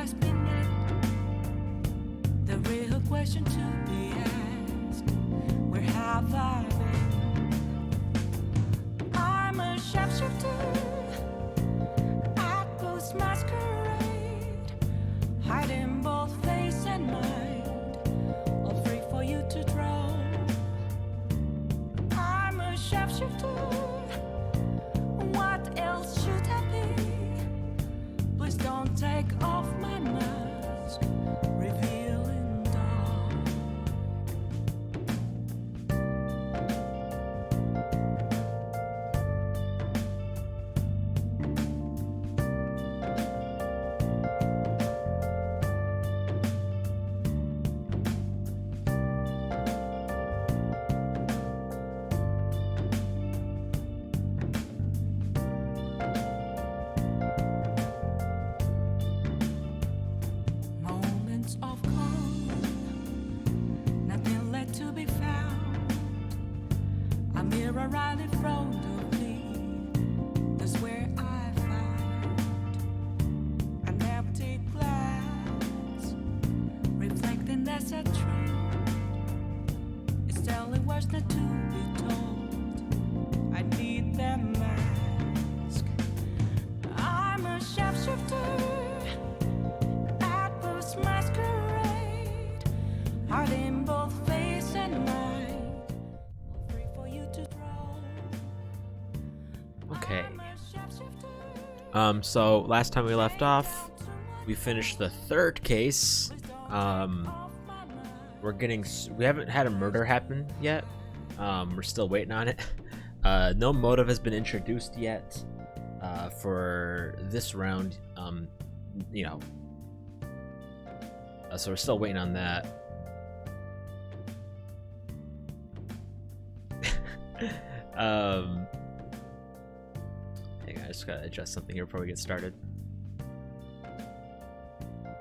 always been it. The real question to be asked, where have I been? I'm a shapeshifter at Post Masquerade, hiding both face and mind, all free for you to draw. I'm a shapeshifter. What else should I be? Please don't take off my mask, revealing dark. Moments of calm, nothing left to be found. A mirror right in front of me, that's where I found an empty glass, reflecting that's a truth. It's telling words not to be told. I need that mask. I'm a shapeshifter at Post Masquerade, hiding both face and mind, all free for you to draw. Okay. I'm a shapeshifter. So last time we left off, we finished the third case. We haven't had a murder happen yet. We're still waiting on it. No motive has been introduced yet for this round. So we're still waiting on that. Hang on, I just gotta adjust something here before we get started.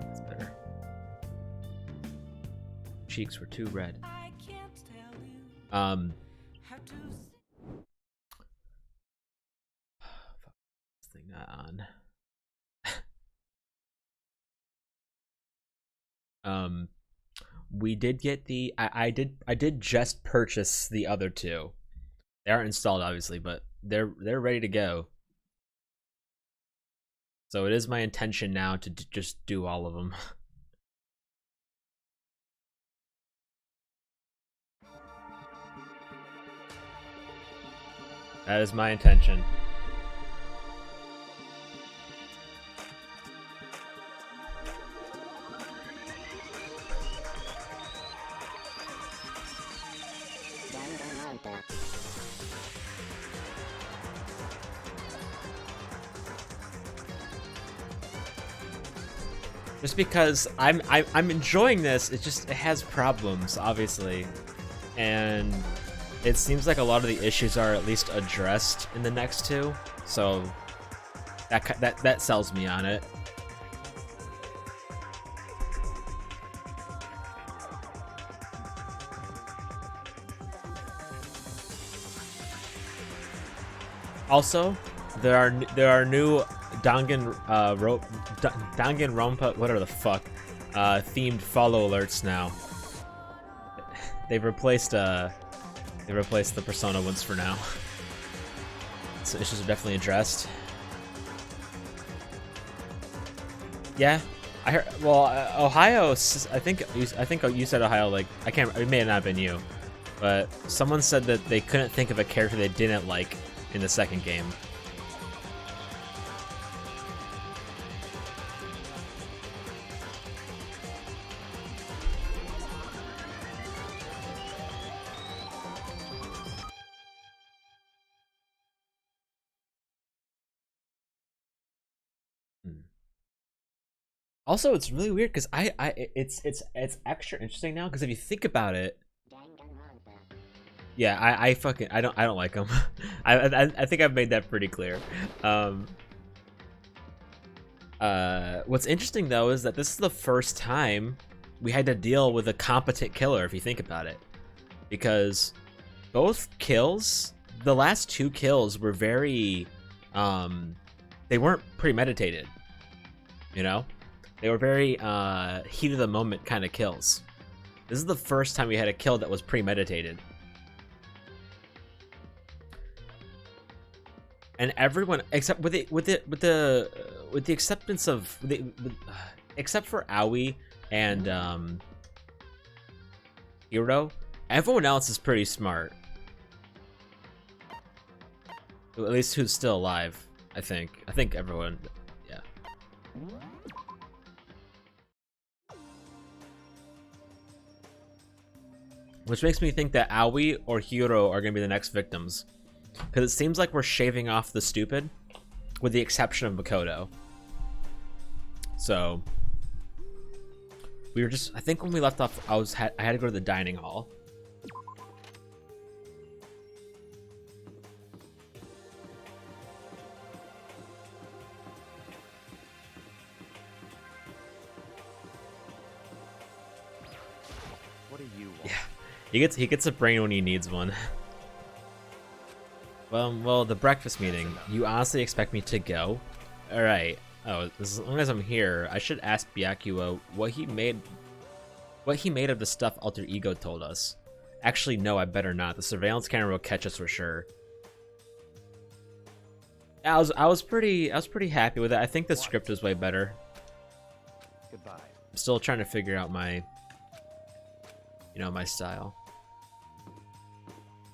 That's better. Cheeks were too red. I can't tell you Fuck, how to this thing not on. We did get the I did just purchase the other two. They aren't installed obviously, but they're ready to go. So it is my intention now to just do all of them. That is my intention. Danganronpa. Just because I'm enjoying this, it has problems obviously, and it seems like a lot of the issues are at least addressed in the next two, so that sells me on it. Also, there are new Danganronpa, whatever the fuck, themed follow alerts now. They've replaced the Persona ones for now. So issues are definitely addressed. Yeah, I heard. Well, Ohio. I think you said Ohio. Like I can't. It may have not been you, but someone said that they couldn't think of a character they didn't like in the second game. Also, it's really weird because it's extra interesting now because if you think about it, Danganronpa. yeah, I don't like them. I think I've made that pretty clear. What's interesting though is that this is the first time we had to deal with a competent killer if you think about it, because both kills, the last two kills were very they weren't premeditated, you know. They were very heat of the moment kind of kills. This is the first time we had a kill that was premeditated. And everyone, except with the acceptance of except for Aoi and Hiro, everyone else is pretty smart. At least who's still alive, I think. I think everyone, yeah. Which makes me think that Aoi or Hiro are gonna be the next victims. Because it seems like we're shaving off the stupid, with the exception of Makoto. So, we were just, I think when we left off, I had to go to the dining hall. What do you want? Yeah, he gets a brain when he needs one. Well, the breakfast meeting. You honestly expect me to go? All right. Oh, as long as I'm here, I should ask Byakuya what he made of the stuff Alter Ego told us. Actually, no, I better not. The surveillance camera will catch us for sure. I was pretty happy with it. I think the script was way better. Goodbye. I'm still trying to figure out my, my style.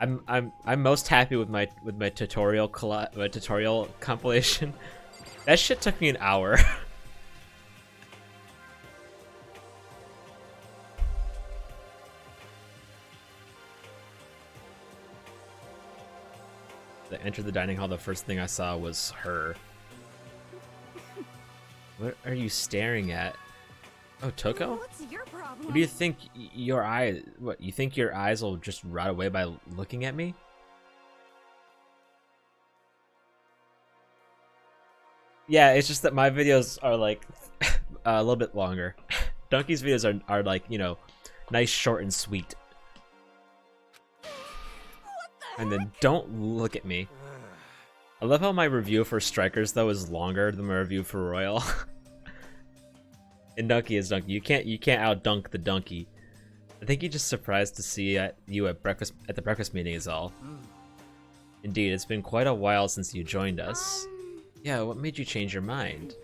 I'm most happy with my tutorial compilation. That shit took me an hour. I entered the dining hall. The first thing I saw was her. What are you staring at? Oh, Toko? What's your problem? What do you think your eyes... What, you think your eyes will just rot away by looking at me? Yeah, it's just that my videos are, like, a little bit longer. Donkey's videos are like, nice, short, and sweet. And then don't look at me. I love how my review for Strikers, though, is longer than my review for Royal. And Donkey is Donkey. You can't out-dunk the Donkey. I think he's just surprised to see you at the breakfast meeting is all. Indeed, it's been quite a while since you joined us. Yeah, what made you change your mind?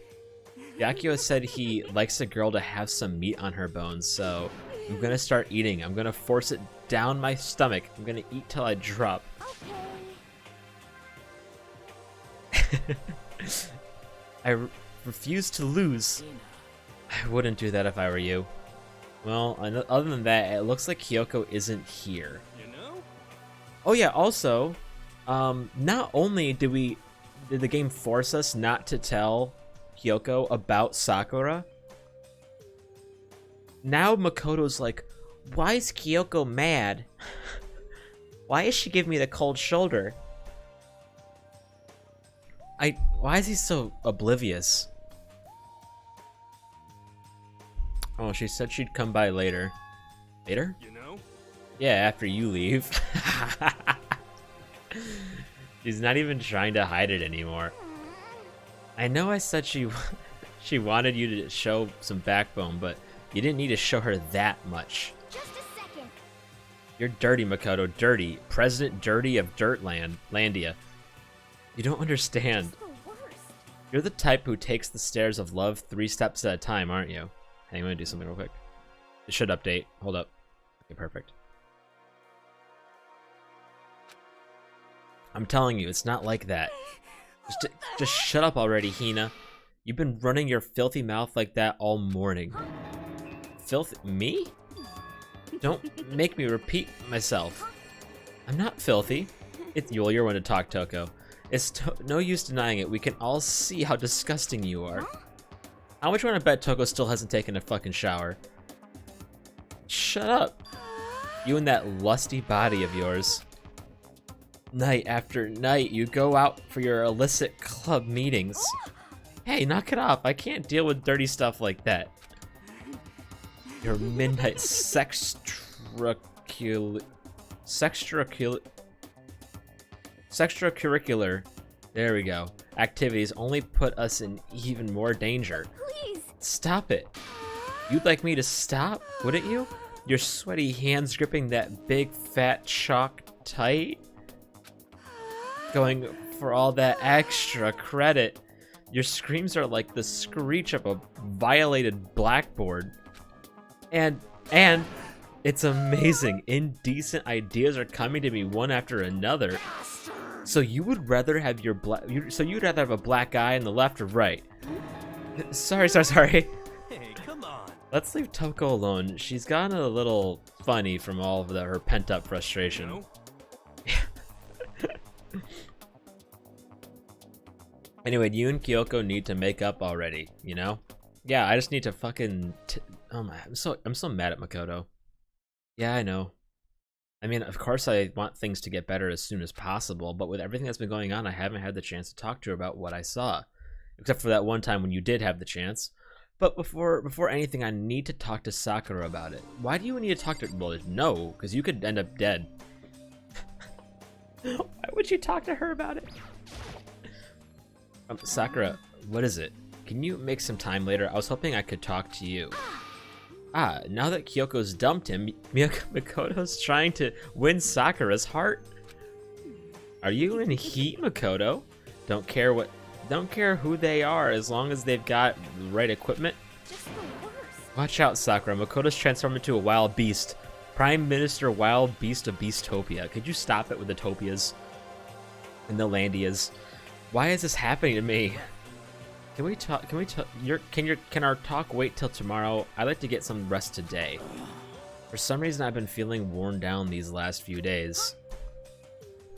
Byakuya said he likes a girl to have some meat on her bones, so I'm gonna start eating. I'm gonna force it down my stomach. I'm gonna eat till I drop. I refuse to lose. I wouldn't do that if I were you. Well, other than that, it looks like Kyoko isn't here. Oh yeah, also, not only did the game force us not to tell Kyoko about Sakura, now Makoto's like, why is Kyoko mad? Why is she giving me the cold shoulder? Why is he so oblivious? Oh, she said she'd come by later. Later? Yeah, after you leave. She's not even trying to hide it anymore. I know I said she wanted you to show some backbone, but you didn't need to show her that much. Just a second. You're dirty, Makoto. Dirty. President Dirty of Dirtlandia. You don't understand. The worst. You're the type who takes the stairs of love 3 steps at a time, aren't you? Hey, I'm gonna do something real quick. It should update. Hold up. Okay, perfect. I'm telling you, it's not like that. Just shut up already, Hina. You've been running your filthy mouth like that all morning. Me? Don't make me repeat myself. I'm not filthy. You're one to talk, Toko. It's no use denying it. We can all see how disgusting you are. How much you want to bet Toko still hasn't taken a fucking shower? Shut up. You and that lusty body of yours. Night after night, you go out for your illicit club meetings. Hey, knock it off. I can't deal with dirty stuff like that. Your midnight sextracurricular, there we go, activities only put us in even more danger. Please. Stop it. You'd like me to stop, wouldn't you? Your sweaty hands gripping that big fat chalk tight. Going for all that extra credit. Your screams are like the screech of a violated blackboard. And it's amazing. Indecent ideas are coming to me one after another. So you would rather have your so you'd rather have a black eye in the left or right? Sorry. Hey, come on. Let's leave Toko alone. She's gotten a little funny from all of her pent-up frustration. No? Anyway, you and Kyoko need to make up already, you know? Yeah, I just need to fucking oh my, I'm so mad at Makoto. Yeah, I know. I mean, of course I want things to get better as soon as possible, but with everything that's been going on, I haven't had the chance to talk to her about what I saw. Except for that one time when you did have the chance. But before anything, I need to talk to Sakura about it. Why do you need to talk to her? Well, no, because you could end up dead. Why would you talk to her about it? Sakura, what is it? Can you make some time later? I was hoping I could talk to you. Ah, now that Kyoko's dumped him, Makoto's trying to win Sakura's heart? Are you in heat, Makoto? Don't care who they are as long as they've got the right equipment. Just the worst. Watch out, Sakura. Makoto's transformed into a wild beast. Prime Minister Wild Beast of Beastopia. Could you stop it with the Topias and the Landias? Why is this happening to me? Can we talk? Can our talk wait till tomorrow? I'd like to get some rest today. For some reason, I've been feeling worn down these last few days.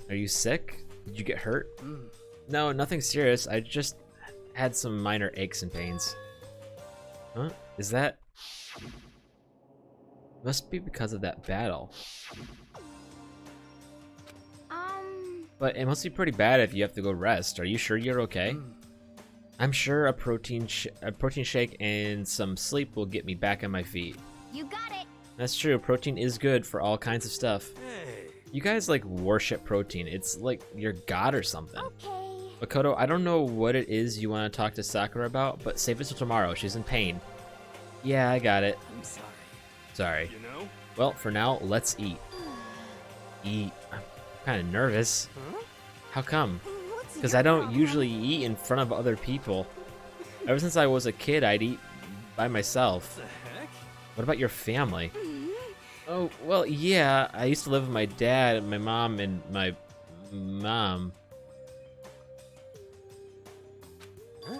Are you sick? Did you get hurt? No, nothing serious. I just had some minor aches and pains. Huh? Is that? Must be because of that battle. But it must be pretty bad if you have to go rest. Are you sure you're okay? I'm sure a protein shake and some sleep will get me back on my feet. You got it. That's true. Protein is good for all kinds of stuff. Hey. You guys like worship protein. It's like your god or something. Okay. Makoto, I don't know what it is you want to talk to Sakura about, but save it till tomorrow. She's in pain. Yeah, I got it. I'm sorry. Sorry. You know? Well, for now, let's eat. Eat. I'm kind of nervous. Huh? How come? What's Because your I don't problem? usually eat in front of other people. Ever since I was a kid, I'd eat by myself. What the heck? What about your family? Oh, well, yeah. I used to live with my dad, my mom, and my mom. Huh?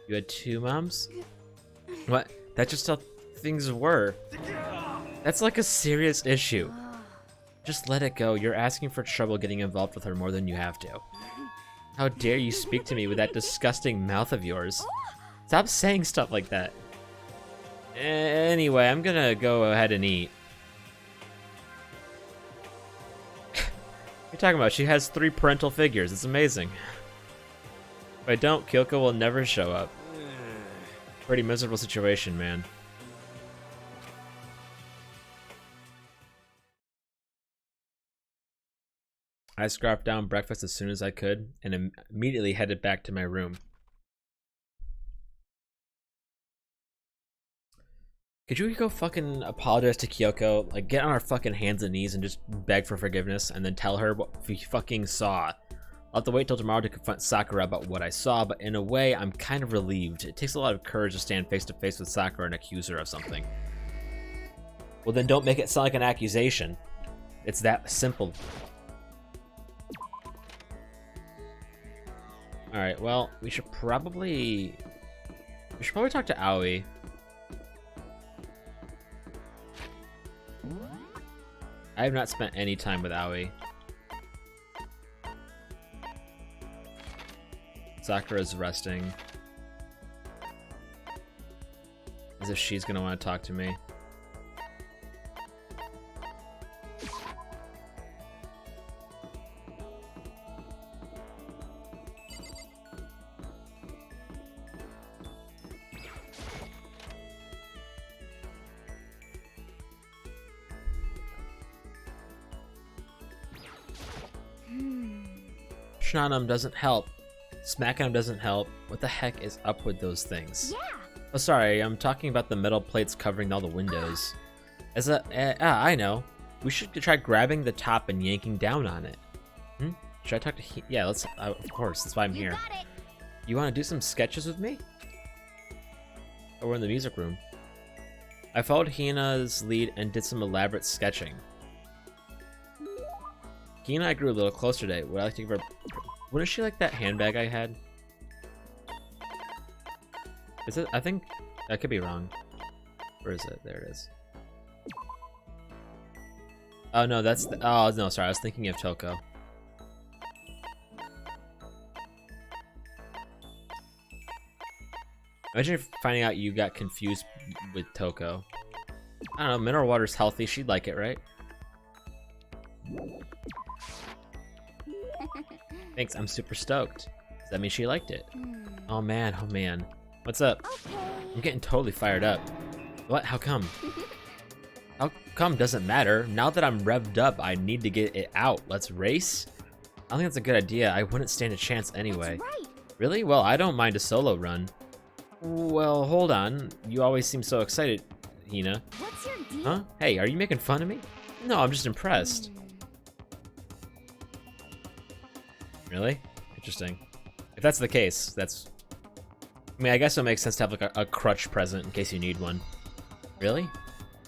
You had two moms? What? That's just how things were. That's like a serious issue. Just let it go. You're asking for trouble getting involved with her more than you have to. How dare you speak to me with that disgusting mouth of yours? Stop saying stuff like that. Anyway, I'm gonna go ahead and eat. You're talking about she has 3 parental figures. It's amazing. If I don't, Kyoko will never show up. Pretty miserable situation, man. I scarfed down breakfast as soon as I could and immediately headed back to my room. Could you go fucking apologize to Kyoko? Like, get on our fucking hands and knees and just beg for forgiveness and then tell her what we fucking saw. I'll have to wait till tomorrow to confront Sakura about what I saw, but in a way, I'm kind of relieved. It takes a lot of courage to stand face to face with Sakura and accuse her of something. Well, then don't make it sound like an accusation. It's that simple. Alright, well, we should probably talk to Aoi. I have not spent any time with Aoi. Sakura's resting. As if she's gonna want to talk to me. Shanum doesn't help. Smacking him doesn't help. What the heck is up with those things? Yeah. Oh, sorry, I'm talking about the metal plates covering all the windows. I know. We should try grabbing the top and yanking down on it. Should I talk to yeah, let's, of course, that's why I'm here. Got it. You want to do some sketches with me? Oh, we're in the music room. I followed Hina's lead and did some elaborate sketching. Hina and I grew a little closer today. Would I like to give her... Wouldn't she like that handbag I had? Is it? I think... I could be wrong. Where is it? There it is. Oh, no, that's... Oh, no, sorry. I was thinking of Toko. Imagine finding out you got confused with Toko. I don't know, mineral water's healthy. She'd like it, right? Thanks, I'm super stoked. Does that mean she liked it? Oh man, oh man. What's up? Okay. I'm getting totally fired up. What? How come? How come doesn't matter. Now that I'm revved up, I need to get it out. Let's race? I think that's a good idea. I wouldn't stand a chance anyway. That's right. Really? Well, I don't mind a solo run. Well, hold on. You always seem so excited, Hina. What's your deal? Huh? Hey, are you making fun of me? No, I'm just impressed. Really? Interesting. If that's the case, that's... I mean, I guess it makes sense to have like a crutch present in case you need one. Really?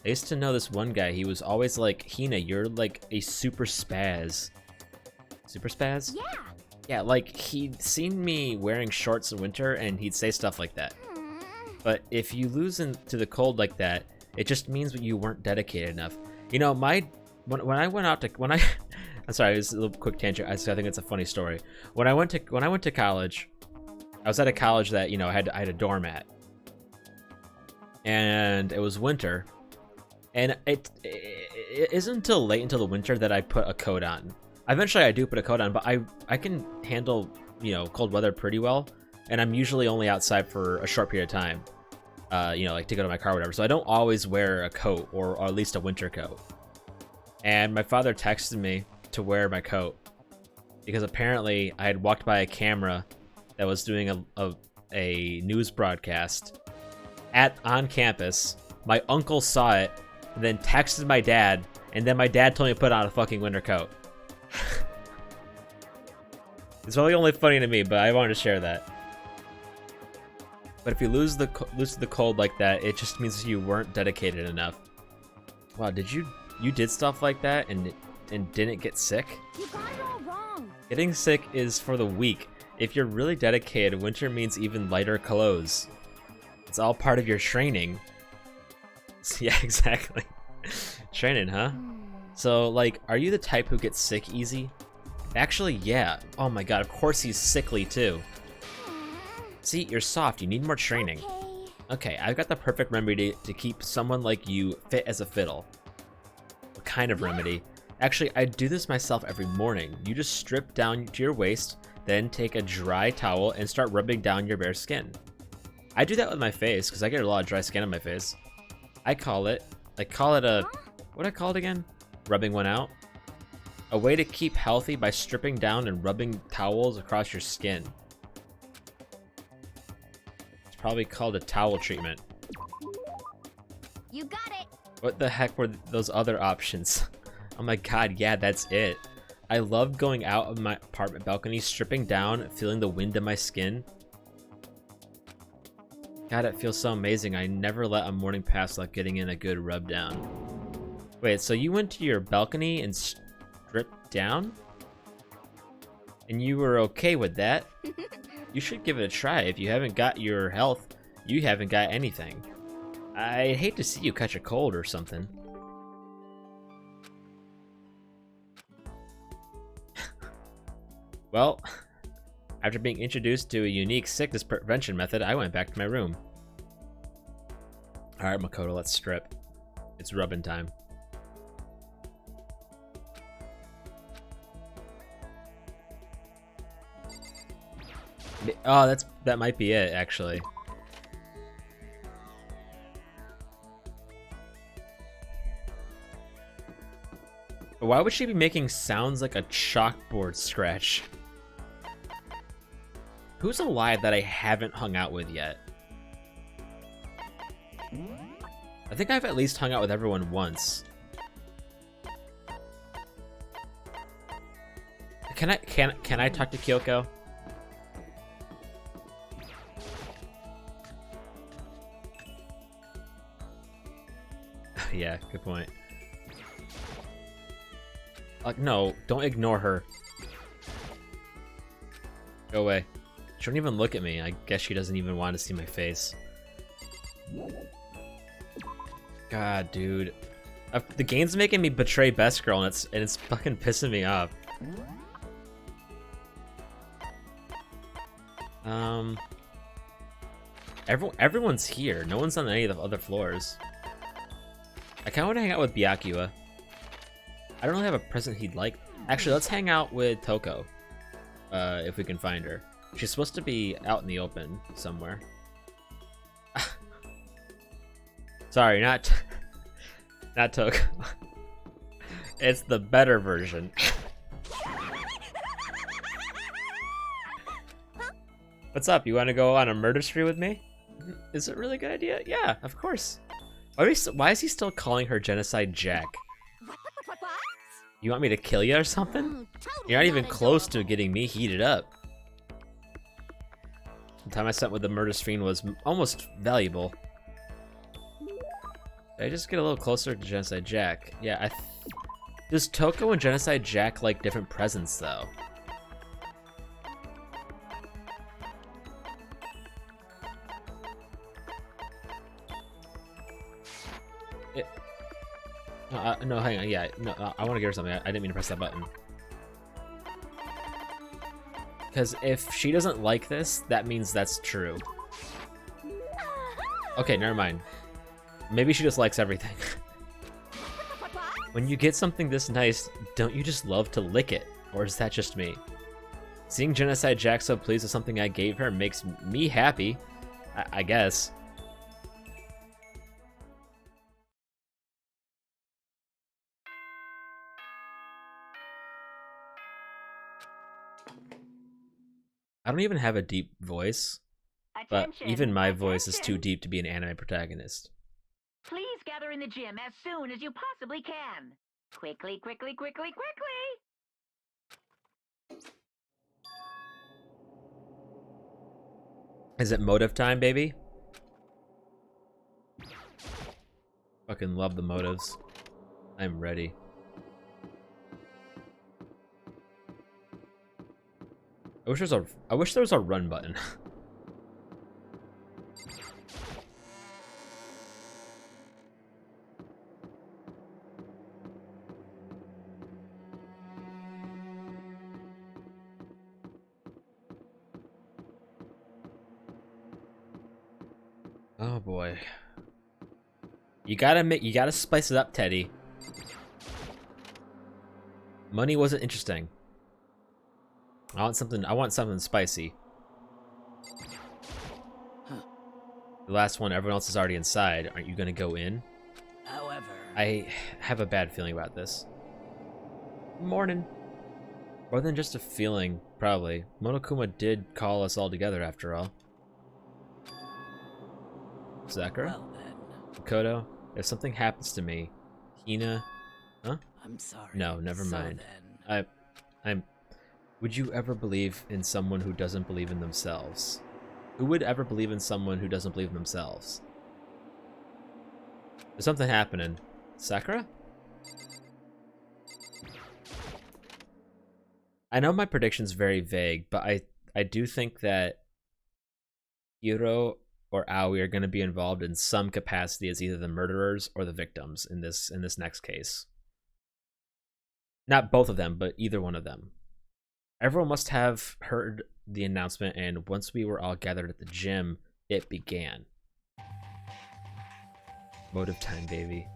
I used to know this one guy. He was always like, Hina, you're like a super spaz. Super spaz? Yeah. Yeah, like he'd seen me wearing shorts in winter and he'd say stuff like that. But if you lose into the cold like that, it just means that you weren't dedicated enough. You know, when I went out to I'm sorry, it's a little quick tangent. I think it's a funny story. When I went to college, I was at a college that, you know, I had a dorm at, and it was winter, and it isn't until late into the winter that I put a coat on. Eventually, I do put a coat on, but I can handle, you know, cold weather pretty well, and I'm usually only outside for a short period of time. You know, like to go to my car or whatever. So I don't always wear a coat, or at least a winter coat. And my father texted me to wear my coat because apparently I had walked by a camera that was doing a news broadcast on campus. My uncle saw it, and then texted my dad, and then my dad told me to put on a fucking winter coat. It's really only funny to me, but I wanted to share that. But if you lose to the cold like that, it just means you weren't dedicated enough. Wow, you did stuff like that and didn't get sick? You got it all wrong. Getting sick is for the weak. If you're really dedicated, winter means even lighter clothes. It's all part of your training. Yeah, exactly. Training, huh? So, like, are you the type who gets sick easy? Actually, yeah. Oh my god, of course he's sickly too. See, you're soft. You need more training. Okay, I've got the perfect remedy to keep someone like you fit as a fiddle. What kind of remedy? Actually, I do this myself every morning. You just strip down to your waist, then take a dry towel and start rubbing down your bare skin. I do that with my face because I get a lot of dry skin on my face. I call it a... What do I call it again? Rubbing one out? A way to keep healthy by stripping down and rubbing towels across your skin. It's probably called a towel treatment. You got it. What the heck were those other options? Oh my god, yeah, that's it. I love going out of my apartment balcony, stripping down, feeling the wind in my skin. God, it feels so amazing. I never let a morning pass without getting in a good rub down. Wait, so you went to your balcony and stripped down? And you were okay with that? You should give it a try. If you haven't got your health, you haven't got anything. I'd hate to see you catch a cold or something. Well, after being introduced to a unique sickness prevention method, I went back to my room. Alright, Makoto, let's strip. It's rubbing time. Oh, that might be it, actually. Why would she be making sounds like a chalkboard scratch? Who's alive that I haven't hung out with yet? I think I've at least hung out with everyone once. Can I talk to Kyoko? Yeah, good point. No, don't ignore her. Go away. She don't even look at me. I guess she doesn't even want to see my face. God, dude. The game's making me betray Best Girl, and it's fucking pissing me off. Everyone's here. No one's on any of the other floors. I kind of want to hang out with Byakuya. I don't really have a present he'd like. Actually, let's hang out with Toko. If we can find her. She's supposed to be out in the open somewhere. Sorry, not Toko. It's the better version. What's up? You want to go on a murder spree with me? Is it a really good idea? Yeah, of course. Why is he still calling her Genocide Jack? You want me to kill you or something? You're not even close to getting me heated up. The time I spent with the murder screen was almost valuable. Did I just get a little closer to Genocide Jack? Yeah, does Toko and Genocide Jack like different presents though? No, hang on. Yeah, no, I want to get her something. I didn't mean to press that button. Because if she doesn't like this, that means that's true. Okay, never mind. Maybe she just likes everything. When you get something this nice, don't you just love to lick it? Or is that just me? Seeing Genocide Jack so pleased with something I gave her makes me happy. I guess. I don't even have a deep voice, but even my voice is too deep to be an anime protagonist. Please gather in the gym as soon as you possibly can. Quickly, quickly, quickly, quickly! Is it motive time, baby? Fucking love the motives. I'm ready. I wish there was a run button. Oh boy. You gotta spice it up, Teddy. Money wasn't interesting. I want something spicy. The last one, everyone else is already inside. Aren't you gonna go in? However, I have a bad feeling about this. Morning. More than just a feeling, probably. Monokuma did call us all together after all. Sakura? well then, Makoto? If something happens to me, Hina... Huh? I'm sorry. No, never So mind. then, Would you ever believe in someone who doesn't believe in themselves? Who would ever believe in someone who doesn't believe in themselves? There's something happening. Sakura? I know my prediction's very vague, but I do think that Hiro or Aoi are going to be involved in some capacity as either the murderers or the victims in this next case. Not both of them, but either one of them. Everyone must have heard the announcement, and once we were all gathered at the gym, it began. Motive time, baby.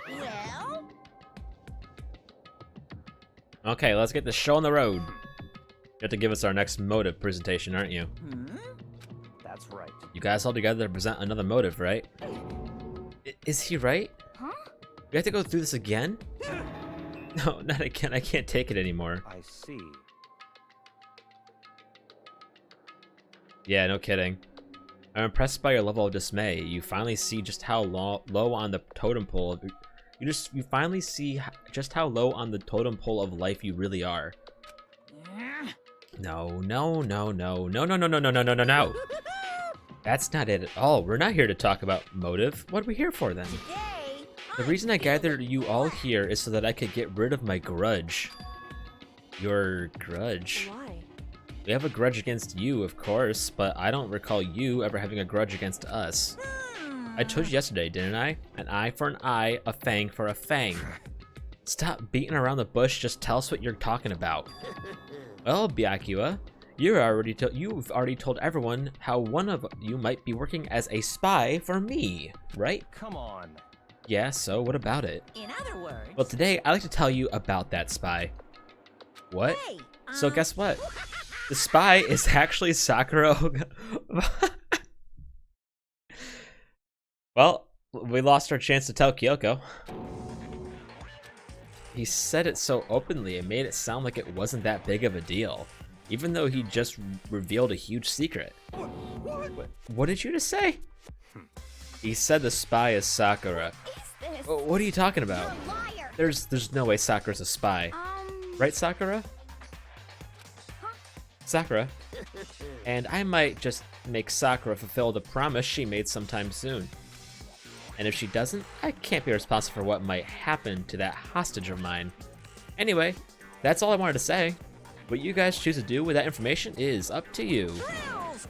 Well, Okay, let's get the show on the road. You have to give us our next motive presentation, aren't you? That's right. You guys all together to present another motive, right? Is he right? huh? We have to go through this again? No, not again. I can't take it anymore. I see. Yeah, no kidding. I'm impressed by your level of dismay. You finally see just how low on the totem pole. You finally see just how low on the totem pole of life you really are. No, no, no, no, no, no, no, no, no, no, no, no, no. That's not it at all. We're not here to talk about motive. What are we here for then? Today, The reason I gathered you all here is so that I could get rid of my grudge. Your grudge? Why? We have a grudge against you, of course, but I don't recall you ever having a grudge against us. I told you yesterday, didn't I? An eye for an eye, a fang for a fang. Stop beating around the bush, just tell us what you're talking about. Well, Byakuya, you've already told everyone how one of you might be working as a spy for me, right? Come on. Yeah, so what about it? In other words. Well, today I'd like to tell you about that spy. What? Hey, So guess what? The spy is actually Sakura. Well, we lost our chance to tell Kyoko. He said it so openly, it made it sound like it wasn't that big of a deal, even though he just revealed a huge secret. What did you just say? He said the spy is Sakura. Is this? What are you talking You're about? a liar. There's no way Sakura's a spy. Right, Sakura? Sakura. And I might just make Sakura fulfill the promise she made sometime soon. And if she doesn't, I can't be responsible for what might happen to that hostage of mine. Anyway, that's all I wanted to say. What you guys choose to do with that information is up to you.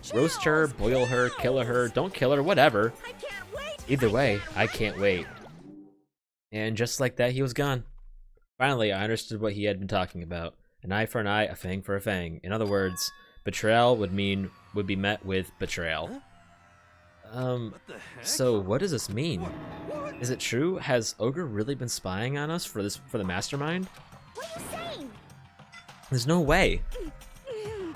Chills, Roast her, chills, boil her, kill her, chills. don't kill her, whatever. I can't wait. Either way, I can't wait. And just like that, he was gone. Finally, I understood what he had been talking about. An eye for an eye, a fang for a fang. In other words, betrayal would be met with betrayal. What the heck? So what does this mean? Is it true? Has Ogre really been spying on us for the mastermind? What are you saying? There's no way.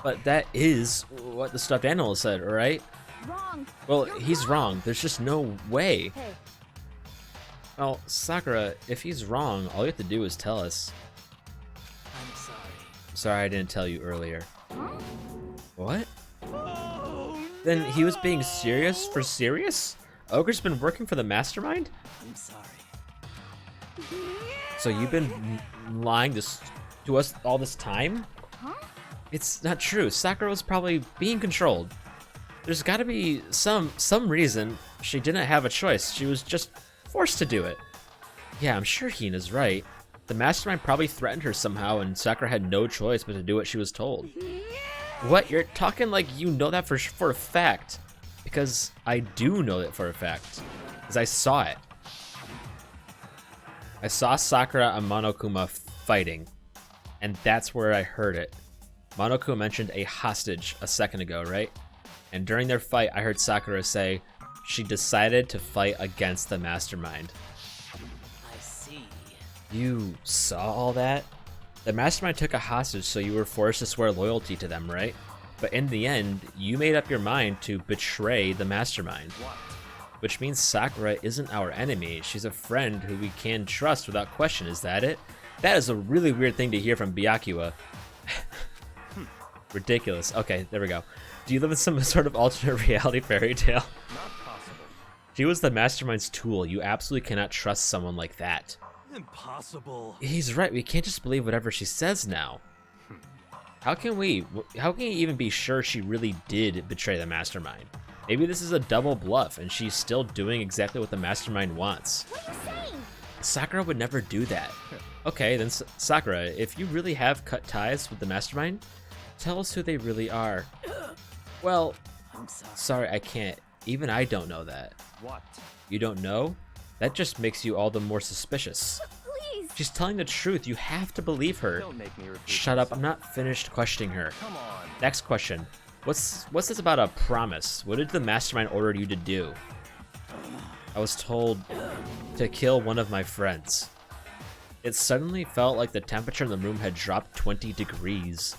But that is what the stuffed animal said, right? Wrong. Well, You're he's wrong. There's just no way. Hey, Well, Sakura, if he's wrong, all you have to do is tell us. I'm sorry. Sorry I didn't tell you earlier. huh? What? Oh, Then he was being serious for serious? Ogre's been working for the mastermind? I'm sorry. So you've been lying to us all this time? Huh? It's not true. Sakura was probably being controlled. There's got to be some reason she didn't have a choice. She was just forced to do it. Yeah, I'm sure Hina's right. The mastermind probably threatened her somehow, and Sakura had no choice but to do what she was told. What? You're talking like you know that for a fact. Because I do know that for a fact. Because I saw it. I saw Sakura and Monokuma fighting. And that's where I heard it. Monokuma mentioned a hostage a second ago, right? And during their fight, I heard Sakura say she decided to fight against the mastermind. I see. You saw all that? The mastermind took a hostage, so you were forced to swear loyalty to them, right? But in the end, you made up your mind to betray the mastermind. what? Which means Sakura isn't our enemy. She's a friend who we can trust without question. Is that it? That is a really weird thing to hear from Byakuya. Ridiculous. Okay, there we go. Do you live in some sort of alternate reality fairy tale? Not possible. She was the mastermind's tool. You absolutely cannot trust someone like that. Impossible. He's right. We can't just believe whatever she says now. How can you even be sure she really did betray the mastermind? Maybe this is a double bluff and she's still doing exactly what the mastermind wants. What are you saying? Sakura would never do that. Okay, then Sakura, if you really have cut ties with the mastermind, tell us who they really are. Well, I'm sorry. sorry, I can't. Even I don't know that. What? You don't know? That just makes you all the more suspicious. Please. She's telling the truth. You have to believe her. Don't make me repeat Shut up. myself. I'm not finished questioning her. Come on. Next question. What's this about a promise? What did the mastermind order you to do? I was told to kill one of my friends. It suddenly felt like the temperature in the room had dropped 20 degrees.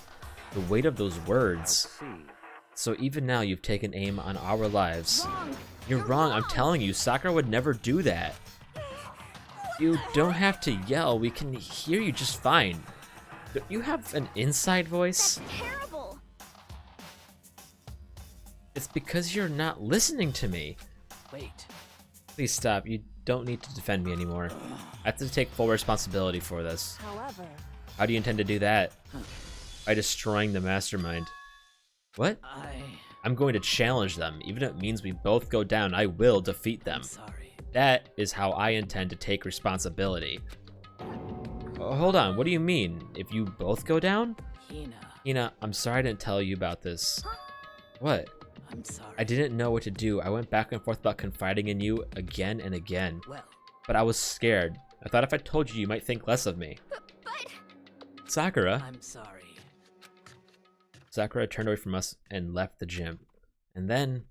The weight of those I words. see. So even now you've taken aim on our lives. Wrong. You're wrong. I'm telling you, Sakura would never do that. You don't have to yell. We can hear you just fine. Don't you have an inside voice? That's terrible. It's because you're not listening to me. Wait. Please stop. You don't need to defend me anymore. I have to take full responsibility for this. However, How do you intend to do that? By destroying the mastermind. What? I'm going to challenge them. Even if it means we both go down, I will defeat them. I'm sorry. That is how I intend to take responsibility. Hold on, what do you mean? If you both go down? Hina, Hina, I'm sorry I didn't tell you about this. What? I'm sorry. I didn't know what to do. I went back and forth about confiding in you again and again. Well, But I was scared. I thought if I told you, you might think less of me. But Sakura. I'm sorry. Sakura turned away from us and left the gym. And then...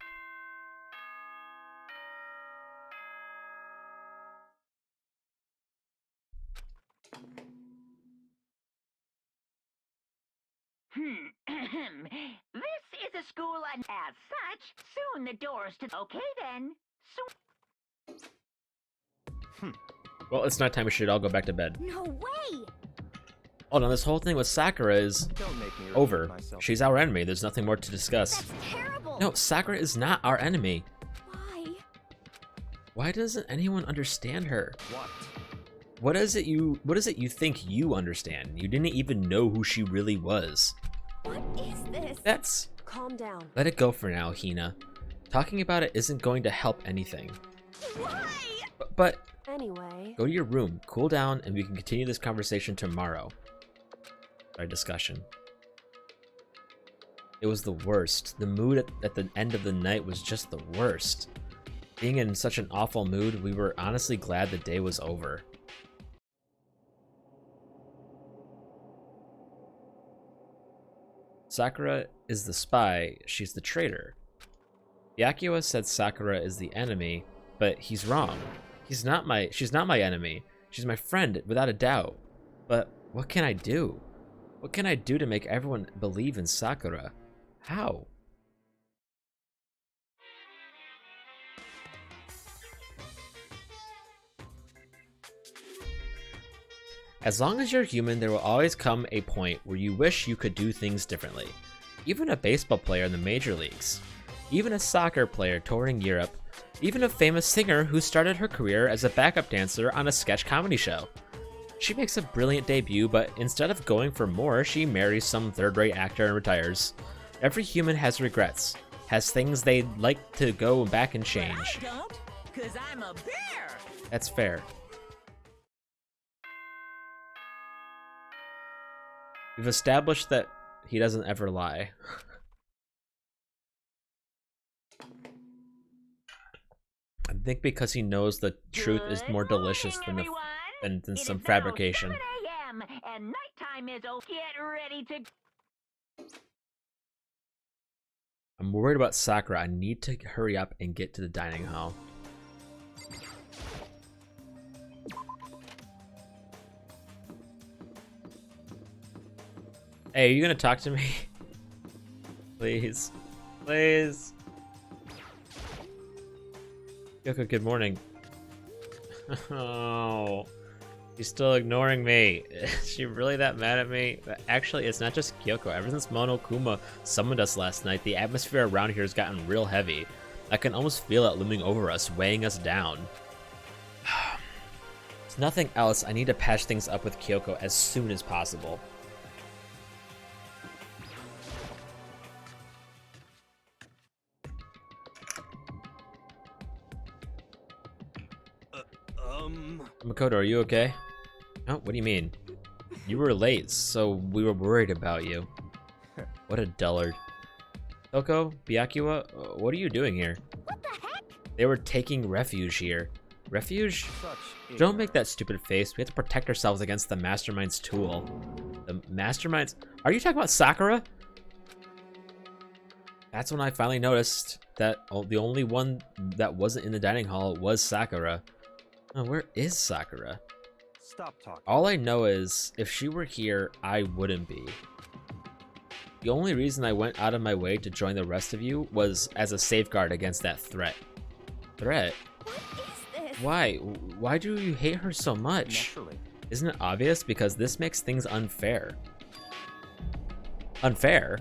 This is a school, and as such, soon the doors to. Okay then. Soon. Well, it's nighttime. We should all go back to bed. no way. Hold on, this whole thing with Sakura is Don't make me repeat over. myself. She's our enemy. There's nothing more to discuss. That's terrible. No, Sakura is not our enemy. Why? Why doesn't anyone understand her? What? What is it you think you understand? You didn't even know who she really was. What is this? That's... calm down. Let it go for now, Hina. Talking about it isn't going to help anything. Why? But Anyway, go to your room, cool down, and we can continue this conversation tomorrow. Our discussion. It was the worst. The mood at the end of the night was just the worst. Being in such an awful mood, we were honestly glad the day was over. Sakura is the spy, she's the traitor. Byakuya said Sakura is the enemy, but he's wrong. She's not my enemy. She's my friend, without a doubt. But what can I do? What can I do to make everyone believe in Sakura? How? As long as you're human, there will always come a point where you wish you could do things differently. Even a baseball player in the major leagues. Even a soccer player touring Europe. Even a famous singer who started her career as a backup dancer on a sketch comedy show. She makes a brilliant debut, but instead of going for more, she marries some third-rate actor and retires. Every human has regrets, has things they'd like to go back and change. I don't, cause I'm a bear. That's fair. We've established that he doesn't ever lie. I think because he knows the truth is more delicious than It some is now fabrication. 7 a.m. and nighttime is over. Get ready to. I'm worried about Sakura. I need to hurry up and get to the dining hall. Hey, are you gonna talk to me? Please. Please. Yoko, good morning. Oh, she's still ignoring me. Is she really that mad at me? Actually, it's not just Kyoko. Ever since Monokuma summoned us last night, the atmosphere around here has gotten real heavy. I can almost feel it looming over us, weighing us down. It's nothing else. I need to patch things up with Kyoko as soon as possible. Makoto, are you okay? Oh, what do you mean? You were late, so we were worried about you. What a dullard. Toko, Byakuya, what are you doing here? What the heck? They were taking refuge here. Refuge? Such Don't make that stupid face. We have to protect ourselves against the Mastermind's tool. The Mastermind's... Are you talking about Sakura? That's when I finally noticed that the only one that wasn't in the dining hall was Sakura. Oh, where is Sakura? Stop talking. All I know is, if she were here, I wouldn't be. The only reason I went out of my way to join the rest of you was as a safeguard against that threat. Threat? What is Why? Why do you hate her so much? Naturally. Isn't it obvious? Because this makes things unfair. Unfair?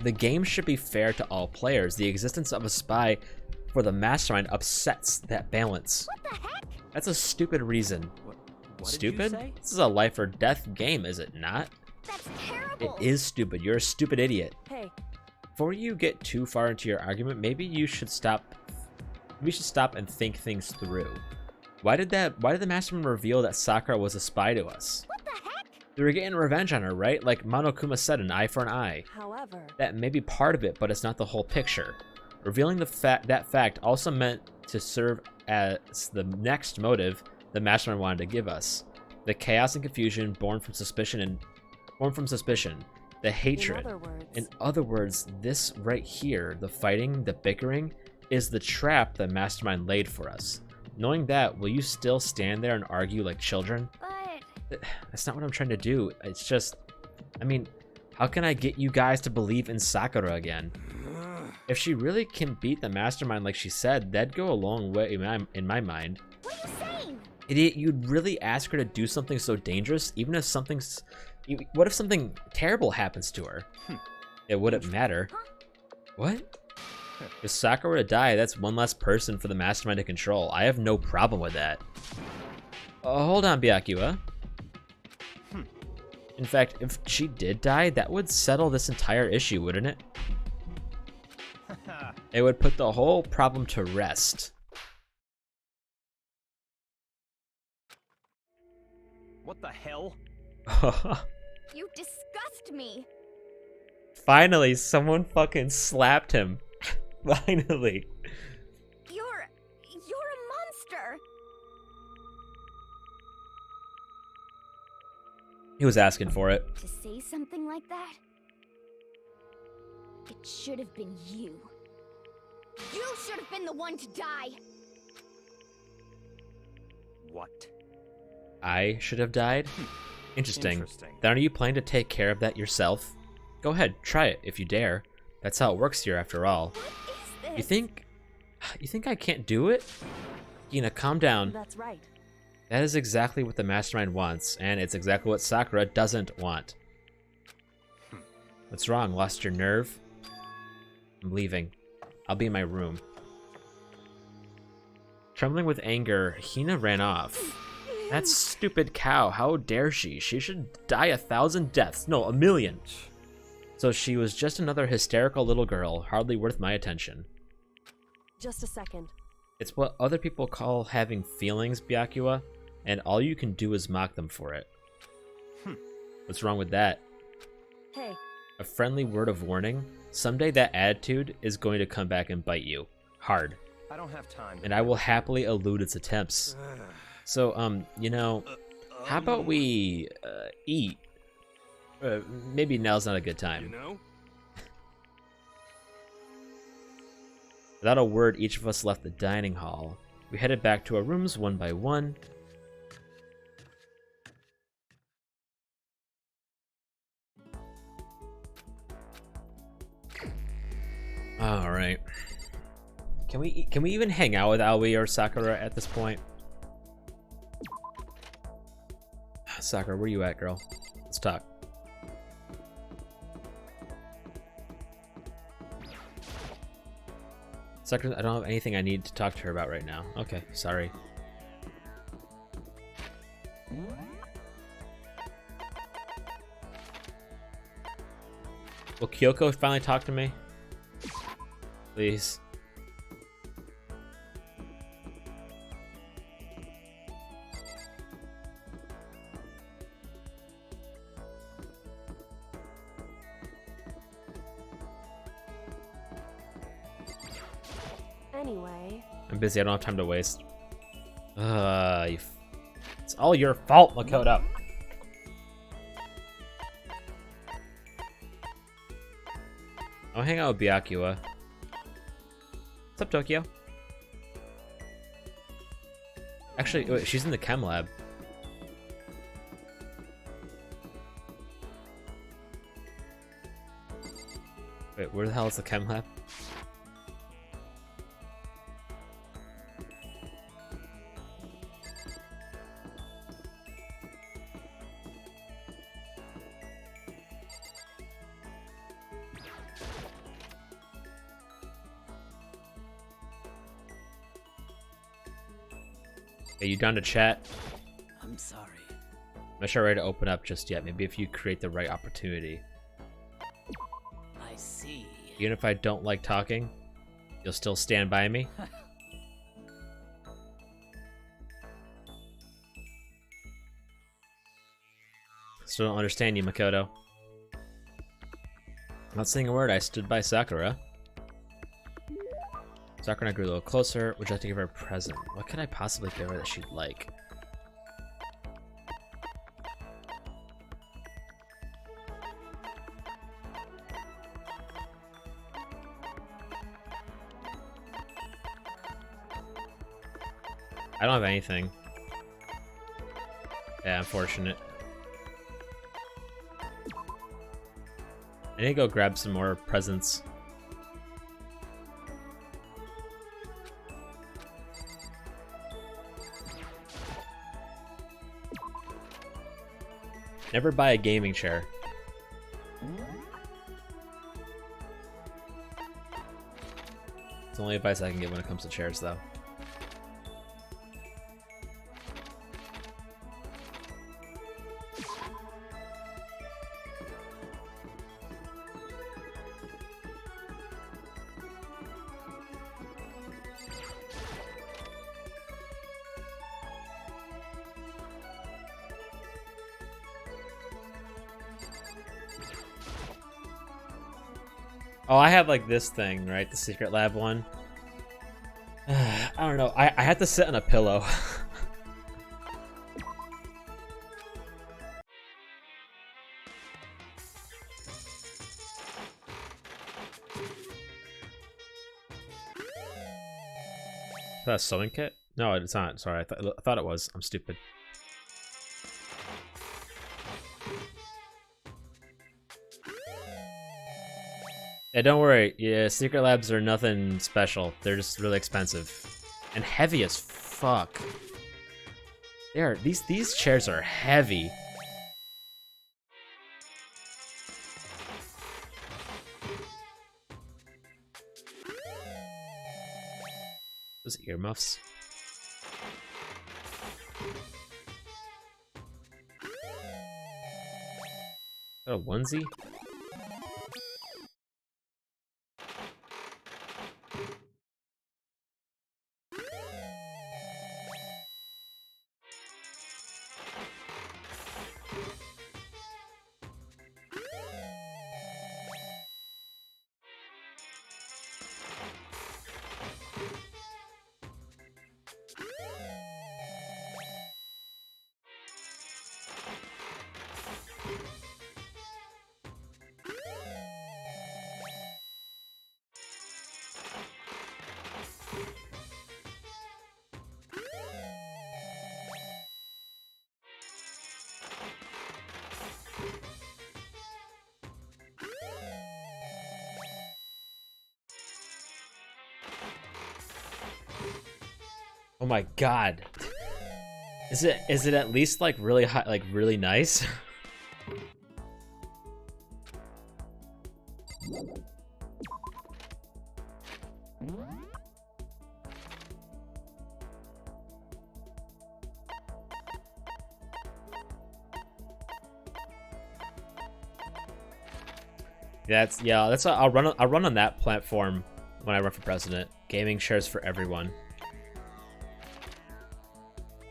The game should be fair to all players. The existence of a spy for the mastermind upsets that balance. What the heck? That's a stupid reason. What Stupid? Did you say? This is a life or death game, is it not? That's It terrible. is stupid. You're a stupid idiot. Hey, Before you get too far into your argument, maybe you should stop. We should stop and think things through. Why did the mastermind reveal that Sakura was a spy to us? What the heck? They were getting revenge on her, right? Like Monokuma said, an eye for an eye. however, That may be part of it, but it's not the whole picture. Revealing that fact also meant to serve as the next motive the mastermind wanted to give us. The chaos and confusion born from suspicion, the hatred. In other words, this right here, the fighting, the bickering, is the trap the mastermind laid for us. Knowing that, will you still stand there and argue like children? But That's not what I'm trying to do. It's just, I mean, how can I get you guys to believe in Sakura again? If she really can beat the mastermind like she said, that'd go a long way in my mind. what are you saying? Idiot, you'd really ask her to do something so dangerous, even if what if something terrible happens to her? It wouldn't matter. What? If Sakura were to die, that's one less person for the mastermind to control. I have no problem with that. Hold on, Byakuya. In fact, if she did die, that would settle this entire issue, wouldn't it? It would put the whole problem to rest. What the hell? You disgust me. Finally, someone fucking slapped him. Finally. You're a monster. He was asking for it. To say something like that? It should have been you. You should have been the one to die. What? I should have died? Interesting. Interesting. Then are you planning to take care of that yourself? Go ahead, try it if you dare. That's how it works here after all. What is this? You think I can't do it? Gina, calm down. that's right. That is exactly what the mastermind wants, and it's exactly what Sakura doesn't want. What's wrong? Lost your nerve? I'm leaving. I'll be in my room. Trembling with anger, Hina ran off. That stupid cow, how dare she? She should die 1,000 deaths. No, 1,000,000. So she was just another hysterical little girl, hardly worth my attention. Just a second. It's what other people call having feelings, Byakuya, and all you can do is mock them for it. What's wrong with that? Hey, A friendly word of warning, someday that attitude is going to come back and bite you. Hard. I don't have time. And I will happily elude its attempts. So, you know, how about we eat? Maybe now's not a good time. You know? Without a word, each of us left the dining hall. We headed back to our rooms one by one. All right. Can we even hang out with Aoi or Sakura at this point? Sakura, where you at, girl? Let's talk. Sakura, I don't have anything I need to talk to her about right now. Okay, sorry. Will Kyoko finally talk to me? Please. anyway, I'm busy, I don't have time to waste. It's all your fault, Makoto. I'll hang out with Byakuya. What's up, Tokyo? Actually, wait, she's in the chem lab. Wait, where the hell is the chem lab? Are you down to chat? I'm sorry. I'm not sure ready to open up just yet. Maybe if you create the right opportunity. I see. Even if I don't like talking, you'll still stand by me? Still don't understand you, Makoto. Not saying a word, I stood by Sakura. Sakura and I grew a little closer. Would you like to give her a present? What could I possibly give her that she'd like? I don't have anything. Yeah, unfortunate. I need to go grab some more presents. Never buy a gaming chair. It's the only advice I can give when it comes to chairs, though. Oh, I have like this thing, right? The secret lab one. I don't know. I had to sit on a pillow. Is that a sewing kit? No, it's not. Sorry, I thought it was. I'm stupid. Yeah, don't worry. Yeah, secret labs are nothing special. They're just really expensive and heavy as fuck. They are. These chairs are heavy. Those earmuffs. Is that a onesie? Oh my god. Is it at least like really high, like really nice? That's I'll run on that platform when I run for president. Gaming shares for everyone.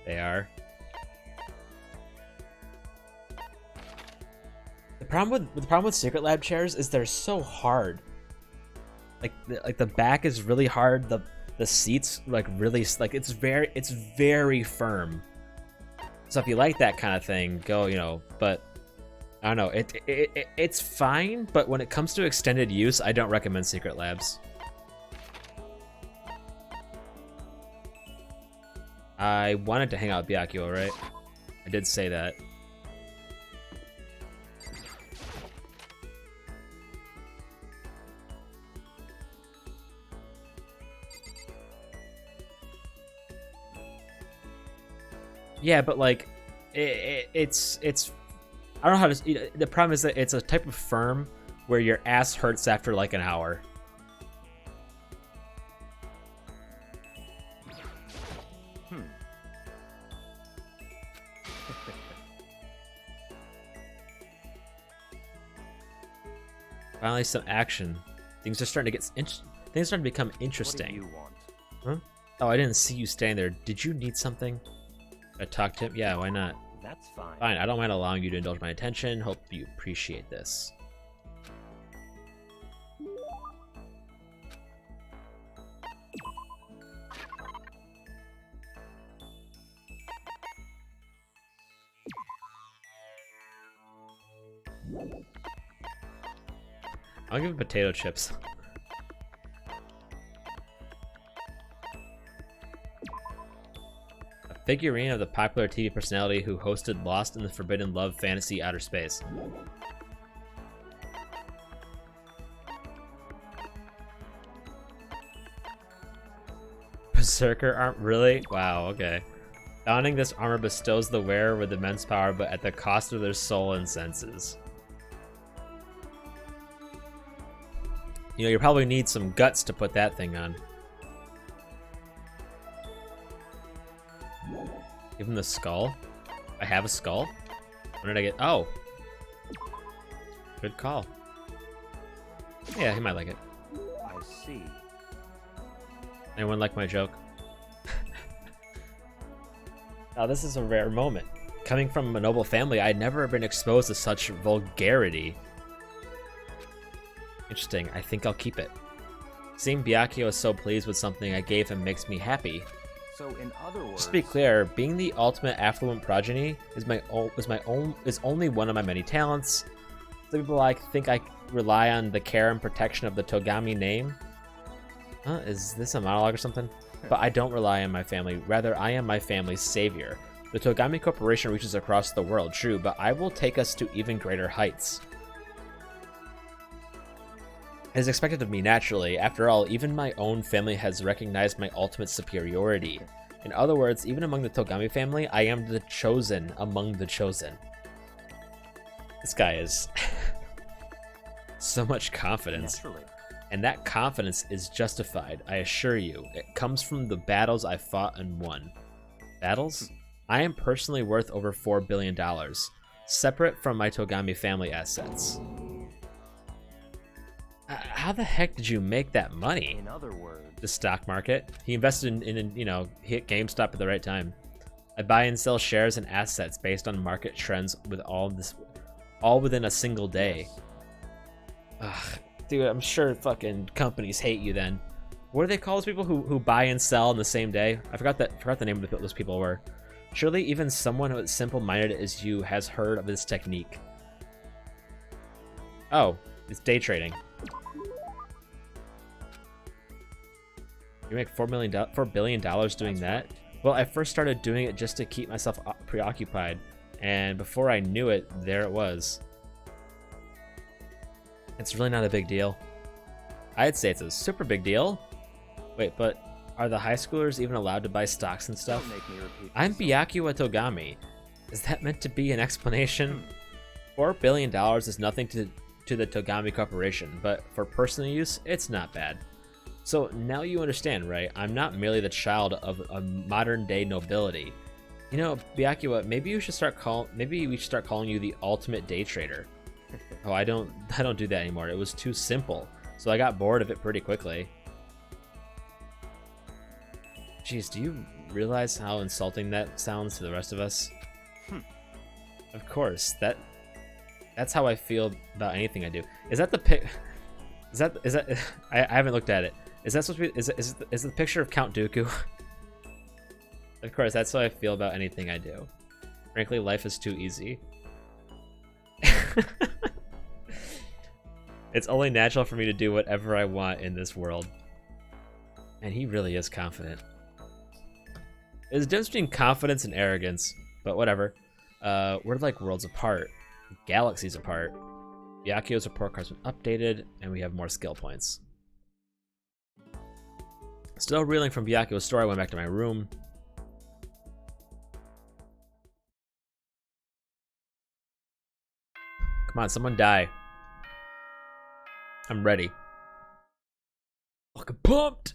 They are. The problem with Secret Lab chairs is they're so hard. Like the back is really hard. The seats like really like it's very firm. So if you like that kind of thing, go, you know. But I don't know. It's fine. But when it comes to extended use, I don't recommend Secret Labs. I wanted to hang out with Byakuya, right? I did say that. Yeah, but like, it's. I don't know how to. The problem is that it's a type of firm where your ass hurts after like an hour. Finally, some action. Things are starting to get things are starting to become What do interesting. you want? Huh? Oh, I didn't see you standing there. Did you need something? I talked to him. Yeah, why not? That's fine. Fine. I don't mind allowing you to indulge my attention. Hope you appreciate this. I'll give him potato chips. A figurine of the popular TV personality who hosted Lost in the Forbidden Love Fantasy Outer Space. Berserker arm? Really? Wow, okay. Donning this armor bestows the wearer with immense power, but at the cost of their soul and senses. You know, you probably need some guts to put that thing on. Give him the skull. I have a skull? When did I get... Oh. Good call. Yeah, he might like it. I see. Anyone like my joke? Now, this is a rare moment. Coming from a noble family, I'd never been exposed to such vulgarity. Interesting. I think I'll keep it. Seeing Byakuya is so pleased with something I gave him makes me happy. So in other words, Just to be clear, being the ultimate affluent progeny is only one of my many talents. Some people think I rely on the care and protection of the Togami name. Huh? Is this a monologue or something? But I don't rely on my family. Rather, I am my family's savior. The Togami Corporation reaches across the world, true, but I will take us to even greater heights. It is expected of me naturally. After all, even my own family has recognized my ultimate superiority. In other words, even among the Togami family, I am the chosen among the chosen. This guy is so much confidence. naturally. And that confidence is justified, I assure you. It comes from the battles I fought and won. Battles? I am personally worth over $4 billion, separate from my Togami family assets. How the heck did you make that money? In other words, The stock market. He invested in hit GameStop at the right time. I buy and sell shares and assets based on market trends with all within a single day. Ugh, dude, I'm sure fucking companies hate you then. What do they call those people who buy and sell in the same day? I forgot the name of those people were. Surely even someone as simple-minded as you has heard of this technique. Oh, it's day trading. You make $4 billion doing that? Well, I first started doing it just to keep myself preoccupied, and before I knew it, there it was. It's really not a big deal. I'd say it's a super big deal. Wait, but are the high schoolers even allowed to buy stocks and stuff? don't make me repeat I'm myself. Byakuya Togami. Is that meant to be an explanation? $4 billion is nothing to the Togami Corporation, but for personal use, it's not bad. So now you understand, right? I'm not merely the child of a modern-day nobility. You know, Byakuya, maybe we should start calling you the ultimate day trader. Oh, I don't do that anymore. It was too simple, so I got bored of it pretty quickly. Jeez, do you realize how insulting that sounds to the rest of us? Of course, that's how I feel about anything I do. Is that the pic? Is that? I haven't looked at it. Is that supposed to be? Is the picture of Count Dooku? Of course, that's how I feel about anything I do. Frankly, life is too easy. It's only natural for me to do whatever I want in this world. And he really is confident. There's a difference between confidence and arrogance, but whatever. We're like worlds apart, galaxies apart. Byakuya's report card's been updated, and we have more skill points. Still reeling from Byakuya's story, I went back to my room. Come on, someone die. I'm ready. Fucking pumped!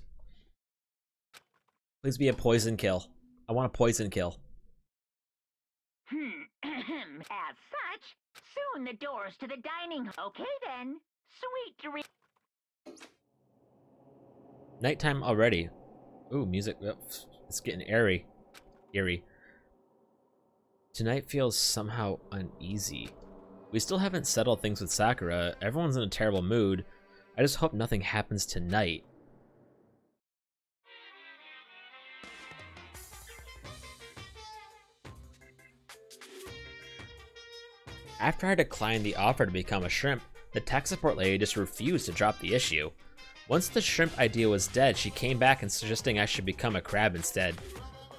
Please be a poison kill. I want a poison kill. As such, soon the doors to the dining. Okay then. Sweet dreams. Nighttime already. Ooh, music. It's getting airy. Eerie. Tonight feels somehow uneasy. We still haven't settled things with Sakura. Everyone's in a terrible mood. I just hope nothing happens tonight. After I declined the offer to become a shrimp, the tech support lady just refused to drop the issue. Once the shrimp idea was dead, she came back and suggesting I should become a crab instead.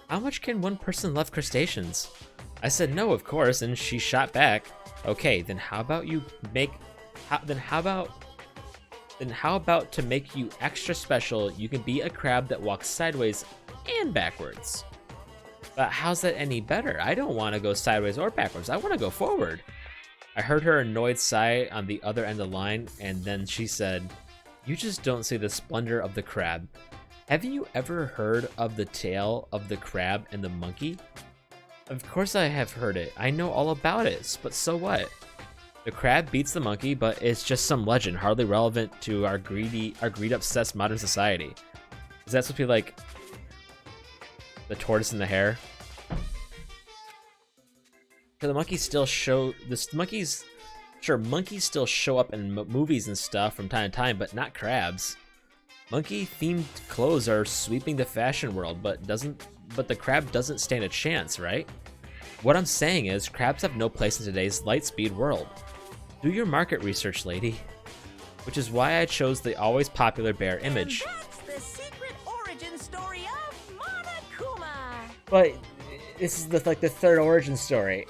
How much can one person love crustaceans? I said no, of course, and she shot back. Okay, then how about to make you extra special, you can be a crab that walks sideways and backwards. But how's that any better? I don't want to go sideways or backwards. I want to go forward. I heard her annoyed sigh on the other end of the line, and then she said, "You just don't see the splendor of the crab. Have you ever heard of the tale of the crab and the monkey?" Of course I have heard it. I know all about it, but so what? The crab beats the monkey, but it's just some legend, hardly relevant to our greed-obsessed modern society. Is that supposed to be like the tortoise and the hare? So the monkeys still show monkeys still show up in movies and stuff from time to time, but not crabs. Monkey-themed clothes are sweeping the fashion world, but the crab doesn't stand a chance, right? What I'm saying is, crabs have no place in today's light-speed world. Do your market research, lady. Which is why I chose the always popular bear image. And that's the secret origin story of Monokuma. But this is the third origin story.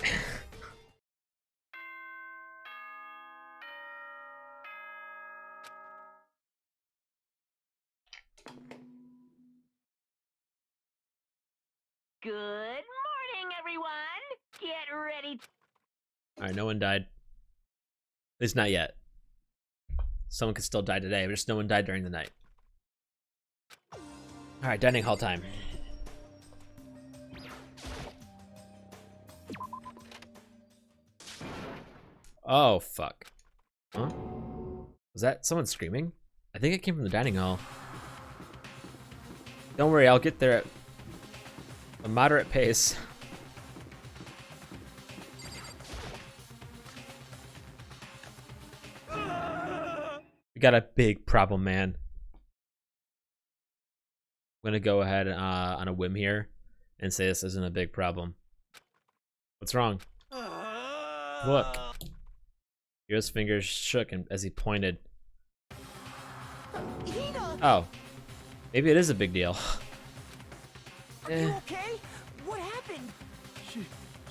Good morning, everyone. Get ready. Alright, no one died. At least not yet. Someone could still die today, but just no one died during the night. Alright, dining hall time. Oh, fuck. Huh? Was that someone screaming? I think it came from the dining hall. Don't worry, I'll get there at a moderate pace. We got a big problem, man. I'm gonna go ahead on a whim here and say this isn't a big problem. What's wrong? Look. Hero's fingers shook as he pointed. Oh. Maybe it is a big deal. Are you okay? What happened?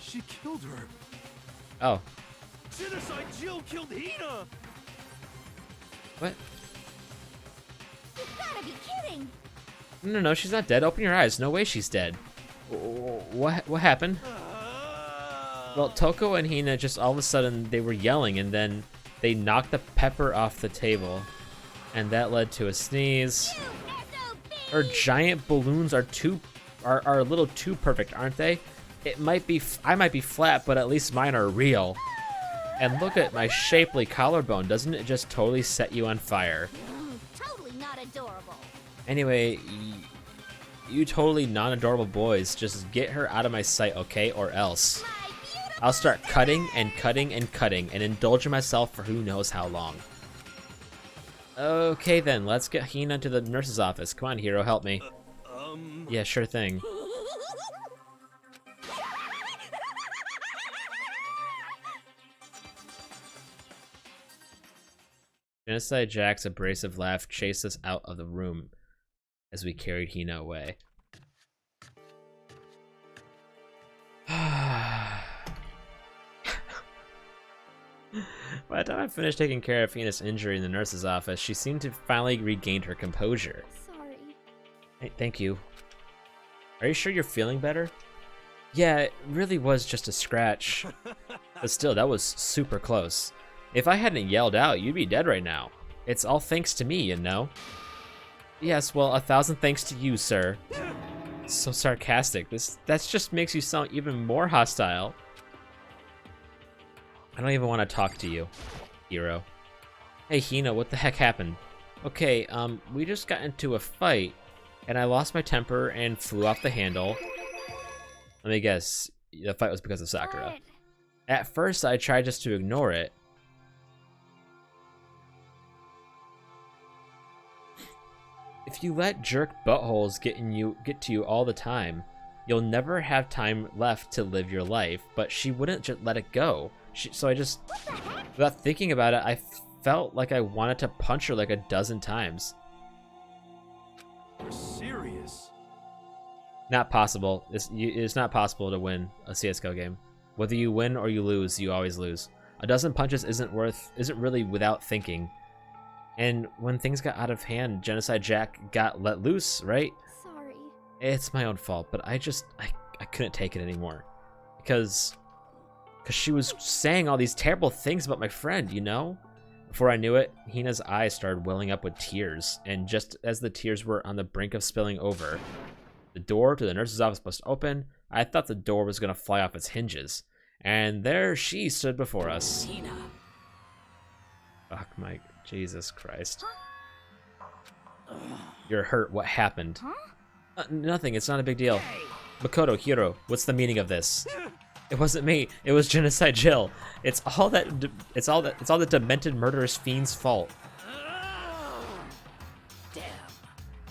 She killed her. Oh. Genocide Jill killed Hina. What? You gotta be kidding! No, she's not dead. Open your eyes. No way she's dead. What happened? Well, Toko and Hina just all of a sudden they were yelling and then they knocked the pepper off the table. And that led to a sneeze. Her giant balloons are a little too perfect, aren't they? I might be flat, but at least mine are real. And look at my shapely collarbone. Doesn't it just totally set you on fire? Totally not adorable. Anyway, you totally non-adorable boys, just get her out of my sight, okay? Or else. I'll start cutting and cutting and cutting and indulging myself for who knows how long. Okay then, let's get Hina to the nurse's office. Come on, Hiro, help me. Yeah, sure thing. Genocide Jack's abrasive laugh chased us out of the room as we carried Hina away. By the time I finished taking care of Hina's injury in the nurse's office, she seemed to finally regain her composure. Sorry. Hey, thank you. Are you sure you're feeling better? Yeah, it really was just a scratch. But still, that was super close. If I hadn't yelled out, you'd be dead right now. It's all thanks to me, you know? Yes, well, 1,000 thanks to you, sir. So sarcastic. That just makes you sound even more hostile. I don't even want to talk to you, Hiro. Hey Hina, what the heck happened? Okay, we just got into a fight, and I lost my temper and flew off the handle. Let me guess, the fight was because of Sakura. What? At first, I tried just to ignore it. If you let jerk buttholes get to you all the time, you'll never have time left to live your life. But she wouldn't just let it go. So I just, without thinking about it, I felt like I wanted to punch her like a dozen times. You're serious? Not possible. It's not possible to win a CS:GO game. Whether you win or you lose, you always lose. A dozen punches isn't really without thinking. And when things got out of hand, Genocide Jack got let loose, right? Sorry. It's my own fault, but I couldn't take it anymore. Because she was saying all these terrible things about my friend, you know? Before I knew it, Hina's eyes started welling up with tears, and just as the tears were on the brink of spilling over, the door to the nurse's office burst open. I thought the door was gonna fly off its hinges. And there she stood before us. Tina. Fuck, Mike. Jesus Christ. You're hurt. What happened? Nothing. It's not a big deal. Makoto, Hiro, what's the meaning of this? It wasn't me. It was Genocide Jill. It's all the demented murderous fiend's fault. Damn.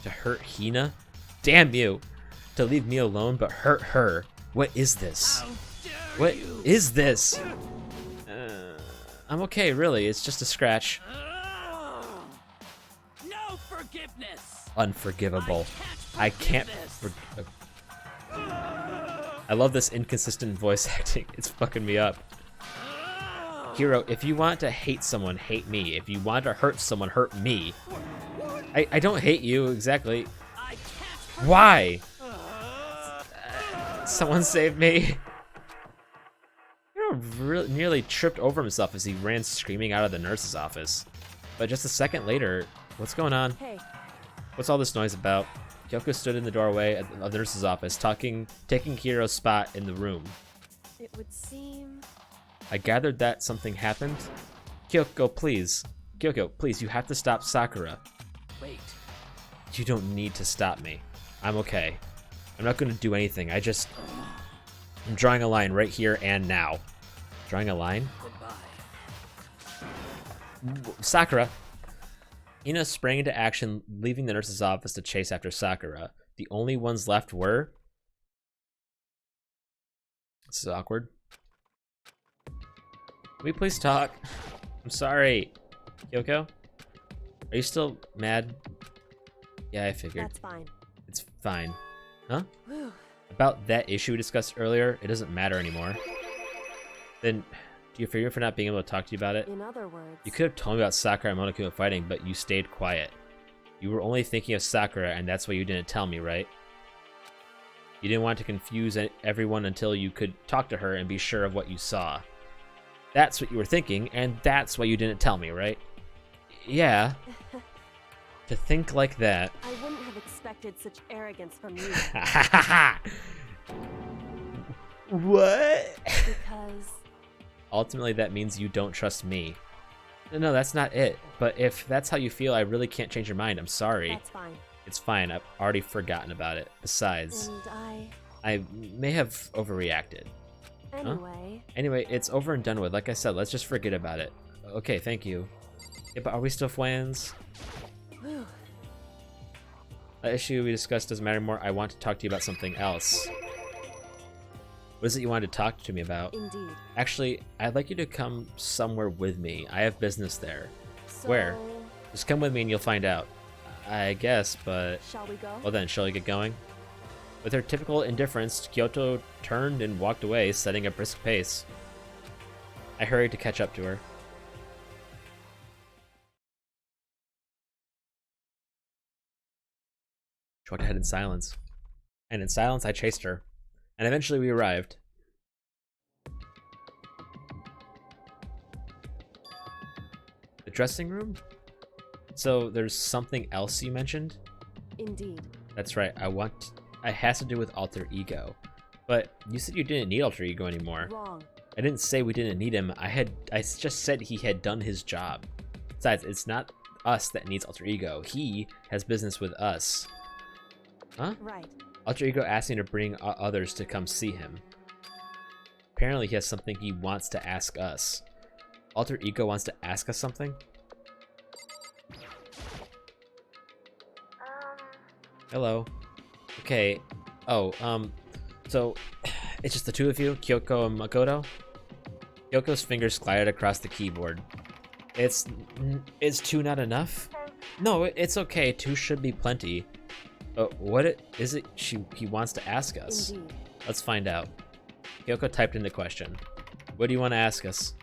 To hurt Hina? Damn you. To leave me alone but hurt her. What is this? What is this? I'm okay, really. It's just a scratch. No forgiveness. Unforgivable. I can't. I love this inconsistent voice acting. It's fucking me up. Hiro, if you want to hate someone, hate me. If you want to hurt someone, hurt me. I don't hate you, exactly. Why? Someone save me. Hiro really nearly tripped over himself as he ran screaming out of the nurse's office. But just a second later, what's going on? Hey, What's all this noise about? Kyoko stood in the doorway of the nurse's office, taking Hiro's spot in the room. it would seem... I gathered that something happened. Kyoko, please. Kyoko, please, you have to stop Sakura. Wait. You don't need to stop me. I'm okay. I'm not gonna do anything. I'm drawing a line right here and now. Drawing a line? Goodbye. Sakura! Ina sprang into action, leaving the nurse's office to chase after Sakura. The only ones left were... This is awkward. Can we please talk? I'm sorry. Kyoko? Are you still mad? Yeah, I figured. That's fine. It's fine. Huh? Whew. About that issue we discussed earlier, it doesn't matter anymore. Then, do you fear for not being able to talk to you about it? In other words... You could have told me about Sakura and Monokuma fighting, but you stayed quiet. You were only thinking of Sakura, and that's why you didn't tell me, right? You didn't want to confuse everyone until you could talk to her and be sure of what you saw. That's what you were thinking, and that's why you didn't tell me, right? Yeah. To think like that. I wouldn't have expected such arrogance from you. What? Because... Ultimately, that means you don't trust me. No, that's not it. But if that's how you feel, I really can't change your mind. I'm sorry. That's fine. It's fine. I've already forgotten about it. Besides, And I may have overreacted. Anyway... Anyway, it's over and done with. Like I said, let's just forget about it. Okay, thank you. Yeah, but are we still friends? Whew. That issue we discussed doesn't matter anymore. I want to talk to you about something else. What is it you wanted to talk to me about? Indeed. Actually, I'd like you to come somewhere with me. I have business there. So... Where? Just come with me and you'll find out. I guess, but... Shall we go? Well then, shall we get going? With her typical indifference, Kyoto turned and walked away, setting a brisk pace. I hurried to catch up to her. She walked ahead in silence. And in silence, I chased her. And eventually we arrived. The dressing room? So there's something else you mentioned? Indeed. That's right, it has to do with alter ego. But you said you didn't need alter ego anymore. Wrong. I didn't say we didn't need him. I just said he had done his job. Besides, it's not us that needs alter ego. He has business with us. Huh? Right. Alter ego asked me to bring others to come see him. Apparently he has something he wants to ask us. Alter ego wants to ask us something? Hello. Okay. Oh, so it's just the two of you, Kyoko and Makoto? Kyoko's fingers glided across the keyboard. Is two not enough? No, it's okay. Two should be plenty. What is it he wants to ask us? Indeed. Let's find out. Kyoko typed in the question. What do you want to ask us?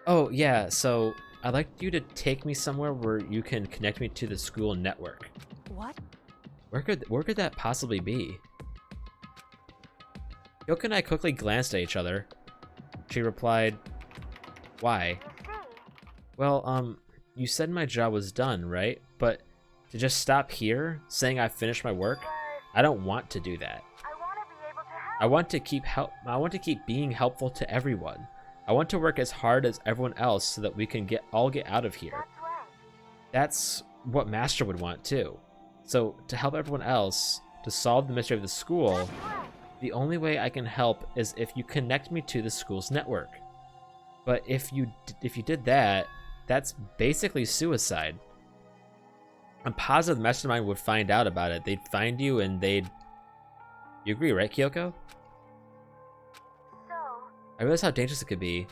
Oh, yeah, so I'd like you to take me somewhere where you can connect me to the school network. What? Where could that possibly be? Kyoko and I quickly glanced at each other. She replied, "Why?" Well, you said my job was done, right? But to just stop here, saying I finished my work, I don't want to do that. I want to keep being helpful to everyone. I want to work as hard as everyone else so that we can all get out of here. That's what Master would want too. So to help everyone else to solve the mystery of the school, the only way I can help is if you connect me to the school's network. But if you did that, that's basically suicide. I'm positive the Mastermind would find out about it. They'd find you and they'd... You agree, right, Kyoko? I realize how dangerous it could be.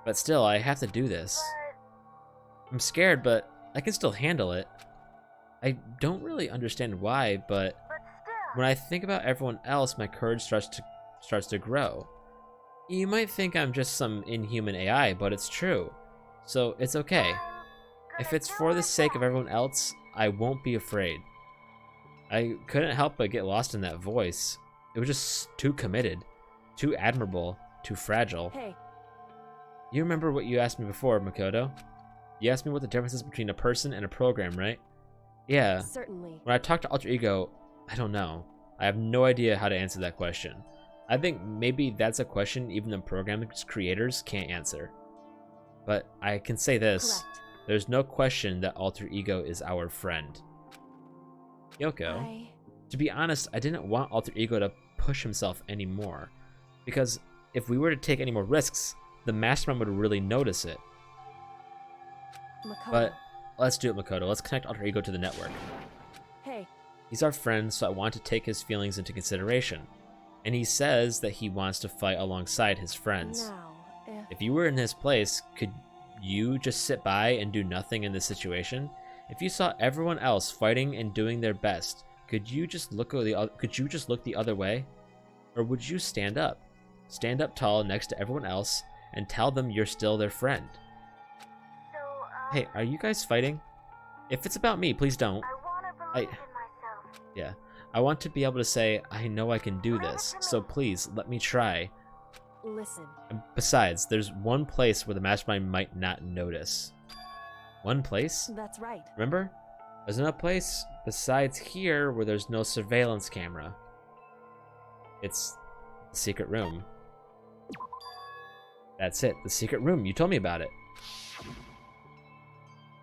But still, I have to do this. I'm scared, but I can still handle it. I don't really understand why, but when I think about everyone else, my courage starts to grow. You might think I'm just some inhuman AI, but it's true. So it's okay. If it's for the sake of everyone else, I won't be afraid. I couldn't help but get lost in that voice. It was just too committed, too admirable, too fragile. Hey. You remember what you asked me before, Makoto? You asked me what the difference is between a person and a program, right? Yeah. Certainly. When I talk to Alter Ego, I don't know. I have no idea how to answer that question. I think maybe that's a question even the program's creators can't answer. But I can say this. Correct. There's no question that Alter Ego is our friend. Kyoko, to be honest, I didn't want Alter Ego to push himself anymore. Because if we were to take any more risks, the Mastermind would really notice it. Makoto. But let's do it, Makoto. Let's connect Alter Ego to the network. Hey. He's our friend, so I want to take his feelings into consideration. And he says that he wants to fight alongside his friends. Now, If you were in his place, could you just sit by and do nothing in this situation? If you saw everyone else fighting and doing their best, could you just look the other way? Or would you stand up? Stand up tall next to everyone else and tell them you're still their friend. Hey, are you guys fighting? If it's about me, please don't. Yeah. I want to be able to say, I know I can do this, so please, let me try. listen. And besides, there's one place where the Mastermind might not notice. One place? That's right. Remember? There's another place besides here where there's no surveillance camera. It's the secret room. That's it, the secret room. You told me about it.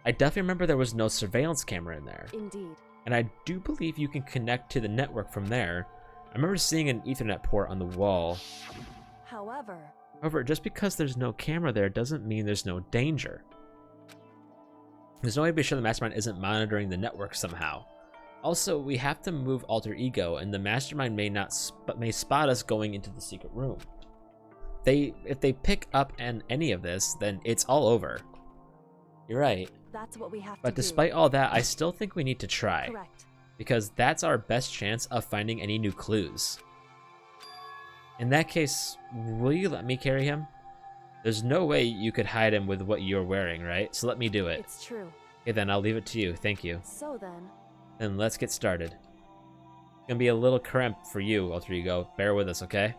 I definitely remember there was no surveillance camera in there. Indeed. And I do believe you can connect to the network from there. I remember seeing an Ethernet port on the wall. However, just because there's no camera there doesn't mean there's no danger. There's no way to be sure the Mastermind isn't monitoring the network somehow. Also, we have to move Alter Ego, and the Mastermind may spot us going into the secret room. If they pick up on any of this, then it's all over. You're right. That's what we have to But do. despite all that, I still think we need to try. Correct. Because that's our best chance of finding any new clues. In that case, will you let me carry him? There's no way you could hide him with what you're wearing, right? So let me do it. It's true. Okay, then I'll leave it to you. Thank you. So then. Then let's get started. It's gonna be a little cramped for you, Alter Ego. Bear with us, okay?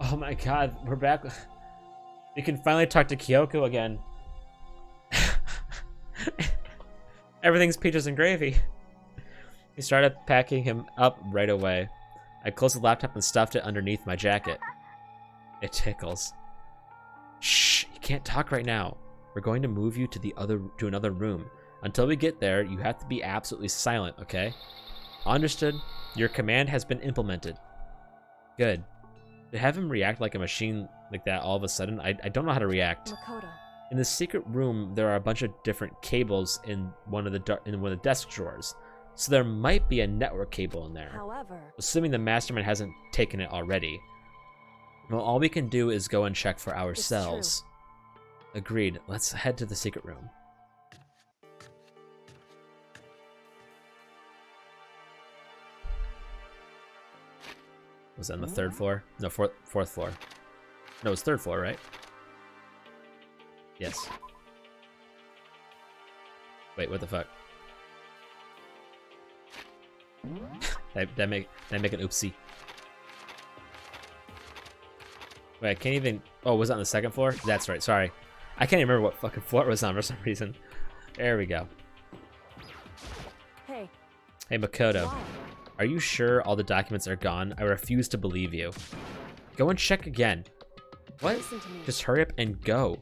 Oh my god, we're back. We can finally talk to Kyoko again. Everything's peaches and gravy. We started packing him up right away. I closed the laptop and stuffed it underneath my jacket. It tickles. Shh, you can't talk right now. We're going to move you to another room. Until we get there, you have to be absolutely silent, okay? Understood. Your command has been implemented. Good. To have him react like a machine like that all of a sudden, I don't know how to react. Makoto. In the secret room, there are a bunch of different cables in one of the desk drawers. So there might be a network cable in there. However, Assuming the mastermind hasn't taken it already. Well, all we can do is go and check for ourselves. Agreed. Let's head to the secret room. Was that on the third floor? No, fourth floor. No, it's third floor, right? Yes. Wait, what the fuck? that make an oopsie. Wait, I can't even. Oh, was that on the second floor? That's right. Sorry, I can't even remember what fucking floor it was on for some reason. There we go. hey, Hey, Makoto. why? Are you sure all the documents are gone? I refuse to believe you. Go and check again. What? Listen to me. Just hurry up and go.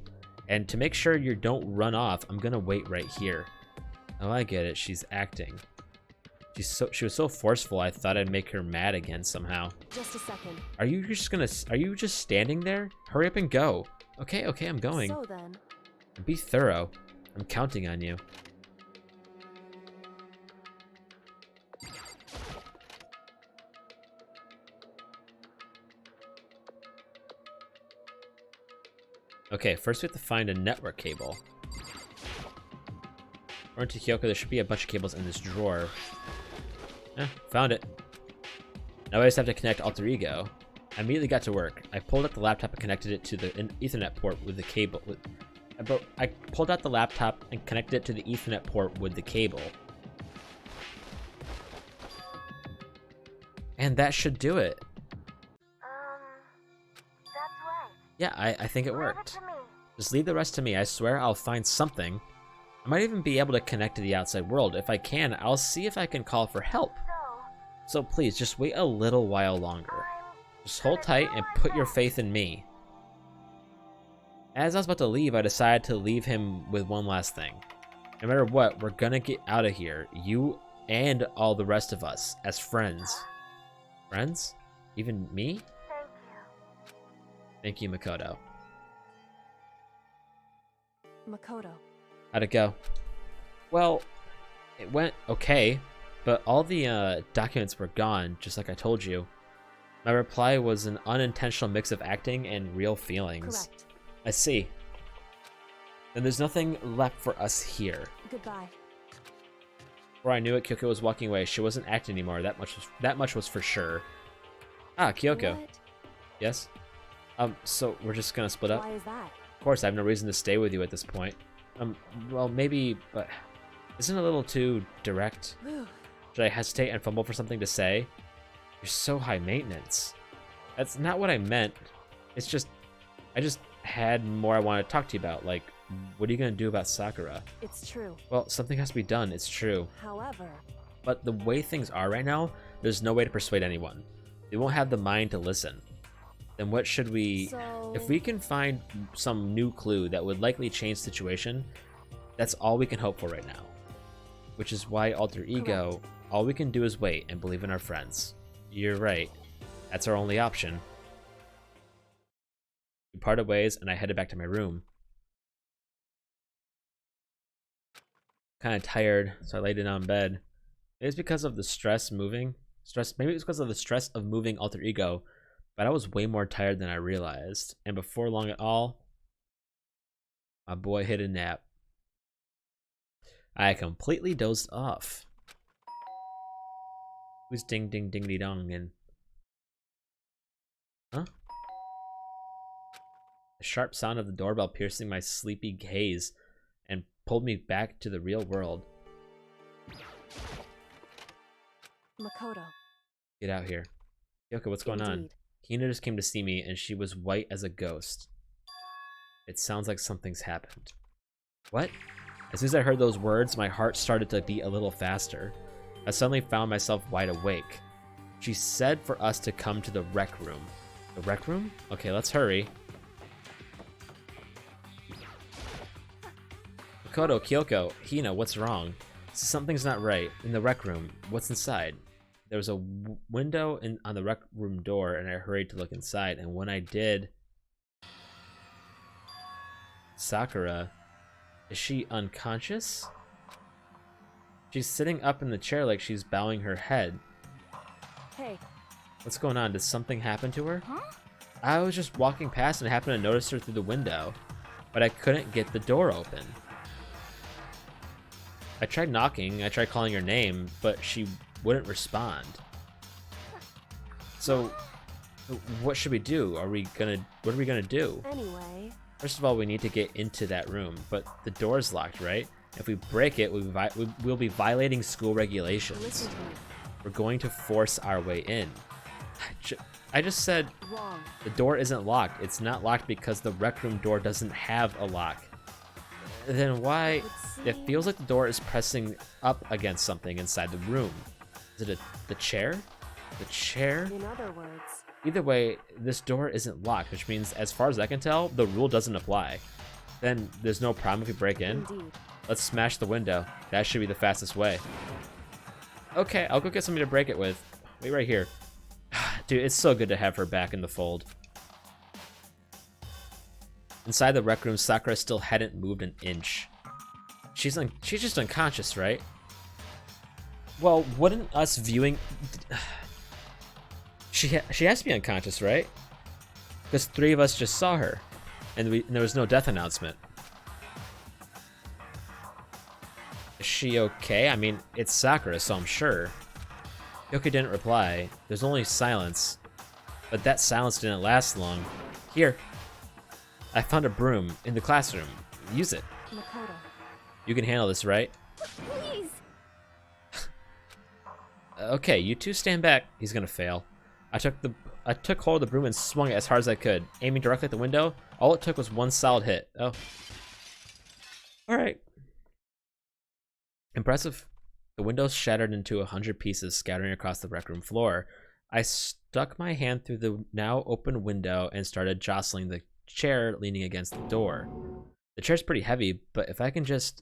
And to make sure you don't run off, I'm gonna wait right here. Oh, I get it. She's acting. She was so forceful. I thought I'd make her mad again somehow. Just a second. Are you just standing there? Hurry up and go. Okay, I'm going. So then, Be thorough. I'm counting on you. Okay, first we have to find a network cable. According to Kyoko, there should be a bunch of cables in this drawer. Eh, found it. Now I just have to connect Alter Ego. I immediately got to work. I pulled out the laptop and connected it to the Ethernet port with the cable. I pulled out the laptop and connected it to the Ethernet port with the cable. And that should do it. That's right. Yeah, I think it worked. Leave it to me. Just leave the rest to me. I swear I'll find something. I might even be able to connect to the outside world. If I can, I'll see if I can call for help. So please, just wait a little while longer. Just hold tight and put your faith in me. As I was about to leave, I decided to leave him with one last thing. No matter what, we're gonna get out of here. You and all the rest of us, as friends. Friends? Even me? Thank you, Makoto. Makoto. How'd it go? Well, it went okay, but all the documents were gone, just like I told you. My reply was an unintentional mix of acting and real feelings. Correct. I see. Then there's nothing left for us here. Goodbye. Before I knew it, Kyoko was walking away. She wasn't acting anymore. That much was for sure. Ah, Kyoko. What? Yes? So we're just gonna split up? Why is that? Of course, I have no reason to stay with you at this point. Well, maybe, but isn't it a little too direct? Should I hesitate and fumble for something to say? You're so high maintenance. That's not what I meant. It's just, I just had more I wanted to talk to you about. Like, what are you gonna do about Sakura? It's true. Well, something has to be done, it's true. However, But the way things are right now, there's no way to persuade anyone. They won't have the mind to listen. Then what should we... so If we can find some new clue that would likely change the situation, that's all we can hope for right now. Which is why Alter Ego, all we can do is wait and believe in our friends. You're right. That's our only option. We parted ways and I headed back to my room. Kind of tired, so I laid down in bed. Maybe it's because of the maybe it's because of the stress of moving Alter Ego, but I was way more tired than I realized. And before long at all, my boy hit a nap. I completely dozed off. Who's ding ding dingity dong and... Huh? The sharp sound of the doorbell piercing my sleepy gaze and pulled me back to the real world. Makoto. Get out here. Kyoko, what's going on? Indeed. Hina just came to see me and she was white as a ghost. It sounds like something's happened. What? As soon as I heard those words, my heart started to beat a little faster. I suddenly found myself wide awake. She said for us to come to the rec room. The rec room? Okay, let's hurry. Makoto, Kyoko, Hina, what's wrong? Something's not right. In the rec room, what's inside? There was a window on the rec room door, and I hurried to look inside, and when I did... Sakura, is she unconscious? She's sitting up in the chair like she's bowing her head. Hey. What's going on? Did something happen to her? Huh? I was just walking past and happened to notice her through the window, but I couldn't get the door open. I tried knocking, I tried calling her name, but she wouldn't respond. So, what should we do? What are we gonna do? Anyway. First of all, we need to get into that room, but the door's locked, right? If we break it, we'll be violating school regulations. Listen to me. We're going to force our way in. I just said Wrong. the door isn't locked. It's not locked because the rec room door doesn't have a lock. Then why? It feels like the door is pressing up against something inside the room. Is it the chair? The chair? In other words. Either way, this door isn't locked, which means, as far as I can tell, the rule doesn't apply. Then there's no problem if we break in. Indeed. Let's smash the window. That should be the fastest way. Okay, I'll go get somebody to break it with. Wait right here. Dude, it's so good to have her back in the fold. Inside the rec room, Sakura still hadn't moved an inch. She's just unconscious, right? Well, wouldn't us viewing... She has to be unconscious, right? Because 3 of us just saw her, and there was no death announcement. Is she okay? I mean, it's Sakura, so I'm sure. Yoki didn't reply. There's only silence. But that silence didn't last long. Here. I found a broom in the classroom. Use it. Makoto. You can handle this, right? Please. Okay, you two stand back. He's gonna fail. I took hold of the broom and swung it as hard as I could, aiming directly at the window. All it took was one solid hit. Oh. Alright. Impressive. The window shattered into 100 pieces, scattering across the rec room floor. I stuck my hand through the now open window and started jostling the chair leaning against the door. The chair's pretty heavy, but if I can just...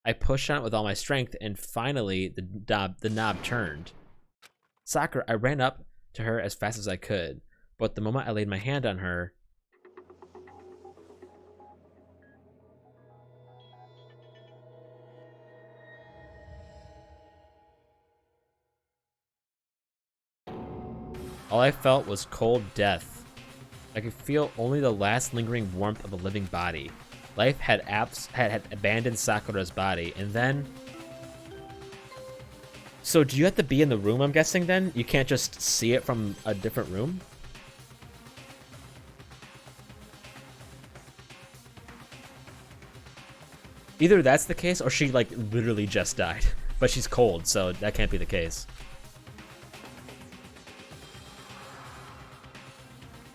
I pushed on it with all my strength, and finally the knob turned. Sakura, I ran up to her as fast as I could, but the moment I laid my hand on her... all I felt was cold death. I could feel only the last lingering warmth of a living body. Life had abandoned Sakura's body, and then... So do you have to be in the room, I'm guessing, then? You can't just see it from a different room? Either that's the case, or she, like, literally just died. But she's cold, so that can't be the case.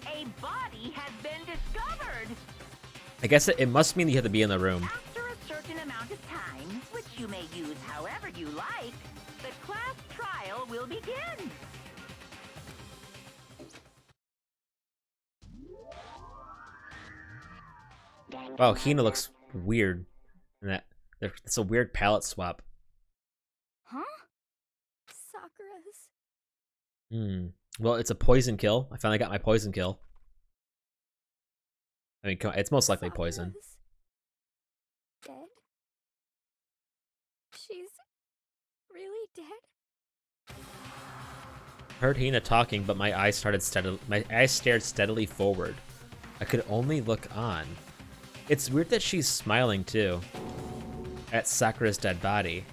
A body has been discovered! I guess it must mean you have to be in the room. After a certain amount of time, which you may use however you like, the class trial will begin. Wow, Hina looks weird. And it's a weird palette swap. Huh? Sakura's. Well, it's a poison kill. I finally got my poison kill. I mean, it's most likely poison. Sakura's dead? She's really dead? Heard Hina talking, but my eyes stared steadily forward. I could only look on. It's weird that she's smiling too. At Sakura's dead body.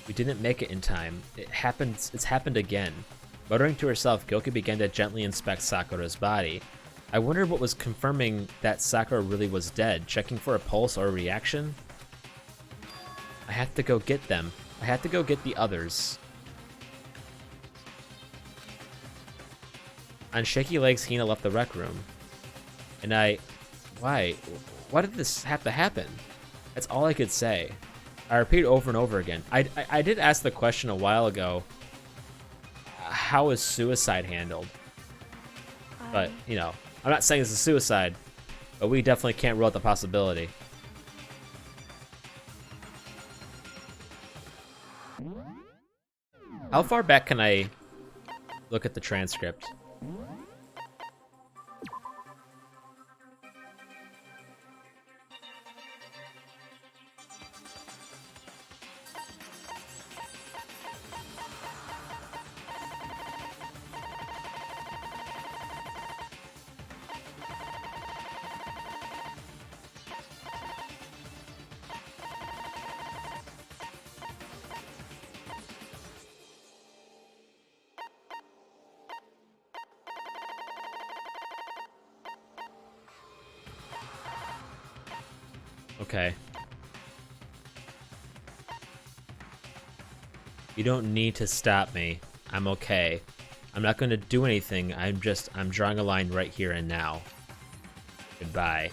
We didn't make it in time. It's happened again. Muttering to herself, Gyoki began to gently inspect Sakura's body. I wondered what was confirming that Sakura really was dead, checking for a pulse or a reaction. I have to go get them. I have to go get the others. On shaky legs, Hina left the rec room. And why did this have to happen? That's all I could say. I repeat over and over again. I did ask the question a while ago. How is suicide handled? But, you know, I'm not saying it's a suicide, But we definitely can't rule out the possibility. How far back can I look at the transcript? Okay. You don't need to stop me. I'm okay. I'm not gonna do anything. I'm drawing a line right here and now. Goodbye.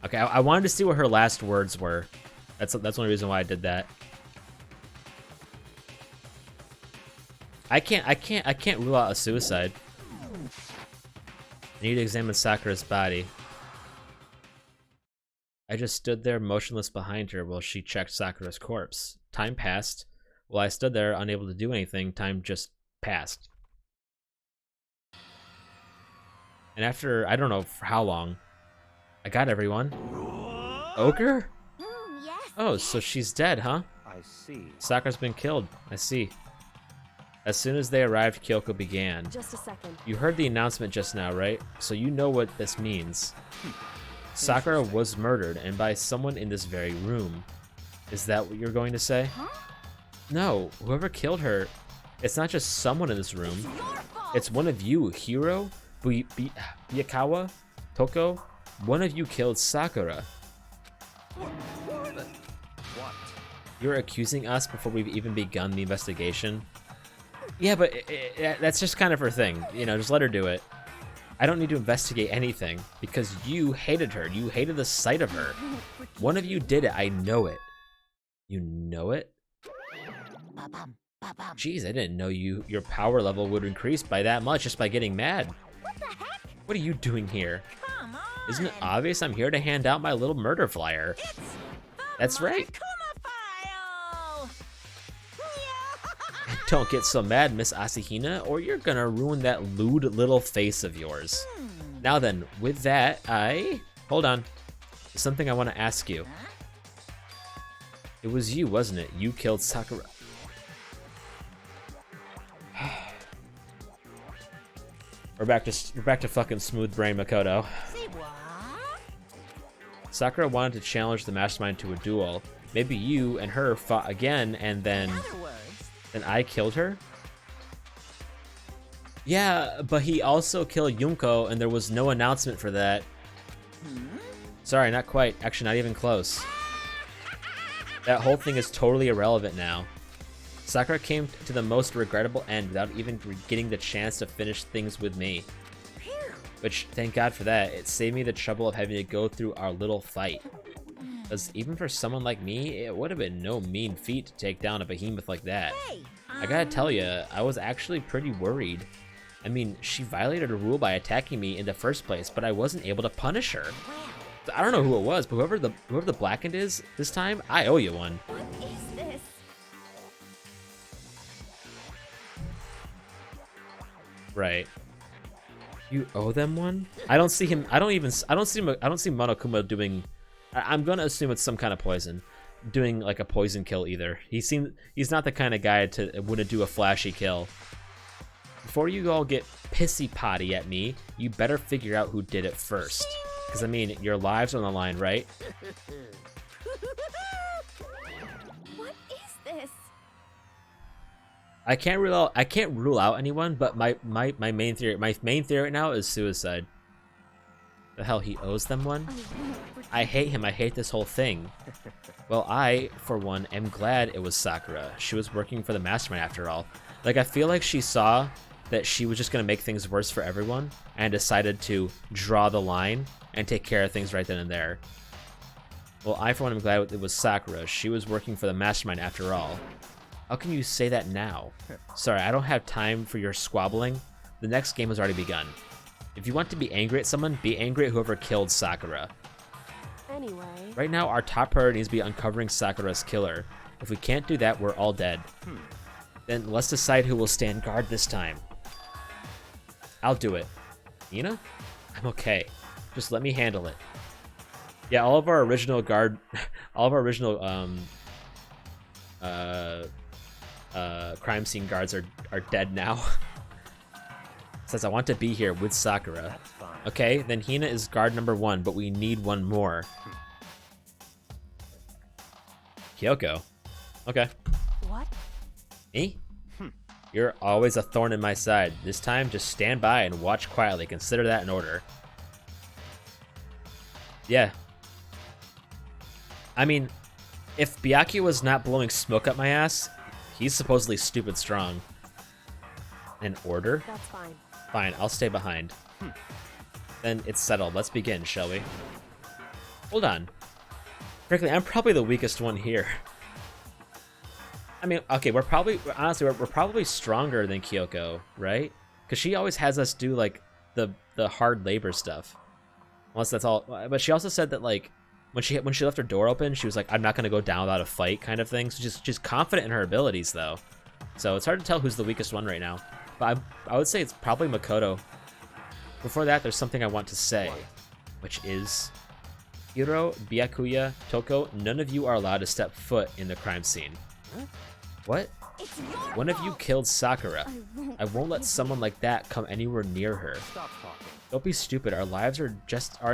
Okay, I wanted to see what her last words were. That's the only reason why I did that. I can't rule out a suicide. I need to examine Sakura's body. I just stood there motionless behind her while she checked Sakura's corpse. Time passed. While I stood there unable to do anything, time just passed. And after, I don't know for how long, I got everyone. Ogre? Yes. Oh, so she's dead, huh? I see. Sakura's been killed. I see. As soon as they arrived, Kyoko began. Just a second. You heard the announcement just now, right? So you know what this means. Sakura was murdered, and by someone in this very room. Is that what you're going to say? Huh? No, whoever killed her, it's not just someone in this room. Your fault. It's one of you, Hiro, Biyakawa, Toko. One of you killed Sakura. What? You're accusing us before we've even begun the investigation? Yeah, but that's just kind of her thing. You know, just let her do it. I don't need to investigate anything, because you hated her. You hated the sight of her. One of you did it. I know it. You know it? Jeez, I didn't know your power level would increase by that much just by getting mad. What the heck? What are you doing here? Come on. Isn't it obvious I'm here to hand out my little murder flyer? It's the That's right. Monokuma file. Don't get so mad, Miss Asahina, or you're gonna ruin that lewd little face of yours. Now then, with that, Hold on. There's something I want to ask you. It was you, wasn't it? You killed Sakura. We're back to fucking smooth brain Makoto. Say what? Sakura wanted to challenge the mastermind to a duel. Maybe you and her fought again, and then In other words, I killed her? Yeah, but he also killed Yunko, and there was no announcement for that. Sorry, not quite. Actually, not even close. That whole thing is totally irrelevant now. Sakura came to the most regrettable end without even getting the chance to finish things with me. Which, thank God for that, it saved me the trouble of having to go through our little fight. Because even for someone like me, it would have been no mean feat to take down a behemoth like that. I gotta tell ya, I was actually pretty worried. I mean, she violated a rule by attacking me in the first place, but I wasn't able to punish her. I don't know who it was, but whoever the blackened is this time, I owe you one. What is this? Right. You owe them one? I don't see him. I don't see Monokuma doing. I'm gonna assume it's some kind of poison, doing like a poison kill either. He's not the kind of guy to wouldn't do a flashy kill. Before you all get pissy potty at me, you better figure out who did it first. Because I mean, your lives are on the line, right? What is this? I can't rule out anyone, but my main theory right now is suicide. The hell, he owes them one? I hate him. I hate this whole thing. Well, I, for one, am glad it was Sakura. She was working for the mastermind after all. Like, I feel like she saw that she was just gonna make things worse for everyone and decided to draw the line and take care of things right then and there. Well, I, for one, am glad it was Sakura. She was working for the mastermind after all. How can you say that now? Sorry, I don't have time for your squabbling. The next game has already begun. If you want to be angry at someone, be angry at whoever killed Sakura. Anyway. Right now, our top priority needs to be uncovering Sakura's killer. If we can't do that, we're all dead. Then let's decide who will stand guard this time. I'll do it. Nina? I'm okay. Just let me handle it. Yeah, all of our original crime scene guards are dead now. Says I want to be here with Sakura. That's fine. Okay, then Hina is guard number 1, but we need one more. Kyoko. Okay. What? Me? You're always a thorn in my side. This time, just stand by and watch quietly. Consider that in order. Yeah. I mean, if Byakuya was not blowing smoke up my ass, he's supposedly stupid strong. An order? That's fine. Fine, I'll stay behind. Then it's settled. Let's begin, shall we? Hold on. Frankly, I'm probably the weakest one here. I mean, okay, we're probably stronger than Kyoko, right? Because she always has us do like the hard labor stuff. Unless that's all. But she also said that like when she left her door open, she was like, "I'm not gonna go down without a fight," kind of thing. So she's confident in her abilities though. So it's hard to tell who's the weakest one right now. But I would say it's probably Makoto. Before that, there's something I want to say, which is Hiro, Byakuya, Toko, none of you are allowed to step foot in the crime scene. What? It's your One of you fault. killed Sakura. I won't let someone like that come anywhere near her. Stop talking. Don't be stupid. Our lives are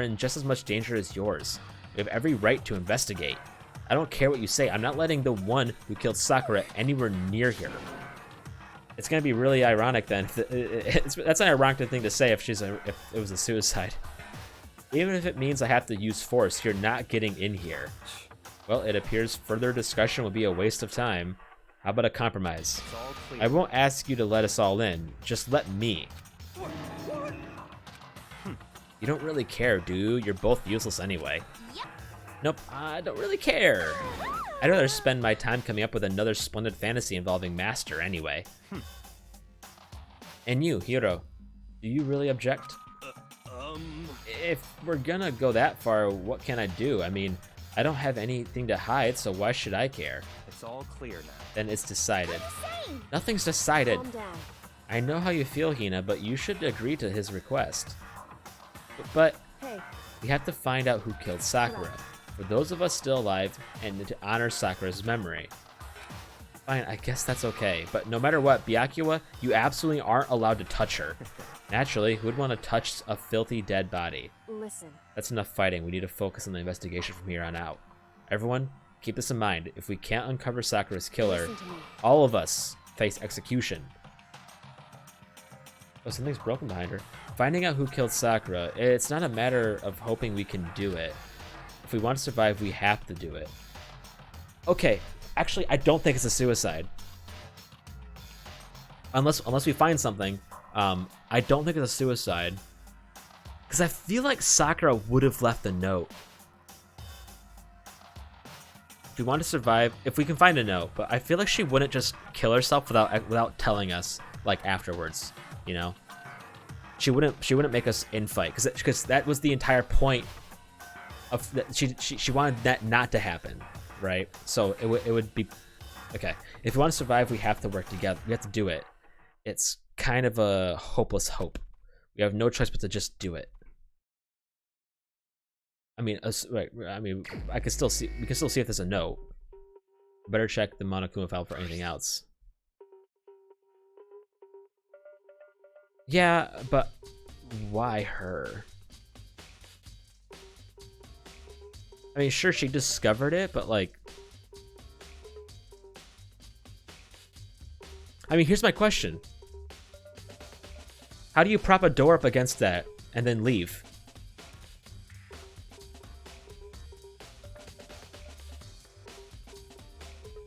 in just as much danger as yours. We have every right to investigate. I don't care what you say. I'm not letting the one who killed Sakura anywhere near here. It's gonna be really ironic then. That's an ironic thing to say if it was a suicide. Even if it means I have to use force, you're not getting in here. Well, it appears further discussion would be a waste of time. How about a compromise? It's all clear. I won't ask you to let us all in. Just let me. You don't really care, do you? You're both useless anyway. Yep. Nope, I don't really care. I'd rather spend my time coming up with another splendid fantasy involving Master anyway. And you, Hiro, do you really object? If we're gonna go that far, what can I do? I mean, I don't have anything to hide, so why should I care? It's all clear now. Then it's decided. Same. Nothing's decided. Calm down. I know how you feel, Hina, but you should agree to his request. But Hey, we have to find out who killed Sakura, for those of us still alive, and to honor Sakura's memory. Fine, I guess that's okay, but no matter what, Byakuya, you absolutely aren't allowed to touch her. Naturally, who would want to touch a filthy dead body? listen. That's enough fighting. We need to focus on the investigation from here on out. Everyone, keep this in mind. If we can't uncover Sakura's killer, Listen to me. all of us face execution. Oh, something's broken behind her. Finding out who killed Sakura, it's not a matter of hoping we can do it. If we want to survive, we have to do it. Okay, actually, I don't think it's a suicide. Unless we find something, I don't think it's a suicide. Because I feel like Sakura would have left a note. If we want to survive, if we can find a note, but I feel like she wouldn't just kill herself without telling us, like, afterwards, you know? She wouldn't make us infight, because that was the entire point of that. She wanted that not to happen, right? So it would be okay. If we want to survive, we have to work together. We have to do it. It's kind of a hopeless hope. We have no choice but to just do it. I mean, right? I mean, we can still see if there's a note. Better check the Monokuma file for anything else. Yeah, but why her? I mean, sure, she discovered it, but like... I mean, here's my question. How do you prop a door up against that and then leave?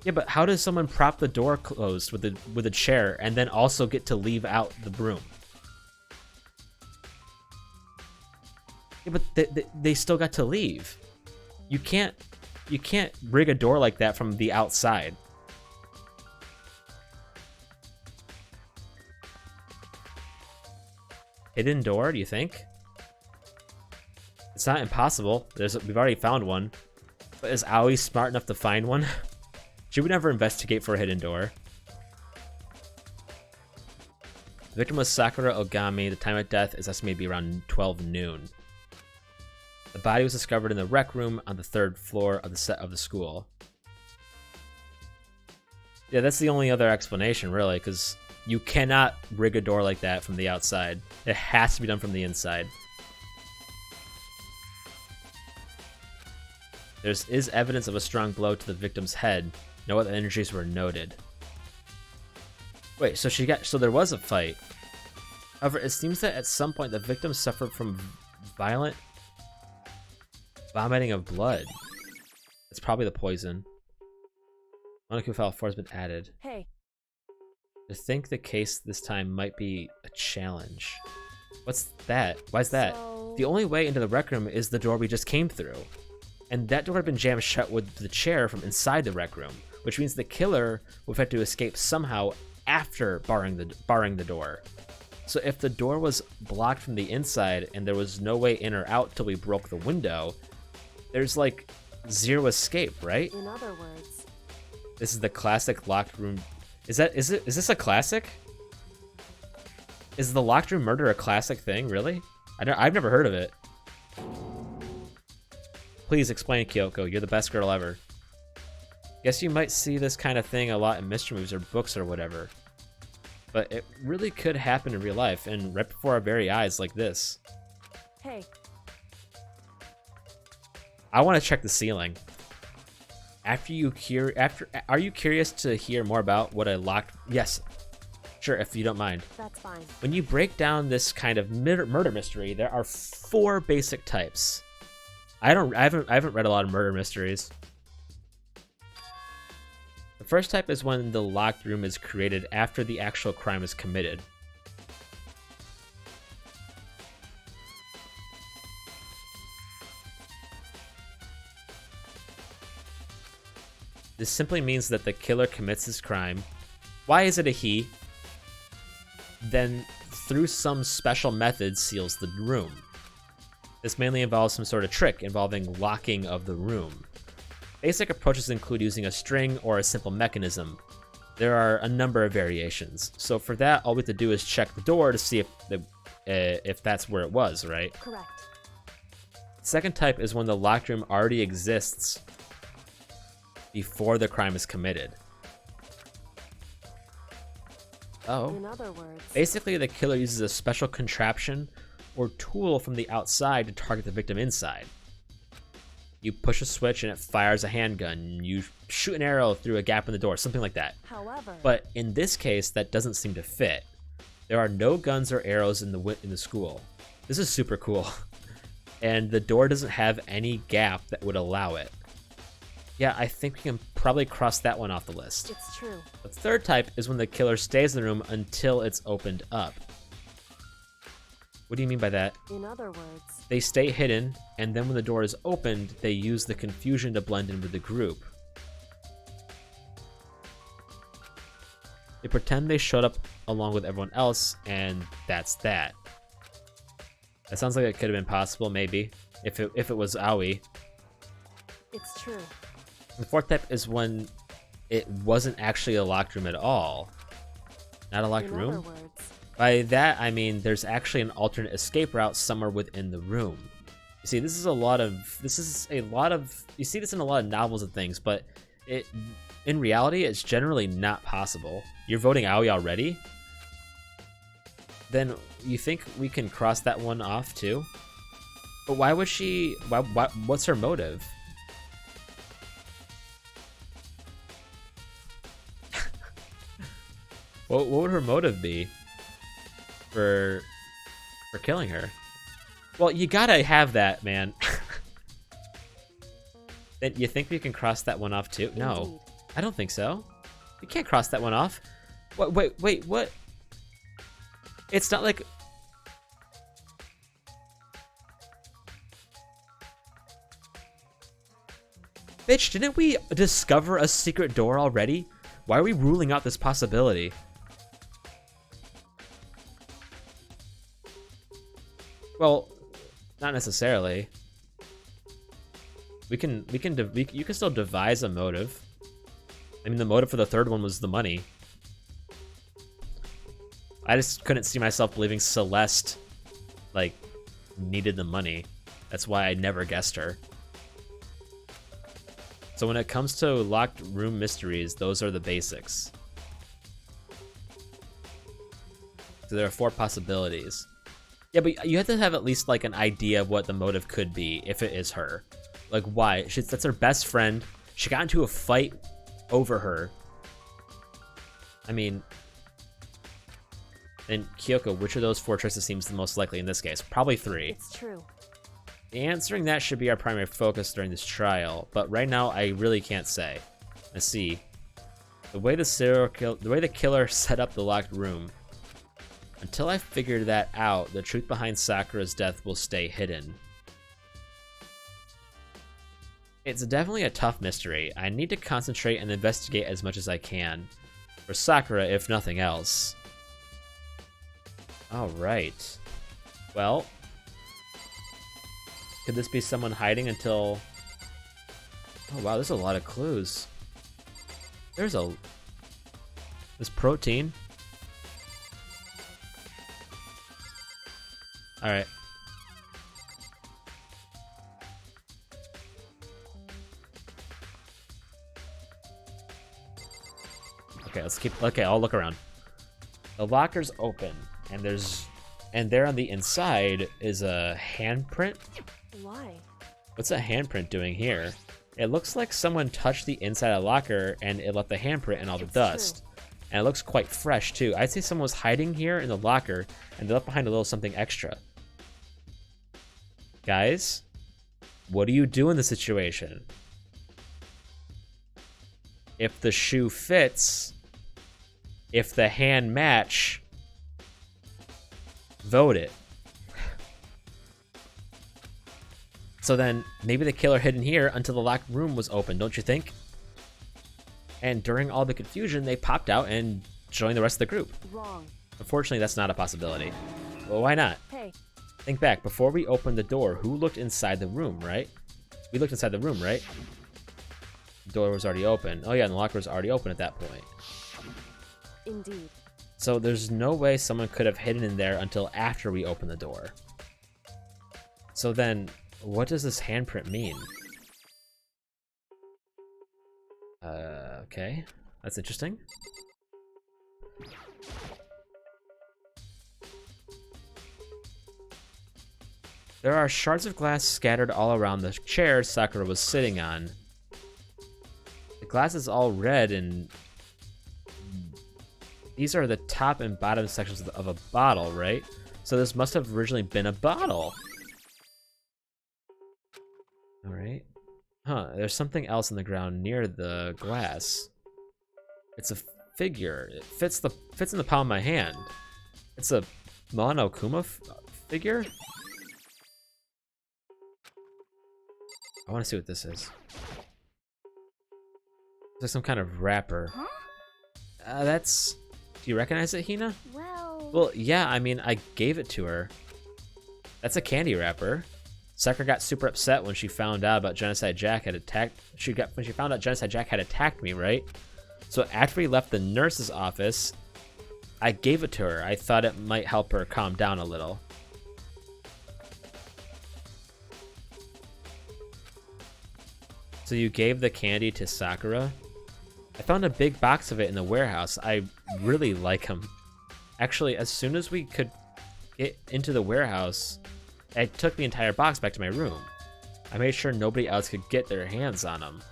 Yeah, but how does someone prop the door closed with a chair and then also get to leave out the broom? Yeah, but they still got to leave. You can't rig a door like that from the outside. hidden door, do you think? It's not impossible. We've already found one. But is Aoi smart enough to find one? She would never investigate for a hidden door. The victim was Sakura Ogami. The time of death is estimated to be around 12 noon. The body was discovered in the rec room on the 3rd floor of the school. Yeah, that's the only other explanation, really, because you cannot rig a door like that from the outside. It has to be done from the inside. There is evidence of a strong blow to the victim's head. No other injuries were noted. Wait, so there was a fight. However, it seems that at some point the victim suffered from violent vomiting of blood. It's probably the poison. Monocle file 4 has been added. Hey. To think the case this time might be a challenge. What's that? Why's that? So... The only way into the rec room is the door we just came through. And that door had been jammed shut with the chair from inside the rec room, which means the killer would have had to escape somehow after barring the door. So if the door was blocked from the inside and there was no way in or out till we broke the window, there's like zero escape, right? In other words, this is the classic locked room. Is this a classic? Is the locked room murder a classic thing, really? I've never heard of it. Please explain, Kyoko. You're the best girl ever. Guess you might see this kind of thing a lot in mystery movies or books or whatever. But it really could happen in real life, and right before our very eyes like this. hey, I want to check the ceiling. Are you curious to hear more about what I locked? Yes. Sure, if you don't mind. that's fine. When you break down this kind of murder mystery, there are 4 basic types. I haven't read a lot of murder mysteries. The first type is when the locked room is created after the actual crime is committed. This simply means that the killer commits his crime. Why is it a he? Then, through some special method, seals the room. This mainly involves some sort of trick involving locking of the room. Basic approaches include using a string or a simple mechanism. There are a number of variations. So for that, all we have to do is check the door to see if that's where it was, right? Correct. Second type is when the locked room already exists before the crime is committed. Oh. In other words, Basically, the killer uses a special contraption or tool from the outside to target the victim inside. You push a switch and it fires a handgun. You shoot an arrow through a gap in the door, something like that. however, But in this case, that doesn't seem to fit. There are no guns or arrows in the school. This is super cool. And the door doesn't have any gap that would allow it. Yeah, I think we can probably cross that one off the list. it's true. The third type is when the killer stays in the room until it's opened up. What do you mean by that? In other words, They stay hidden, and then when the door is opened, they use the confusion to blend in with the group. They pretend they showed up along with everyone else, and that's that. That sounds like it could have been possible, maybe, if it was Aoi. it's true. The fourth type is when it wasn't actually a locked room at all. Not a locked In room? other words, By that, I mean there's actually an alternate escape route somewhere within the room. You see, you see this in a lot of novels and things, but in reality, it's generally not possible. You're voting Aoi already? Then you think we can cross that one off too? But why would she, what's her motive? What would her motive be for killing her? Well, you gotta have that, man. Then you think we can cross that one off too? No, Indeed. I don't think so. We can't cross that one off. What? Wait, what? It's not like... Bitch, didn't we discover a secret door already? Why are we ruling out this possibility? Well, not necessarily. You can still devise a motive. I mean, the motive for the third one was the money. I just couldn't see myself believing Celeste, like, needed the money. That's why I never guessed her. So when it comes to locked room mysteries, those are the basics. So there are 4 possibilities. Yeah, but you have to have at least like an idea of what the motive could be if it is her. Like why? That's her best friend. She got into a fight over her. I mean, and Kyoko, which of those 4 choices seems the most likely in this case? Probably 3. It's true. Answering that should be our primary focus during this trial, but right now I really can't say. Let's see. The way the killer set up the locked room. Until I figure that out, the truth behind Sakura's death will stay hidden. It's definitely a tough mystery. I need to concentrate and investigate as much as I can. For Sakura, if nothing else. Alright. Well, could this be someone hiding until... Oh wow, there's a lot of clues. There's protein. Alright. Okay, I'll look around. The locker's open, and there on the inside is a handprint. Why? What's a handprint doing here? It looks like someone touched the inside of the locker and it left the handprint and all the dust. And it looks quite fresh too. I'd say someone was hiding here in the locker and they left behind a little something extra. Guys, what do you do in this situation? If the shoe fits, if the hand match, vote it. So then, maybe the killer hid in here until the locked room was open, don't you think? And during all the confusion, they popped out and joined the rest of the group. Wrong. Unfortunately, that's not a possibility. Well, why not? Hey. Think back, before we opened the door, who looked inside the room, right? We looked inside the room, right? The door was already open. Oh yeah, and the locker was already open at that point. Indeed. So there's no way someone could have hidden in there until after we opened the door. So then, what does this handprint mean? Okay. That's interesting. There are shards of glass scattered all around the chair Sakura was sitting on. The glass is all red and... These are the top and bottom sections of a bottle, right? So this must have originally been a bottle. Alright. Huh, there's something else on the ground near the glass. It's a figure. It fits in the palm of my hand. It's a Monokuma figure? I want to see what this is. It's like some kind of wrapper. Huh? That's... Do you recognize it, Hina? Well, yeah, I mean, I gave it to her. That's a candy wrapper. Sakura got super upset when she found out about Genocide Jack had attacked... When she found out Genocide Jack had attacked me, right? So after we left the nurse's office, I gave it to her. I thought it might help her calm down a little. So you gave the candy to Sakura? I found a big box of it in the warehouse. I really like them. Actually, as soon as we could get into the warehouse, I took the entire box back to my room. I made sure nobody else could get their hands on them.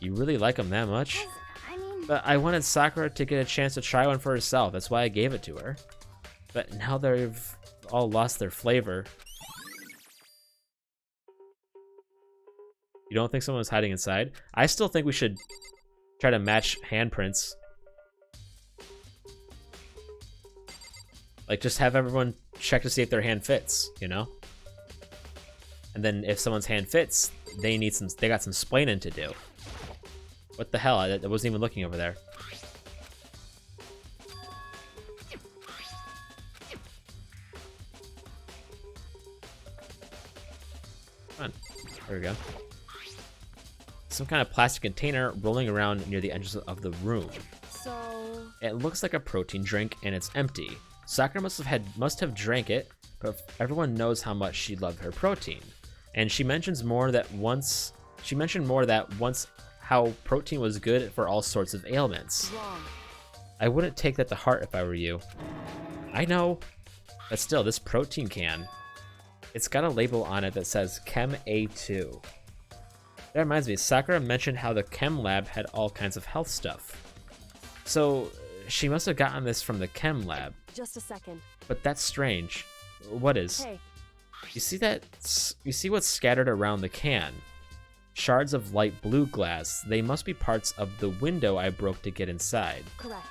You really like them that much? I mean... But I wanted Sakura to get a chance to try one for herself. That's why I gave it to her. But now they've all lost their flavor. You don't think someone was hiding inside? I still think we should try to match handprints. Like, just have everyone check to see if their hand fits, you know? And then if someone's hand fits, they got some splaining to do. What the hell? I wasn't even looking over there. Come on. There we go. Some kind of plastic container rolling around near the edges of the room. So, It looks like a protein drink and it's empty. Sakura must have drank it, but everyone knows how much she loved her protein. And she mentioned more that once how protein was good for all sorts of ailments. wrong. I wouldn't take that to heart if I were you. I know, but still, this protein can, it's got a label on it that says Chem A2. That reminds me, Sakura mentioned how the Chem lab had all kinds of health stuff. So she must have gotten this from the Chem lab. Just a second. But that's strange. What is? Hey, You see that? You see what's scattered around the can? Shards of light blue glass. They must be parts of the window I broke to get inside. correct.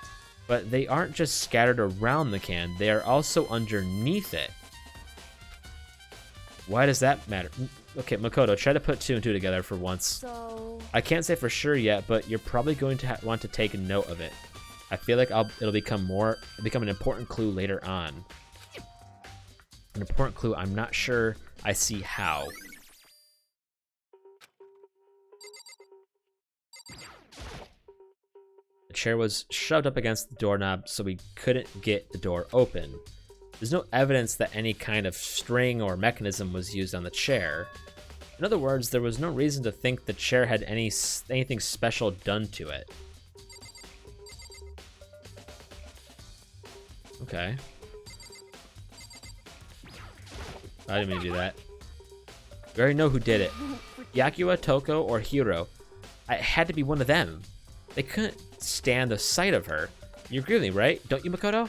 But they aren't just scattered around the can, they are also underneath it. Why does that matter? Okay, Makoto, try to put 2 and 2 together for once. So, I can't say for sure yet, but you're probably going to want to take note of it. I feel like it'll become an important clue later on. An important clue, I'm not sure I see how. The chair was shoved up against the doorknob so we couldn't get the door open. There's no evidence that any kind of string or mechanism was used on the chair. In other words, there was no reason to think the chair had anything special done to it. Okay. I didn't mean to do that. We already know who did it. Yakuya, Toko, or Hiro. It had to be one of them. They couldn't stand the sight of her. You agree with me, right? Don't you, Makoto?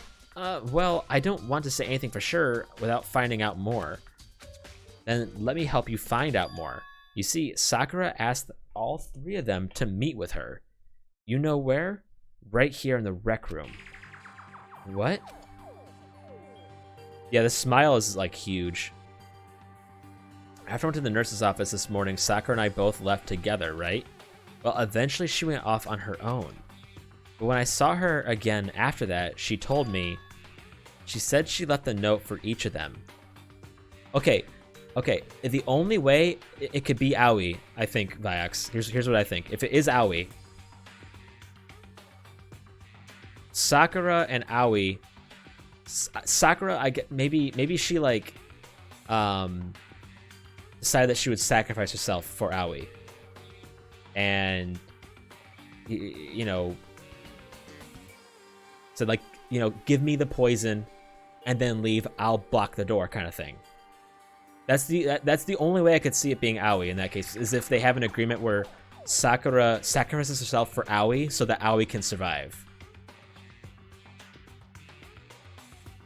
Well, I don't want to say anything for sure without finding out more. Then let me help you find out more. You see, Sakura asked all 3 of them to meet with her. You know where? Right here in the rec room. What? Yeah, the smile is like huge. After I went to the nurse's office this morning, Sakura and I both left together, right? Well, eventually she went off on her own. But when I saw her again after that, she told me, she said she left a note for each of them. Okay, the only way it could be Aoi, I think, Viox. Here's what I think. If it is Aoi, Sakura and Aoi, Sakura, I get maybe she like decided that she would sacrifice herself for Aoi, and you know, said like, you know, give me the poison and then leave, I'll block the door, kind of thing. That's the only way I could see it being Aoi in that case, is if they have an agreement where Sakura sacrifices herself for Aoi so that Aoi can survive.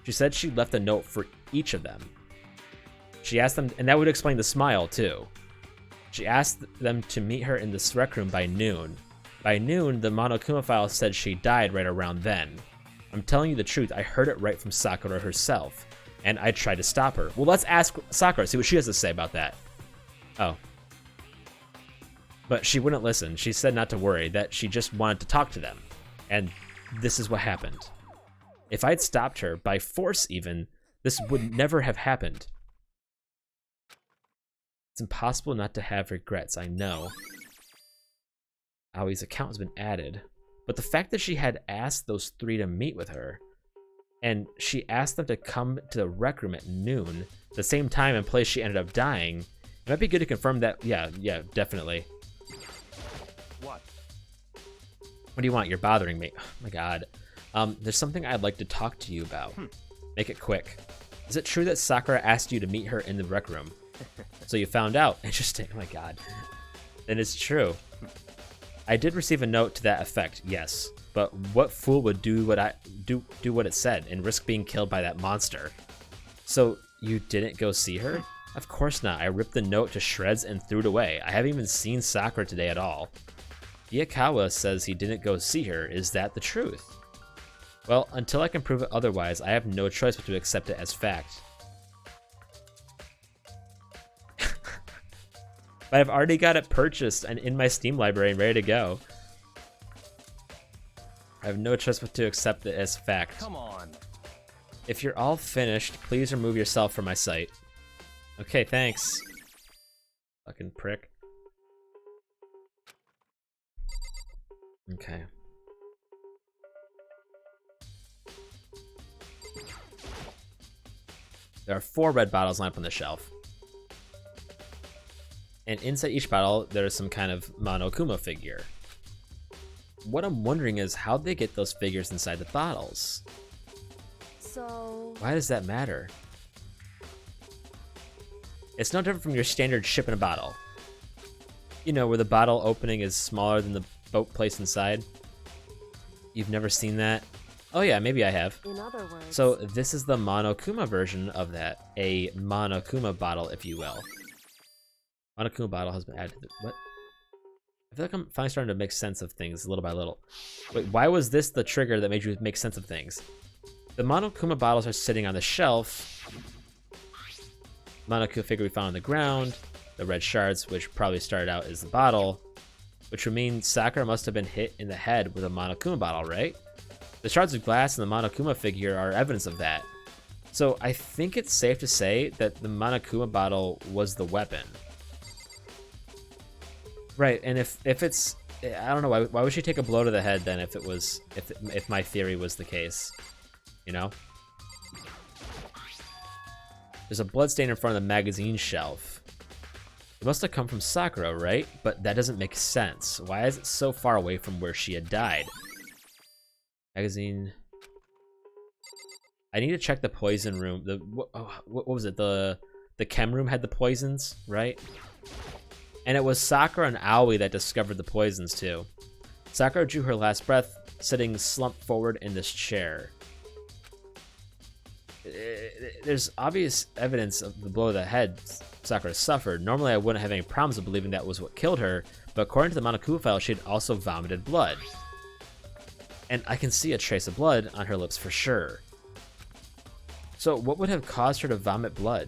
She said she left a note for each of them. She asked them, and that would explain the smile too. She asked them to meet her in the rec room by noon. By noon, the Monokuma file said she died right around then. I'm telling you the truth, I heard it right from Sakura herself, and I tried to stop her. Well, let's ask Sakura, see what she has to say about that. Oh. But she wouldn't listen. She said not to worry, that she just wanted to talk to them. And this is what happened. If I'd stopped her, by force even, this would never have happened. It's impossible not to have regrets, I know. Aoi's account has been added. But the fact that she had asked those 3 to meet with her, and she asked them to come to the rec room at noon, the same time and place she ended up dying, it might be good to confirm that, yeah, definitely. What? What do you want? You're bothering me. Oh my god. There's something I'd like to talk to you about. Make it quick. Is it true that Sakura asked you to meet her in the rec room? So you found out. Interesting. Oh my god. Then it's true. I did receive a note to that effect, yes. But what fool would do what it said and risk being killed by that monster? So you didn't go see her? Of course not. I ripped the note to shreds and threw it away. I haven't even seen Sakura today at all. Iyakawa says he didn't go see her. Is that the truth? Well, until I can prove it otherwise, I have no choice but to accept it as fact. But I've already got it purchased and in my Steam library and ready to go. I have no choice but to accept it as fact. Come on. If you're all finished, please remove yourself from my site. Okay, thanks. Fucking prick. Okay. There are 4 red bottles lined up on the shelf. And inside each bottle, there's some kind of Monokuma figure. What I'm wondering is how'd they get those figures inside the bottles? So... Why does that matter? It's no different from your standard ship in a bottle. You know, where the bottle opening is smaller than the boat placed inside. You've never seen that? Oh yeah, maybe I have. In other words... So this is the Monokuma version of that. A Monokuma bottle, if you will. Monokuma bottle has been added to the... What? I feel like I'm finally starting to make sense of things little by little. Wait, why was this the trigger that made you make sense of things? The Monokuma bottles are sitting on the shelf. Monokuma figure we found on the ground. The red shards, which probably started out as the bottle. Which would mean Sakura must have been hit in the head with a Monokuma bottle, right? The shards of glass and the Monokuma figure are evidence of that. So I think it's safe to say that the Monokuma bottle was the weapon. Right, and if it's, I don't know, why would she take a blow to the head then if my theory was the case, you know? There's a bloodstain in front of the magazine shelf. It must have come from Sakura, right? But that doesn't make sense. Why is it so far away from where she had died? Magazine. I need to check the poison room. What was it? The chem room had the poisons, right? And it was Sakura and Aoi that discovered the poisons too. Sakura drew her last breath, sitting slumped forward in this chair. There's obvious evidence of the blow to the head Sakura suffered. Normally I wouldn't have any problems with believing that was what killed her, but according to the Monokuma file, she had also vomited blood. And I can see a trace of blood on her lips for sure. So what would have caused her to vomit blood?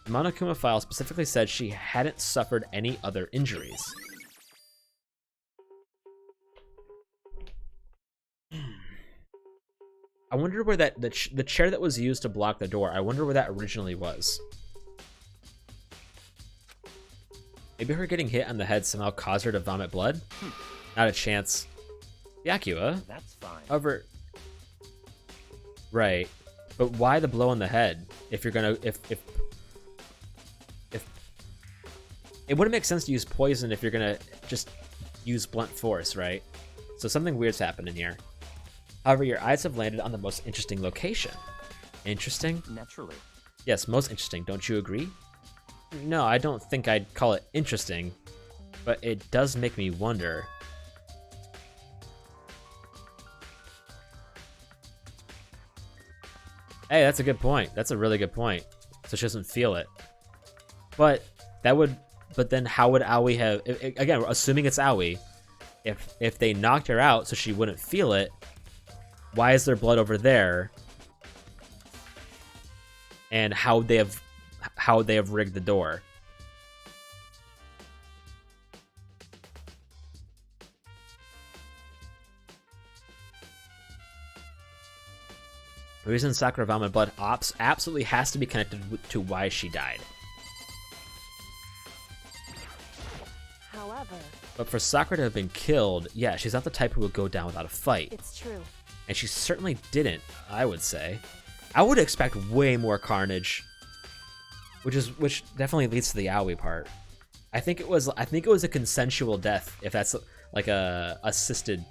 The Monokuma file specifically said she hadn't suffered any other injuries. I wonder where the chair that was used to block the door, I wonder where that originally was. Maybe her getting hit on the head somehow caused her to vomit blood? Not a chance. Yakua? That's fine. However... Right. But why the blow on the head? If you're gonna... If it wouldn't make sense to use poison if you're gonna just use blunt force, right? So something weird's happening here. However, your eyes have landed on the most interesting location. Interesting? Naturally. Yes, most interesting. Don't you agree? No, I don't think I'd call it interesting, but it does make me wonder. Hey, that's a good point. That's a really good point. So she doesn't feel it. But that would... But then how would Aoi have... Again, assuming it's Aoi, if they knocked her out so she wouldn't feel it, why is there blood over there? And how would they have rigged the door? The reason Sakura vomited blood absolutely has to be connected to why she died. However... But for Sakura to have been killed, yeah, she's not the type who would go down without a fight. It's true. And she certainly didn't, I would say. I would expect way more carnage. Which definitely leads to the Aoi part. I think it was a consensual death, if that's like a assisted.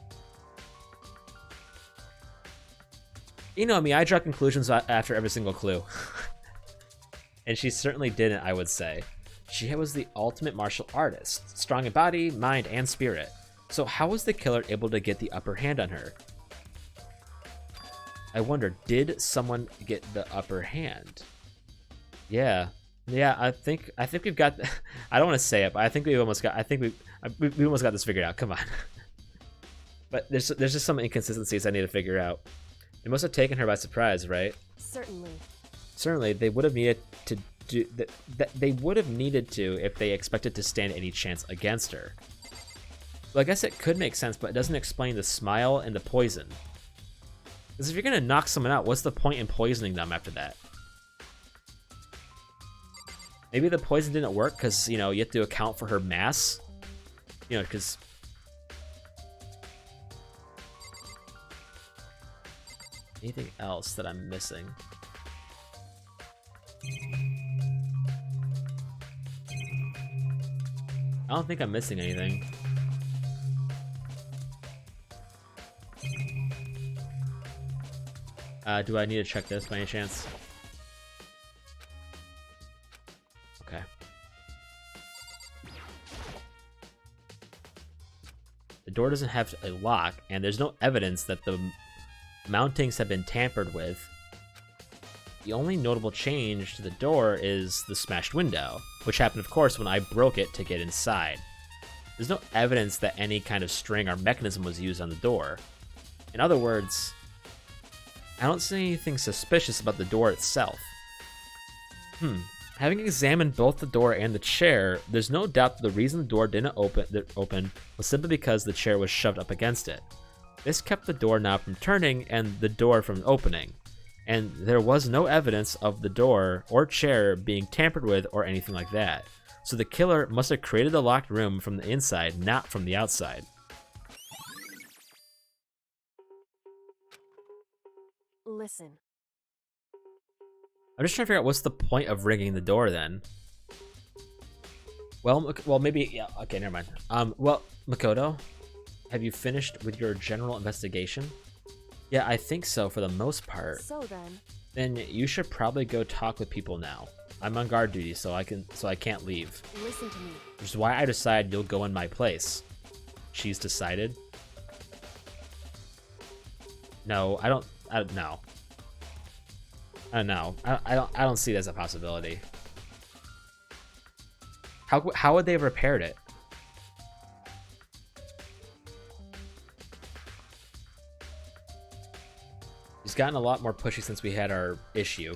You know me, I draw conclusions after every single clue. And she certainly didn't, I would say. She was the ultimate martial artist, strong in body, mind, and spirit. So how was the killer able to get the upper hand on her? I wonder, did someone get the upper hand? Yeah, I think we've got. I don't want to say it, but I think we almost got. I think we almost got this figured out. Come on. But there's just some inconsistencies I need to figure out. They must have taken her by surprise, right? Certainly. Certainly, they would have needed to do that. They would have needed to if they expected to stand any chance against her. Well, I guess it could make sense, but it doesn't explain the smile and the poison. Because if you're gonna knock someone out, what's the point in poisoning them after that? Maybe the poison didn't work because, you know, you have to account for her mass. You know, because... Anything else that I'm missing? I don't think I'm missing anything. Do I need to check this by any chance? Okay. The door doesn't have a lock, and there's no evidence that the mountings have been tampered with. The only notable change to the door is the smashed window, which happened, of course, when I broke it to get inside. There's no evidence that any kind of string or mechanism was used on the door. In other words, I don't see anything suspicious about the door itself. Having examined both the door and the chair, there's no doubt that the reason the door didn't open was simply because the chair was shoved up against it. This kept the doorknob from turning and the door from opening, and there was no evidence of the door or chair being tampered with or anything like that. So the killer must have created the locked room from the inside, not from the outside. Listen. I'm just trying to figure out what's the point of rigging the door then. Well, maybe, yeah, okay, never mind. Well, Makoto, have you finished with your general investigation? Yeah, I think so for the most part. So then. Then you should probably go talk with people now. I'm on guard duty, so I can't leave. Listen to me. Which is why I decided you'll go in my place. She's decided. No, I don't know. I don't know. I don't see it as a possibility. How would they have repaired it? She's gotten a lot more pushy since we had our issue.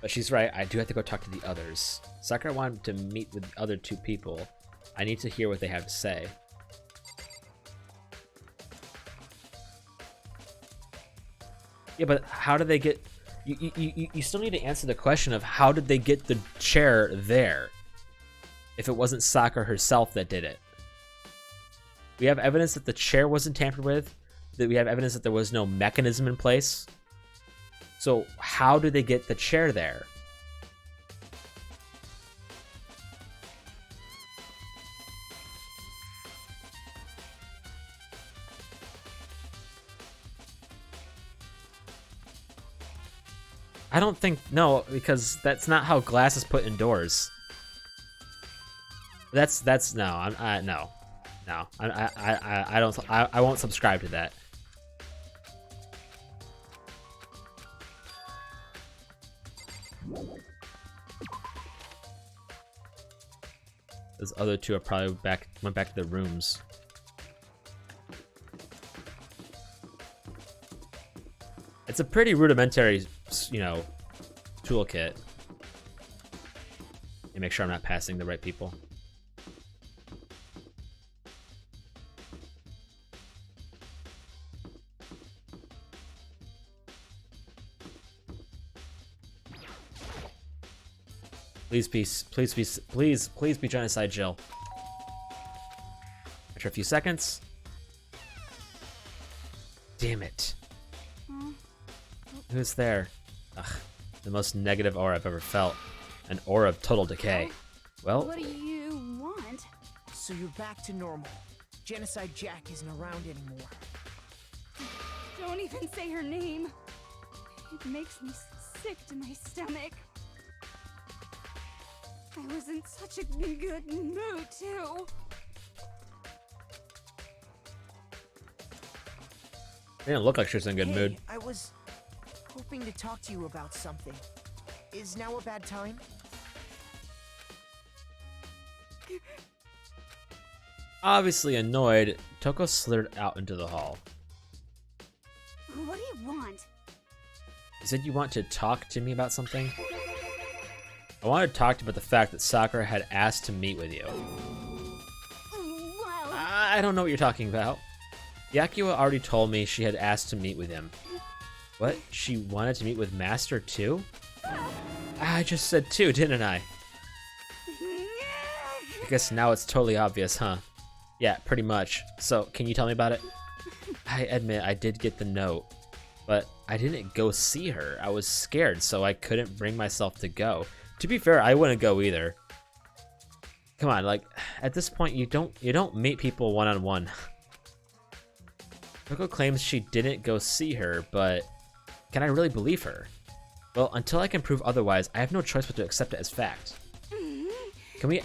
But she's right, I do have to go talk to the others. Sakura wanted to meet with the other two people. I need to hear what they have to say. Yeah, but how did they get... You still need to answer the question of how did they get the chair there? If it wasn't Sakura herself that did it. We have evidence that the chair wasn't tampered with. That we have evidence that there was no mechanism in place. So how did they get the chair there? I don't think, no, because that's not how glass is put indoors. That's no, I won't subscribe to that. Those other two are probably went back to their rooms. It's a pretty rudimentary, you know, toolkit. And make sure I'm not passing the right people. Please, peace. Please be genocide, Jill. After a few seconds. Damn it. Who's there? Ugh, the most negative aura I've ever felt. An aura of total decay. Well, What do you want? So you're back to normal. Genocide Jack isn't around anymore. Don't even say her name. It makes me sick to my stomach. I was in such a good mood, too. they didn't look like she was in a good mood. Hey, I was hoping to talk to you about something. Is now a bad time? Obviously annoyed, Toko slithered out into the hall. What do you want? You said you want to talk to me about something? I wanted to talk to you about the fact that Sakura had asked to meet with you. Well, I don't know what you're talking about. Yakuwa already told me she had asked to meet with him. What? She wanted to meet with Master too? I just said two, didn't I? I guess now it's totally obvious, huh? Yeah, pretty much. So, can you tell me about it? I admit I did get the note, but I didn't go see her. I was scared, so I couldn't bring myself to go. To be fair, I wouldn't go either. Come on, like, at this point, you don't meet people one-on-one. Coco claims she didn't go see her, but can I really believe her? Well, until I can prove otherwise, I have no choice but to accept it as fact.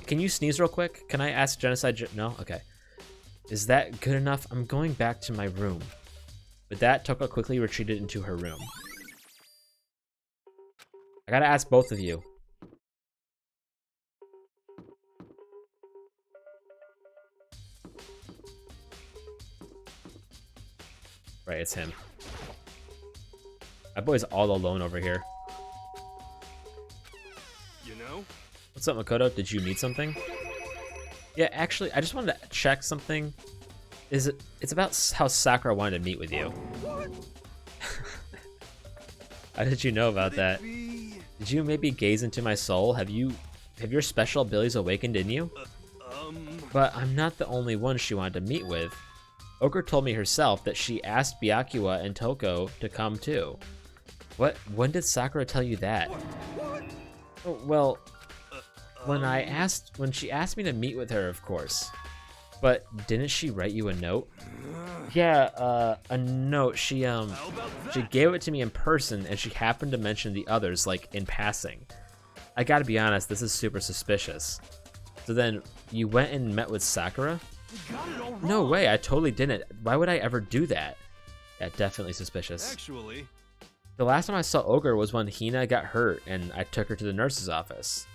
Can you sneeze real quick? Can I ask Genocide? No? Okay. Is that good enough? I'm going back to my room. With that, Toko quickly retreated into her room. I gotta ask both of you. Right, it's him. My boy's all alone over here. You know? What's up, Makoto? Did you need something? Yeah, actually, I just wanted to check something. It's about how Sakura wanted to meet with you. How did you know about that? Did you maybe gaze into my soul? Have your special abilities awakened in you? But I'm not the only one she wanted to meet with. Ogre told me herself that she asked Byakuya and Toko to come too. What? When did Sakura tell you that? Oh, well, when she asked me to meet with her, of course. But didn't she write you a note? Yeah, a note. She gave it to me in person, and she happened to mention the others, like, in passing. I gotta be honest, this is super suspicious. So then, you went and met with Sakura? No way, I totally didn't. Why would I ever do that? Yeah, definitely suspicious. Actually, the last time I saw Ogre was when Hina got hurt, and I took her to the nurse's office.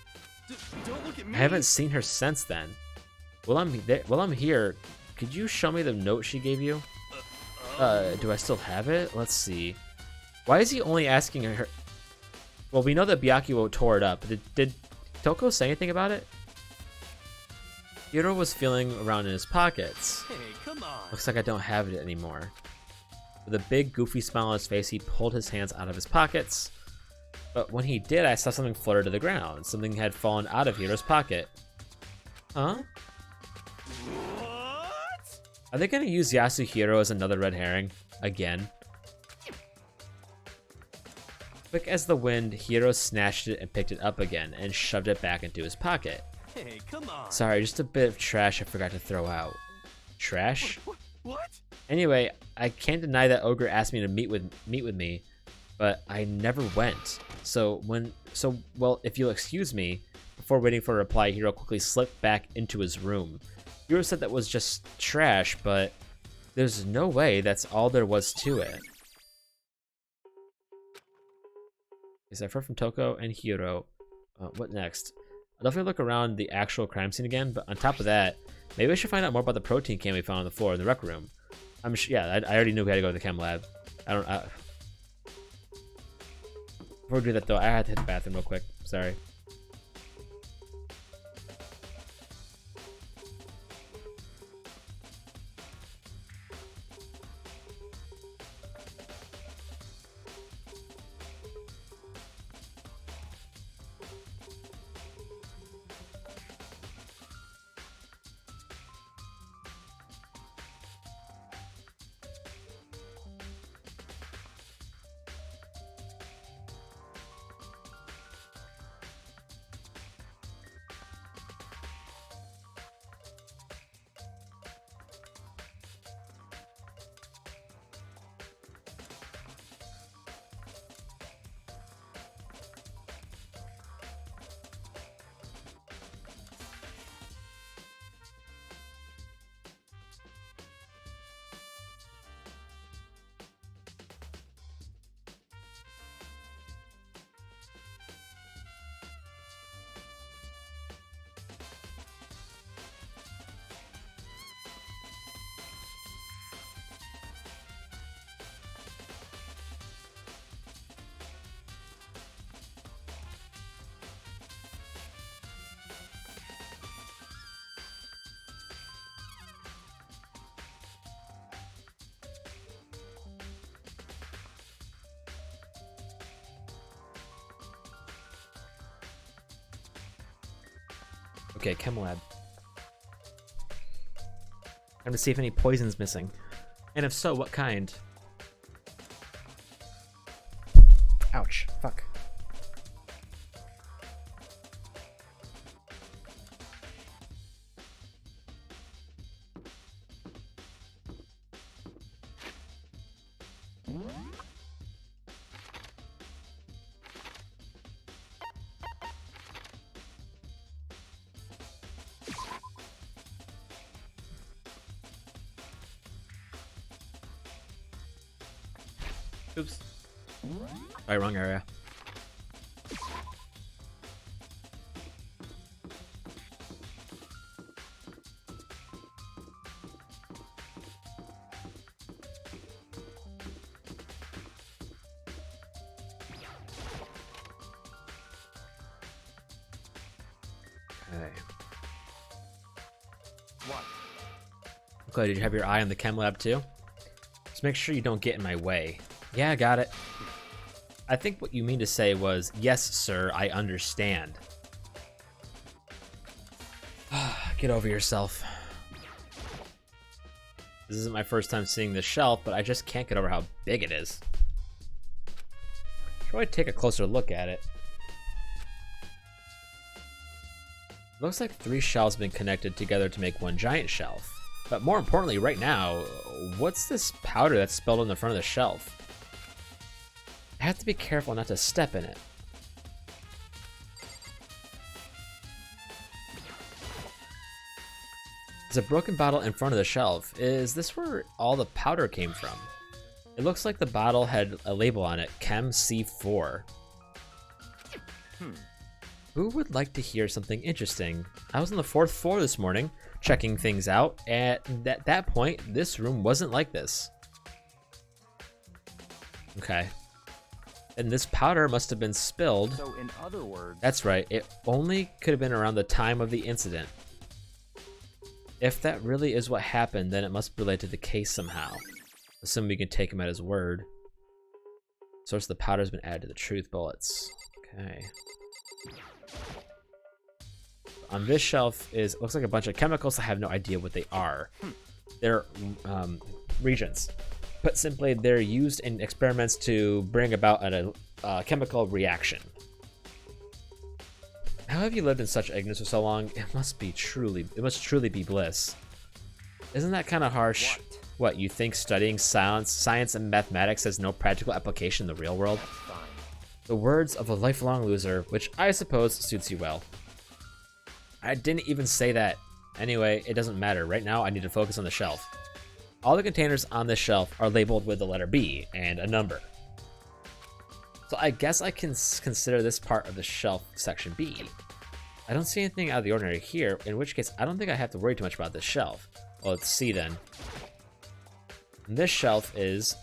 don't look at me. I haven't seen her since then. While I'm here, could you show me the note she gave you? Do I still have it? Let's see. Why is he only asking her? Well, we know that Byakuya tore it up. Did Toko say anything about it? Hiro was feeling around in his pockets. Hey, come on. Looks like I don't have it anymore. With a big goofy smile on his face, he pulled his hands out of his pockets. But when he did, I saw something flutter to the ground. Something had fallen out of Hiro's pocket. Huh? What? Are they gonna use Yasuhiro as another red herring? Again? Quick as the wind, Hiro snatched it and picked it up again, and shoved it back into his pocket. Hey, come on. Sorry, just a bit of trash I forgot to throw out. Trash? What? Anyway, I can't deny that Ogre asked me to meet with me, but I never went. Well, if you'll excuse me, before waiting for a reply, Hiro quickly slipped back into his room. Hiro said that was just trash, but there's no way that's all there was to it. I've heard from Toko and Hiro. What next? I'll definitely look around the actual crime scene again, but on top of that, maybe I should find out more about the protein can we found on the floor in the rec room. Yeah, I already knew we had to go to the chem lab. Before we do that though, I had to hit the bathroom real quick. Sorry. Okay, chem lab. Time to see if any poison's missing. And if so, what kind? Ouch. Fuck. Oops. Alright, wrong area. Okay. What? Okay, did you have your eye on the chem lab too? Just make sure you don't get in my way. Yeah, I got it. I think what you mean to say was, yes, sir, I understand. Get over yourself. This isn't my first time seeing this shelf, but I just can't get over how big it is. Should probably take a closer look at it. Looks like 3 shelves have been connected together to make one giant shelf. But more importantly, right now, what's this powder that's spilled on the front of the shelf? I have to be careful not to step in it. There's a broken bottle in front of the shelf. Is this where all the powder came from? It looks like the bottle had a label on it, Chem C4. Who would like to hear something interesting? I was on the 4th floor this morning, checking things out, and at that point, this room wasn't like this. Okay. And this powder must have been spilled. So in other words... That's right, it only could have been around the time of the incident. If that really is what happened, then it must relate to the case somehow. Assuming we can take him at his word. Source of the powder has been added to the truth bullets. Okay. On this shelf looks like a bunch of chemicals. I have no idea what they are. They're reagents. Put simply, they're used in experiments to bring about a chemical reaction. How have you lived in such ignorance for so long? It must truly be bliss. Isn't that kind of harsh? What, you think studying science and mathematics has no practical application in the real world? The words of a lifelong loser, which I suppose suits you well. I didn't even say that. Anyway, it doesn't matter. Right now, I need to focus on the shelf. All the containers on this shelf are labeled with the letter B and a number. So I guess I can consider this part of the shelf section B. I don't see anything out of the ordinary here, in which case I don't think I have to worry too much about this shelf. Well, let's see then. And this shelf is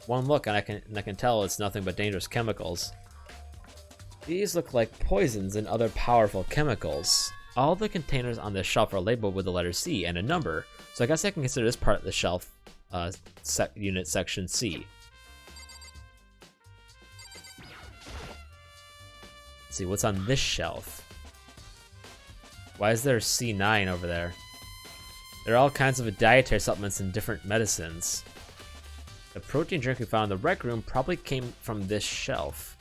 one look, and I can tell it's nothing but dangerous chemicals. These look like poisons and other powerful chemicals. All the containers on this shelf are labeled with the letter C and a number, so I guess I can consider this part of the shelf unit section C. Let's see, what's on this shelf? Why is there C9 over there? There are all kinds of dietary supplements and different medicines. The protein drink we found in the rec room probably came from this shelf.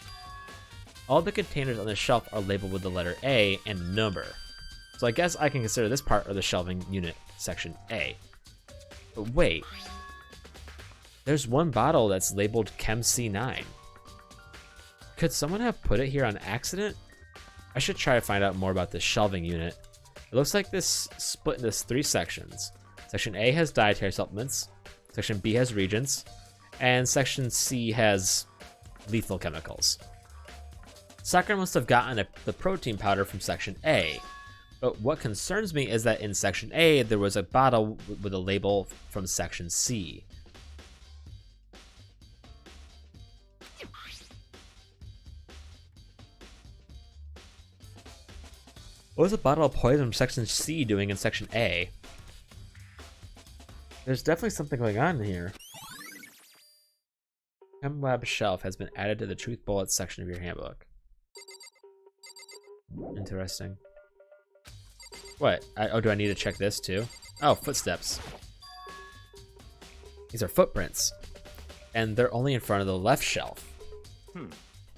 All the containers on the shelf are labeled with the letter A and a number. So I guess I can consider this part of the shelving unit section A. But wait. There's one bottle that's labeled Chem C9. Could someone have put it here on accident? I should try to find out more about this shelving unit. It looks like this split into 3 sections. Section A has dietary supplements, Section B has reagents, and Section C has lethal chemicals. Sakura must have gotten the protein powder from Section A, but what concerns me is that in Section A there was a bottle with a label from Section C. What was a bottle of poison from Section C doing in Section A? There's definitely something going on here. Chem Lab shelf has been added to the Truth Bullets section of your handbook. Interesting. What? Oh, do I need to check this too? Oh, footsteps. These are footprints. And they're only in front of the left shelf.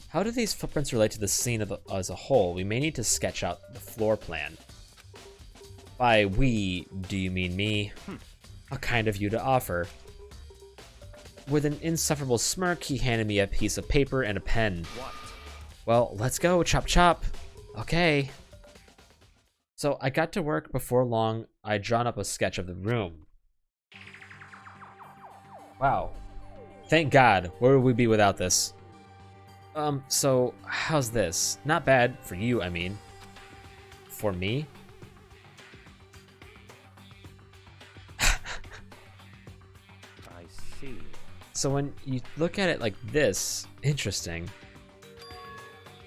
How do these footprints relate to the scene as a whole? We may need to sketch out the floor plan. By we, do you mean me? How kind of you to offer. With an insufferable smirk, he handed me a piece of paper and a pen. Well, let's go, chop chop. Okay. So I got to work before long. I'd drawn up a sketch of the room. Wow. Thank God. Where would we be without this? So how's this? Not bad for you, I mean. For me? I see. So when you look at it like this, interesting.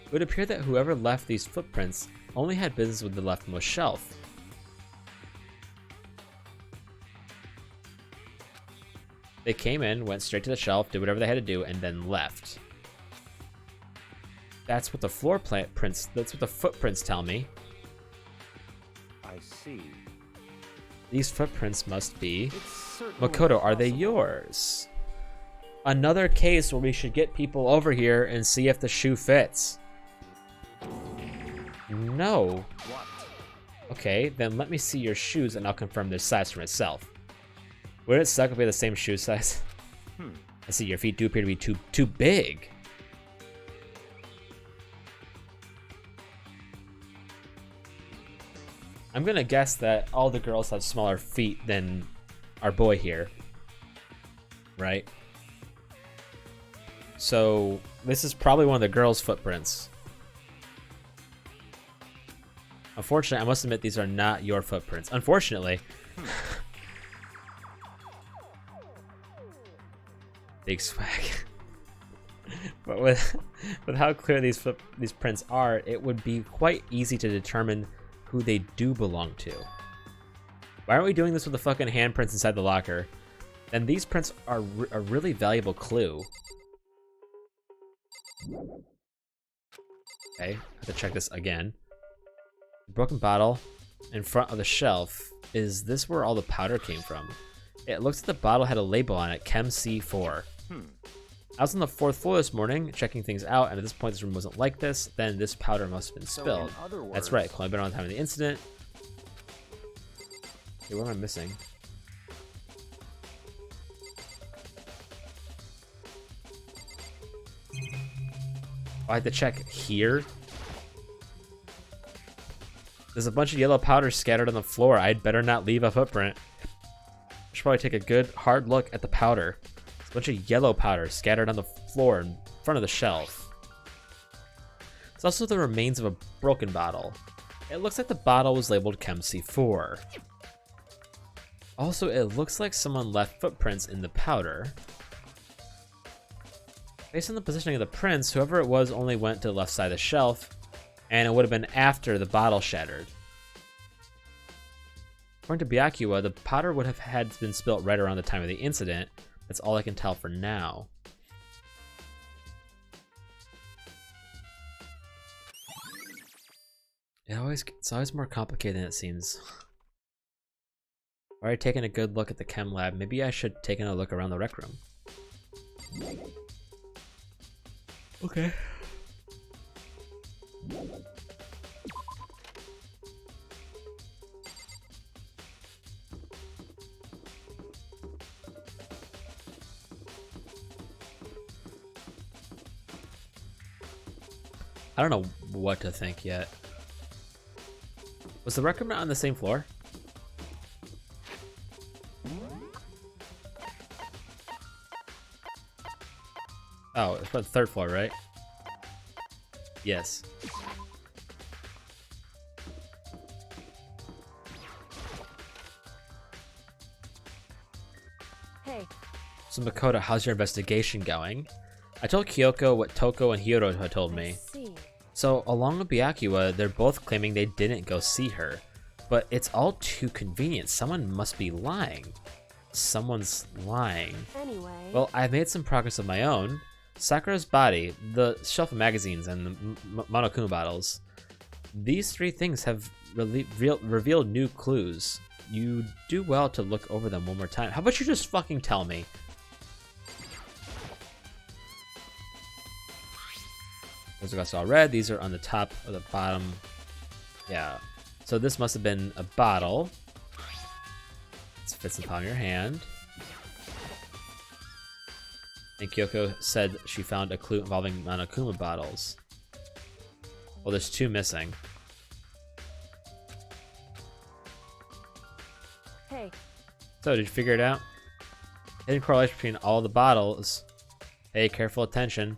It would appear that whoever left these footprints only had business with the leftmost shelf. They came in, went straight to the shelf, did whatever they had to do, and then left. That's what the that's what the footprints tell me. I see. These footprints must be... It's certainly Makoto, are they possible. yours? Another case where we should get people over here and see if the shoe fits. No. What? Okay, then let me see your shoes and I'll confirm their size for myself. Would it suck if we had the same shoe size? I see your feet do appear to be too big. I'm gonna guess that all the girls have smaller feet than our boy here. Right? So this is probably one of the girls' footprints. Unfortunately, I must admit these are not your footprints. Unfortunately. Big swag. But with how clear these prints are, it would be quite easy to determine who they do belong to. Why aren't we doing this with the fucking handprints inside the locker? And these prints are a really valuable clue. Okay, I have to check this again. Broken bottle in front of the shelf. Is this where all the powder came from? It looks like the bottle had a label on it, Chem C4. I was on the 4th floor this morning, checking things out, and at this point this room wasn't like this. Then this powder must have been spilled. That's right, Chloe been on time of the incident. Okay, what am I missing? Oh, I had to check here. There's a bunch of yellow powder scattered on the floor. I'd better not leave a footprint. I should probably take a good hard look at the powder. There's a bunch of yellow powder scattered on the floor in front of the shelf. There's also the remains of a broken bottle. It looks like the bottle was labeled Chem C4. Also, it looks like someone left footprints in the powder. Based on the positioning of the prints, whoever it was only went to the left side of the shelf, and it would have been after the bottle shattered. According to Byakuya, the powder would have had been spilt right around the time of the incident. That's all I can tell for now. It's always more complicated than it seems. Already taking a good look at the chem lab, maybe I should take a look around the rec room. Okay. I don't know what to think yet. Was the rec room not on the same floor? Oh, it's about the 3rd floor, right? Yes. Hey. So Makoto, how's your investigation going? I told Kyoko what Toko and Hiro had told me. See. So along with Byakuya, they're both claiming they didn't go see her. But it's all too convenient. Someone must be lying. Someone's lying. Anyway. Well, I've made some progress of my own. Sakura's body, the shelf of magazines, and the Monokuma bottles. These 3 things have revealed new clues. you do well to look over them one more time. How about you just fucking tell me? Those are all red. These are on the top or the bottom. Yeah. So this must have been a bottle. This fits in the palm of your hand. And Kyoko said she found a clue involving Monokuma bottles. Well, there's 2 missing. Hey, So, did you figure it out? Hidden correlation between all the bottles. Pay careful attention.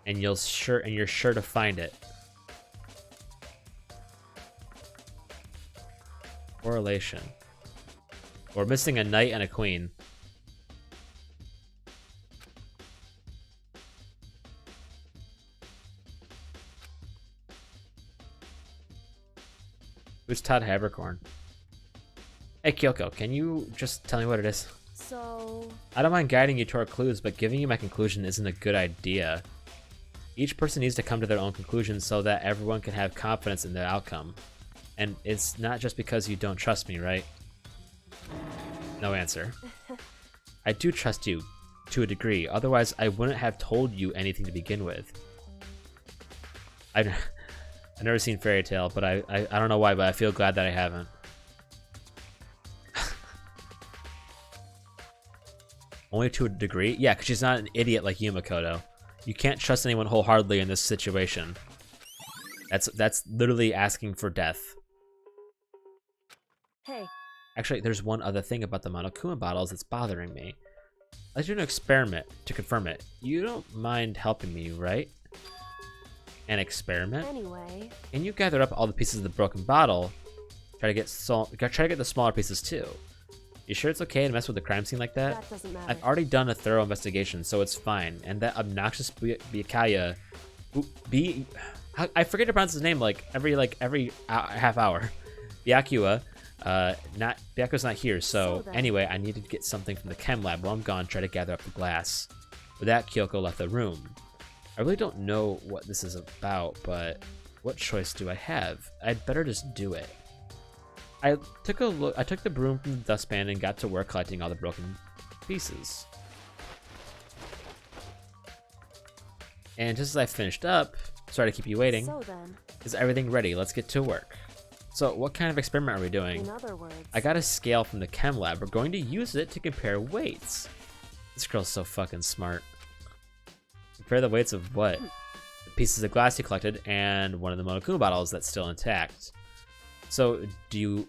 And you're sure to find it. Correlation. We're missing a knight and a queen. Who's Todd Habercorn? Hey Kyoko, can you just tell me what it is? so I don't mind guiding you toward clues, but giving you my conclusion isn't a good idea. Each person needs to come to their own conclusion so that everyone can have confidence in the outcome. And it's not just because you don't trust me, right? No answer. I do trust you, to a degree, otherwise I wouldn't have told you anything to begin with. I've never seen Fairy Tail, but I don't know why, but I feel glad that I haven't. Only to a degree? Yeah, because she's not an idiot like Yumakoto. You can't trust anyone wholeheartedly in this situation. That's literally asking for death. hey, Actually, there's one other thing about the Monokuma bottles that's bothering me. Let's do an experiment to confirm it. You don't mind helping me, right? An experiment? anyway, Can you gather up all the pieces of the broken bottle? Try to get the smaller pieces too. You sure it's okay to mess with the crime scene like that? that doesn't matter. I've already done a thorough investigation, so it's fine. And that obnoxious Byakuya, I forget to pronounce his name every half hour. Byakuya, Byakuya's not here. So So then. anyway, I needed to get something from the chem lab while I'm gone. Try to gather up the glass. With that, Kyoko left the room. I really don't know what this is about, but what choice do I have? I'd better just do it. I took the broom from the dustpan and got to work collecting all the broken pieces. And just as I finished up, sorry to keep you waiting, So then, is everything ready? Let's get to work. So what kind of experiment are we doing? in other words, I got a scale from the chem lab. We're going to use it to compare weights. This girl's so fucking smart. Compare the weights of what? The pieces of glass you collected and one of the Monokuma bottles that's still intact. So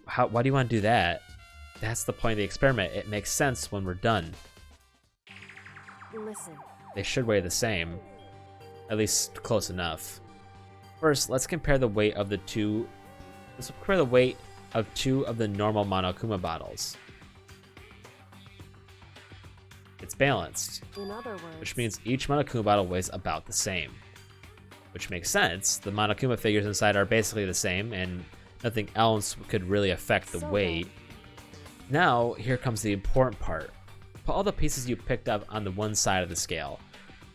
why do you want to do that? That's the point of the experiment. It makes sense when we're done. listen, They should weigh the same. At least close enough. First, let's compare the weight of two of the normal Monokuma bottles. It's balanced, in other words, which means each Monokuma bottle weighs about the same. Which makes sense. The Monokuma figures inside are basically the same, and nothing else could really affect the So weight. Now, here comes the important part. Put all the pieces you picked up on the one side of the scale.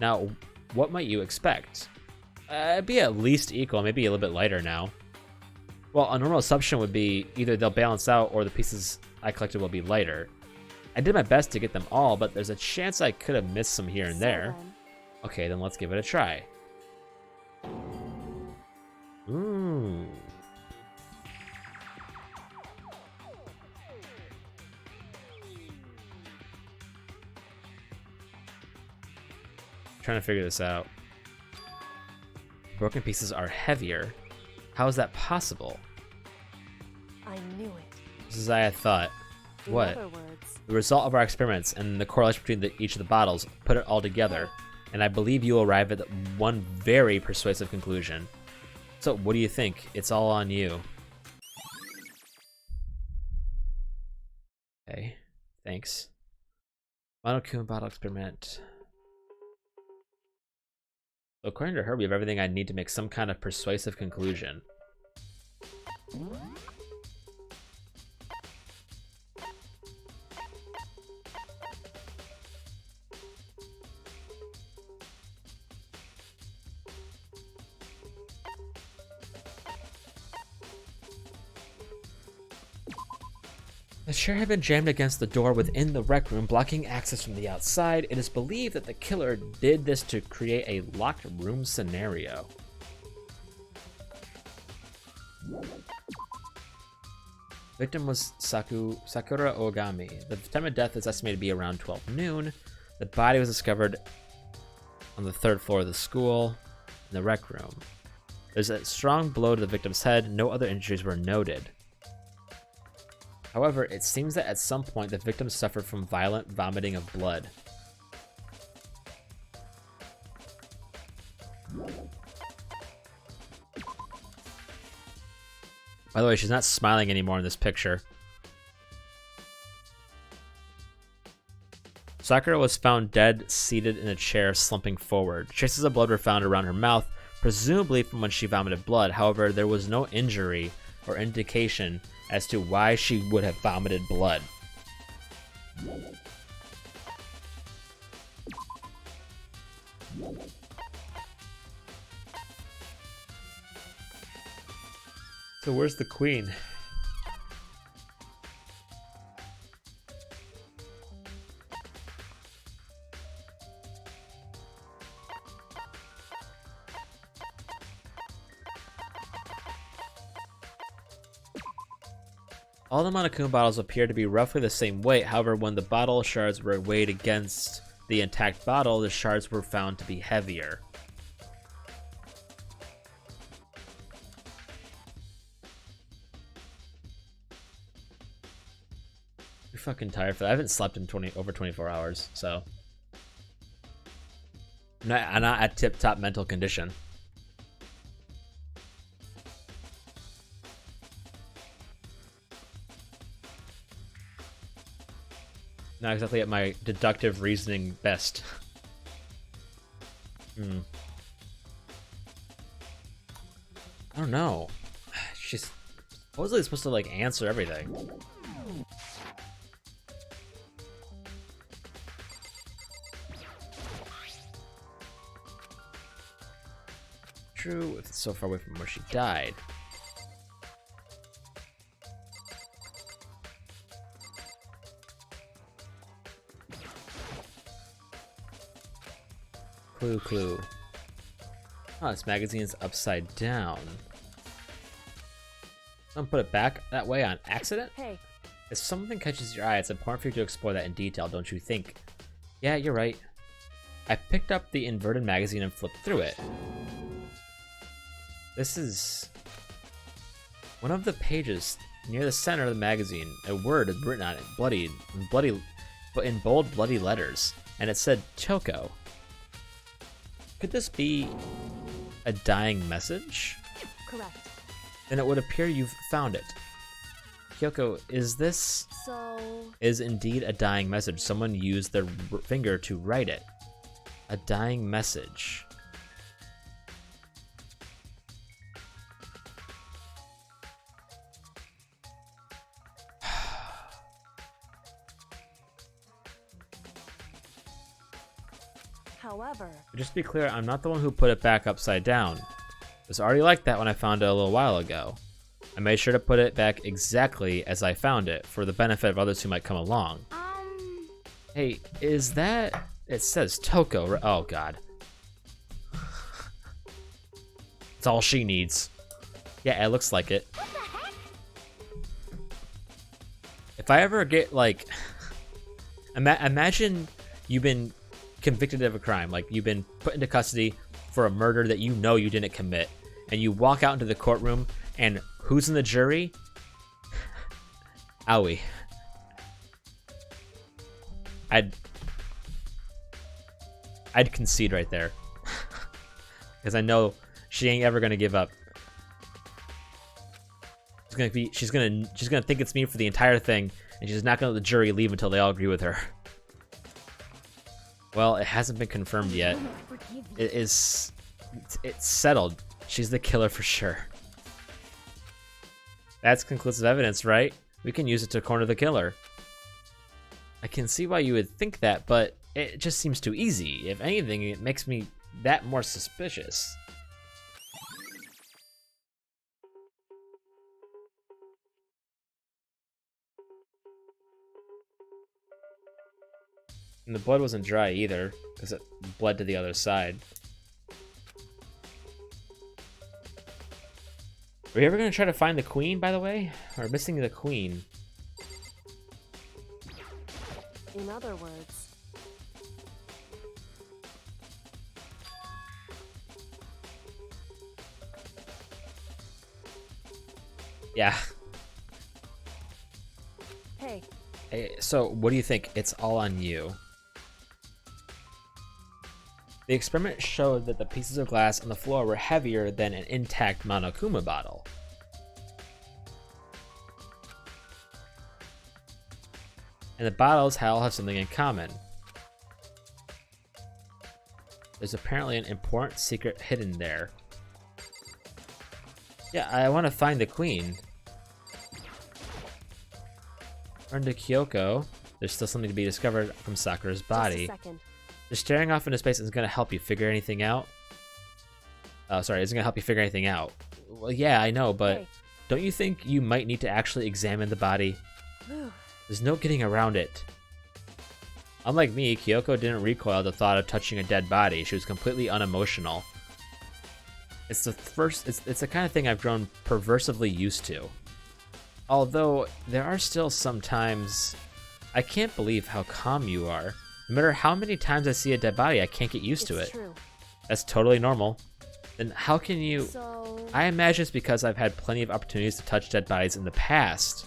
Now, what might you expect? It'd be at least equal, maybe a little bit lighter now. Well, a normal assumption would be either they'll balance out or the pieces I collected will be lighter. I did my best to get them all, but there's a chance I could have missed some here and so there. then, Okay, then let's give it a try. Ooh. Trying to figure this out. Broken pieces are heavier. How is that possible? I knew it. Just as I had thought. In What? other words, The result of our experiments and the correlation between each of the bottles, put it all together, and I believe you will arrive at one very persuasive conclusion. So, what do you think? It's all on you. Okay, thanks. Monokuma bottle experiment. So according to her, we have everything I need to make some kind of persuasive conclusion. The chair had been jammed against the door within the rec room, blocking access from the outside. It is believed that the killer did this to create a locked room scenario. Victim was Sakura Ogami. The time of death is estimated to be around 12 noon. The body was discovered on the 3rd floor of the school in the rec room. There's a strong blow to the victim's head. No other injuries were noted. However, it seems that at some point the victim suffered from violent vomiting of blood. By the way, she's not smiling anymore in this picture. Sakura was found dead, seated in a chair, slumping forward. Traces of blood were found around her mouth, presumably from when she vomited blood. However, there was no injury or indication as to why she would have vomited blood. So where's the queen? All the Monokuma bottles appear to be roughly the same weight. However, when the bottle shards were weighed against the intact bottle, the shards were found to be heavier. You're fucking tired for that. I haven't slept in over 24 hours, so I'm not at tip-top mental condition. Not exactly at my deductive reasoning best. I don't know. She's supposedly supposed to like answer everything. True, if it's so far away from where she died. Clue. Oh, this magazine is upside down. Someone put it back that way on accident? Hey. If something catches your eye, it's important for you to explore that in detail, don't you think? Yeah, you're right. I picked up the inverted magazine and flipped through it. This is one of the pages near the center of the magazine. A word is written on it, but in bold, bloody letters, and it said Toko. Could this be a dying message? Correct. Then it would appear you've found it. Kyoko, is indeed a dying message. Someone used their finger to write it. A dying message. However, Just to be clear, I'm not the one who put it back upside down. It was already like that when I found it a little while ago. I made sure to put it back exactly as I found it, for the benefit of others who might come along. Hey, is that... It says Toko, oh god. It's all she needs. Yeah, it looks like it. If I ever get, like... Imagine you've been convicted of a crime, like you've been put into custody for a murder that you know you didn't commit, and you walk out into the courtroom, and who's in the jury? Owie. I'd concede right there. Because I know she ain't ever gonna give up. She's gonna think it's me for the entire thing, and she's not gonna let the jury leave until they all agree with her. Well, it hasn't been confirmed yet. It's settled. She's the killer for sure. That's conclusive evidence, right? We can use it to corner the killer. I can see why you would think that, but it just seems too easy. If anything, it makes me that more suspicious. And the blood wasn't dry either, because it bled to the other side. Are we ever going to try to find the queen, by the way? We're missing the queen. In other words, Yeah. hey, Hey, so, what do you think? It's all on you. The experiment showed that the pieces of glass on the floor were heavier than an intact Monokuma bottle. And the bottles all have something in common. There's apparently an important secret hidden there. Yeah, I want to find the queen. Turn to Kyoko. There's still something to be discovered from Sakura's body. just a second. Just staring off into space isn't going to help you figure anything out. Oh, sorry, isn't going to help you figure anything out. Well, yeah, I know, but Hey. don't you think you might need to actually examine the body? Whew. There's no getting around it. Unlike me, Kyoko didn't recoil at the thought of touching a dead body. She was completely unemotional. It's the kind of thing I've grown perversively used to. Although, there are still some times I can't believe how calm you are. No matter how many times I see a dead body, I can't get used to It's it. true. That's totally normal. Then how can you... So, I imagine it's because I've had plenty of opportunities to touch dead bodies in the past.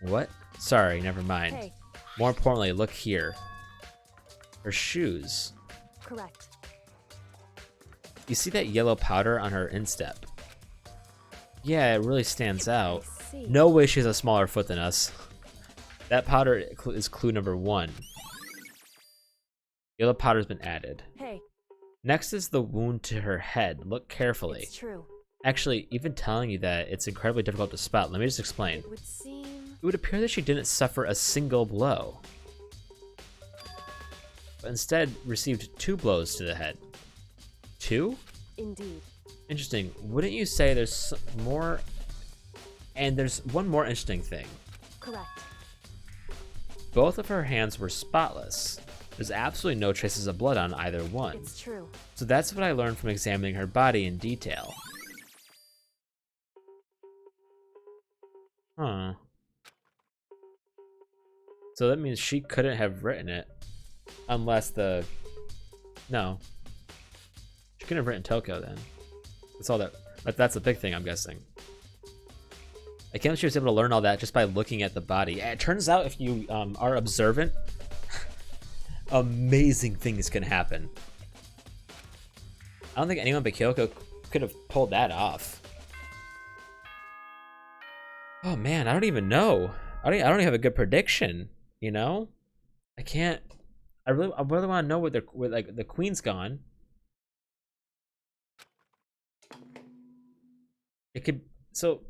What? Sorry, never mind. hey, More importantly, look here. Her shoes. correct. You see that yellow powder on her instep? Yeah, it really stands out. I see. No way she has a smaller foot than us. That powder is clue number 1. Yellow powder's been added. Hey, Next is the wound to her head. Look carefully. it's true. Actually, even telling you that, it's incredibly difficult to spot. Let me just explain. It would seem It would appear that she didn't suffer a single blow, but instead received 2 blows to the head. 2? indeed. Interesting. Wouldn't you say there's more? And there's one more interesting thing. Correct. Both of her hands were spotless. There's absolutely no traces of blood on either one. It's true. So that's what I learned from examining her body in detail. Huh. So that means she couldn't have written it. Unless the... No. She couldn't have written Toko then. That's all that's the big thing, I'm guessing. I can't believe she was able to learn all that just by looking at the body. It turns out if you are observant, amazing things can happen. I don't think anyone but Kyoko could have pulled that off. Oh man, I don't even know. I don't even have a good prediction. You know, I can't. I really want to know where the queen's gone. It could. So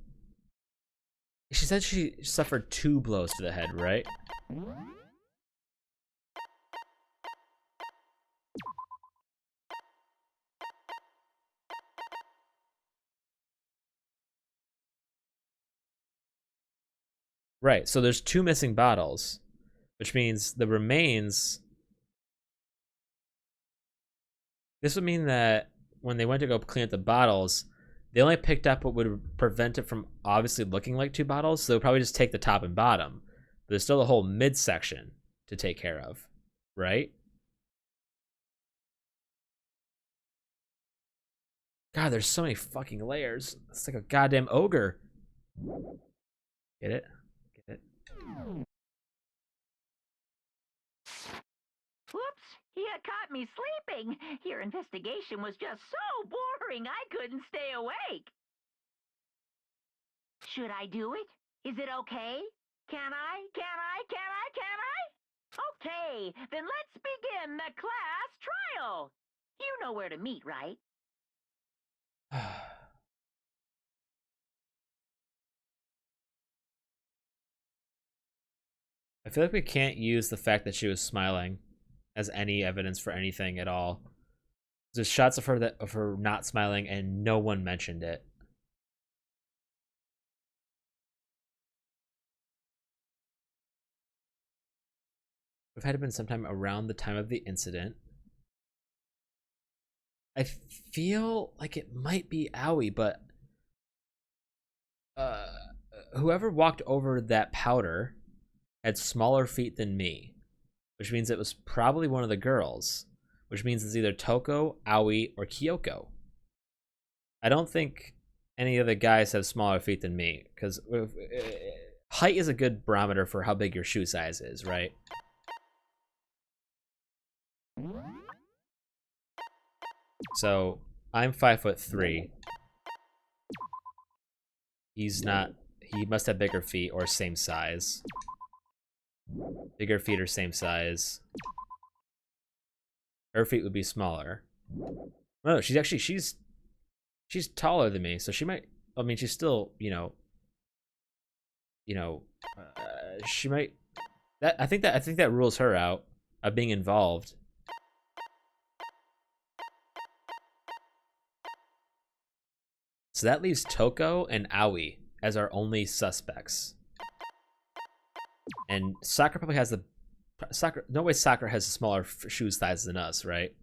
she said she suffered 2 blows to the head, right? Right, so there's 2 missing bottles, which means the remains... This would mean that when they went to go clean up the bottles, they only picked up what would prevent it from obviously looking like 2 bottles, so they'll probably just take the top and bottom. But there's still a whole midsection to take care of, right? God, there's so many fucking layers. It's like a goddamn ogre. Get it? Get it? Whoops! You caught me sleeping. Your investigation was just so boring I couldn't stay awake. Should I do it? Is it okay? Can I? Can I? Can I? Can I? Okay, then let's begin the class trial. You know where to meet, right? I feel like we can't use the fact that she was smiling as any evidence for anything at all. There's shots of her not smiling and no one mentioned it. It had been sometime around the time of the incident. I feel like it might be Owie, but whoever walked over that powder had smaller feet than me, which means it was probably one of the girls, which means it's either Toko, Owie, or Kyoko. I don't think any of the guys have smaller feet than me, because height is a good barometer for how big your shoe size is, right? So I'm 5'3". He's not. He must have bigger feet or same size. Bigger feet or same size. Her feet would be smaller. No, she's taller than me, so she might. I mean, she's still, she might. I think that rules her out of being involved. So that leaves Toko and Owie as our only suspects. And Sakura probably has no way Sakura has a smaller shoe size than us, right?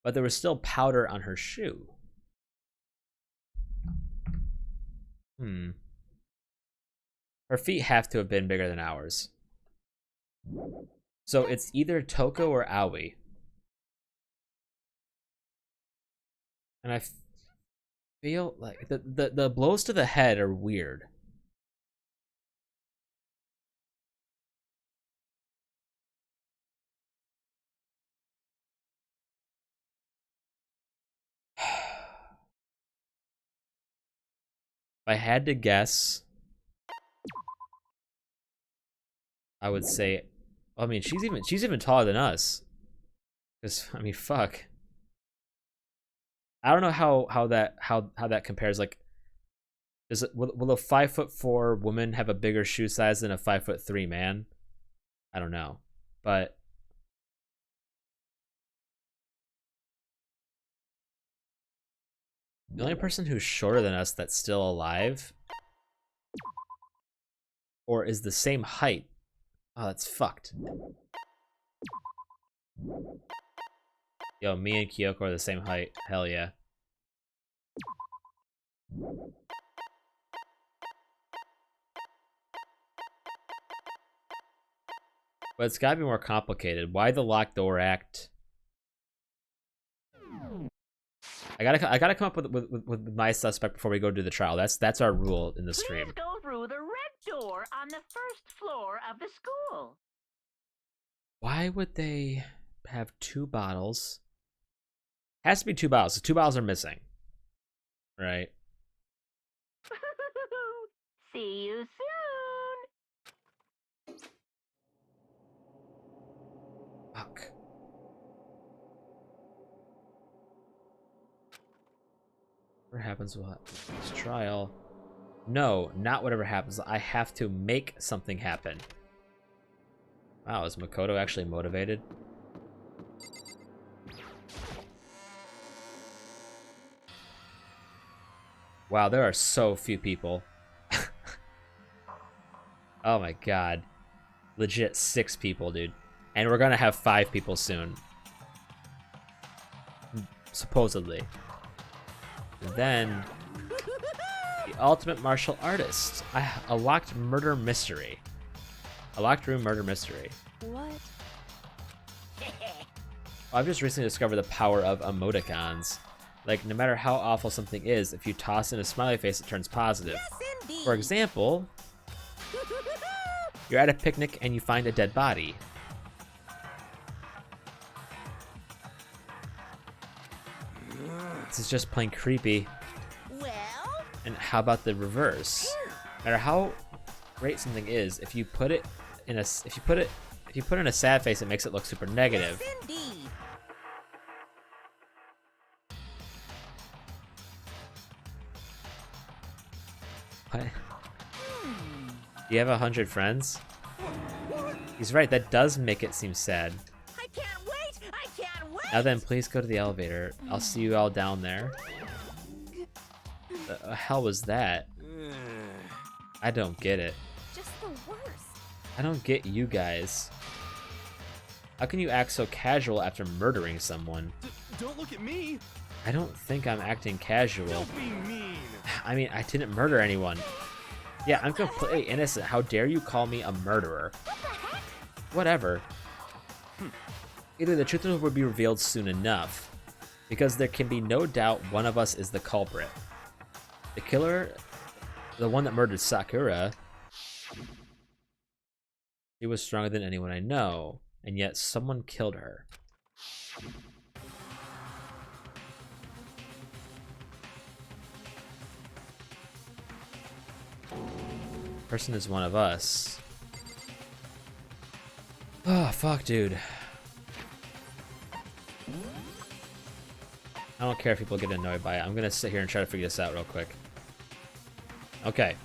But there was still powder on her shoe. Her feet have to have been bigger than ours. So it's either Toko or Owie. And I feel like the blows to the head are weird. If I had to guess, I would say, I mean, she's even taller than us. Cause I mean, fuck. I don't know how that compares. Like, will a 5'4" woman have a bigger shoe size than a 5'3" man? I don't know, but the only person who's shorter than us that's still alive, or is the same height. Oh, that's fucked. Yo, me and Kyoko are the same height. Hell yeah. But it's gotta be more complicated. Why the locked door act? I gotta come up with my suspect before we go do the trial. That's our rule in the stream. Please go through the red door on the first floor of the school. Why would they have 2 bottles? Has to be 2 bottles. So 2 bottles are missing, right? See you soon. Fuck. What happens with this trial? No, not whatever happens. I have to make something happen. Wow, is Makoto actually motivated? Wow, there are so few people. Oh my god. Legit 6 people, dude. And we're gonna have 5 people soon. Supposedly. And then the ultimate martial artist. A locked murder mystery. A locked room murder mystery. What? I've just recently discovered the power of emoticons. Like, no matter how awful something is, if you toss in a smiley face, it turns positive. Yes, For example, you're at a picnic and you find a dead body. This is just plain creepy. Well, And how about the reverse? No matter how great something is, if you put it in a sad face, it makes it look super negative. yes, indeed. What? Do you have 100 friends? He's right, that does make it seem sad. I can't wait. I can't wait. Now then, please go to the elevator. I'll see you all down there. The hell was that? I don't get it. Just the worst. I don't get you guys. How can you act so casual after murdering someone? Don't look at me. I don't think I'm acting casual. Don't be mean. I mean, I didn't murder anyone. Yeah, I'm completely innocent. How dare you call me a murderer? Whatever. Either the truth will be revealed soon enough, because there can be no doubt one of us is the culprit. The killer, the one that murdered Sakura, she was stronger than anyone I know, and yet someone killed her. Person is one of us. Oh, fuck, dude. I don't care if people get annoyed by it. I'm gonna sit here and try to figure this out real quick. Okay.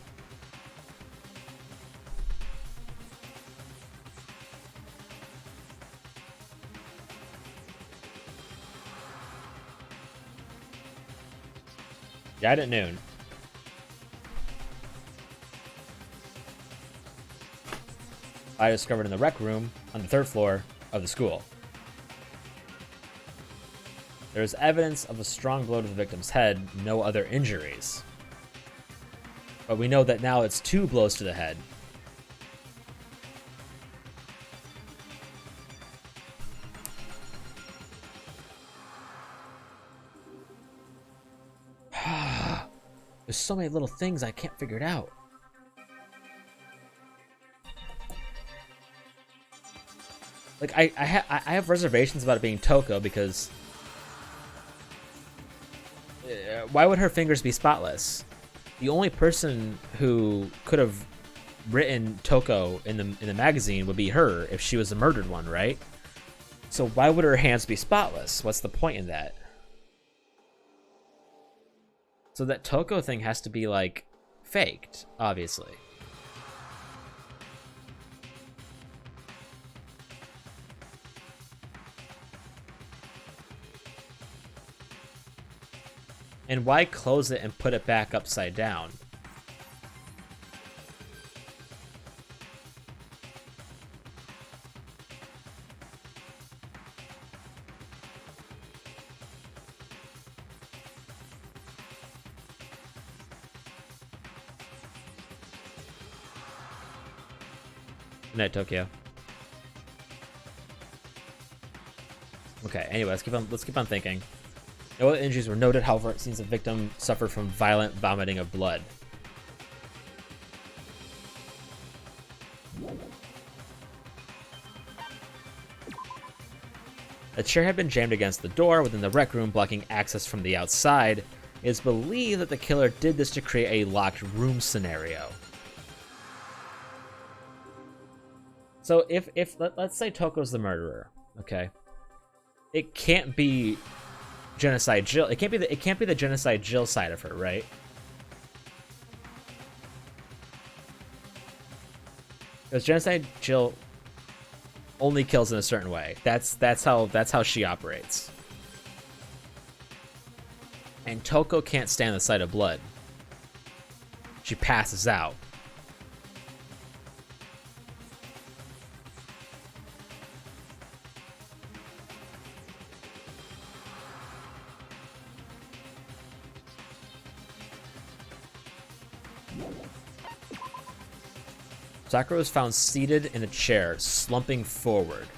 Died at noon. I discovered in the rec room on the 3rd floor of the school. There is evidence of a strong blow to the victim's head, no other injuries. But we know that now it's 2 blows to the head. There's so many little things I can't figure it out. Like, I have reservations about it being Toko because why would her fingers be spotless? The only person who could have written Toko in the magazine would be her if she was the murdered one, right? So why would her hands be spotless? What's the point in that? So that Toko thing has to be like faked, obviously. And why close it and put it back upside down? Good night, Tokyo. Okay, anyway, let's keep on thinking. No other injuries were noted, however, it seems the victim suffered from violent vomiting of blood. A chair had been jammed against the door within the rec room, blocking access from the outside. It is believed that the killer did this to create a locked room scenario. So let's say Toko's the murderer, okay? It can't be Genocide Jill. It can't be the Genocide Jill side of her, right? Because Genocide Jill only kills in a certain way. That's how she operates. And Toko can't stand the sight of blood. She passes out. Sakura was found seated in a chair, slumping forward.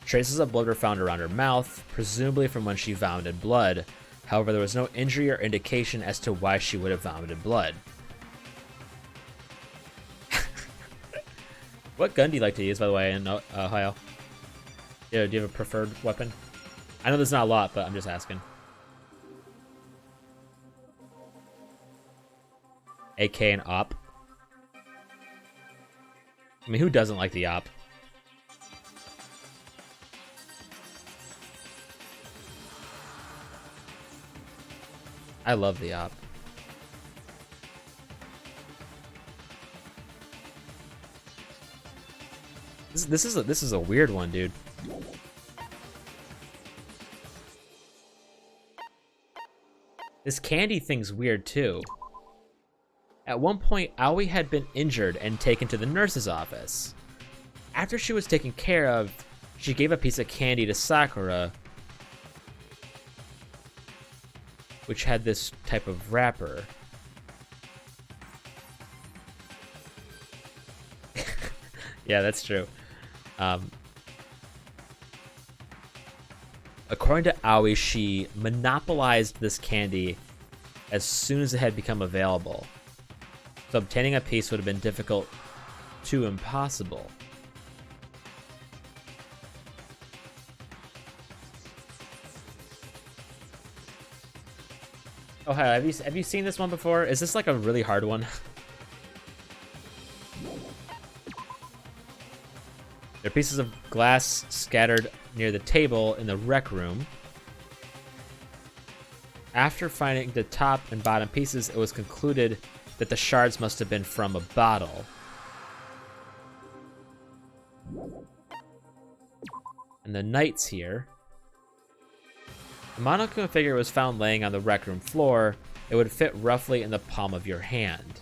Traces of blood were found around her mouth, presumably from when she vomited blood. However, there was no injury or indication as to why she would have vomited blood. What gun do you like to use, by the way, in Ohio? Yeah, do you have a preferred weapon? I know there's not a lot, but I'm just asking. AK and OP. I mean, who doesn't like the OP? I love the OP. This is a weird one, dude. This candy thing's weird too. At one point, Aoi had been injured and taken to the nurse's office. After she was taken care of, she gave a piece of candy to Sakura, which had this type of wrapper. Yeah, that's true. According to Aoi, she monopolized this candy as soon as it had become available. So obtaining a piece would have been difficult to impossible. Oh, hi, have you seen this one before? Is this like a really hard one? There are pieces of glass scattered near the table in the rec room. After finding the top and bottom pieces, it was concluded that the shards must have been from a bottle. And the knights here. The Monokuma figure was found laying on the rec room floor. It would fit roughly in the palm of your hand.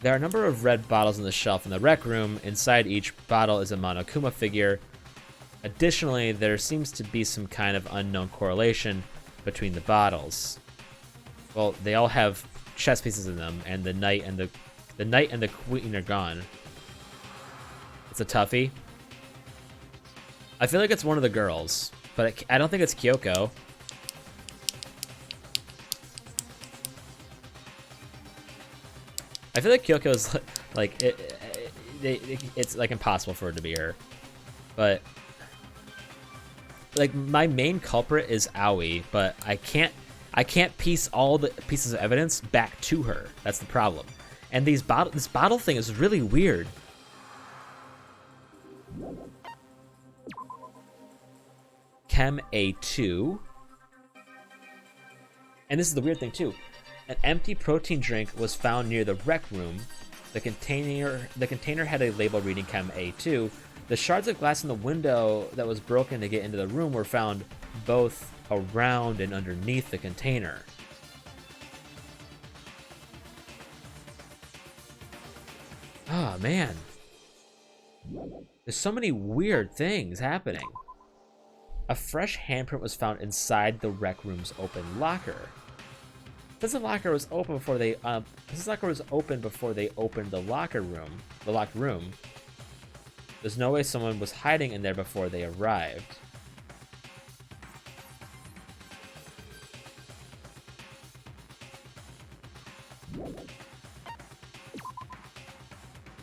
There are a number of red bottles on the shelf in the rec room. Inside each bottle is a Monokuma figure. Additionally, there seems to be some kind of unknown correlation between the bottles. Well, they all have chess pieces in them, and the knight and the queen are gone. It's a toughie. I feel like it's one of the girls, but I don't think it's Kyoko. I feel like Kyoko's like it's like impossible for it to be her, but like my main culprit is Aoi, but I can't piece all the pieces of evidence back to her. That's the problem. And this bottle thing is really weird. Chem A2, and this is the weird thing too. An empty protein drink was found near the rec room. The container had a label reading Chem A2. The shards of glass in the window that was broken to get into the room were found both around and underneath the container. Oh man. There's so many weird things happening. A fresh handprint was found inside the rec room's open locker. This locker was open before they opened the locked room. There's no way someone was hiding in there before they arrived.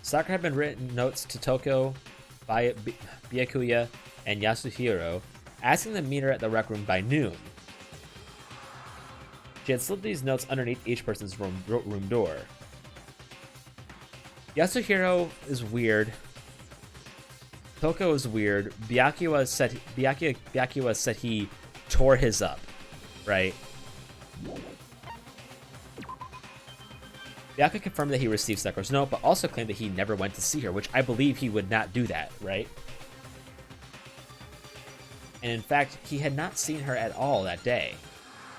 Sakura had been written notes to Toko, Byakuya, and Yasuhiro, asking them to meet her at the rec room by noon. She had slipped these notes underneath each person's room door. Yasuhiro is weird. Toko is weird. Byakuya said he tore his up, right? Byakuya confirmed that he received Sakura's note, but also claimed that he never went to see her, which I believe he would not do that, right? And in fact, he had not seen her at all that day.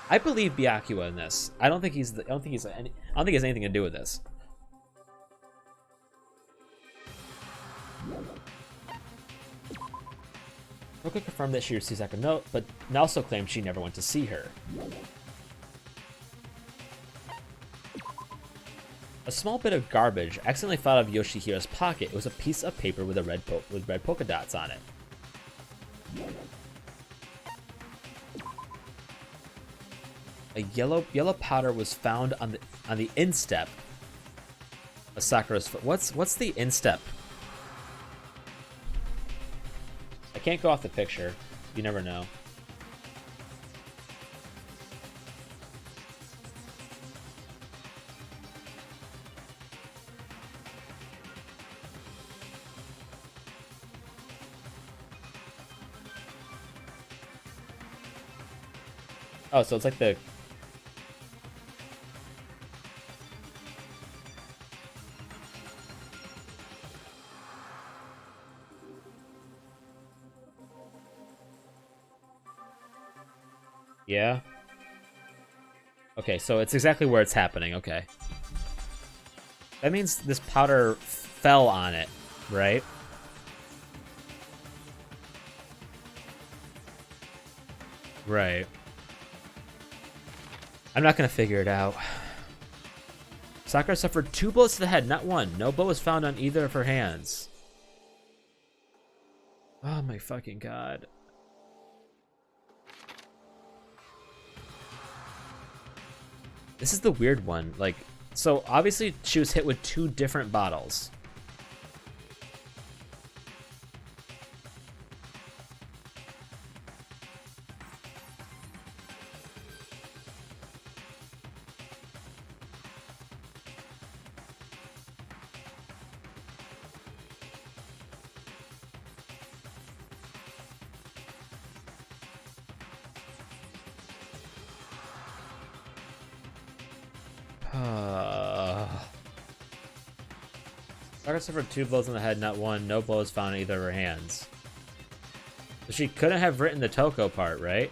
I believe Byakuya in this. I don't think he has anything to do with this. Toko confirmed that she received Sakura's note, but also claimed she never went to see her. A small bit of garbage accidentally fell out of Yoshihiro's pocket. It was a piece of paper with red polka dots on it. A yellow powder was found on the instep of Sakura's foot. What's the instep? I can't go off the picture. You never know. Oh, so it's like the... Yeah? Okay, so it's exactly where it's happening, okay. That means this powder fell on it, right? Right. I'm not gonna figure it out. Sakura suffered 2 bullets to the head, not 1. No bullet was found on either of her hands. Oh my fucking god. This is the weird one. Like, so obviously she was hit with 2 different bottles. Sakura suffered 2 blows on the head, not 1. No blows found in either of her hands. So she couldn't have written the Toko part, right?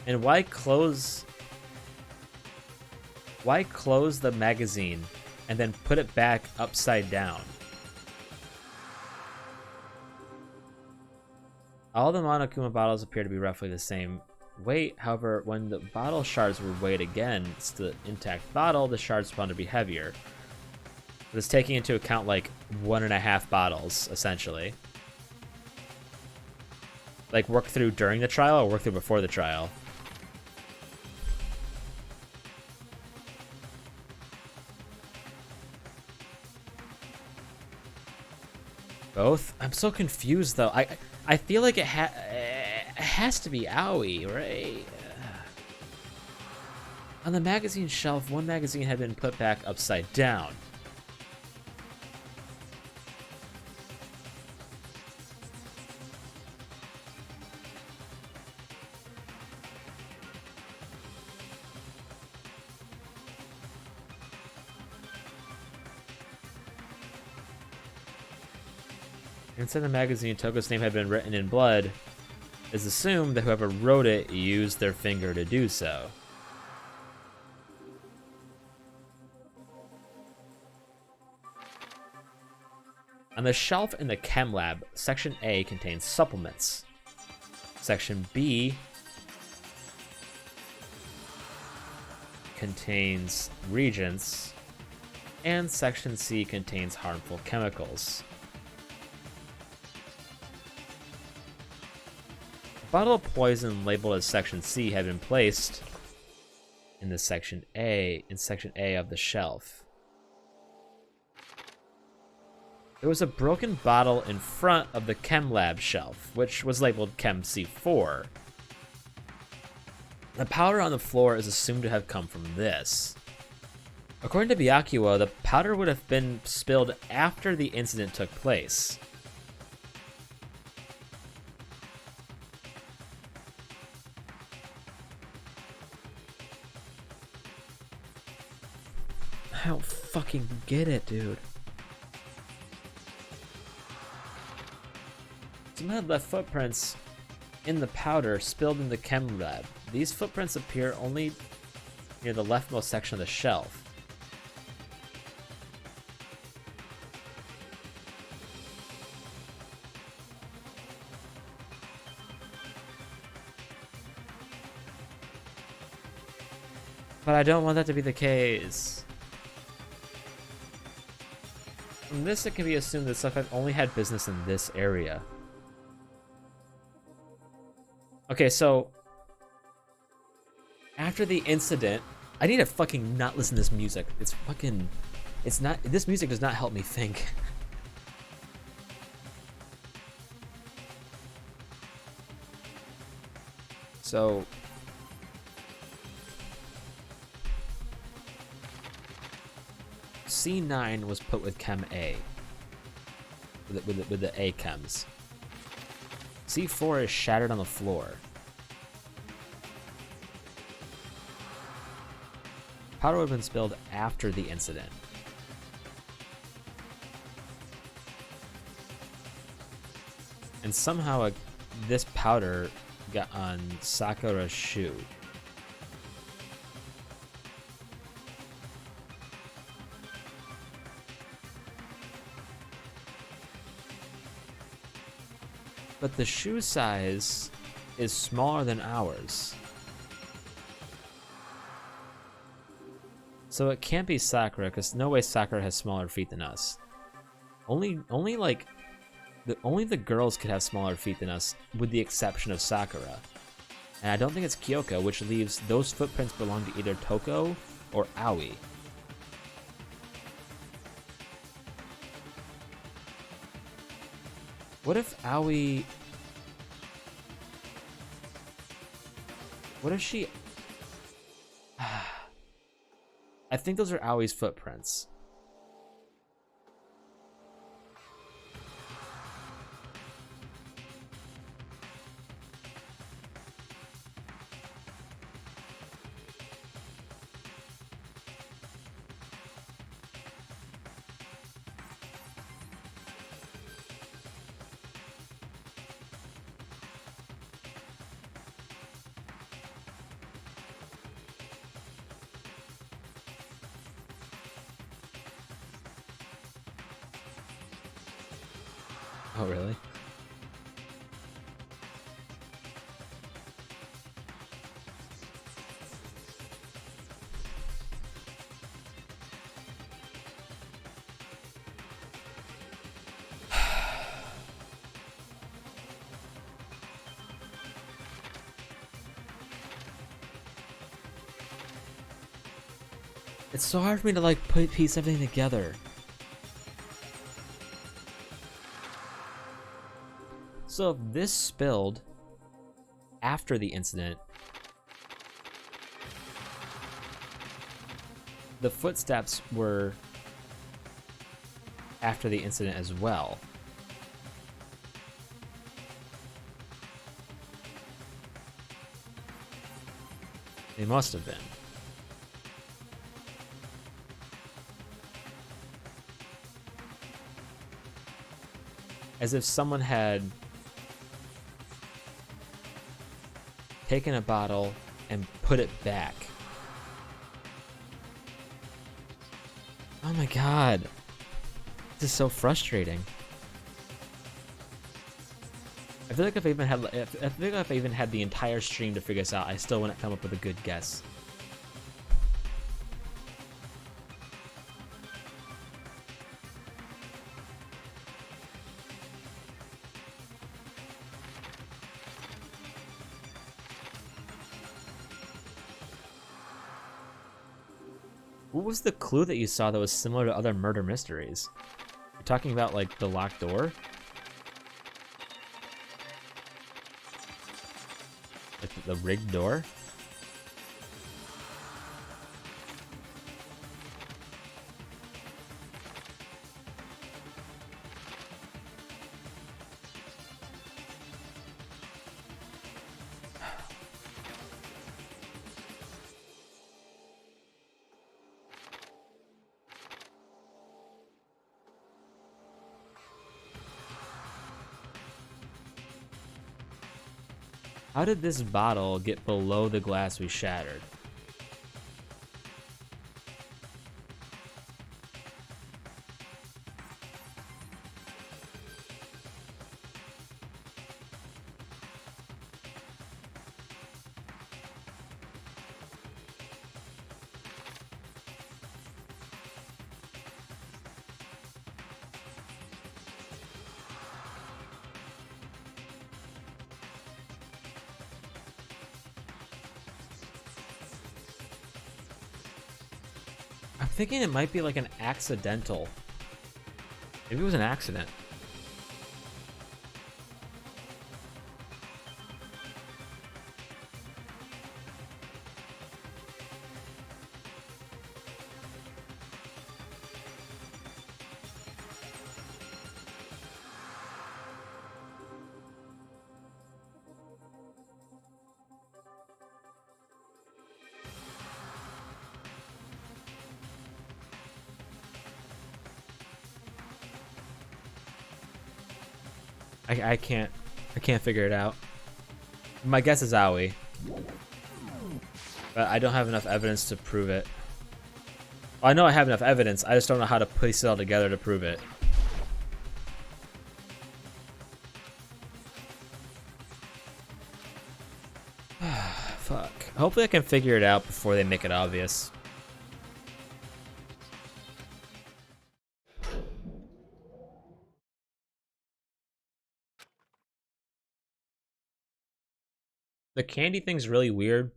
And why close the magazine and then put it back upside down? All the Monokuma bottles appear to be roughly the same weight. However, when the bottle shards were weighed against the intact bottle, the shards found to be heavier. This taking into account like 1.5 bottles, essentially. Like work through during the trial or work through before the trial? Both? I'm so confused though. I feel like it has to be Aoi, right? On the magazine shelf, 1 magazine had been put back upside down. Inside the magazine, Toko's name had been written in blood. It's assumed that whoever wrote it used their finger to do so. On the shelf in the chem lab, Section A contains supplements. Section B contains reagents. And Section C contains harmful chemicals. A bottle of poison labeled as Section C had been placed in the Section A, of the shelf. There was a broken bottle in front of the Chem Lab shelf, which was labeled Chem C4. The powder on the floor is assumed to have come from this. According to Byakuya, the powder would have been spilled after the incident took place. I don't fucking get it, dude. Someone had left footprints in the powder spilled in the chem lab. These footprints appear only near the leftmost section of the shelf. But I don't want that to be the case. From this, it can be assumed that suspect only had business in this area. Okay, so after the incident, I need to fucking not listen to this music. It's not, this music does not help me think. So C9 was put with Chem A, with the A chems. C4 is shattered on the floor. Powder would have been spilled after the incident. And somehow this powder got on Sakura's shoe. But the shoe size is smaller than ours. So it can't be Sakura, because no way Sakura has smaller feet than us. Only the girls could have smaller feet than us, with the exception of Sakura. And I don't think it's Kyoko, which leaves those footprints belong to either Toko or Aoi. What if Aoi... What if she... I think those are Aoi's footprints. Oh, really? It's so hard for me to like piece everything together. So if this spilled after the incident, the footsteps were after the incident as well. They must have been. As if someone had taken a bottle and put it back. Oh my god. This is so frustrating. I feel like if I even had the entire stream to figure this out, I still wouldn't come up with a good guess. What was the clue that you saw that was similar to other murder mysteries? You're talking about, like, the locked door? Like, the rigged door? How did this bottle get below the glass we shattered? I'm thinking it might be like an accidental. Maybe it was an accident. I can't figure it out. My guess is Aoi. But I don't have enough evidence to prove it. Well, I know I have enough evidence, I just don't know how to piece it all together to prove it. Fuck. Hopefully I can figure it out before they make it obvious. The candy thing's really weird.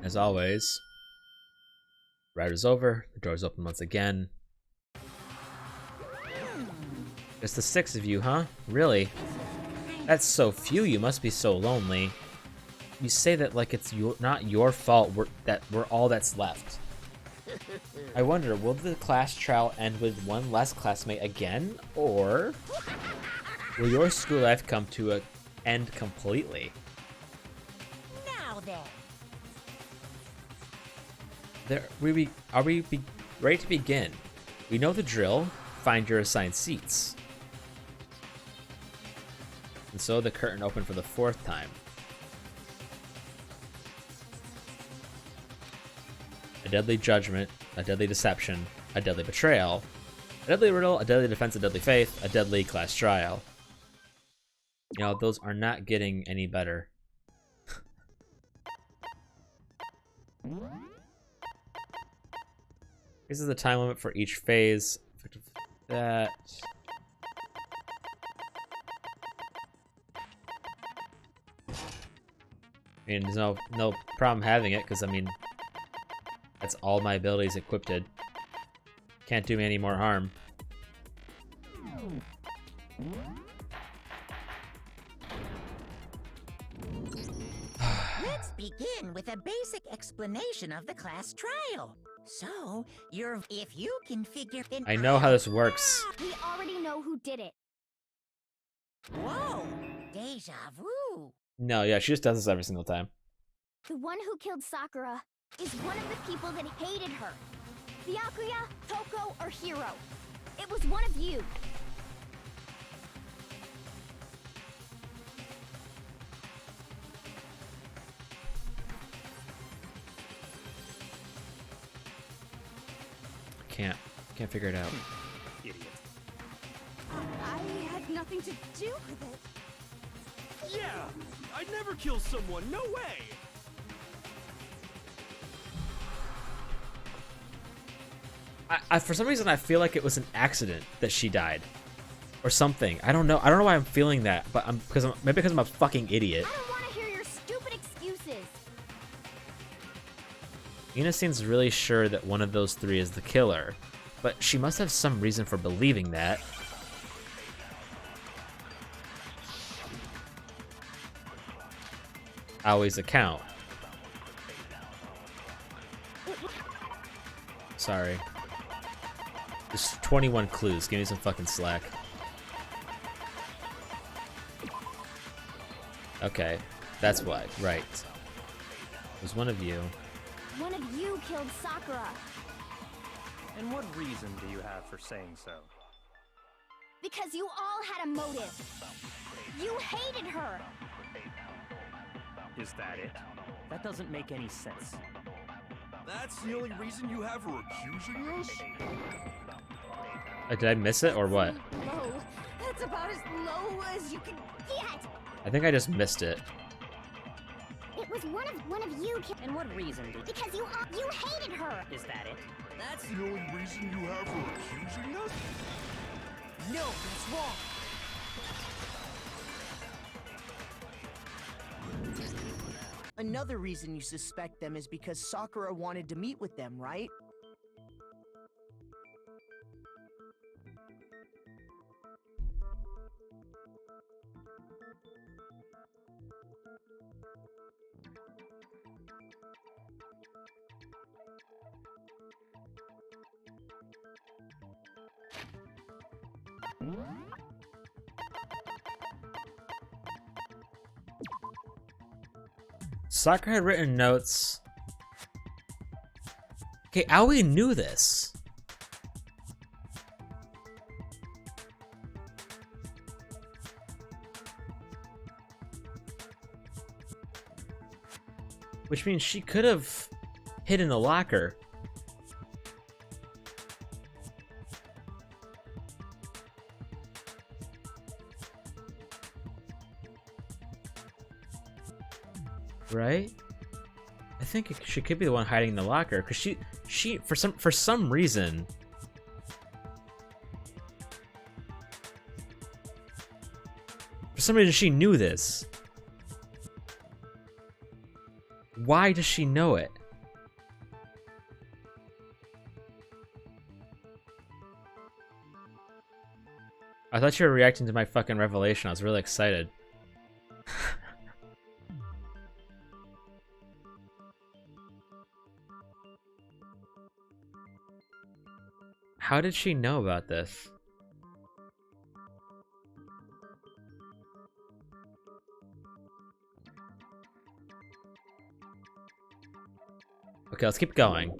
As always, route is over, the door's open once again. Just the 6 of you, huh? Really? That's so few, you must be so lonely. You say that like it's not your fault that we're all that's left. I wonder, will the class trial end with one less classmate again? Or will your school life come to an end completely? Now then. Are we ready to begin? We know the drill. Find your assigned seats. And so the curtain opened for the 4th time. A deadly judgment, a deadly deception, a deadly betrayal, a deadly riddle, a deadly defense, a deadly faith, a deadly class trial. You know, those are not getting any better. This is the time limit for each phase. That. I mean, there's no problem having it, because, I mean, that's all my abilities equipped. Can't do me any more harm. Let's begin with a basic explanation of the class trial. So, if you can figure it I know how this works. We already know who did it. Whoa! Deja vu! No, yeah, she just does this every single time. The one who killed Sakura is one of the people that hated her. Byakuya, Toko, or Hiro. It was one of you. Can't figure it out. Idiot. I had nothing to do with it. Yeah! I'd never kill someone, no way! I for some reason I feel like it was an accident that she died, or something. I don't know why I'm feeling that, but maybe because I'm a fucking idiot. I don't want to hear your stupid excuses. Ina seems really sure that one of those 3 is the killer, but she must have some reason for believing that. Aoi's account. Sorry. There's 21 clues. Give me some fucking slack. Okay, that's why. Right. It was one of you. One of you killed Sakura. And what reason do you have for saying so? Because you all had a motive. You hated her. Is that it? That doesn't make any sense. That's the only reason you have for accusing us? Did I miss it or what? Low. That's about as low as you can get. I think I just missed it. It was one of you. And what reason did Because you hated her. Is that it? That's the only reason you have for accusing us? No, that's wrong. Another reason you suspect them is because Sakura wanted to meet with them, right? Sakura had written notes Okay, Aoi knew this. Which means she could have hidden a locker. Right? I think she could be the one hiding in the locker, because she for some reason she knew this. Why does she know it? I thought you were reacting to my fucking revelation. I was really excited. How did she know about this? Okay, let's keep going.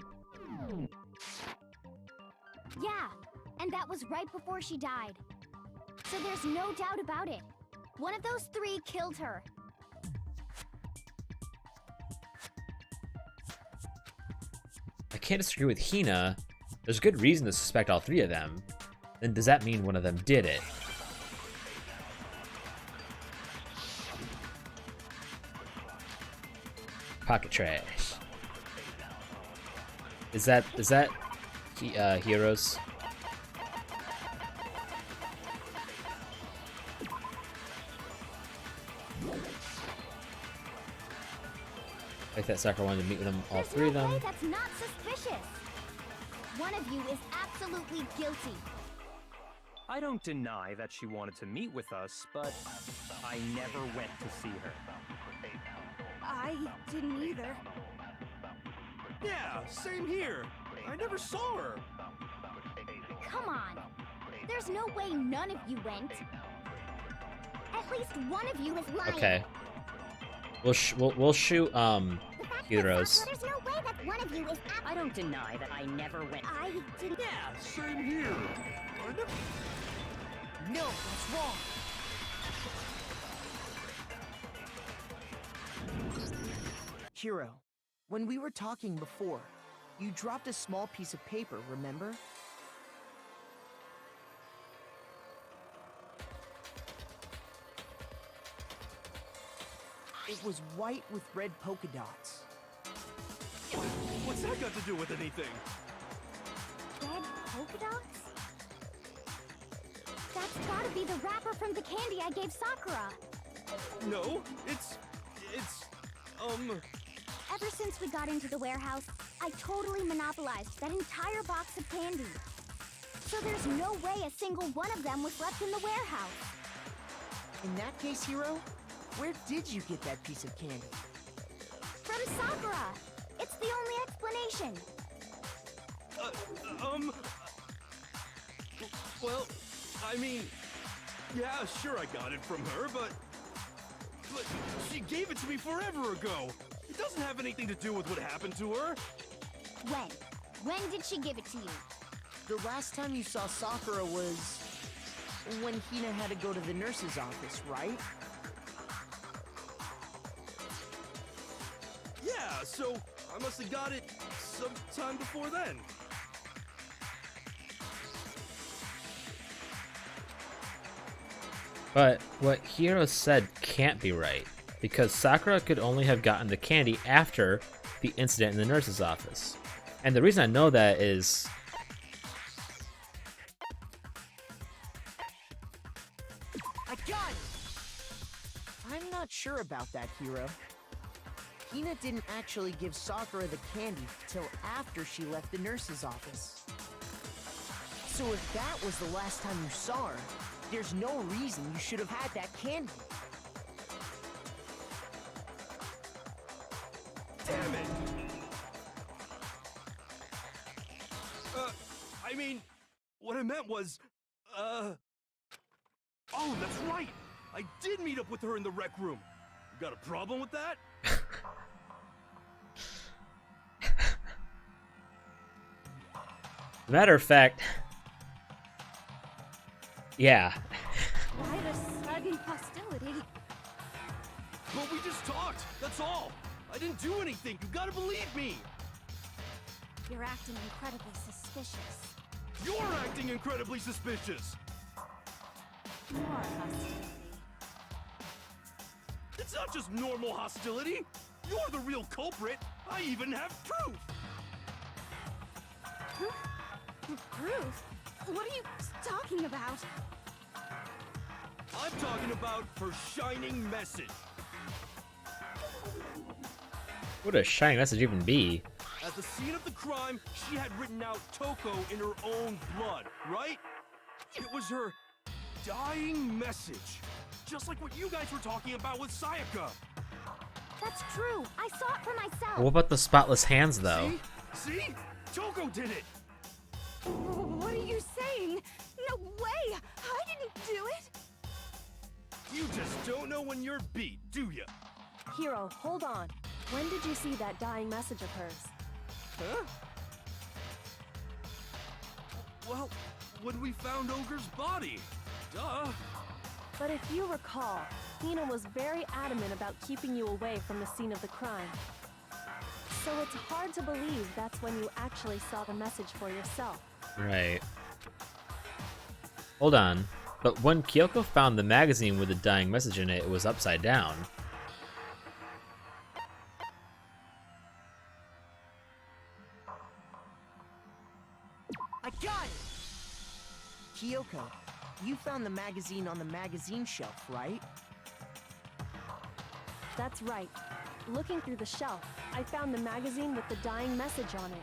Yeah, and that was right before she died. So there's no doubt about it. One of those three killed her. I can't disagree with Hina. There's good reason to suspect all three of them. Then does that mean one of them did it? Pocket trash. Is that Heroes? Like that Sakura wanted to meet with them, all three of them. That's not suspicious. One of you is absolutely guilty. I don't deny that she wanted to meet with us, but I never went to see her. I didn't either. Yeah, same here. I never saw her. Come on. There's no way none of you went. At least one of you is lying. Okay. We'll shoot Heroes. There's no way that one of you is I don't deny that I never went. I didn't. Yeah, same here. I never... No, that's wrong. Hiro, when we were talking before, you dropped a small piece of paper, remember? It was white with red polka dots. What's that got to do with anything? Red polka dots? That's gotta be the wrapper from the candy I gave Sakura. No, it's... Ever since we got into the warehouse, I totally monopolized that entire box of candy. So there's no way a single one of them was left in the warehouse. In that case, Hiro, where did you get that piece of candy? From Sakura! It's the only explanation. Well, I mean... Yeah, sure I got it from her, but she gave it to me forever ago. It doesn't have anything to do with what happened to her. When? When did she give it to you? The last time you saw Sakura was when Hina had to go to the nurse's office, right? Yeah, so I must have got it sometime before then. But what Hiro said can't be right, because Sakura could only have gotten the candy after the incident in the nurse's office. And the reason I know that is... I got it! I'm not sure about that, Hiro. Hina didn't actually give Sakura the candy till after she left the nurse's office. So if that was the last time you saw her, there's no reason you should have had that candy. Damn it! I mean, what I meant was, Oh, that's right! I did meet up with her in the rec room. You got a problem with that? Matter of fact, yeah. Why the sudden hostility? But we just talked, that's all. I didn't do anything, you gotta believe me. You're acting incredibly suspicious. You're acting incredibly suspicious. More hostility. It's not just normal hostility. You're the real culprit. I even have proof. Proof? What are you talking about? I'm talking about her shining message. What would a shining message even be? At the scene of the crime, she had written out Toko in her own blood, right? It was her dying message. Just like what you guys were talking about with Sayaka. That's true. I saw it for myself. What about the spotless hands, though? See? Toko did it! What are you saying? No way! I didn't do it! You just don't know when you're beat, do ya? Hiro, hold on. When did you see that dying message of hers? Huh? Well, when we found Ogre's body. Duh. But if you recall, Hina was very adamant about keeping you away from the scene of the crime. So it's hard to believe that's when you actually saw the message for yourself. Right. Hold on. But when Kyoko found the magazine with the dying message in it, it was upside down. I got it! Kyoko, you found the magazine on the magazine shelf, right? That's right. Looking through the shelf, I found the magazine with the dying message on it.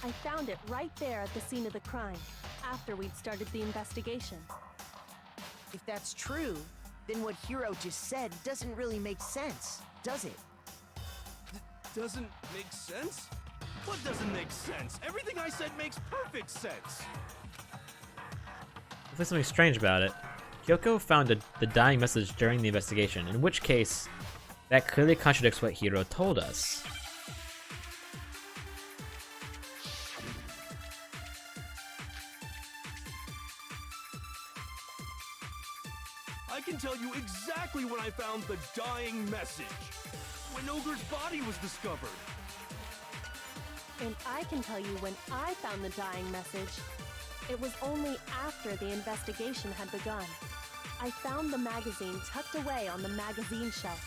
I found it right there at the scene of the crime, after we'd started the investigation. If that's true, then what Hiro just said doesn't really make sense, does it? Doesn't make sense? What doesn't make sense? Everything I said makes perfect sense. There's something strange about it. Kyoko found the dying message during the investigation, in which case, that clearly contradicts what Hiro told us. I can tell you exactly when I found the dying message. When Ogre's body was discovered. And I can tell you when I found the dying message. It was only after the investigation had begun. I found the magazine tucked away on the magazine shelf.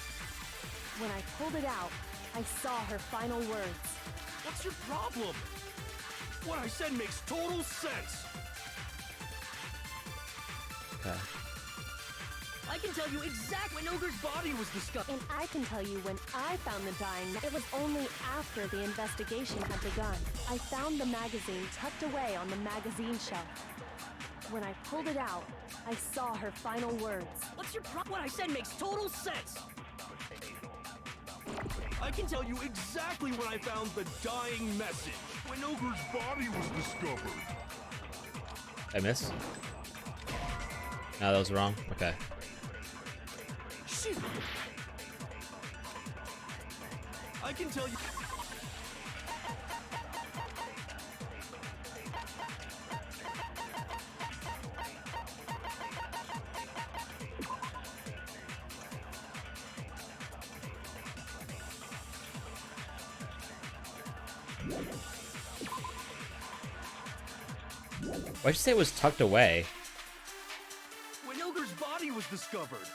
When I pulled it out, I saw her final words. What's your problem? What I said makes total sense. Okay. I can tell you exactly when Ogre's body was discovered. And I can tell you when I found the dying it was only after the investigation had begun. I found the magazine tucked away on the magazine shelf. When I pulled it out, I saw her final words. What's your problem? What I said makes total sense. I can tell you exactly when I found the dying message. When Ogre's body was discovered. I miss? No, that was wrong. Okay. Shoot. I can tell you. Why'd you say it was tucked away? When Ogre's body was discovered.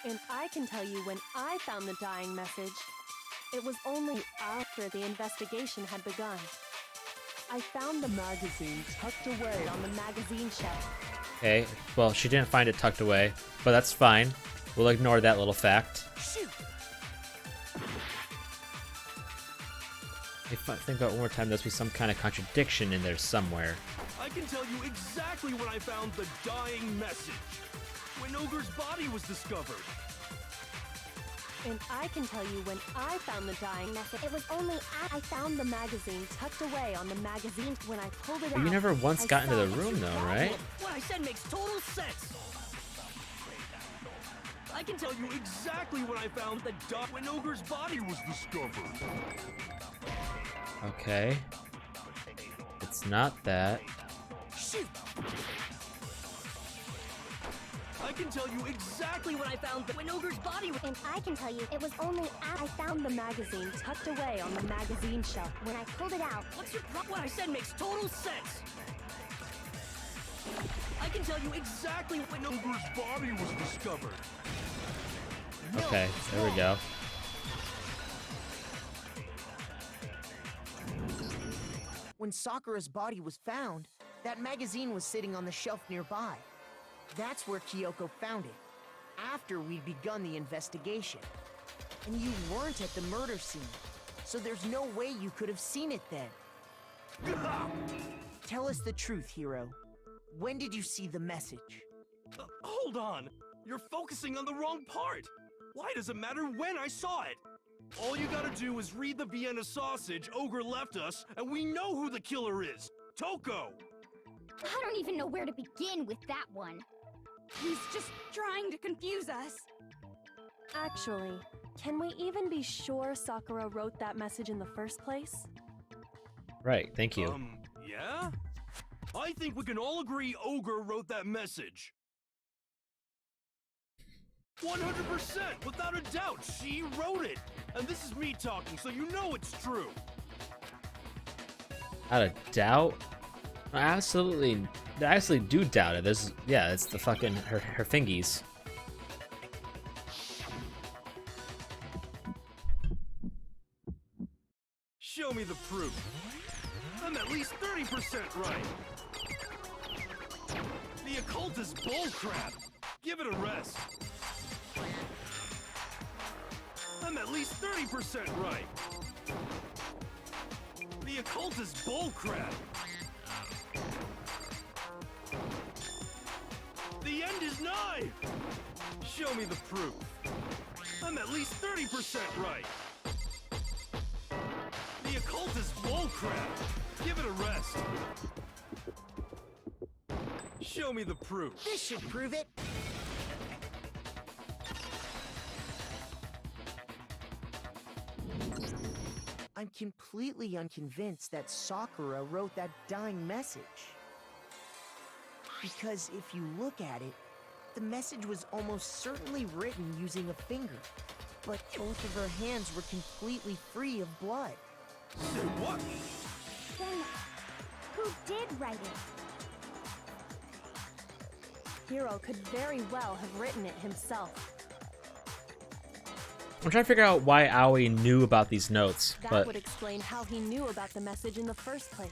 And I can tell you when I found the dying message. It was only after the investigation had begun. I found the magazine tucked away on the magazine shelf. Okay, well, she didn't find it tucked away, but that's fine. We'll ignore that little fact. Shoot! If I think about it one more time, there's be some kind of contradiction in there somewhere. I can tell you exactly when I found the dying message. When Ogre's body was discovered. And I can tell you when I found the dying message. It was only after I found the magazine tucked away on the magazine. When I pulled it But out, you never once I got into saw the room, though, right? What I said makes total sense. I can tell Tell you exactly when I found the when Ogre's body was discovered. Okay. It's not that. Shoot! I can tell you exactly when I found when Ogre's body was. And I can tell you it was only after I found the magazine tucked away on the magazine shelf. when I pulled it out. What's your pro? What I said makes total sense. I can tell you exactly when Ogre's body was discovered. Okay, there we go. When Sakura's body was found, that magazine was sitting on the shelf nearby. That's where Kyoko found it, after we'd begun the investigation. And you weren't at the murder scene, so there's no way you could have seen it then. Tell us the truth, Hiro. When did you see the message? Hold on. You're focusing on the wrong part. Why does it matter when I saw it? All you gotta do is read the Vienna sausage Ogre left us, and we know who the killer is. Toko! I don't even know where to begin with that one. He's just trying to confuse us. Actually, can we even be sure Sakura wrote that message in the first place? Right, thank you. Yeah? I think we can all agree Ogre wrote that message. 100%, without a doubt, she wrote it. And this is me talking, so you know it's true. Out of doubt? I absolutely do doubt it. There's, yeah, it's the fucking, her fingies. Show me the proof. I'm at least 30% right. The occult is bullcrap. Give it a rest. I'm at least 30% right. The occult is bullcrap. The end is nigh. Show me the proof. I'm at least 30% right. The occult is bullcrap. Give it a rest. Show me the proof. This should prove it. I'm completely unconvinced that Sakura wrote that dying message. Because if you look at it, the message was almost certainly written using a finger, but both of her hands were completely free of blood. Say what? Then, who did write it? Hiro could very well have written it himself. I'm trying to figure out why Aoi knew about these notes, That but would explain how he knew about the message in the first place.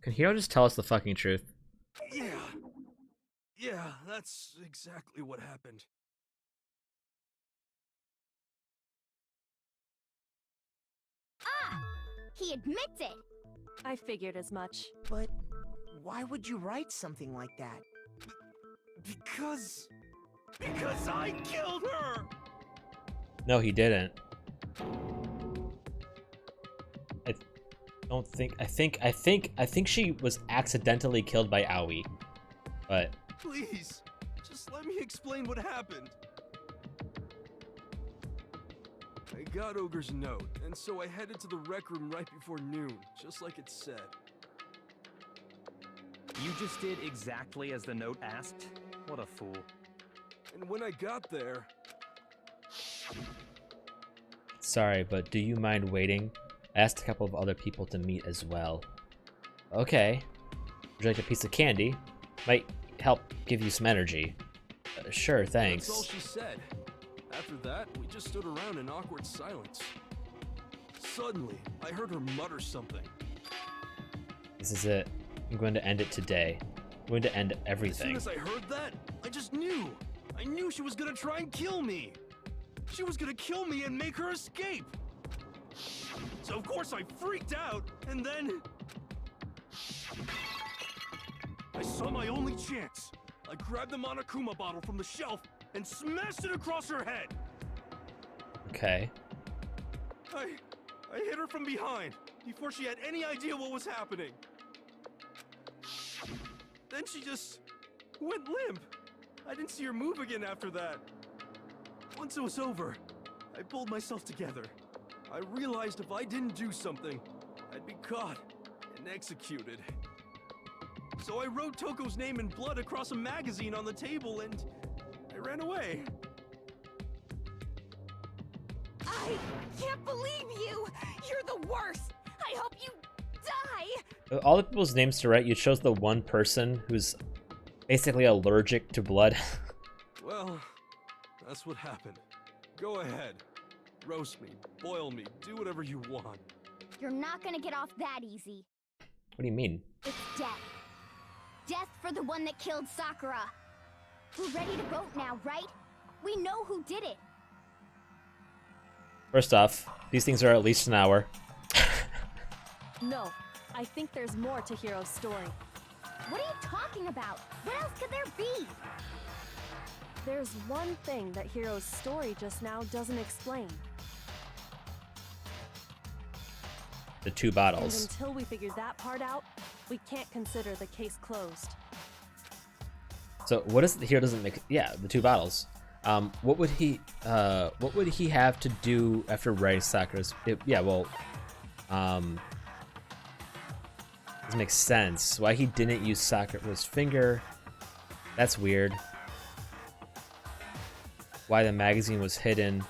can Hiro just tell us the fucking truth? Yeah, that's exactly what happened. Ah! He admits it! I figured as much. But why would you write something like that? Because I killed her! No, he didn't. I think she was accidentally killed by Aoi. But Please, just let me explain what happened. I got Ogre's note, and so I headed to the rec room right before noon, just like it said. You just did exactly as the note asked? What a fool. And when I got there, sorry, but do you mind waiting? I asked a couple of other people to meet as well. Okay. Would you like a piece of candy? Might help give you some energy. Sure, thanks. that's all she said. After that, we just stood around in awkward silence. Suddenly, I heard her mutter something. This is it. I'm going to end it today. I'm going to end everything. As soon as I heard that, I just knew. I knew she was gonna try and kill me. She was gonna kill me and make her escape. So of course I freaked out, and then I saw my only chance. I grabbed the Monokuma bottle from the shelf and smashed it across her head. Okay. I hit her from behind before she had any idea what was happening. Then she just went limp. I didn't see her move again after that. Once it was over, I pulled myself together. I realized if I didn't do something, I'd be caught and executed. So I wrote Toko's name in blood across a magazine on the table and I ran away. I can't believe you! You're the worst! I hope you die! All the people's names to write, you chose the one person who's basically allergic to blood. Well, that's what happened. Go ahead. Roast me, boil me, do whatever you want. You're not gonna get off that easy. What do you mean? It's death. Death for the one that killed Sakura. We're ready to vote now, right? We know who did it. First off, these things are at least an hour. No, I think there's more to Hiro's story. What are you talking about? What else could there be? There's one thing that Hiro's story just now doesn't explain. The 2 And bottles. until we figure that part out, we can't consider the case closed. So what is here doesn't make yeah, the 2 bottles. What would he have to do after writing Sakura's doesn't make sense. Why he didn't use Sakura's finger? That's weird. Why the magazine was hidden?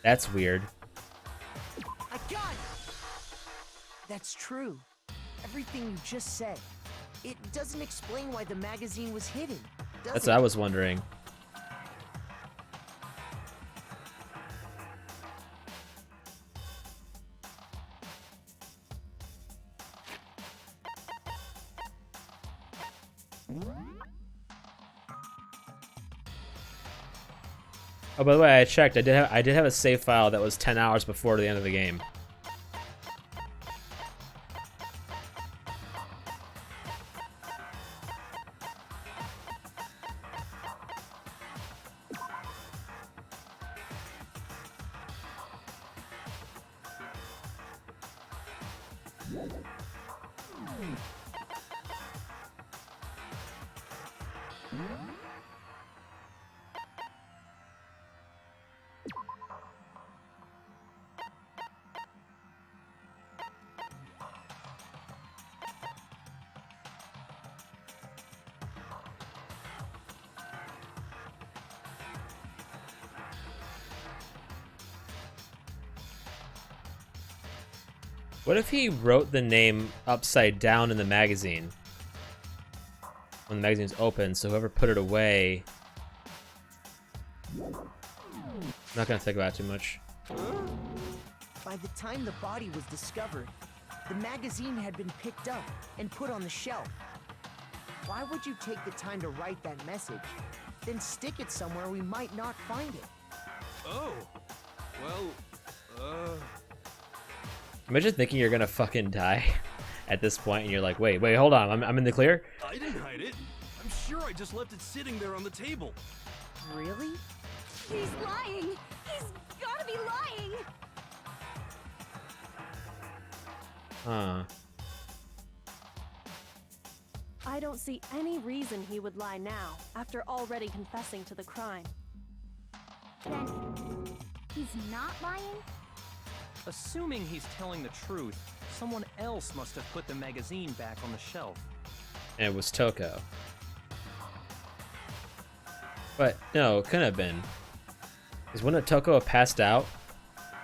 That's weird. I got it! That's true. Everything you just said. It doesn't explain why the magazine was hidden, does That's it? what I was wondering. Oh, by the way, I checked. I did have a save file that was 10 hours before the end of the game. What if he wrote the name upside down in the magazine? When the magazine's open, so whoever put it away... I'm not gonna think about it too much. By the time the body was discovered, the magazine had been picked up and put on the shelf. Why would you take the time to write that message, then stick it somewhere we might not find it? Oh, well, Imagine thinking you're gonna fucking die at this point, and you're like, wait, hold on, I'm in the clear? I didn't hide it. I'm sure I just left it sitting there on the table. Really? He's lying! He's gotta be lying! Huh. I don't see any reason he would lie now, after already confessing to the crime. Then he's not lying? Assuming he's telling the truth, someone else must have put the magazine back on the shelf. And it was Toko. But no, it couldn't have been. Because wouldn't Toko have passed out?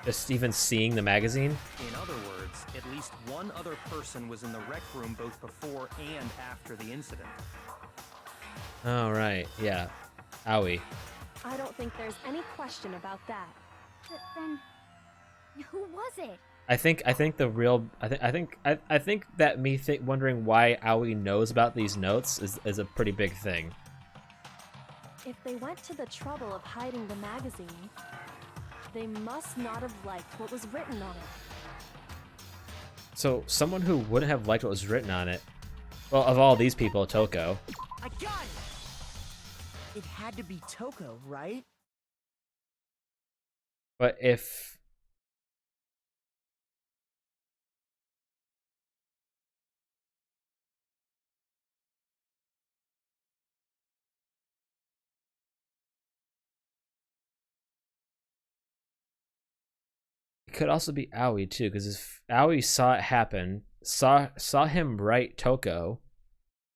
Just even seeing the magazine? In other words, at least one other person was in the rec room both before and after the incident. Oh, right, yeah. Owie. I don't think there's any question about that. But then, who was it? I think the real I think that me wondering why Aoi knows about these notes is a pretty big thing. If they went to the trouble of hiding the magazine, they must not have liked what was written on it. So someone who wouldn't have liked what was written on it, well, of all these people, Toko. I got it! It had to be Toko, right? But if could also be Aoi too, because if Aoi saw it happen, saw him write Toko,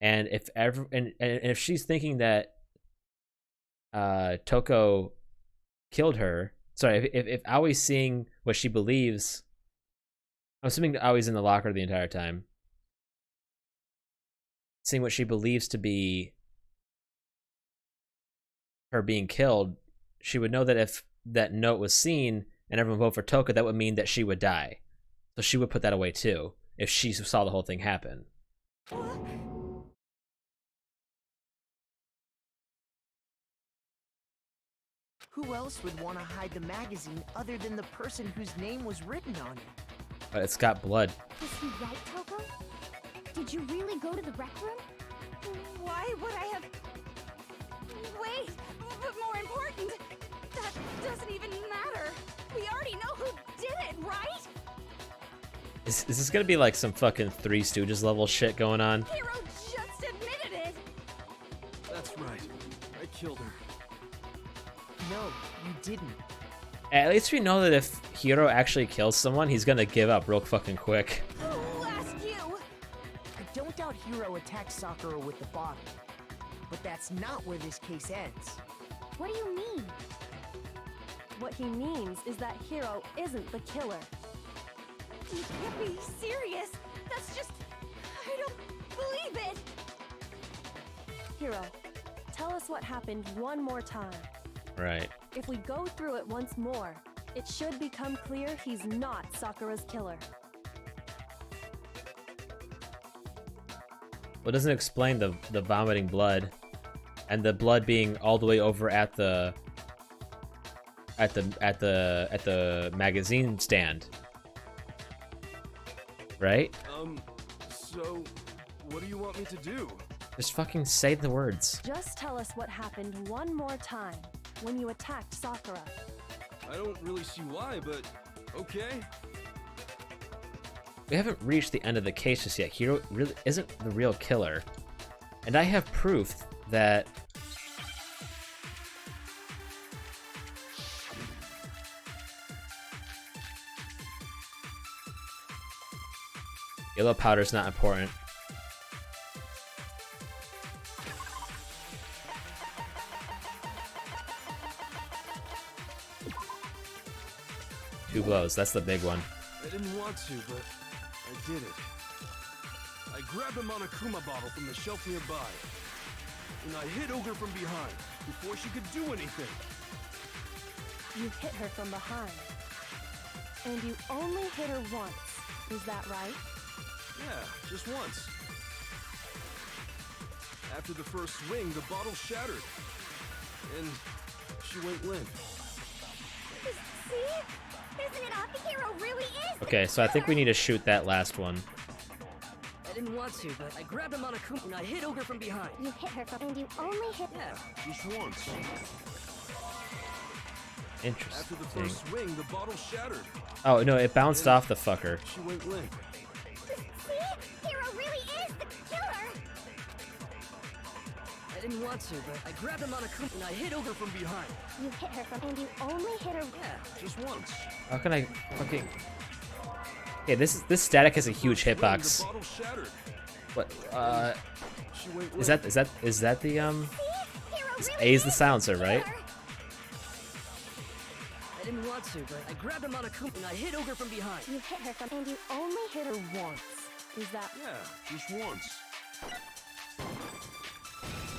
and if she's thinking that Toko killed her, sorry, if Aoi's seeing what she believes, I'm assuming that Aoi's in the locker the entire time, seeing what she believes to be her being killed, she would know that if that note was seen and everyone voted for Toko, that would mean that she would die. So she would put that away too, if she saw the whole thing happen. Who else would want to hide the magazine other than the person whose name was written on it? But it's got blood. Was he right, Toko? Did you really go to the rec room? Why would I have... Wait, but more important, that doesn't even matter. We already know who did it, right? Is this gonna be like some fucking Three Stooges level shit going on? Hero just admitted it. That's right. I killed her. No, you didn't. At least we know that if Hiro actually kills someone, he's gonna give up real fucking quick. Who asked you? I don't doubt Hiro attacked Sakura with the bottle. But that's not where this case ends. What do you mean? What he means is that Hiro isn't the killer. You can't be serious. That's just... I don't believe it. Hiro, tell us what happened one more time. Right. If we go through it once more, it should become clear he's not Sakura's killer. Well, it doesn't explain the vomiting blood, and the blood being all the way over at the magazine stand. Right? So what do you want me to do? Just fucking say the words. Just tell us what happened one more time when you attacked Sakura. I don't really see why, but okay. We haven't reached the end of the case just yet. Hiro really isn't the real killer. And I have proof that yellow powder's not important. Two blows, that's the big one. I didn't want to, but I did it. I grabbed a Monokuma bottle from the shelf nearby, and I hit Ogre from behind before she could do anything. You hit her from behind. And you only hit her once. Is that right? Yeah, just once. After the first swing, the bottle shattered, and she went limp. See? Isn't it obvious Hero really is? Okay, so I think we need to shoot that last one. I didn't want to, but I grabbed him on a coop and I hit Ogre from behind. You hit her from, and you only hit. Yeah. Just once. Interesting. After the first swing, the bottle shattered. Oh no, it bounced off the fucker. She went limp. See? Hero really is the killer! I didn't want to, but I grabbed him on a coop and I hit Ogre from behind. You hit her from, and you only hit her. Yeah. Just once. How can I fucking... Okay, this static has a huge hitbox. The bottle shattered. What? She went limp. Is that the Hero A is the silencer, right? I didn't want to, but I grabbed him on a coop and I hit Ogre from behind. You hit her from, And you only hit her once. Is that... Yeah, just once.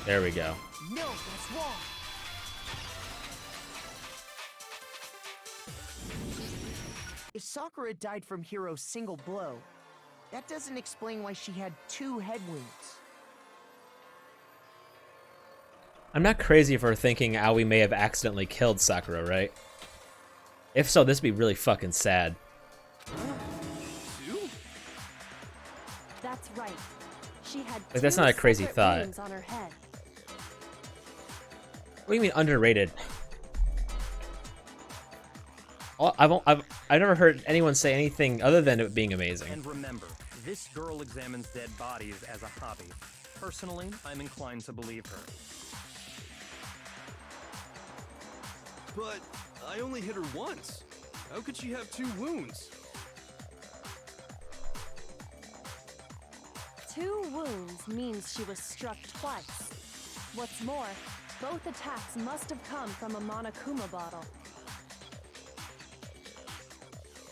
There we go. No, that's wrong. If Sakura died from Hiro's single blow, that doesn't explain why she had 2 head wounds. I'm not crazy for thinking Aoi may have accidentally killed Sakura, right? If so, this would be really fucking sad. You? That's right. She had Like, that's two not a crazy separate thought. wounds on her head. What do you mean underrated? I've never heard anyone say anything other than it being amazing. And remember, this girl examines dead bodies as a hobby. Personally, I'm inclined to believe her. But I only hit her once. How could she have 2 wounds? 2 wounds means she was struck twice. What's more, both attacks must have come from a Monokuma bottle.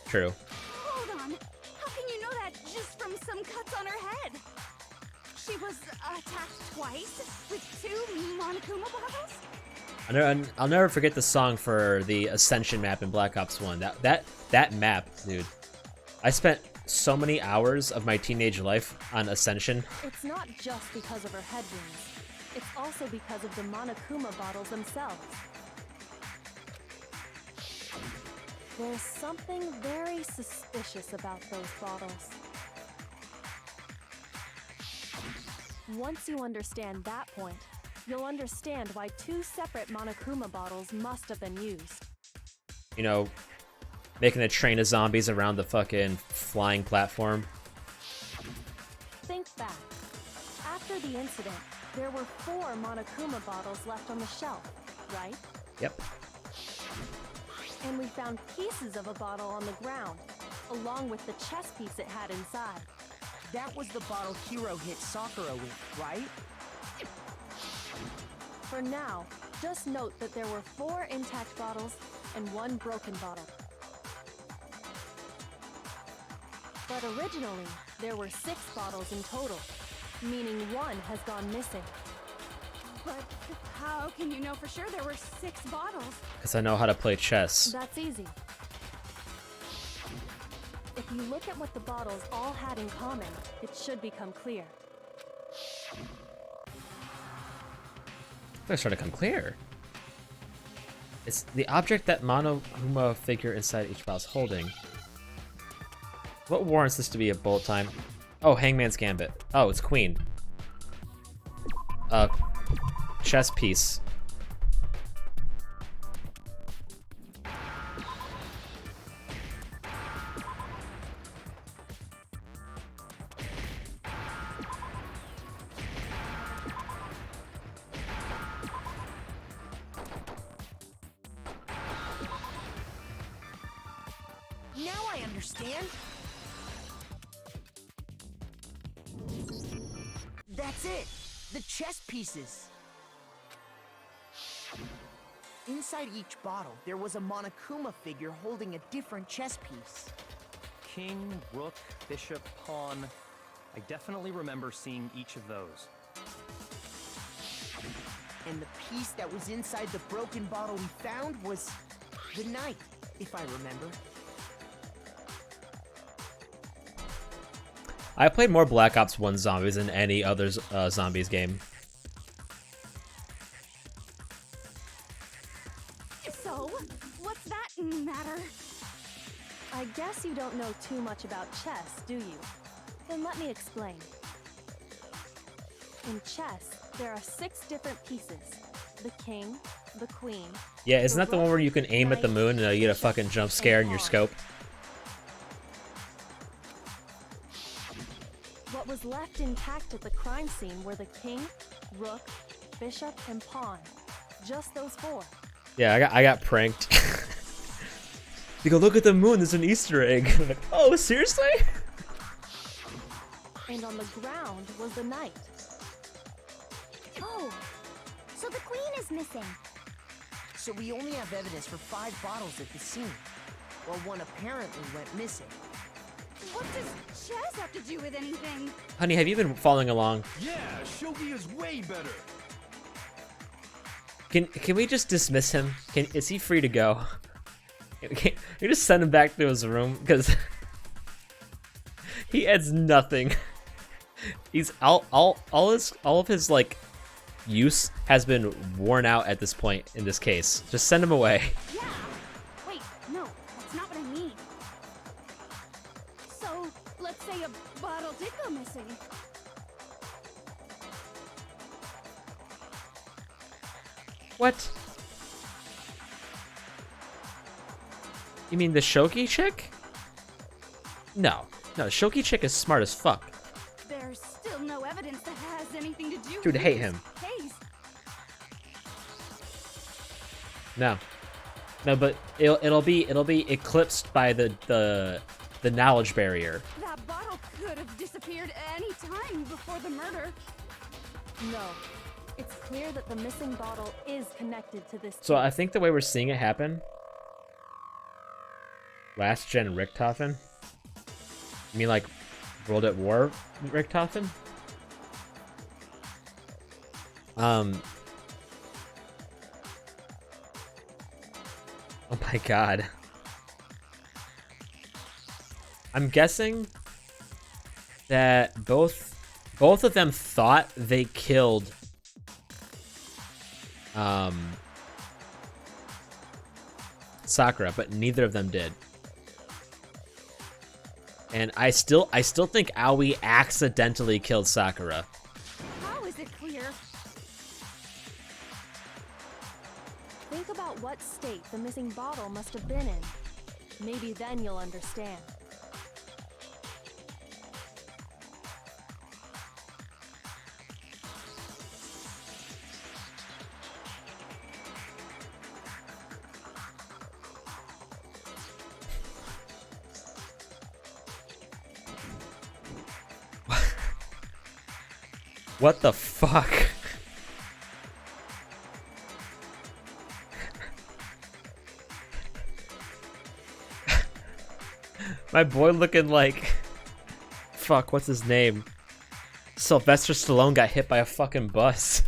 True. Hold on. How can you know that just from some cuts on her head? She was attacked twice with 2 Monokuma bottles? I'll never forget the song for the Ascension map in Black Ops 1. That map, dude. I spent so many hours of my teenage life on Ascension. It's not just because of her head wounds. It's also because of the Monokuma bottles themselves. There's something very suspicious about those bottles. Once you understand that point, you'll understand why 2 separate Monokuma bottles must have been used. You know, making a train of zombies around the fucking flying platform. Think back. After the incident, there were 4 Monokuma bottles left on the shelf, right? Yep. And we found pieces of a bottle on the ground, along with the chess piece it had inside. That was the bottle Hiro hit Sakura with, right? For now, just note that there were 4 intact bottles and 1 broken bottle. But originally, there were 6 bottles in total, meaning 1 has gone missing. But how can you know for sure there were 6 bottles? Because I know how to play chess. That's easy. If you look at what the bottles all had in common, it should become clear. It's starting to come clear. It's the object that Monokuma figure inside each bottle is holding. What warrants this to be a bullet time? Oh, Hangman's Gambit. Oh, it's Queen. Chess piece. Now I understand. That's it! The chess pieces! Inside each bottle, there was a Monokuma figure holding a different chess piece. King, rook, bishop, pawn. I definitely remember seeing each of those. And the piece that was inside the broken bottle we found was the knight, if I remember. I played more Black Ops 1 zombies than any other zombies game. So, what's that matter? I guess you don't know too much about chess, do you? Then let me explain. In chess, there are 6 different pieces. The king, the queen... Yeah, isn't that the one where you can aim at the moon and you get a fucking jump scare in your scope? What was left intact at the crime scene were the king, rook, bishop, and pawn. Just those 4. Yeah, I got pranked. You go, look at the moon, there's an Easter egg. I'm like, oh, seriously? And on the ground was the knight. Oh, so the queen is missing. So we only have evidence for 5 bottles at the scene, while 1 apparently went missing. What does chess have to do with anything? Honey, have you been following along? Yeah, shogi is way better. Can we just dismiss him? Is he free to go? Can we just send him back to his room? Because he adds nothing. He's all of his like use has been worn out at this point in this case. Just send him away. Yeah. Wait, no, that's not what I mean. So, let's say a bottle did go missing. What? You mean the Shoki chick? No, Shoki chick is smart as fuck. There's still no evidence that has anything to do Dude, with hate this him. case. No, No, but it'll be eclipsed by the knowledge barrier. That bottle could have disappeared any time before the murder. No. It's clear that the missing bottle is connected to this. So I think the way we're seeing it happen. Last gen Richthofen? You mean like World at War Richthofen? Oh my god. I'm guessing that both of them thought they killed Sakura, but neither of them did. And I still think Aoi accidentally killed Sakura. How is it clear? Think about what state the missing bottle must have been in. Maybe then you'll understand. What the fuck? My boy looking like... Fuck, what's his name? Sylvester Stallone got hit by a fucking bus.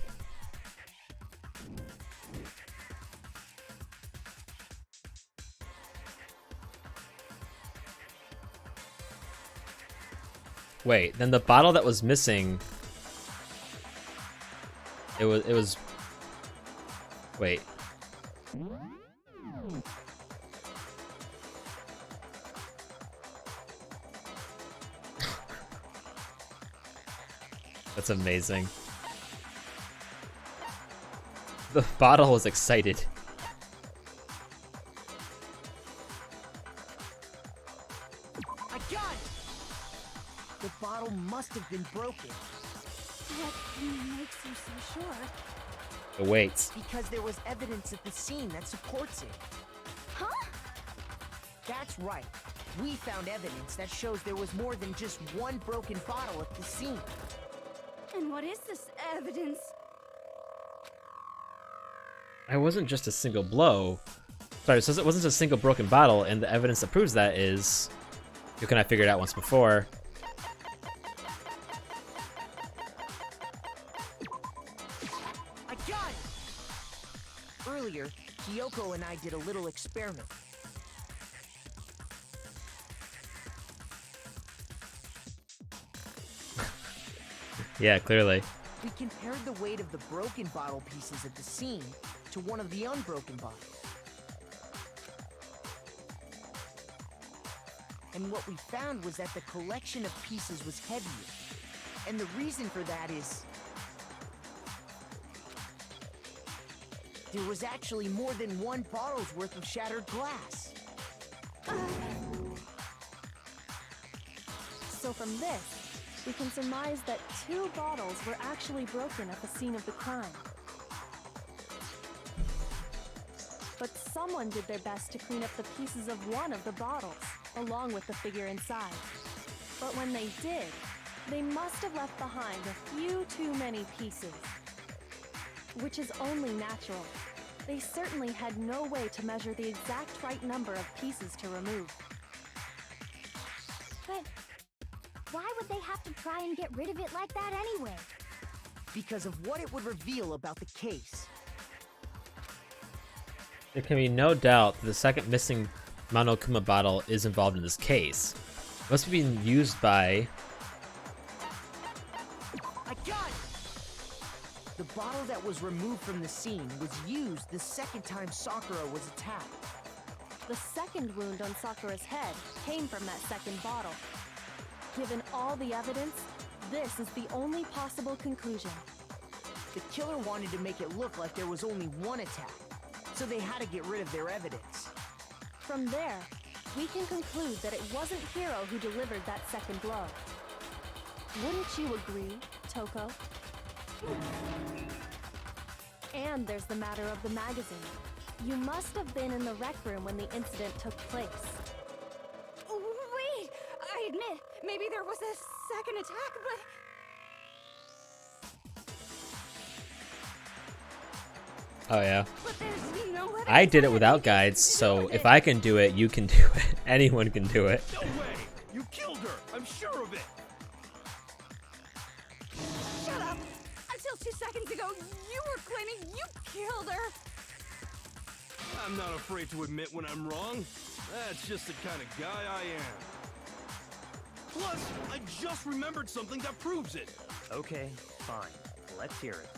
Wait, then the bottle that was missing... It was... Wait. That's amazing. The bottle was excited. I got it! The bottle must have been broken. What makes you so sure? The weights. Because there was evidence at the scene that supports it. Huh? That's right. We found evidence that shows there was more than just one broken bottle at the scene. And what is this evidence? It wasn't just a single blow. Sorry, so it wasn't just a single broken bottle, and the evidence that proves that is... You can I figured out once before. I got it! Earlier, Kyoko and I did a little experiment. Yeah, clearly. We compared the weight of the broken bottle pieces at the scene to one of the unbroken bottles. And what we found was that the collection of pieces was heavier. And the reason for that is... there was actually more than one bottle's worth of shattered glass. So from this, we can surmise that 2 bottles were actually broken at the scene of the crime. But someone did their best to clean up the pieces of one of the bottles, along with the figure inside. But when they did, they must have left behind a few too many pieces. Which is only natural. They certainly had no way to measure the exact right number of pieces to remove. But why would they have to try and get rid of it like that anyway? Because of what it would reveal about the case. There can be no doubt that the second missing Monokuma bottle is involved in this case. It must be being used by... I got it! The bottle that was removed from the scene was used the second time Sakura was attacked. The second wound on Sakura's head came from that second bottle. Given all the evidence, this is the only possible conclusion. The killer wanted to make it look like there was only one attack, so they had to get rid of their evidence. From there, we can conclude that it wasn't Hiro who delivered that second blow. Wouldn't you agree, Toko? And there's the matter of the magazine. You must have been in the rec room when the incident took place. Wait, I admit, maybe there was a second attack, Oh yeah. but there's no evidence I did it that without anything guides, to do so with if it. I can do it, you can do it. Anyone can do it. No way! You killed her! I'm sure of it! Shut up! Until 2 seconds ago, you were claiming you killed her! I'm not afraid to admit when I'm wrong. That's just the kind of guy I am. Plus, I just remembered something that proves it. Okay, fine. Let's hear it.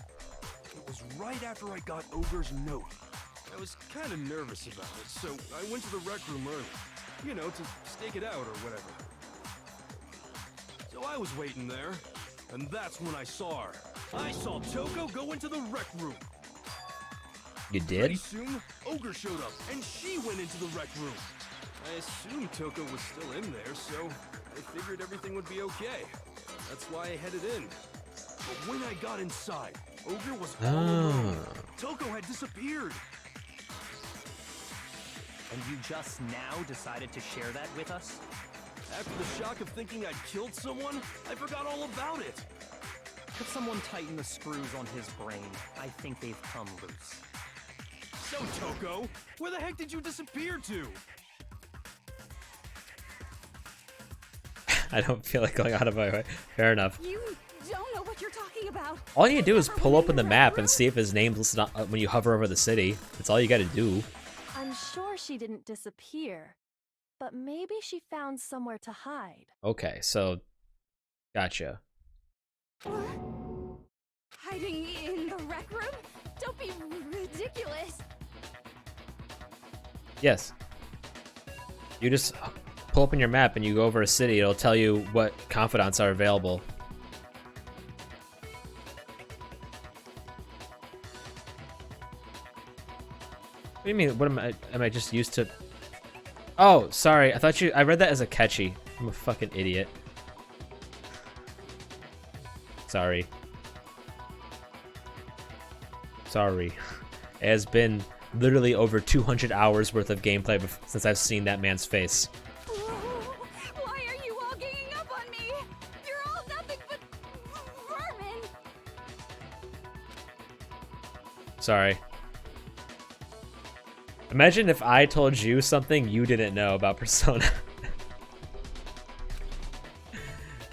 It was right after I got Ogre's note. I was kind of nervous about it, so I went to the rec room early. You know, to stake it out or whatever. So I was waiting there, and that's when I saw her. I saw Toko go into the rec room. You Pretty did? soon, Ogre showed up, and she went into the rec room. I assumed Toko was still in there, so I figured everything would be okay. That's why I headed in. But when I got inside, Ogre was all alone. Toko had disappeared. And you just now decided to share that with us? After the shock of thinking I'd killed someone, I forgot all about it. Could someone tighten the screws on his brain? I think they've come loose. So, Toko, where the heck did you disappear to? I don't feel like going out of my way. Fair enough. You don't know what you're talking about. All you do is Never pull went open in the rec map room? and see if his name's listed when you hover over the city. That's all you gotta do. I'm sure she didn't disappear, but maybe she found somewhere to hide. Okay, so gotcha. Hiding in the rec room? Don't be ridiculous. Yes. You just pull open your map and you go over a city. It'll tell you what confidants are available. What do you mean? What am I just used to? Oh, sorry. I read that as a catchy. I'm a fucking idiot. Sorry. Sorry. It has been literally over 200 hours worth of gameplay since I've seen that man's face. Why are you all ganging up on me? You're all nothing but vermin. Sorry. Imagine if I told you something you didn't know about Persona.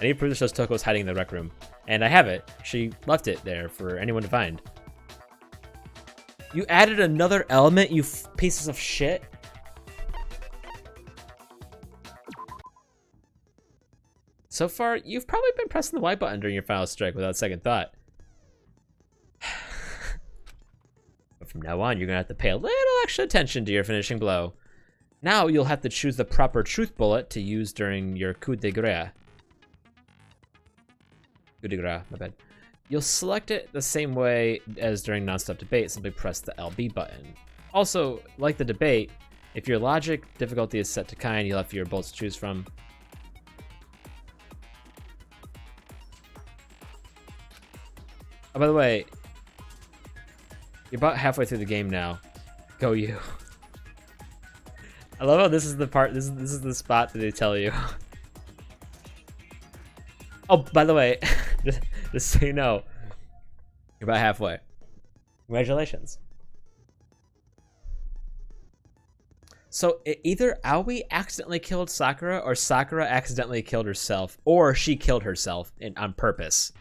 I need proof that shows Toko's hiding in the rec room. And I have it. She left it there for anyone to find. You added another element, you pieces of shit. So far, you've probably been pressing the Y button during your final strike without second thought. But from now on, you're gonna have to pay a little extra attention to your finishing blow. Now you'll have to choose the proper truth bullet to use during your coup de grace. Coup de grace, my bad. You'll select it the same way as during non-stop debate, simply press the LB button. Also, like the debate, if your logic difficulty is set to kind, you'll have fewer bullets to choose from. Oh, by the way, you're about halfway through the game now. Go you. I love how this is the part, this is the spot that they tell you. Oh, by the way, just so you know, you're about halfway. Congratulations. So either Aoi accidentally killed Sakura, or Sakura accidentally killed herself, or she killed herself on purpose.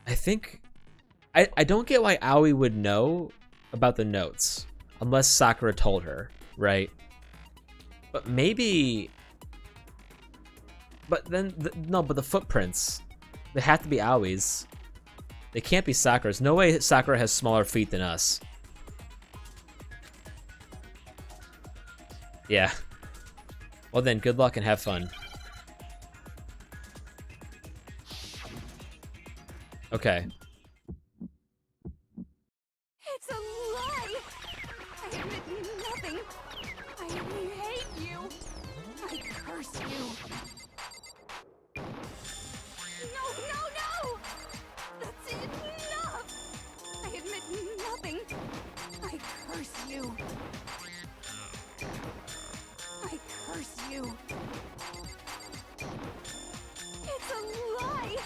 I think... I don't get why Aoi would know about the notes, unless Sakura told her, right? But maybe... But then, no, but the footprints, they have to be Aoi's. They can't be Sakura's. No way Sakura has smaller feet than us. Yeah. Well then, good luck and have fun. Okay. It's a lie. I admit nothing. I hate you. I curse you. No, no, no! That's enough! you. I curse you. It's a lie.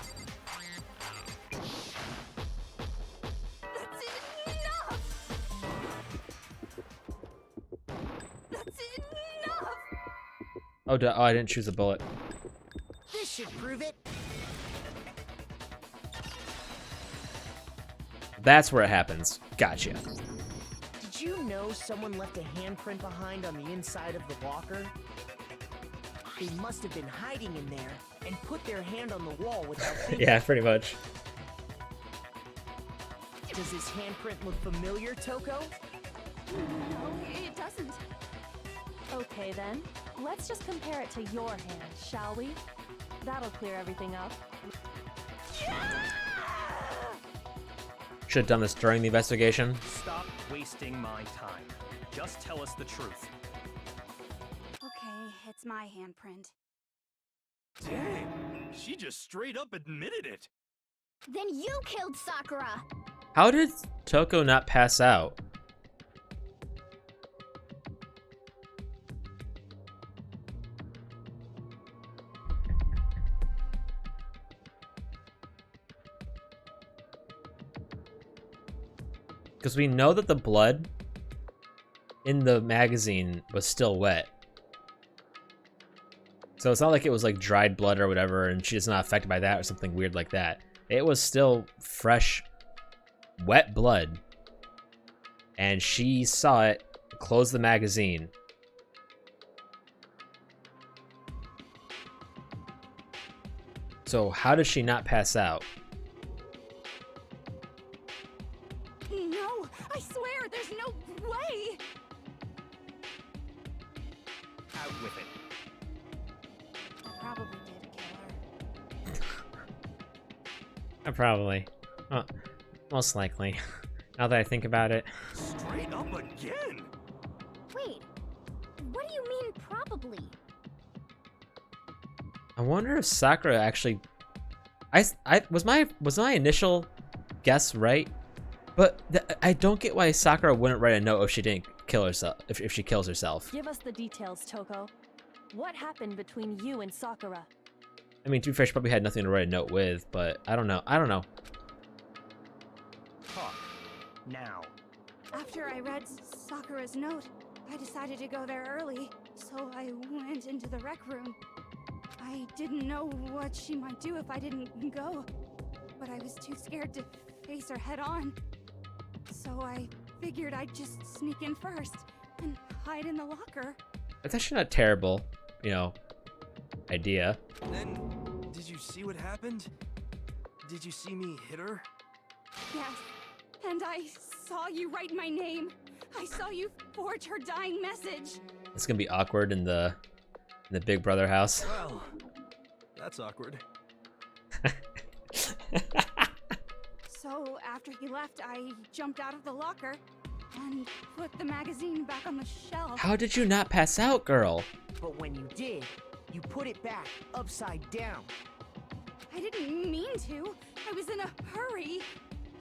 That's enough. That's enough. Oh, I didn't choose a bullet. This should prove it. That's where it happens. Gotcha. Did you know someone left a handprint behind on the inside of the locker? They must have been hiding in there and put their hand on the wall without thinking. Yeah, pretty much. Does this handprint look familiar, Toko? No, it doesn't. Okay then, let's just compare it to your hand, shall we? That'll clear everything up. Should have done this during the investigation. Stop wasting my time. Just tell us the truth. Okay, it's my handprint. Dang, she just straight up admitted it. Then you killed Sakura. How did Toko not pass out? Because we know that the blood in the magazine was still wet. So it's not like it was like dried blood or whatever and she's not affected by that or something weird like that. It was still fresh, wet blood. And she saw it, close the magazine. So how does she not pass out? No, I swear, there's no way. Out with it. Probably did kill her. Probably. Well, most likely. Now that I think about it. Straight up again. Wait, what do you mean probably? I wonder if Sakura actually... was my initial guess right? But I don't get why Sakura wouldn't write a note if she didn't kill herself. If she kills herself. Give us the details, Toko. What happened between you and Sakura? I mean, to be fair, she probably had nothing to write a note with, but I don't know. I don't know. Talk. Now. After I read Sakura's note, I decided to go there early, so I went into the rec room. I didn't know what she might do if I didn't go, but I was too scared to face her head on. So I figured I'd just sneak in first and hide in the locker. That's actually not terrible, you know, idea. Then, did you see what happened? Did you see me hit her? Yes, and I saw you write my name. I saw you forge her dying message. It's gonna be awkward in the Big Brother house. Well, that's awkward. So after he left, I jumped out of the locker and put the magazine back on the shelf. How did you not pass out, girl? But when you did, you put it back upside down. I didn't mean to. I was in a hurry.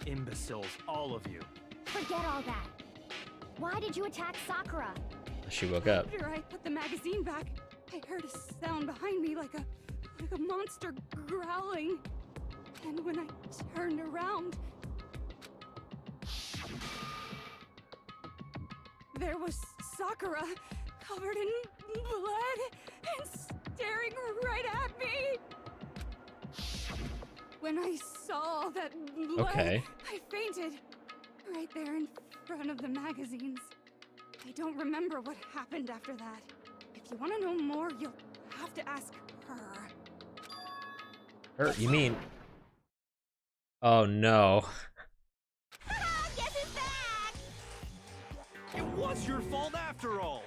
Imbeciles, all of you. Forget all that. Why did you attack Sakura? She woke up. After I put the magazine back, I heard a sound behind me like a monster growling. And when I turned around, there was Sakura, covered in blood and staring right at me. When I saw that blood, Okay. I fainted right there in front of the magazines. I don't remember what happened after that. If you want to know more, you'll have to ask her. Her? You mean? Oh no. Guess it's back! It was your fault after all.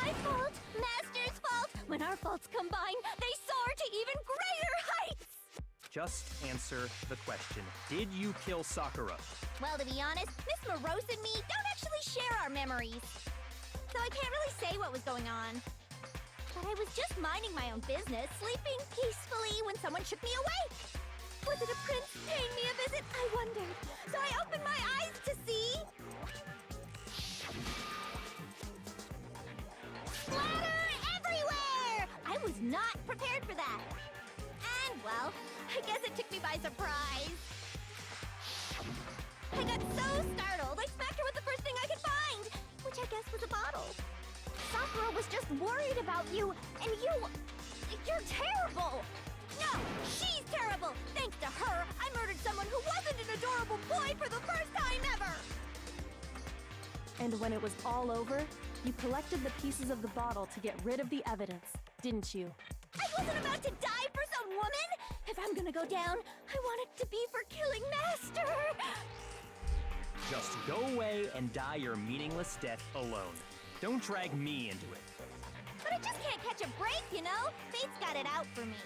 My fault, Master's fault. When our faults combine, they soar to even greater heights. Just answer the question. Did you kill Sakura? Well, to be honest, Miss Morose and me don't actually share our memories. So I can't really say what was going on. But I was just minding my own business, sleeping peacefully when someone shook me awake. Was it a prince paying me a visit? I wondered. So I opened my eyes to see... I guess it took me by surprise. I got so startled, I smacked her with the first thing I could find, which I guess was a bottle. Sakura was just worried about you, and you're terrible. No, she's terrible. Thanks to her, I murdered someone who wasn't an adorable boy for the first time ever. And when it was all over, you collected the pieces of the bottle to get rid of the evidence, didn't you? I wasn't about to die for some woman. If I'm gonna go down, I want it to be for killing Master. Just go away and die your meaningless death alone. Don't drag me into it. But I just can't catch a break, you know? Fate's got it out for me.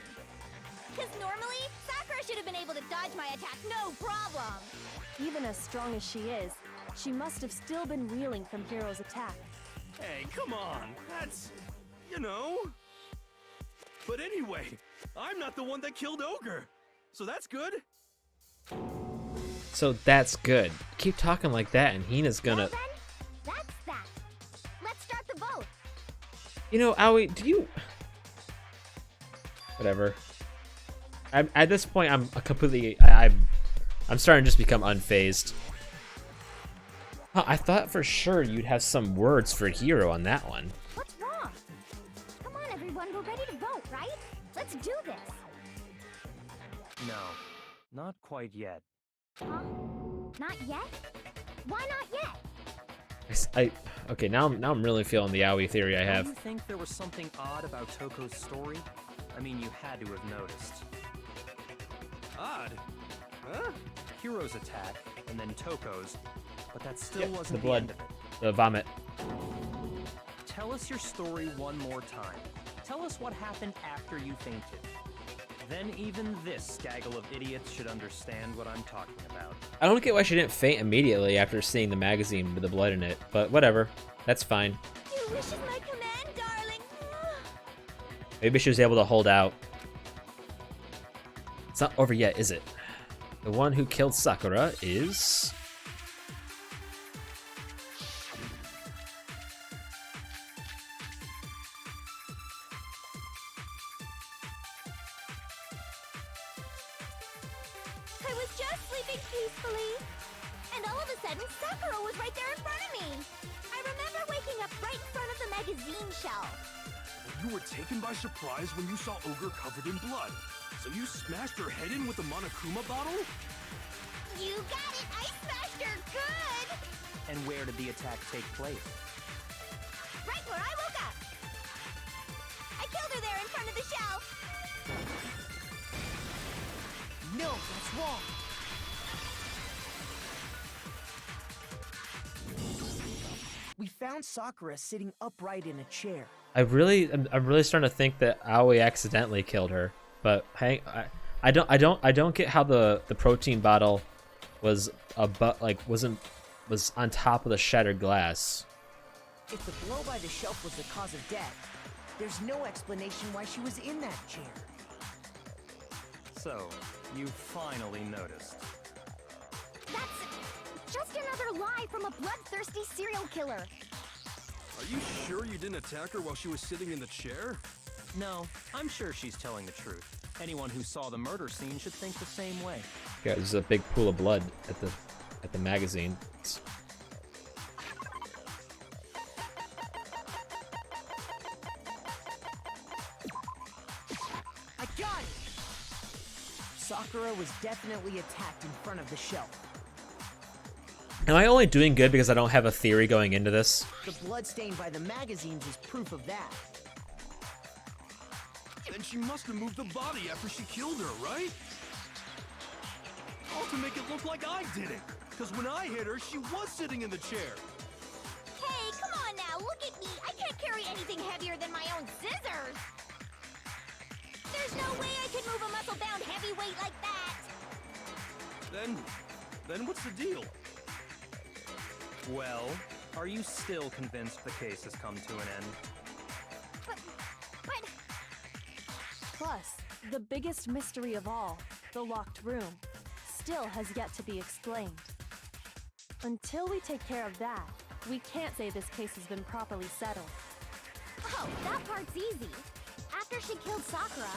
Because normally, Sakura should have been able to dodge my attack, no problem. Even as strong as she is, she must have still been reeling from Hiro's attack. Hey, come on. That's, you know. But anyway, I'm not the one that killed Ogre. So that's good. So that's good. Keep talking like that, and Hina's gonna. Well then, that's that. Let's start the vote. You know, Aoi, do you? Whatever. At this point, I'm completely. I'm starting to just become unfazed. Huh, I thought for sure you'd have some words for Hiro on that one. What's wrong? Come on, everyone, we're ready to vote, right? Let's do this. No, not quite yet. Huh? Not yet? Why not yet? Okay, now I'm really feeling the Aoi theory I have. Do you think there was something odd about Toko's story? I mean, you had to have noticed. Odd? Huh? Hiro's attack, and then Toko's, but that still wasn't the the blood, end of it. the vomit. Tell us your story one more time. Tell us what happened after you fainted. Then even this gaggle of idiots should understand what I'm talking about. I don't get why she didn't faint immediately after seeing the magazine with the blood in it, but whatever. That's fine. Your wish is my command, darling. Maybe she was able to hold out. It's not over yet, is it? The one who killed Sakura is... I was just sleeping peacefully, and all of a sudden, Sakura was right there in front of me. I remember waking up right in front of the magazine shelf. You were taken by surprise when you saw Ogre covered in blood. So you smashed her head in with the Monokuma bottle? You got it! I smashed her good! And where did the attack take place? Right where I woke up! I killed her there in front of the shelf! No, that's wrong. We found Sakura sitting upright in a chair. I'm really starting to think that Aoi accidentally killed her. But hang, I don't get how the protein bottle was was on top of the shattered glass. If the blow by the shelf was the cause of death, there's no explanation why she was in that chair. So, you finally noticed. That's just another lie from a bloodthirsty serial killer. Are you sure you didn't attack her while she was sitting in the chair? No, I'm sure she's telling the truth. Anyone who saw the murder scene should think the same way. Yeah, there's a big pool of blood at the magazine. I got it! Sakura was definitely attacked in front of the shelf. Am I only doing good because I don't have a theory going into this? The blood stain by the magazines is proof of that. Then she must have moved the body after she killed her, right? All to make it look like I did it. Because when I hit her, she was sitting in the chair. Hey, come on now, look at me. I can't carry anything heavier than my own scissors. There's no way I could move a muscle-bound heavyweight like that. Then what's the deal? Well, are you still convinced the case has come to an end? But... Plus, the biggest mystery of all, the locked room, still has yet to be explained. Until we take care of that, we can't say this case has been properly settled. Oh, that part's easy. After she killed Sakura,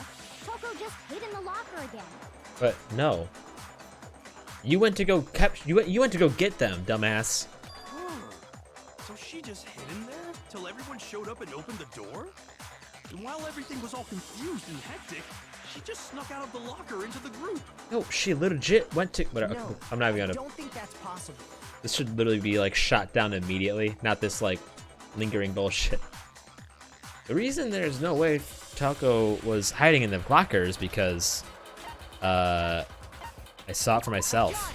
Toko just hid in the locker again. But no. You went to go you went to go get them, dumbass. So she just hid in there till everyone showed up and opened the door? And while everything was all confused and hectic, she just snuck out of the locker into the group. No, she legit went to whatever. No, I'm not even I gonna. don't think that's possible. This should literally be like shot down immediately, not this like lingering bullshit. The reason there's no way Taco was hiding in the lockers because I saw it for myself.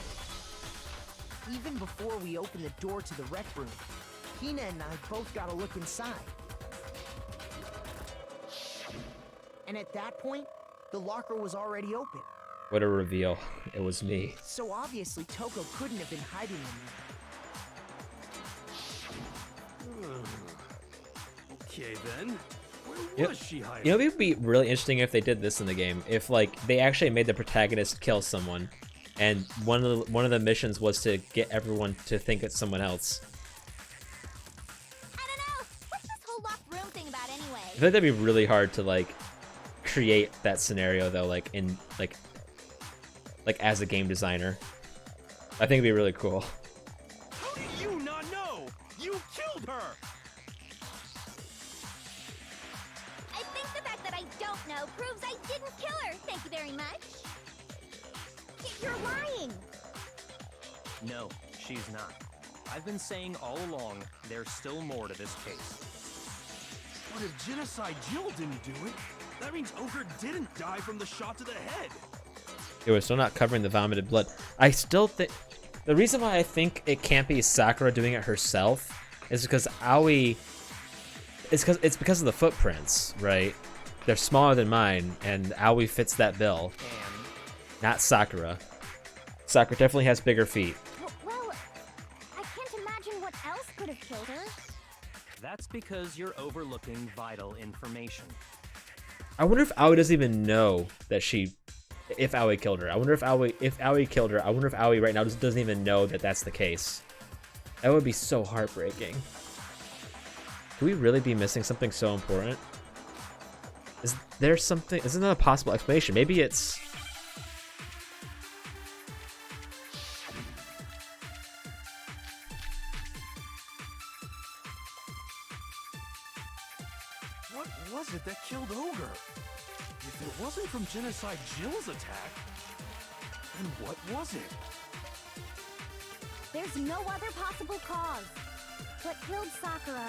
Even before we opened the door to the rec room, Hina and I both got a look inside. And at that point, the locker was already open. What a reveal. It was me. So obviously Toko couldn't have been hiding in there. Okay then. Where was she hiding? You know, it would be really interesting if they did this in the game. If like they actually made the protagonist kill someone, and one of the missions was to get everyone to think it's someone else. I don't know. What's this whole locked room thing about anyway? I feel like that'd be really hard to like create that scenario though, like in like as a game designer. I think it'd be really cool. How do you not know? You killed her! I think the fact that I don't know proves I didn't kill her. Thank you very much. You're lying. No, she's not. I've been saying all along, there's still more to this case. But if Genocide Jill didn't do it, that means Ogre didn't die from the shot to the head. It was still not covering the vomited blood. I still think the reason why I think it can't be Sakura doing it herself is because Aoi. It's because of the footprints, right? They're smaller than mine, and Aoi fits that bill. Not Sakura. Sakura definitely has bigger feet. Well, I can't imagine what else could have killed her. That's because you're overlooking vital information. I wonder if Aoi doesn't even know that if Aoi killed her. I wonder if Aoi killed her. I wonder if Aoi right now just doesn't even know that that's the case. That would be so heartbreaking. Could we really be missing something so important? Is there something? Isn't that a possible explanation? Maybe it's. What was it that killed Ogre? If it wasn't from Genocide Jill's attack, then what was it? There's no other possible cause. What killed Sakura?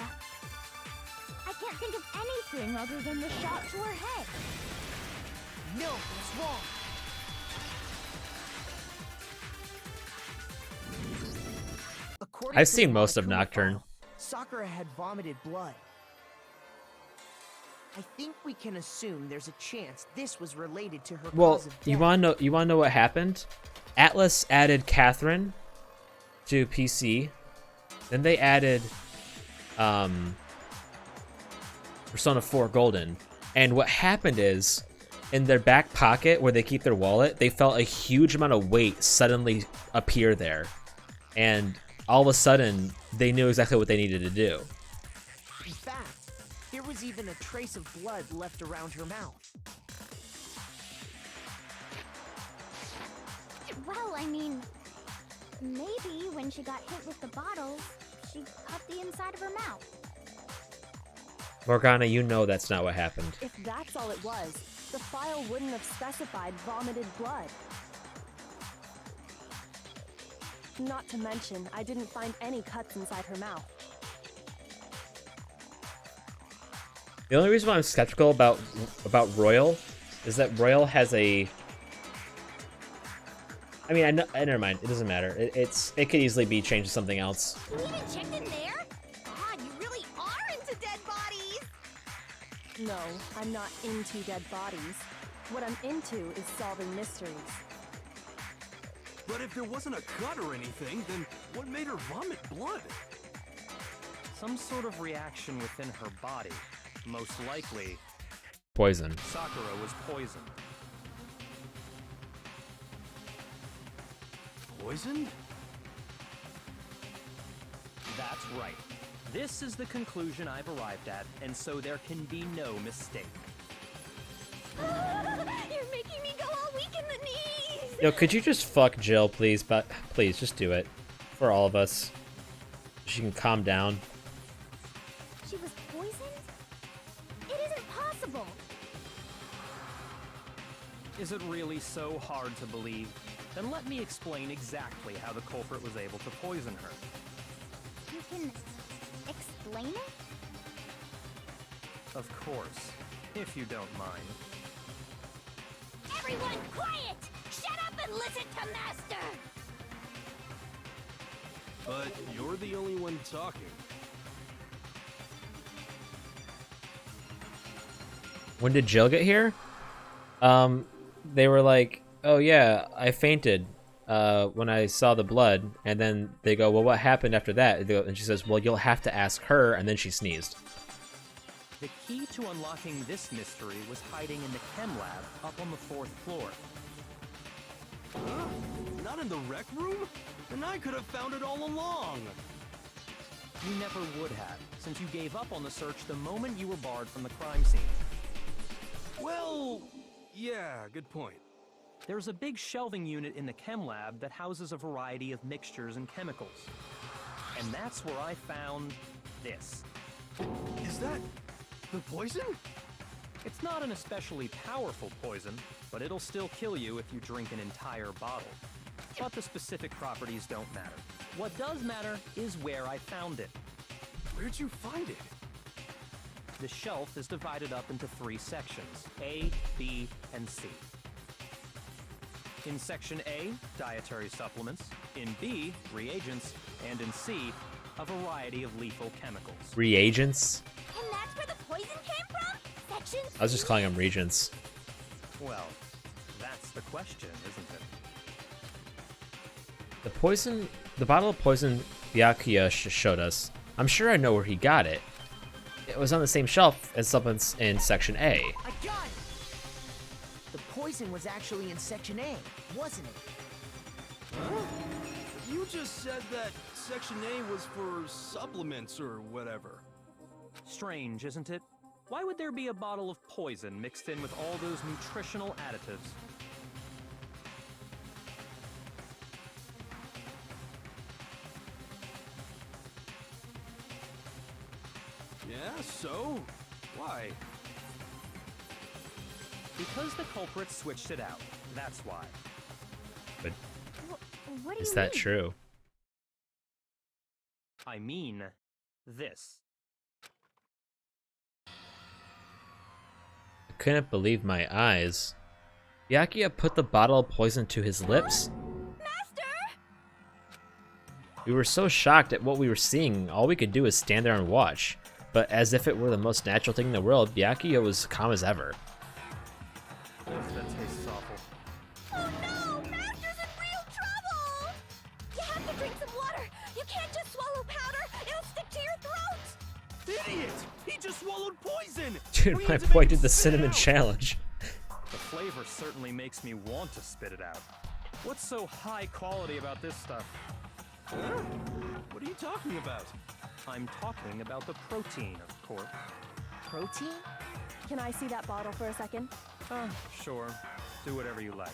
I can't think of anything other than the shot to her head. No, that's wrong. According I've to seen the most of Monokuma Nocturne. file, Sakura had vomited blood. I think we can assume there's a chance this was related to her Well, cause of death. you wanna know what happened? Atlas added Catherine to PC. Then they added Persona 4 Golden. And what happened is, in their back pocket where they keep their wallet, they felt a huge amount of weight suddenly appear there. And all of a sudden, they knew exactly what they needed to do. In fact, there was even a trace of blood left around her mouth. Well, I mean, maybe when she got hit with the bottles, she cut the inside of her mouth. Morgana, you know that's not what happened. If that's all it was, the file wouldn't have specified vomited blood. Not to mention, I didn't find any cuts inside her mouth. The only reason why I'm skeptical about Royal is that Royal has a. I mean, I know. Never mind. It doesn't matter. It could easily be changed to something else. You even checked in there? God, you really are into dead bodies! No, I'm not into dead bodies. What I'm into is solving mysteries. But if there wasn't a cut or anything, then what made her vomit blood? Some sort of reaction within her body. Most likely, Poison. Sakura was poisoned. Poisoned? That's right. This is the conclusion I've arrived at, and so there can be no mistake. You're making me go all weak kick in the knees! Yo, could you just fuck Jill, please? But please, just do it. For all of us. She can calm down. She was poisoned? It isn't possible. Is it really so hard to believe? Then let me explain exactly how the culprit was able to poison her. You can explain it? Of course, if you don't mind. Everyone quiet! Shut up and listen to Master! But you're the only one talking. When did Jill get here? They were like, oh yeah, I fainted when I saw the blood. And then they go, well, what happened after that? And she says, well, you'll have to ask her. And then she sneezed. The key to unlocking this mystery was hiding in the chem lab up on the 4th floor. Huh? Not in the rec room? And I could have found it all along. You never would have, since you gave up on the search the moment you were barred from the crime scene. Well, yeah, good point. There's a big shelving unit in the chem lab that houses a variety of mixtures and chemicals. And that's where I found this. Is that the poison? It's not an especially powerful poison, but it'll still kill you if you drink an entire bottle. But the specific properties don't matter. What does matter is where I found it. Where'd you find it? The shelf is divided up into 3 sections, A, B, and C. In Section A, dietary supplements. In B, reagents. And in C, a variety of lethal chemicals. Reagents? And that's where the poison came from? Section I was just calling them regents. Well, that's the question, isn't it? The bottle of poison Byakuya showed us. I'm sure I know where he got it. It was on the same shelf as supplements in Section A. I got it! The poison was actually in Section A, wasn't it? Huh? You just said that Section A was for supplements or whatever. Strange, isn't it? Why would there be a bottle of poison mixed in with all those nutritional additives? Yeah, so? Why? Because the culprit switched it out. That's why. But What do is you that mean? true? I mean, this. I couldn't believe my eyes. Byakuya put the bottle of poison to his lips? Master! We were so shocked at what we were seeing, all we could do was stand there and watch. But as if it were the most natural thing in the world, Byakuya was calm as ever. That tastes awful. Oh no! Master's in real trouble! You have to drink some water! You can't just swallow powder! It'll stick to your throat! Idiot! He just swallowed poison! Dude, We my need to boy make did him the spit it cinnamon out. challenge. The flavor certainly makes me want to spit it out. What's so high quality about this stuff? Huh? What are you talking about? I'm talking about the protein, of course. Protein? Can I see that bottle for a second? Sure. Do whatever you like.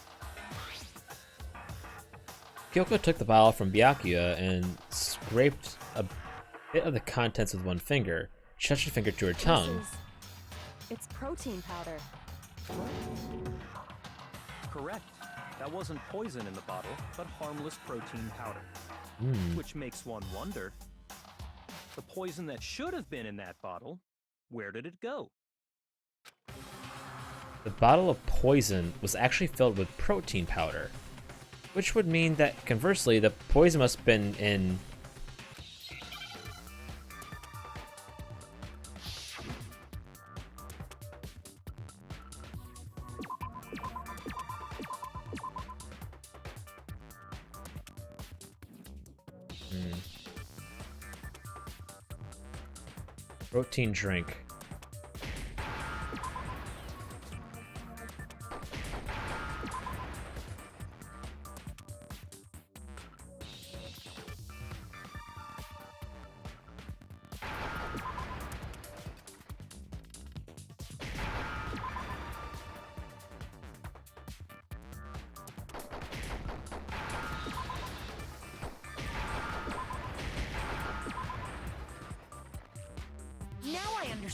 Kyoko took the bottle from Byakuya and scraped a bit of the contents with one finger. She touched her finger to her tongue. It's protein powder. Correct. That wasn't poison in the bottle, but harmless protein powder. Which makes one wonder, the poison that should have been in that bottle, where did it go? The bottle of poison was actually filled with protein powder, which would mean that, conversely, the poison must have been in... protein drink.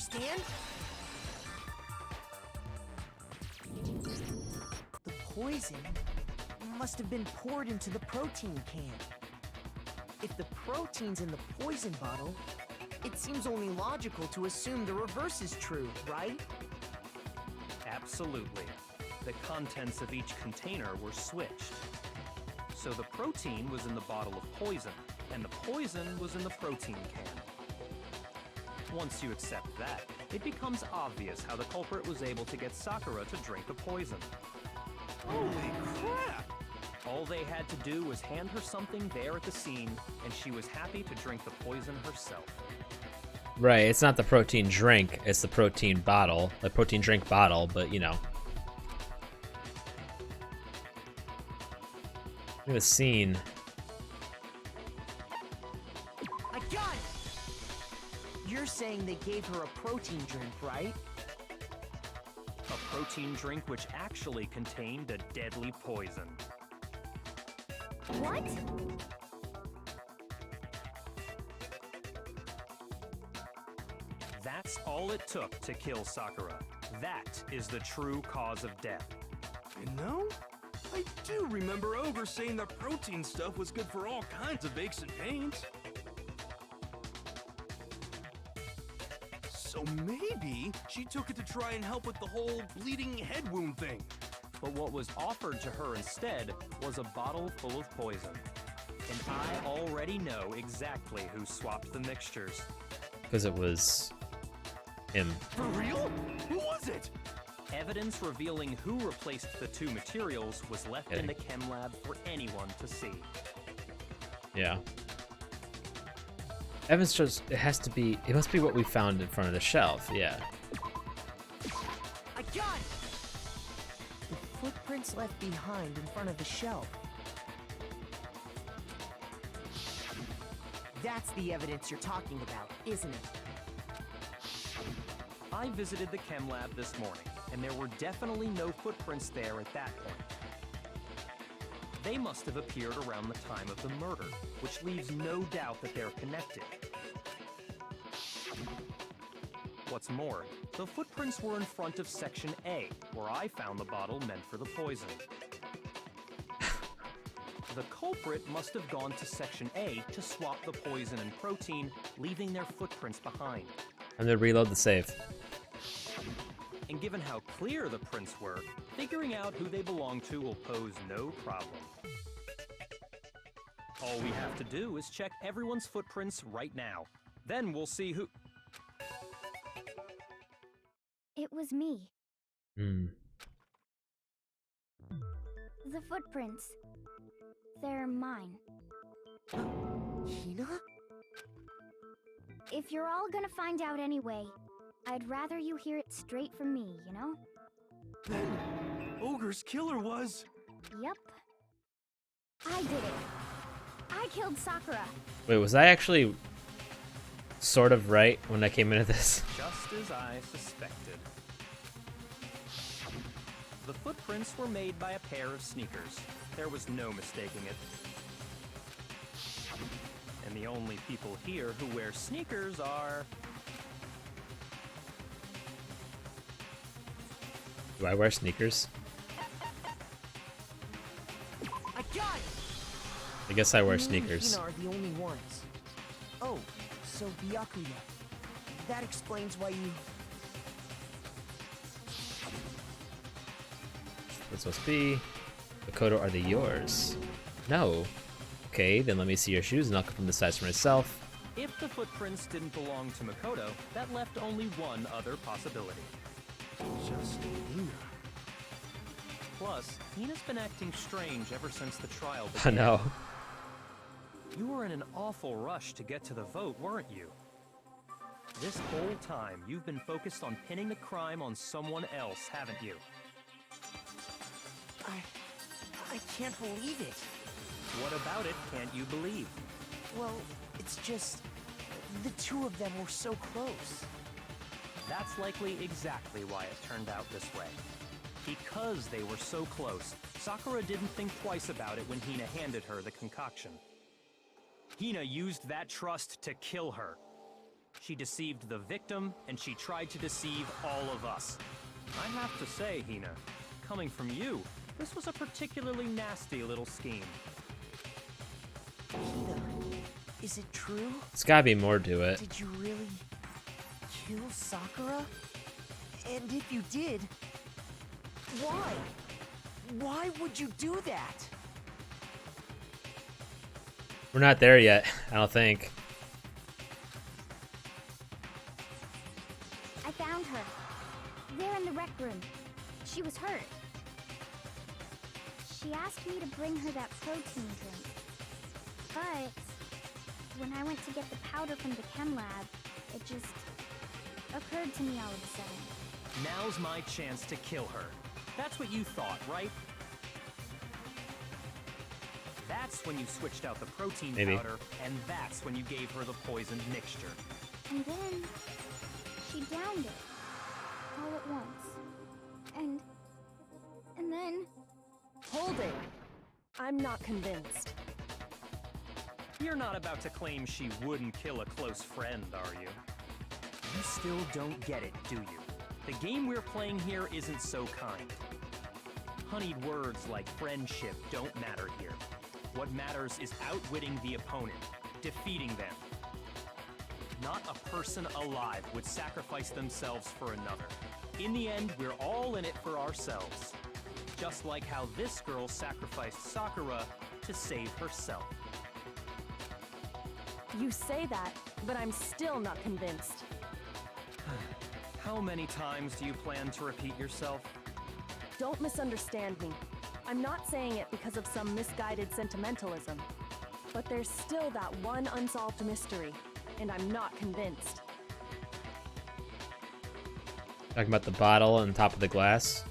understand? The poison must have been poured into the protein can. If the protein's in the poison bottle, it seems only logical to assume the reverse is true, right? Absolutely. The contents of each container were switched. So the protein was in the bottle of poison, and the poison was in the protein can. Once you accept that, it becomes obvious how the culprit was able to get Sakura to drink the poison. Holy crap! All they had to do was hand her something there at the scene, and she was happy to drink the poison herself. Right, it's not the protein drink, it's the protein bottle, the protein drink bottle, but you know. Look at the scene. I got it! You're saying they gave her a protein drink, right? A protein drink which actually contained a deadly poison. What? That's all it took to kill Sakura. That is the true cause of death. You know, I do remember Ogre saying that protein stuff was good for all kinds of aches and pains. So maybe she took it to try and help with the whole bleeding head wound thing. But what was offered to her instead was a bottle full of poison. And I already know exactly who swapped the mixtures. Because it was him. For real? Who was it? Evidence revealing who replaced the two materials was left in the chem lab for anyone to see. Yeah. Evans just, it must be what we found in front of the shelf, yeah. I got it! The footprints left behind in front of the shelf. That's the evidence you're talking about, isn't it? I visited the chem lab this morning, and there were definitely no footprints there at that point. They must have appeared around the time of the murder, which leaves no doubt that they're connected. What's more, the footprints were in front of Section A, where I found the bottle meant for the poison. The culprit must have gone to Section A to swap the poison and protein, leaving their footprints behind. I'm gonna reload the save. And given how clear the prints were, figuring out who they belong to will pose no problem. All we have to do is check everyone's footprints right now. Then we'll see who... It was me. Hmm. The footprints. They're mine. Hina? If you're all gonna find out anyway, I'd rather you hear it straight from me, you know? Then Ogre's killer was... Yep. I did it. I killed Sakura. Wait, was I actually sort of right when I came into this? Just as I suspected. The footprints were made by a pair of sneakers. There was no mistaking it. And the only people here who wear sneakers are... Do I wear sneakers? I got it! I guess I wear Me and sneakers. Hina are the only ones. Oh, so Byakuya. That explains why you... This must be. Makoto, are they yours? No. Okay, then let me see your shoes and I'll confirm the size for myself. If the footprints didn't belong to Makoto, that left only one other possibility. Just Hina. Plus, Hina's been acting strange ever since the trial I began. know. You were in an awful rush to get to the vote, weren't you? This whole time, you've been focused on pinning the crime on someone else, haven't you? I can't believe it. What about it can't you believe? Well, it's just... the two of them were so close. That's likely exactly why it turned out this way. Because they were so close, Sakura didn't think twice about it when Hina handed her the concoction. Hina used that trust to kill her. She deceived the victim, and she tried to deceive all of us. I have to say, Hina, coming from you, this was a particularly nasty little scheme. Hina, is it true? It's gotta be more to it. Did you really kill Sakura? And if you did, why? Why would you do that? We're not there yet, I don't think. I found her. There in the rec room. She was hurt. She asked me to bring her that protein drink. But when I went to get the powder from the chem lab, it just occurred to me all of a sudden. Now's my chance to kill her. That's what you thought, right? That's when you switched out the protein powder, and that's when you gave her the poisoned mixture. And then she downed it all at once. And then Hold it. I'm not convinced. You're not about to claim she wouldn't kill a close friend, are you? You still don't get it, do you? The game we're playing here isn't so kind. Honeyed words like friendship don't matter here. What matters is outwitting the opponent, defeating them. Not a person alive would sacrifice themselves for another. In the end, we're all in it for ourselves. Just like how this girl sacrificed Sakura to save herself. You say that, but I'm still not convinced. How many times do you plan to repeat yourself? Don't misunderstand me. I'm not saying it because of some misguided sentimentalism. But there's still that one unsolved mystery, and I'm not convinced. Talking about the bottle on top of the glass.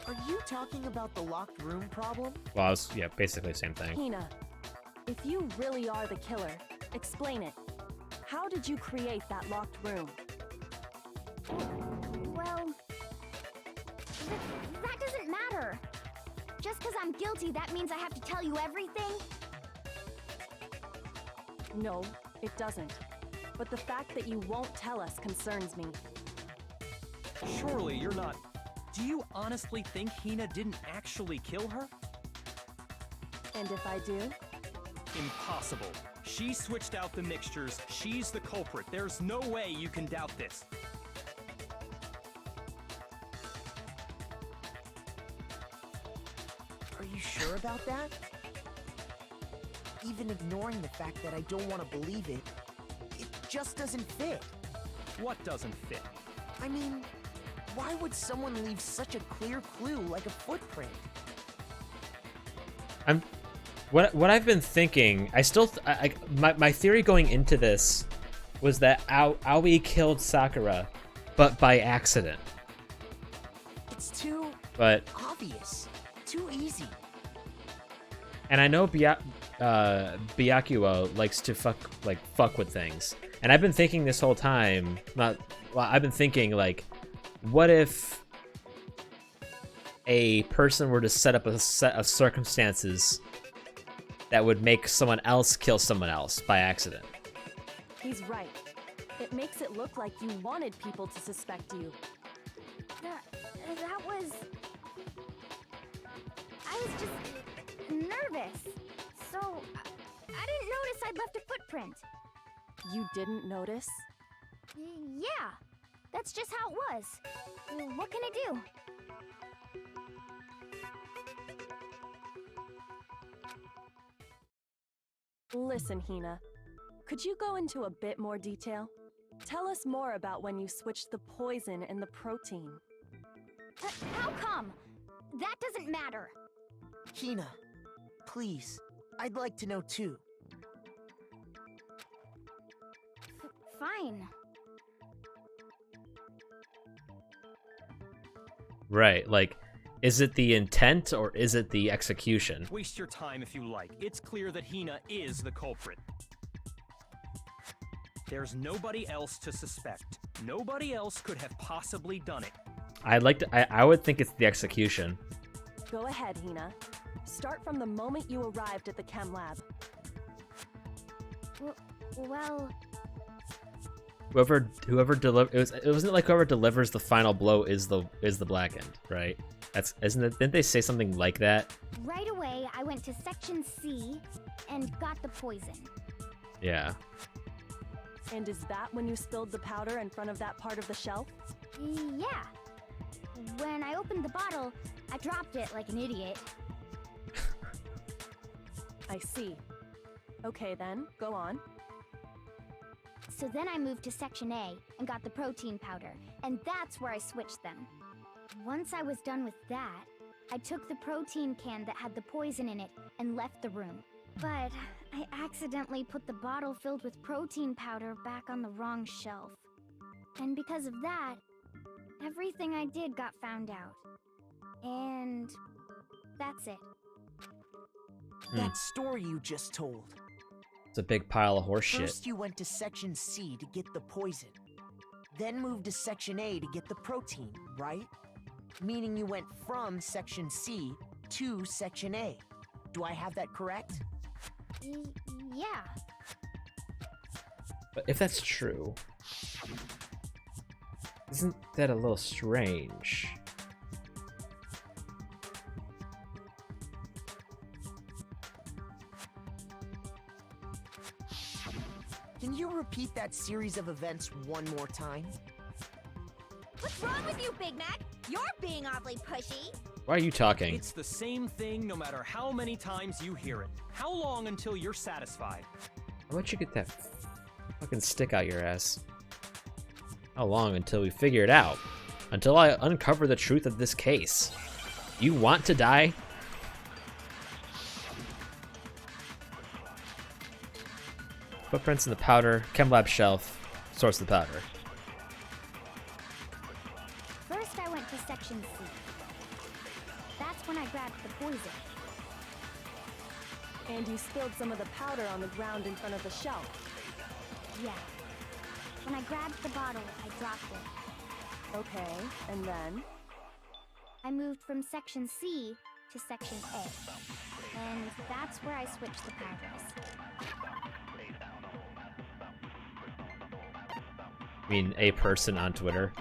Are you talking about the locked room problem? Well, it's, yeah, basically the same thing. Hina, if you really are the killer, explain it. How did you create that locked room? well, that doesn't matter. Just because I'm guilty, that means I have to tell you everything? No, it doesn't. But the fact that you won't tell us concerns me. Surely you're not... Do you honestly think Hina didn't actually kill her? And if I do? Impossible. She switched out the mixtures. She's the culprit. There's no way you can doubt this. Are you sure about that? Even ignoring the fact that I don't want to believe it, it just doesn't fit. What doesn't fit? I mean, why would someone leave such a clear clue like a footprint? What I've been thinking, my theory going into this was that Aoi killed Sakura, but by accident. It's too obvious, too easy. And I know Byakuo likes to fuck with things, and I've been thinking this whole time. I've been thinking like, what if a person were to set up a set of circumstances that would make someone else kill someone else by accident? He's right. It makes it look like you wanted people to suspect you. That was... I was just nervous. So, I didn't notice I'd left a footprint. You didn't notice? Yeah, that's just how it was. What can I do? Listen, Hina. Could you go into a bit more detail? Tell us more about when you switched the poison and the protein. How come? That doesn't matter. Hina, please, I'd like to know too. Fine. Right, like, is it the intent or is it the execution? Waste your time if you like. It's clear that Hina is the culprit. There's nobody else to suspect. Nobody else could have possibly done it. I would think it's the execution. Go ahead, Hina. Start from the moment you arrived at the chem lab. Well... Whoever deliver it wasn't like whoever delivers the final blow is the blackened, right? That's isn't it? Didn't they say something like that? Right away, I went to section C and got the poison. Yeah. And is that when you spilled the powder in front of that part of the shelf? Yeah. When I opened the bottle, I dropped it like an idiot. I see. Okay then, go on. So then I moved to section A and got the protein powder, and that's where I switched them. Once I was done with that, I took the protein can that had the poison in it and left the room. But I accidentally put the bottle filled with protein powder back on the wrong shelf. And because of that, everything I did got found out. And that's it. That story you just told. It's a big pile of horse shit. First you went to section C to get the poison. Then moved to section A to get the protein, right? Meaning you went from section C to section A. Do I have that correct? Yeah. But if that's true, isn't that a little strange? Can you repeat that series of events one more time? What's wrong with you, Big Mac? You're being awfully pushy. Why are you talking? It's the same thing no matter how many times you hear it. How long until you're satisfied? Why don't you get that fucking stick out your ass? How long until we figure it out? Until I uncover the truth of this case. You want to die? Footprints in the powder, chem lab shelf, source of the powder. First, I went to section C. That's when I grabbed the poison. And you spilled some of the powder on the ground in front of the shelf. Yeah. When I grabbed the bottle, I dropped it. Okay, and then? I moved from section C to section A. And that's where I switched the powders. I mean, a person on Twitter.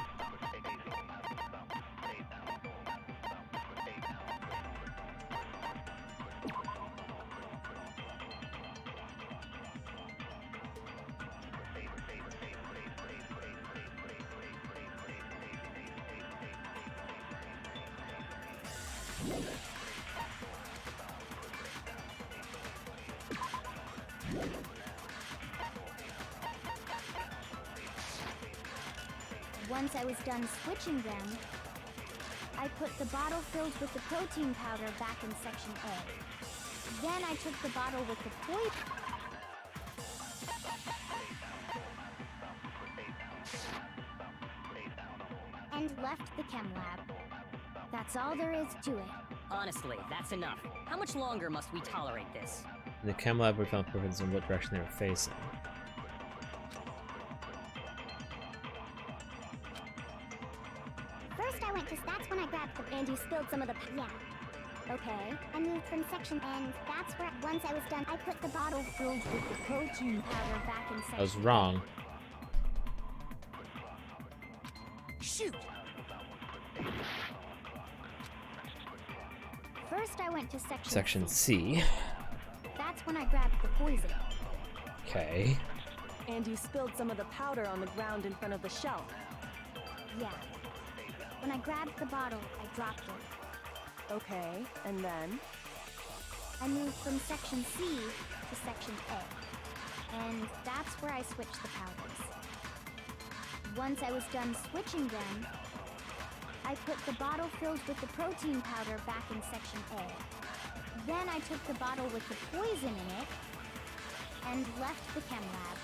Once I was done switching them, I put the bottle filled with the protein powder back in section A. Then I took the bottle with the poison and left the chem lab. That's all there is to it. Honestly, that's enough. How much longer must we tolerate this? In the chem lab, we found footprints in what direction they were facing. First I went to that's when I grabbed the and you spilled some of the yeah. Okay. I moved from section and that's where once I was done I put the bottle filled with the protein powder back in section. I was wrong. Shoot! First I went to Section C. That's when I grabbed the poison. Okay. And you spilled some of the powder on the ground in front of the shelf. Yeah. When I grabbed the bottle, I dropped it. Okay, and then? I moved from section C to section A. And that's where I switched the powders. Once I was done switching them, I put the bottle filled with the protein powder back in section A. Then I took the bottle with the poison in it and left the chem lab.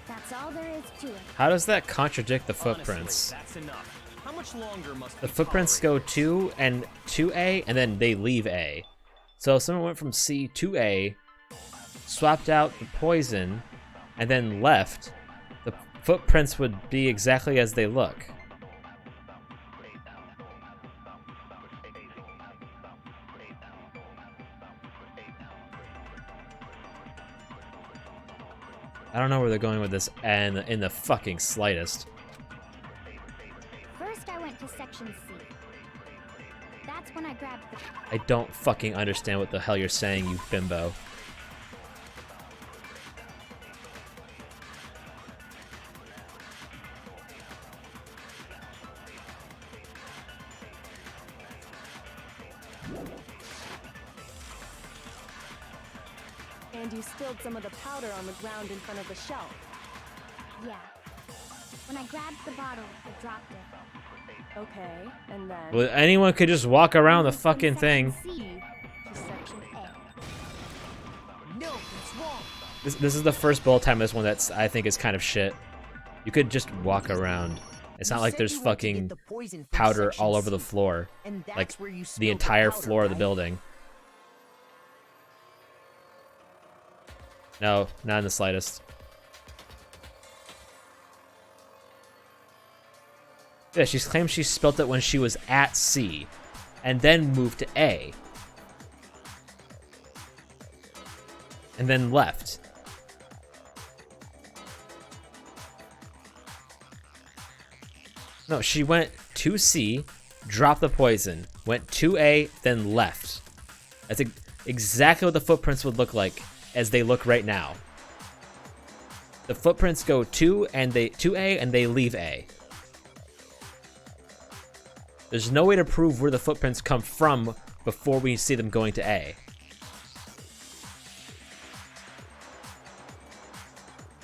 That's all there is to it. How does that contradict the footprints? Honestly, that's enough. How much longer must The we footprints tolerate go to A, and then they leave A. So if someone went from C to A, swapped out the poison, and then left, the footprints would be exactly as they look. I don't know where they're going with this and in the fucking slightest. First, I went to section C. That's when I grabbed the. I don't fucking understand what the hell you're saying, you bimbo. And you spilled some of the powder on the ground in front of the shelf. Yeah. When I grabbed the bottle, I dropped it. Okay, and then... Well, anyone could just walk around the Moved from fucking thing. section C to section A. No, that's wrong. This is the first bullet time in this one that's, I think, is kind of shit. You could just walk around. It's not like there's fucking powder all over the floor. Like, the entire floor of the building. No, not in the slightest. Yeah, she claims she spilt it when she was at C, and then moved to A. And then left. No, she went to C, dropped the poison, went to A, then left. That's exactly what the footprints would look like as they look right now. The footprints go to A and they leave A. There's no way to prove where the footprints come from before we see them going to A.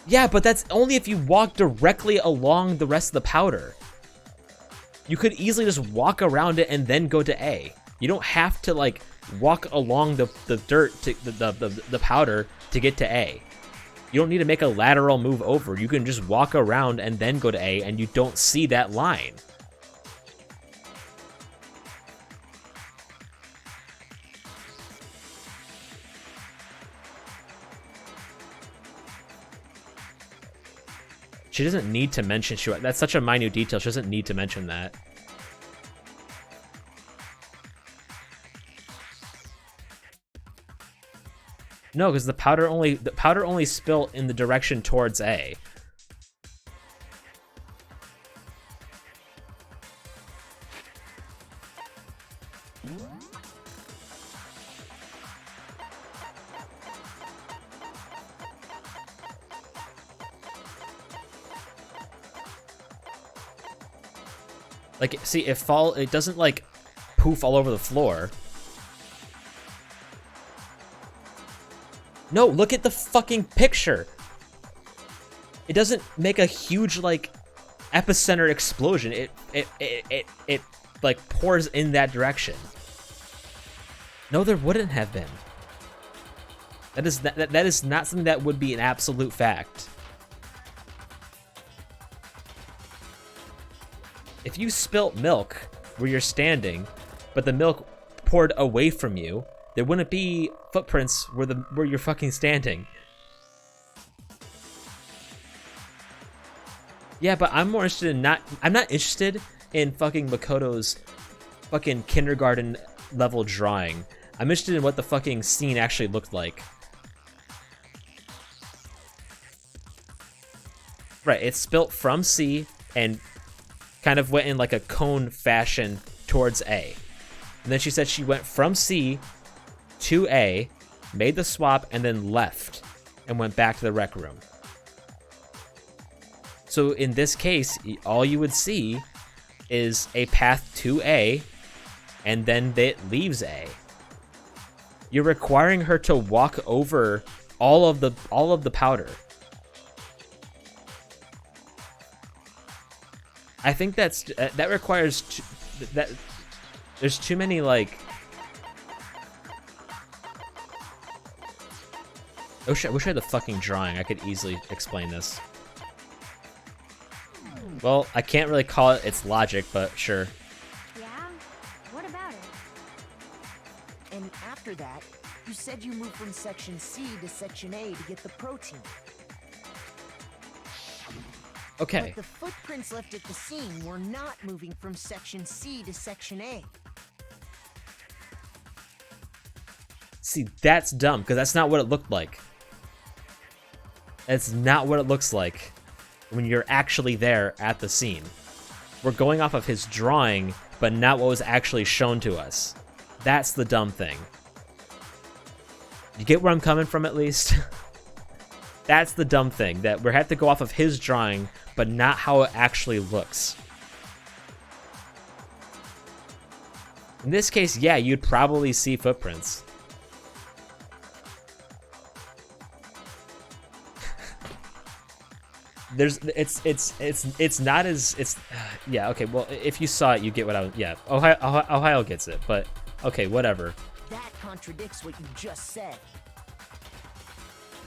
Yeah, but that's only if you walk directly along the rest of the powder. You could easily just walk around it and then go to A. You don't have to like walk along the dirt to the powder to get to A. You don't need to make a lateral move over. You can just walk around and then go to A, and you don't see that line. She doesn't need to mention that's such a minute detail. She doesn't need to mention that. No, because the powder only spilt in the direction towards A. Like, see, it doesn't like poof all over the floor. No, look at the fucking picture. It doesn't make a huge like epicenter explosion. It like pours in that direction. No, there wouldn't have been. That is not something that would be an absolute fact. If you spilt milk where you're standing, but the milk poured away from you, there wouldn't be footprints where you're fucking standing. Yeah, but I'm more interested in I'm not interested in fucking Makoto's fucking kindergarten level drawing. I'm interested in what the fucking scene actually looked like. Right, it spilt from C and kind of went in like a cone fashion towards A. And then she said she went from C to A, made the swap, and then left and went back to the rec room. So in this case, all you would see is a path to A, and then it leaves A. You're requiring her to walk over all of the powder. I think that requires that there's too many like. Oh shit! I wish I had the fucking drawing. I could easily explain this. Well, I can't really call it its logic, but sure. Yeah? What about it? And after that, you said you moved from section C to section A to get the protein. Okay. But the footprints left at the scene were not moving from section C to section A. See, that's dumb, because that's not what it looked like. That's not what it looks like when you're actually there at the scene. We're going off of his drawing, but not what was actually shown to us. That's the dumb thing. You get where I'm coming from, at least? That's the dumb thing, that we have to go off of his drawing, but not how it actually looks. In this case, yeah, you'd probably see footprints. It's not as yeah, okay, well, if you saw it, you get what I was, yeah, Ohio gets it, but okay, whatever. That contradicts what you just said.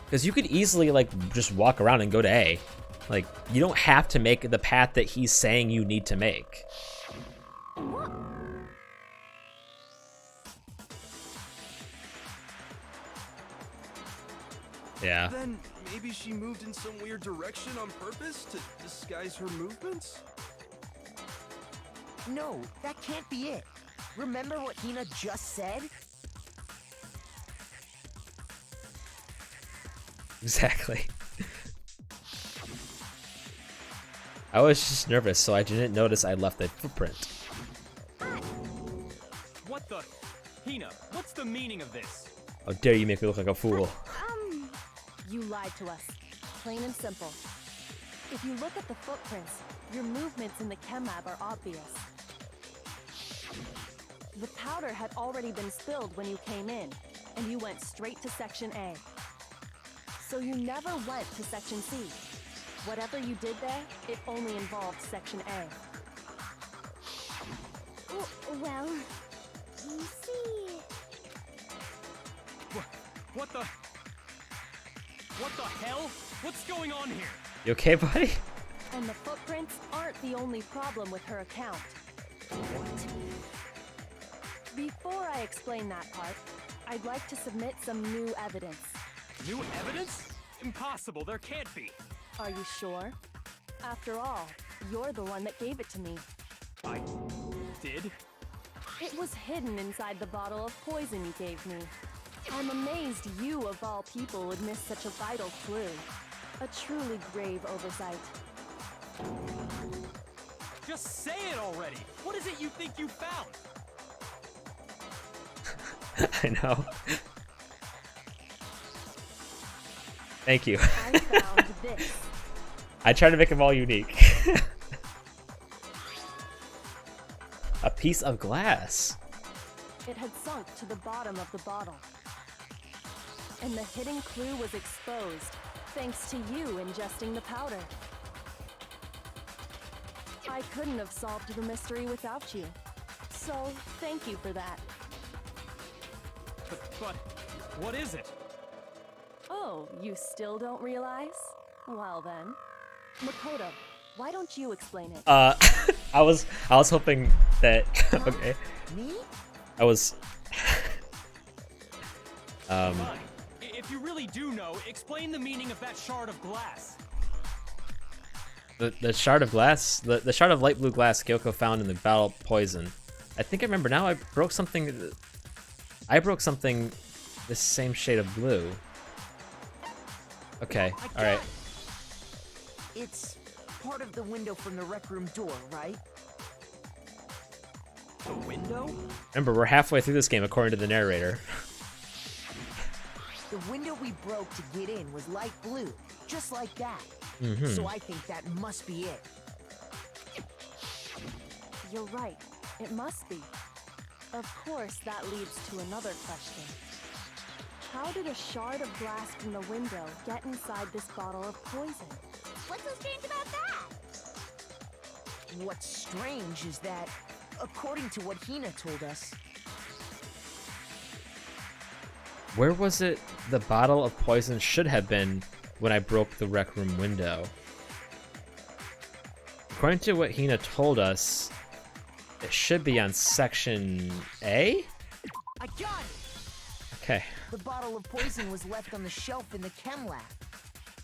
Because you could easily, like, just walk around and go to A. Like, you don't have to make the path that he's saying you need to make. Yeah. Then maybe she moved in some weird direction on purpose to disguise her movements? No, that can't be it. Remember what Hina just said? Exactly. I was just nervous, so I didn't notice I left a footprint. What the? Hina, what's the meaning of this? How dare you make me look like a fool? You lied to us. Plain and simple. If you look at the footprints, your movements in the chem lab are obvious. The powder had already been spilled when you came in, and you went straight to Section A. So you never went to Section C. Whatever you did there, it only involved Section A. Well, you see... What the? What the hell? What's going on here? You okay, buddy? And the footprints aren't the only problem with her account. Before I explain that part, I'd like to submit some new evidence. New evidence? Impossible, there can't be. Are you sure? After all, you're the one that gave it to me. I did? It was hidden inside the bottle of poison you gave me. I'm amazed you, of all people, would miss such a vital clue. A truly grave oversight. Just say it already! What is it you think you found? I know. Thank you. I found this. I try to make them all unique. A piece of glass. It had sunk to the bottom of the bottle. And the hidden clue was exposed, thanks to you ingesting the powder. I couldn't have solved the mystery without you. So, thank you for that. But what is it? Oh, you still don't realize? Well then. Makoto, why don't you explain it? I was hoping that okay. Me? I was Fine. If you really do know, explain the meaning of that shard of glass. the shard of glass, the shard of light blue glass Kyoko found in the bottle of poison. I think I remember now. I broke something the same shade of blue. Okay, all right. It's part of the window from the rec room door, right? The window? Remember, we're halfway through this game according to the narrator. The window we broke to get in was light blue, just like that. Mm-hmm. So I think that must be it. You're right. It must be. Of course, that leads to another question. How did a shard of glass from the window get inside this bottle of poison? What's so strange about that? What's strange is that, according to what Hina told us, Where was it the bottle of poison should have been when I broke the rec room window? According to what Hina told us, it should be on Section A? I got it! Okay. The bottle of poison was left on the shelf in the chem lab.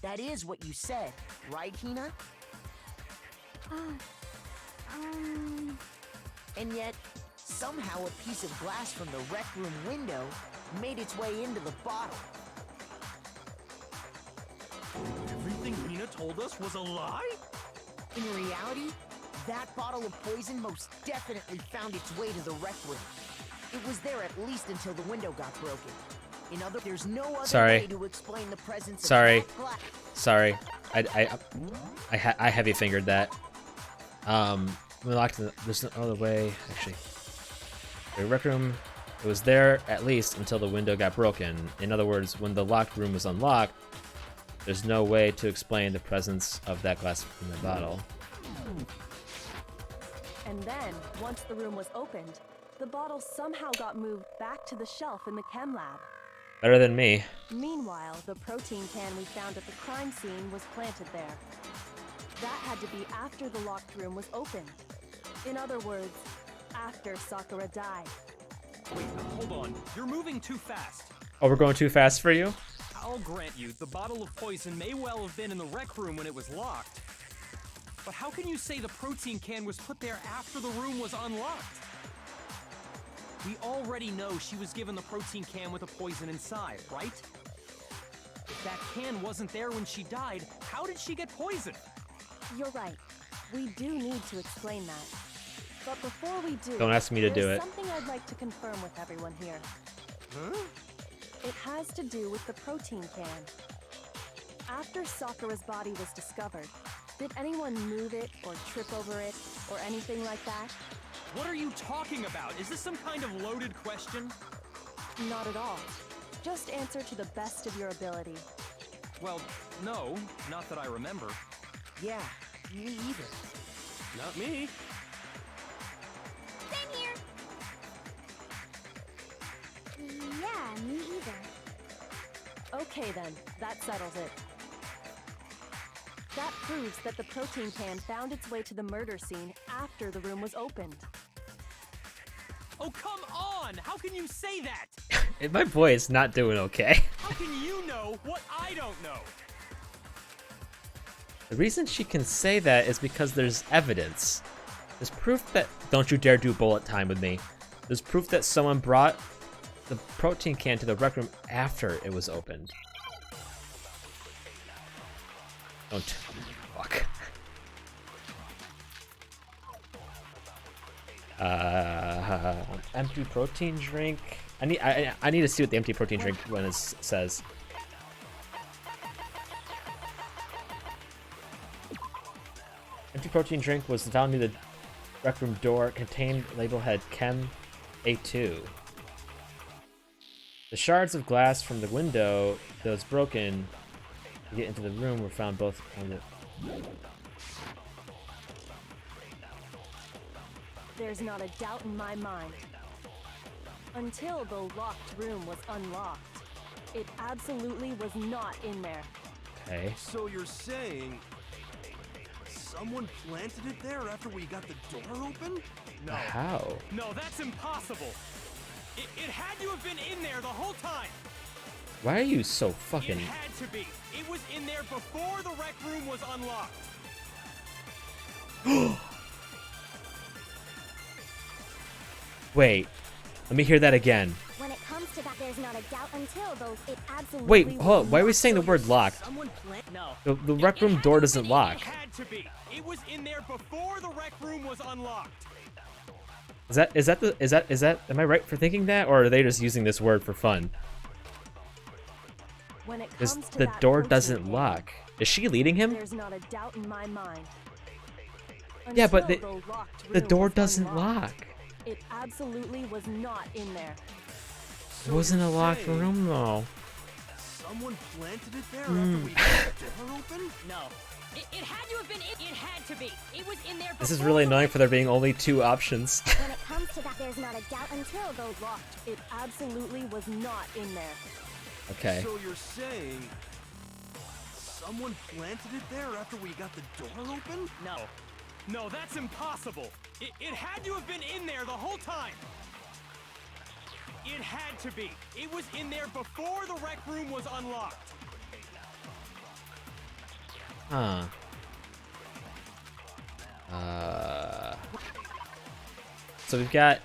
That is what you said, right, Hina? And yet, somehow a piece of glass from the rec room window made its way into the bottle. everything Hina told us was a lie? In reality, that bottle of poison most definitely found its way to the rec room. It was there at least until the window got broken. In other, there's no other way to explain the presence of that glass. Sorry. I heavy fingered that. We locked the, there's no other way. Actually, the rec room. It was there at least until the window got broken. In other words, when the locked room was unlocked, there's no way to explain the presence of that glass in the bottle. And then, once the room was opened, the bottle somehow got moved back to the shelf in the chem lab. Better than me. Meanwhile, the protein can we found at the crime scene was planted there. That had to be after the locked room was opened. In other words, after Sakura died. Wait, hold on. You're moving too fast. Oh, we're going too fast for you? I'll grant you, the bottle of poison may well have been in the rec room when it was locked. But how can you say the protein can was put there after the room was unlocked? We already know she was given the protein can with the poison inside, right? If that can wasn't there when she died, how did she get poisoned? You're right. We do need to explain that. But before we do, Don't ask me to do there's it. something I'd like to confirm with everyone here. Huh? It has to do with the protein can. After Sakura's body was discovered, did anyone move it or trip over it or anything like that? What are you talking about? Is this some kind of loaded question? Not at all. Just answer to the best of your ability. Well, no, not that I remember. Yeah, me either. Not me. Same here. Yeah, me either. Okay then, that settles it. That proves that the protein can found its way to the murder scene after the room was opened. Oh, come on! How can you say that? My boy is not doing okay. How can you know what I don't know? The reason she can say that is because there's evidence. There's proof that... Don't you dare do bullet time with me. There's proof that someone brought the protein can to the rec room after it was opened. Don't... Fuck. Empty protein drink. I need to see what the empty protein drink when it says. Empty protein drink was found near the rec room door. Contained label had Chem A2. The shards of glass from the window that was broken to get into the room were found both on the... There's not a doubt in my mind. Until the locked room was unlocked, it absolutely was not in there. Okay. So you're saying someone planted it there after we got the door open? No. How? No, that's impossible. It had to have been in there the whole time. Why are you so fucking... It had to be. It was in there before the rec room was unlocked. Wait. Let me hear that again. When it comes to that, there's not a doubt until those it absolutely. Wait, hold on. Why are we saying the word locked? No. The rec room door doesn't lock. It had to be. It was in there before the rec room was unlocked. Is that am I right for thinking that, or are they just using this word for fun? When it Because comes to the that door protein doesn't can, lock. Is she leading him? There's not a doubt in my mind. Yeah, but Until locked the room door was doesn't unlocked, lock. It absolutely was not in there. It wasn't a locked room though. Someone planted it there after we got the door open? No. It had to have been. It had to be. It was in there. This is before really the annoying rec- for there being only two options. When it comes to that, there's not a doubt until those Locked. It absolutely was not in there. Okay. So you're saying someone planted it there after we got the door open? No. No, that's impossible. It had to have been in there the whole time. It had to be. It was in there before the rec room was unlocked. Huh. So we've got...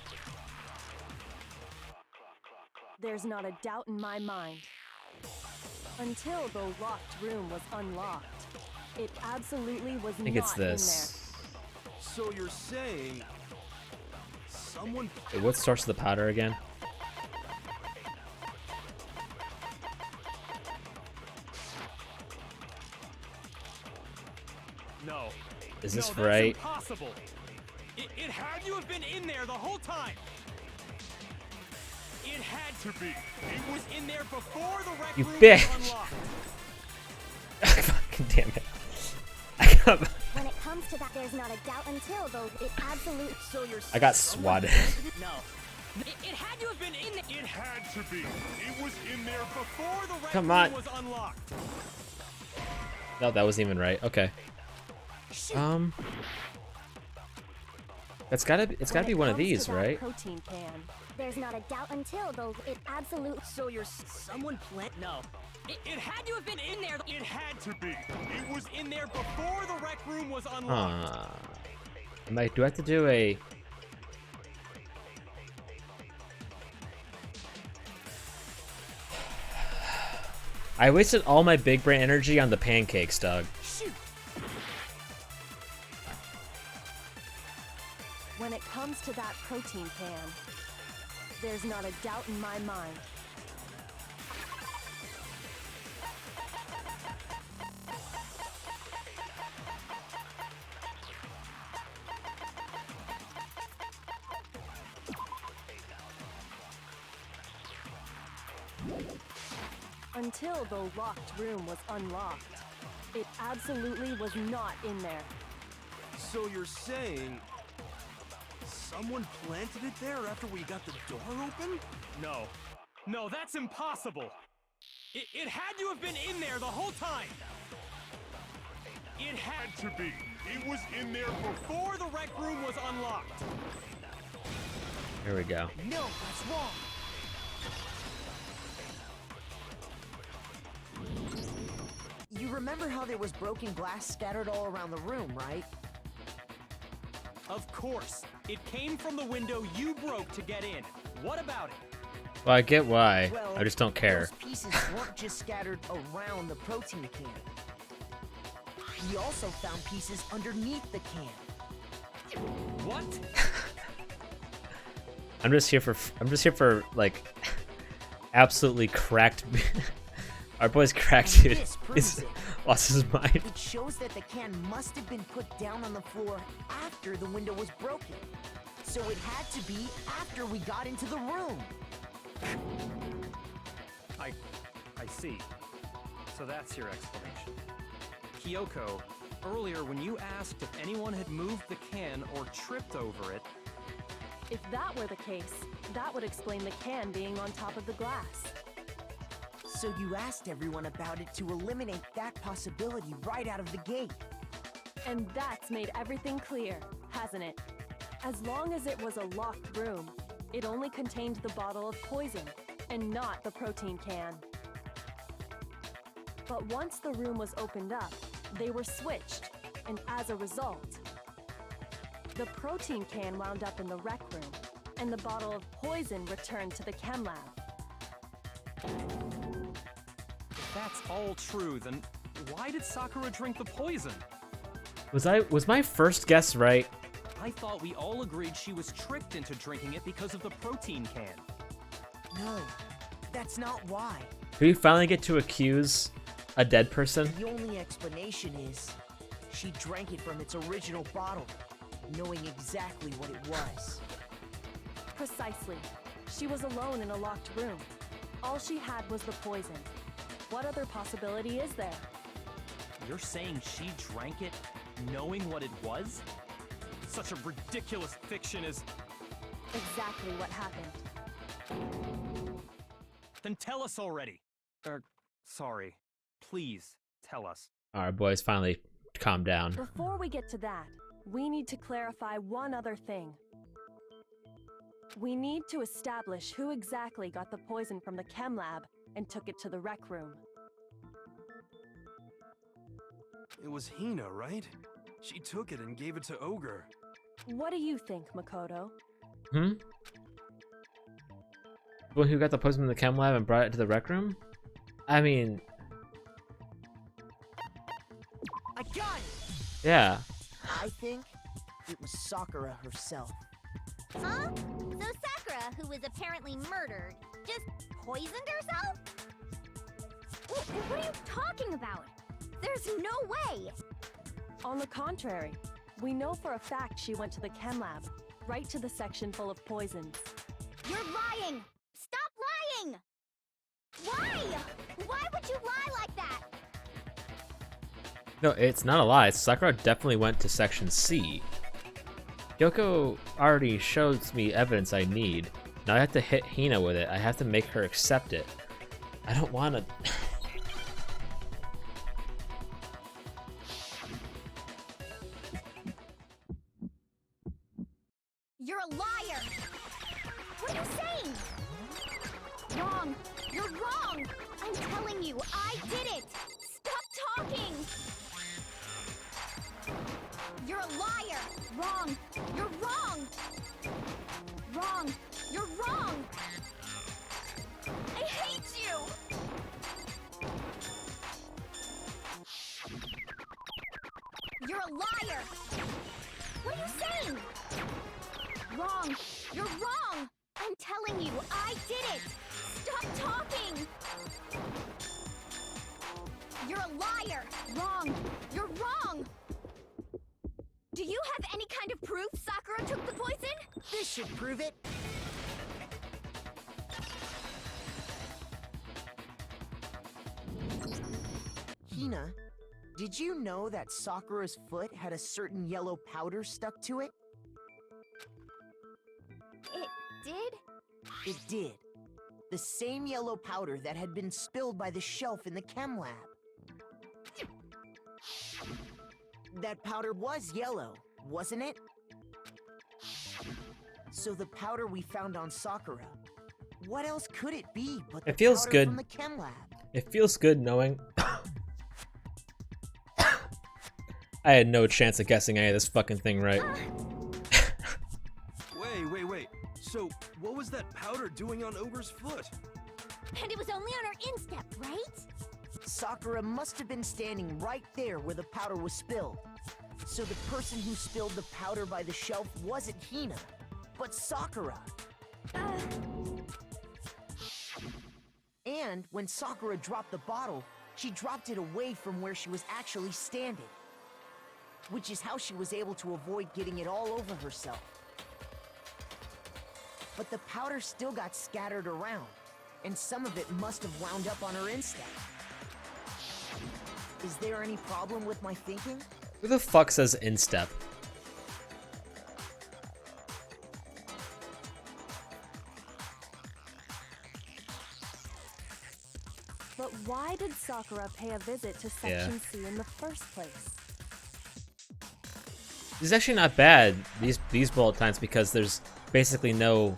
There's not a doubt in my mind. Until the locked room was unlocked. It absolutely was I think it's this. So you're saying someone Wait, what source of the powder again? No. Is this no, right? That's impossible. It had to have been in there the whole time. It had to be. It was in there before the rec You room bitch. was unlocked. Fucking damn it. When it comes to that, there's not a doubt until, though, it absolutely... So you're I got someone swatted. planted it? No. It had to have been in there. It had to be. It was in there before the rec Come on. room was unlocked. No, that wasn't even right. Okay. It's gotta be one of these, right? Protein can. There's not a doubt until, though, it absolutely... So you're someone plant? No. It had to have been in there. It had to be. It was in there before the rec room was unlocked. Do I have to do a... I wasted all my big brain energy on the pancakes, Doug. Shoot. When it comes to that protein can, there's not a doubt in my mind. Until the locked room was unlocked, it absolutely was not in there. So you're saying someone planted it there after we got the door open? No. No, that's impossible. It had to have been in there the whole time. It had to be. It was in there before the rec room was unlocked. Here we go. No, that's wrong. You remember how there was broken glass scattered all around the room, right? Of course. It came from the window you broke to get in. What about it? Well, I get why. Well, I just don't care. Those pieces weren't just scattered around the protein can. We also found pieces underneath the can. What? I'm just here for like absolutely cracked. Our boy's cracked, dude. This proves He's it. lost his mind. It shows that the can must have been put down on the floor after the window was broken. So it had to be after we got into the room. I see. So that's your explanation. Kyoko, earlier when you asked if anyone had moved the can or tripped over it, If that were the case, that would explain the can being on top of the glass. So you asked everyone about it to eliminate that possibility right out of the gate. And that's made everything clear, hasn't it? As long as it was a locked room, it only contained the bottle of poison, and not the protein can. But once the room was opened up, they were switched, and as a result, the protein can wound up in the rec room, and the bottle of poison returned to the chem lab. if that's all true, then why did Sakura drink the poison? Was my first guess right? I thought we all agreed she was tricked into drinking it because of the protein can. No, that's not why. Do we finally get to accuse a dead person? The only explanation is she drank it from its original bottle, knowing exactly what it was. Precisely. She was alone in a locked room. All she had was the poison. What other possibility is there? You're saying she drank it knowing what it was? Such a ridiculous fiction is... Exactly what happened. Then tell us already. Sorry. Please, tell us. Alright, boys, finally calm down. Before we get to that, we need to clarify one other thing. We need to establish who exactly got the poison from the chem lab and took it to the rec room. It was Hina, right? She took it and gave it to Ogre. What do you think, Makoto? The one who got the poison from the chem lab and brought it to the rec room? I mean, gun! Yeah. I think it was Sakura herself. Huh? So Sakura, who was apparently murdered, just poisoned herself? What are you talking about? There's no way! On the contrary, we know for a fact she went to the chem lab, right to the section full of poisons. You're lying! Stop lying! Why? Why would you lie like that? No, it's not a lie. Sakura definitely went to section C. Yoko already shows me evidence I need. Now I have to hit Hina with it. I have to make her accept it. I don't want to... You're a liar! What are you saying? Wrong! You're wrong! I'm telling you, I did it! Stop talking! You're a liar! Wrong! You're wrong! Wrong! You're wrong! I hate you! You're a liar! What are you saying? Wrong! You're wrong! I'm telling you, I did it! Stop talking! You're a liar! Wrong! You're wrong! Do you have any kind of proof Sakura took the poison? This should prove it. Hina, did you know that Sakura's foot had a certain yellow powder stuck to it? It did? It did. The same yellow powder that had been spilled by the shelf in the chem lab. That powder was yellow, wasn't it? So the powder we found on Sakura, what else could it be but the It feels powder good. from the chem lab? It feels good knowing... I had no chance of guessing any of this fucking thing right. Wait. So, what was that powder doing on Ogre's foot? And it was only on her instep, right? Sakura must have been standing right there where the powder was spilled. So the person who spilled the powder by the shelf wasn't Hina, but Sakura. And when Sakura dropped the bottle, she dropped it away from where she was actually standing. Which is how she was able to avoid getting it all over herself. But the powder still got scattered around, and some of it must have wound up on her instep. Is there any problem with my thinking? Who the fuck says instep? But why did Sakura pay a visit to Section C in the first place? It's actually not bad, these bullet times, because there's basically no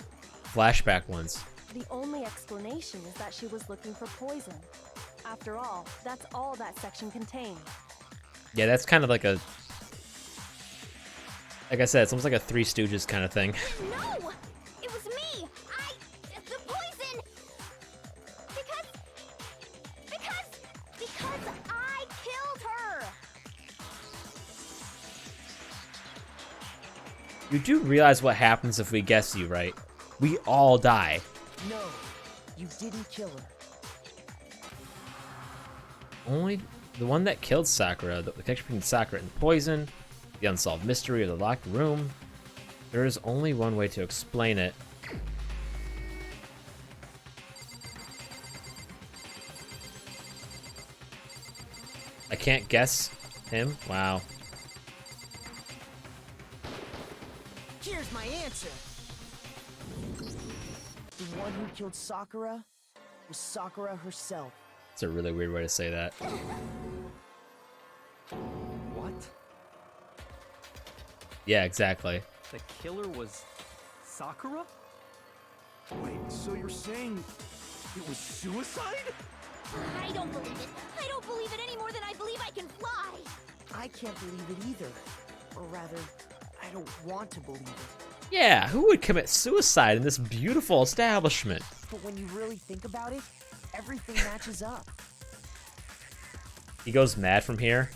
flashback ones. The only explanation is that she was looking for poison. After all, that's all that section contained. Yeah, that's kind of like a... Like I said, it's almost like a Three Stooges kind of thing. No! It was me! The poison! Because I killed her! You do realize what happens if we guess you right. We all die. No, you didn't kill her. Only the one that killed Sakura, the connection between Sakura and poison, the unsolved mystery of the locked room. There is only one way to explain it. I can't guess him? Wow. Here's my answer. The one who killed Sakura was Sakura herself. It's a really weird way to say that. What? Yeah, exactly. The killer was Sakura? Wait, so you're saying it was suicide? I don't believe it. I don't believe it any more than I believe I can fly. I can't believe it either. Or rather, I don't want to believe it. Yeah, who would commit suicide in this beautiful establishment? But when you really think about it, everything matches up. He goes mad from here.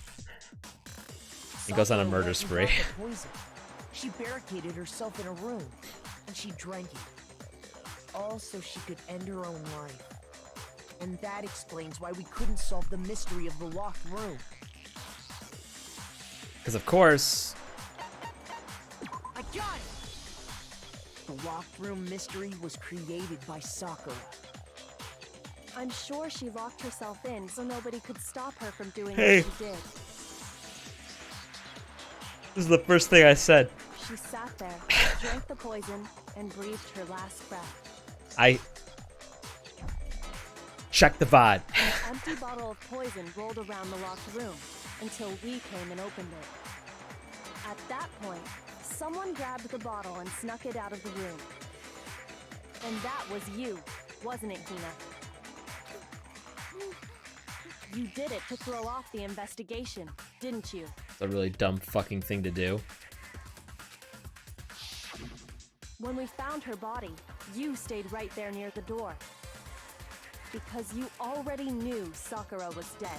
He goes on a Sakura murder went and spree. got the poison. She barricaded herself in a room, and she drank it. All so she could end her own life. And that explains why we couldn't solve the mystery of the locked room. Because of course, I got it! The locked room mystery was created by Sakura. I'm sure she locked herself in so nobody could stop her from doing Hey. what she did. this is the first thing I said. She sat there, drank the poison, and breathed her last breath. I check the VOD. An empty bottle of poison rolled around the locked room until we came and opened it. At that point, someone grabbed the bottle and snuck it out of the room. And that was you, wasn't it, Hina? You did it to throw off the investigation, didn't you? It's a really dumb fucking thing to do. When we found her body, you stayed right there near the door. Because you already knew Sakura was dead.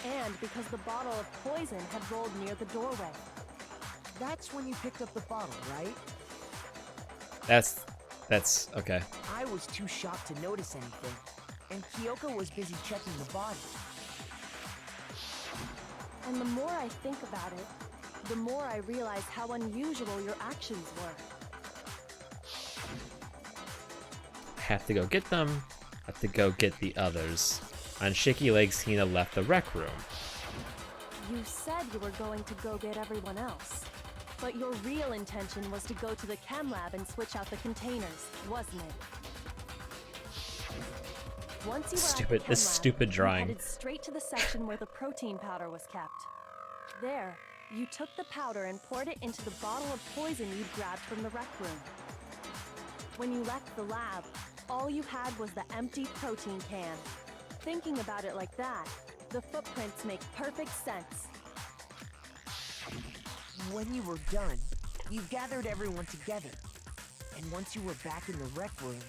And because the bottle of poison had rolled near the doorway. That's when you picked up the bottle, right? That's okay. I was too shocked to notice anything, and Kyoko was busy checking the body. And the more I think about it, the more I realize how unusual your actions were. Have to go get them. Have to go get the others. On shaky legs, Hina left the rec room. You said you were going to go get everyone else. But your real intention was to go to the chem lab and switch out the containers, wasn't it? Once you were at the chem This lab, stupid drawing. you headed straight to the section where the protein powder was kept. There, you took the powder and poured it into the bottle of poison you'd grabbed from the rec room. When you left the lab, all you had was the empty protein can. Thinking about it like that, the footprints make perfect sense. When you were done, you gathered everyone together. And once you were back in the rec room,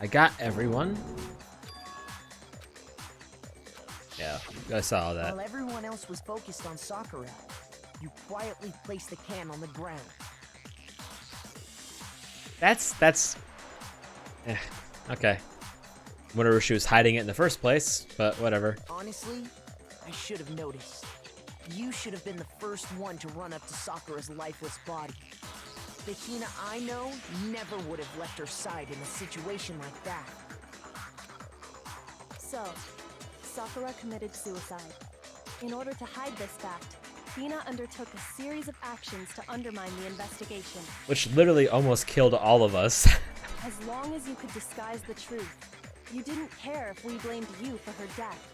I got everyone. Yeah, I saw that. while everyone else was focused on Sakura, you quietly placed the can on the ground. That's okay. Wonder if she was hiding it in the first place, but whatever. Honestly, I should have noticed. You should have been the first one to run up to Sakura's lifeless body. The Hina I know never would have left her side in a situation like that. So, Sakura committed suicide. In order to hide this fact, Hina undertook a series of actions to undermine the investigation. Which literally almost killed all of us. As long as you could disguise the truth, you didn't care if we blamed you for her death.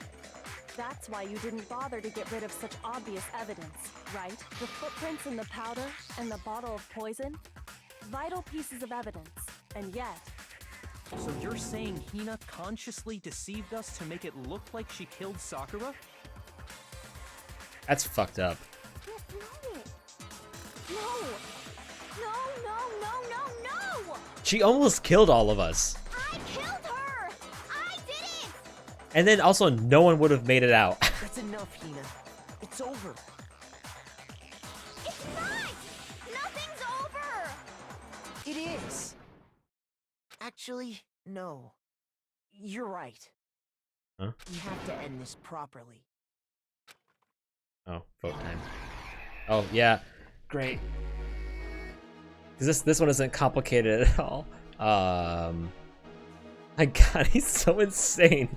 That's why you didn't bother to get rid of such obvious evidence, right? The footprints in the powder and the bottle of poison? Vital pieces of evidence, and yet... So you're saying Hina consciously deceived us to make it look like she killed Sakura? That's fucked up. No! No, no, no, no, no! She almost killed all of us. I killed her! I did it! And then also no one would have made it out. That's enough, Hina. It's over. It's not! Nothing's over! It is. Actually, no. You're right. Huh? We have to end this properly. Oh, vote time. Oh, yeah. Great. Because this one isn't complicated at all. My god, he's so insane.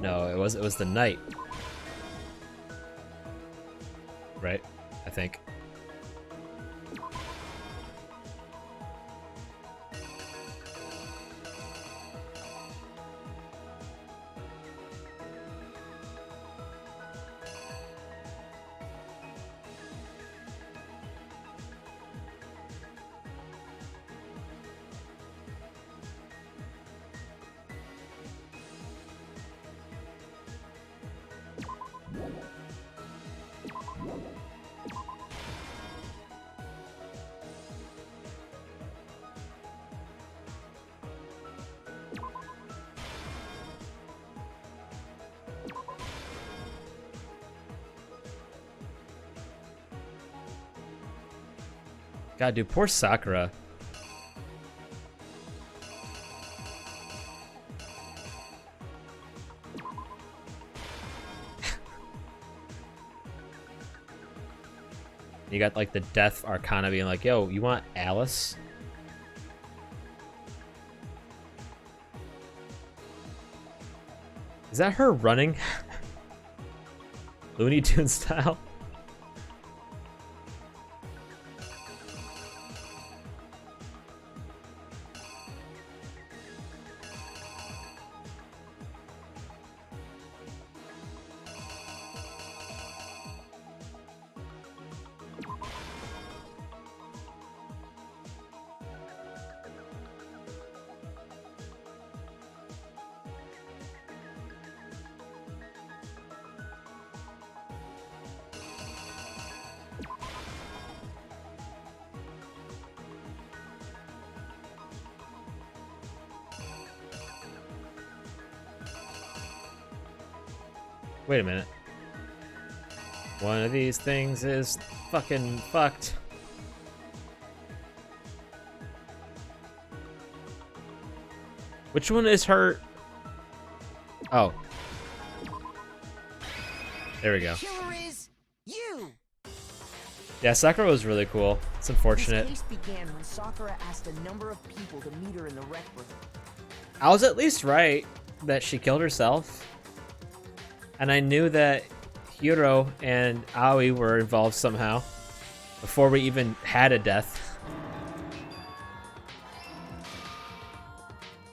No, it was the night. right? I think. God, dude, poor Sakura. You got like the Death Arcana being like, yo, you want Alice? Is that her running? Looney Tunes style? Wait a minute. One of these things is fucking fucked. Which one is her? Oh. There we go. Killer is you. Yeah, Sakura was really cool. It's unfortunate. This case began when Sakura asked a number of people to meet her in the rec room. I was at least right that she killed herself. And I knew that Hiro and Aoi were involved somehow before we even had a death.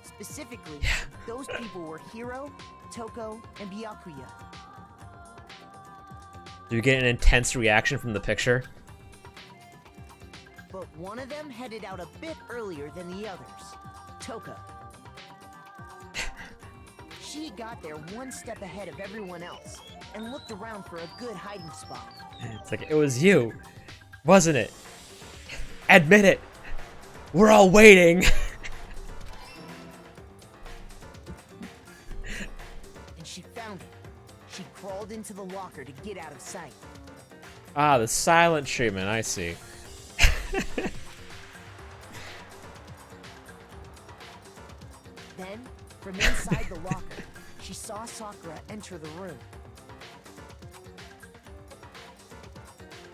Specifically, those people were Hiro, Toko, and Byakuya. Do you get an intense reaction from the picture? But one of them headed out a bit earlier than the others, Toko. She got there one step ahead of everyone else and looked around for a good hiding spot. It's like, it was you, wasn't it? Admit it. We're all waiting. And she found it. She crawled into the locker to get out of sight. Ah, the silent treatment, I see. Then, from inside the locker, she saw Sakura enter the room.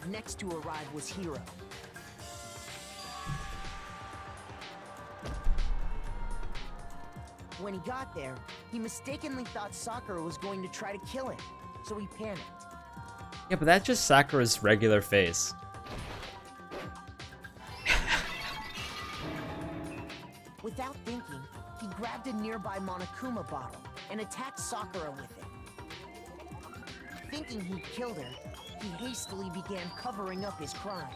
Next to arrive was Hiro. When he got there, he mistakenly thought Sakura was going to try to kill him, so he panicked. Yeah, but that's just Sakura's regular face. Without thinking, he grabbed a nearby Monokuma bottle and attacked Sakura with it. Thinking he'd killed her, he hastily began covering up his crime.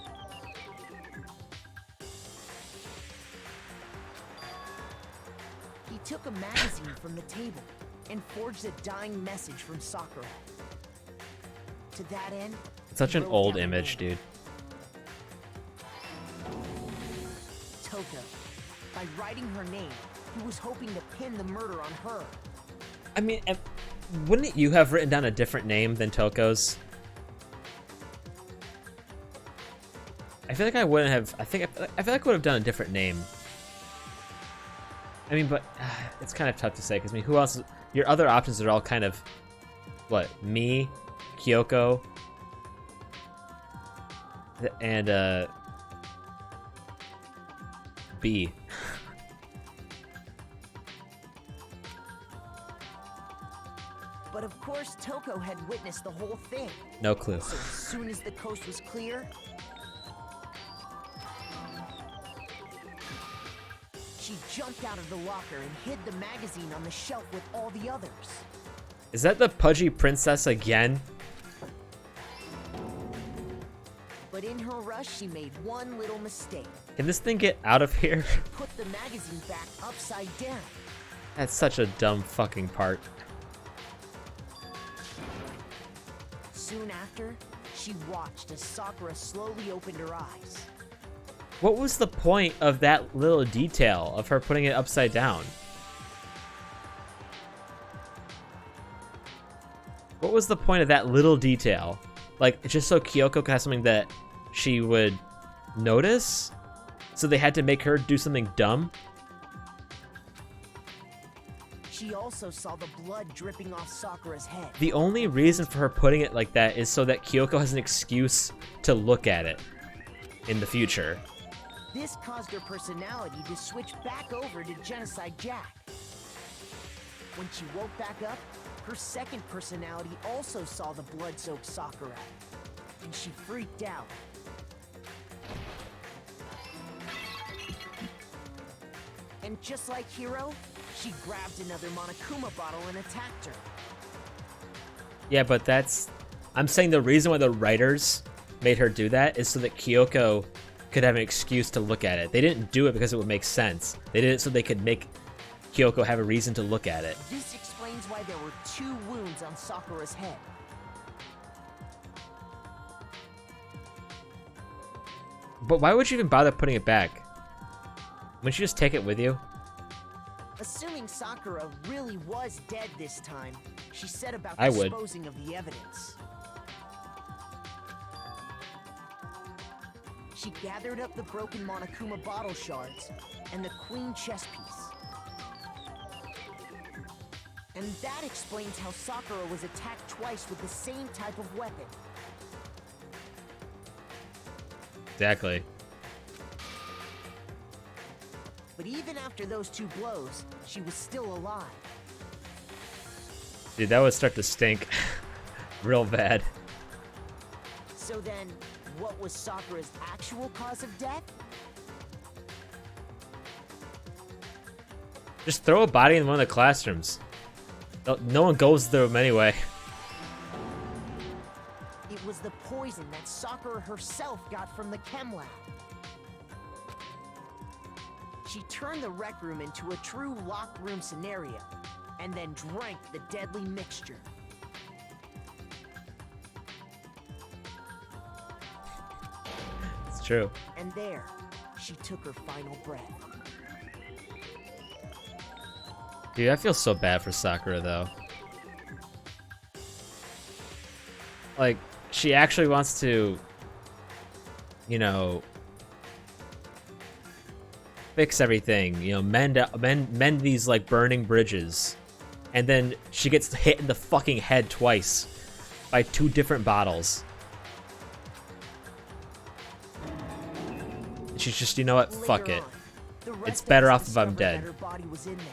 He took a magazine from the table and forged a dying message from Sakura. To that end, It's such he an wrote old down image, the name. dude. Toko. By writing her name, he was hoping to pin the murder on her. I mean, wouldn't you have written down a different name than Toko's? I feel like I wouldn't have. I feel like I would have done a different name. I mean, but it's kind of tough to say because I mean, who else? Your other options are all kind of what? Me, Kyoko, and B. But of course, Toko had witnessed the whole thing. No clue. So as soon as the coast was clear, she jumped out of the locker and hid the magazine on the shelf with all the others. Is that the pudgy princess again? But in her rush, she made one little mistake. Can this thing get out of here? Put the magazine back upside down. That's such a dumb fucking part. Soon after, she watched as Sakura slowly opened her eyes. What was the point of that little detail of her putting it upside down? What was the point of that little detail? Like, just so Kyoko could have something that she would notice? So they had to make her do something dumb? She also saw the blood dripping off Sakura's head. The only reason for her putting it like that is so that Kyoko has an excuse to look at it in the future. This caused her personality to switch back over to Genocide Jack. When she woke back up, her second personality also saw the blood-soaked Sakura, and she freaked out. And just like Hiro, she grabbed another Monokuma bottle and attacked her. Yeah, but I'm saying the reason why the writers made her do that is so that Kyoko could have an excuse to look at it. They didn't do it because it would make sense. They did it so they could make Kyoko have a reason to look at it. This explains why there were 2 wounds on Sakura's head. But why would you even bother putting it back? Wouldn't you just take it with you? Assuming Sakura really was dead this time, she set about I would. disposing of the evidence. She gathered up the broken Monokuma bottle shards and the queen chess piece. And that explains how Sakura was attacked twice with the same type of weapon. Exactly. But even after those 2 blows, she was still alive. Dude, that would start to stink real bad. So then, what was Sakura's actual cause of death? Just throw a body in one of the classrooms. No one goes through them anyway. It was the poison that Sakura herself got from the chem lab. She turned the rec room into a true locked room scenario, and then drank the deadly mixture. It's true. And there, she took her final breath. Dude, I feel so bad for Sakura, though. Like, she actually wants to, you know, fix everything, you know, mend these, like, burning bridges. And then she gets hit in the fucking head twice by 2 different bottles. And she's just, you know what, fuck it. It's better off if I'm dead. Her body was in there.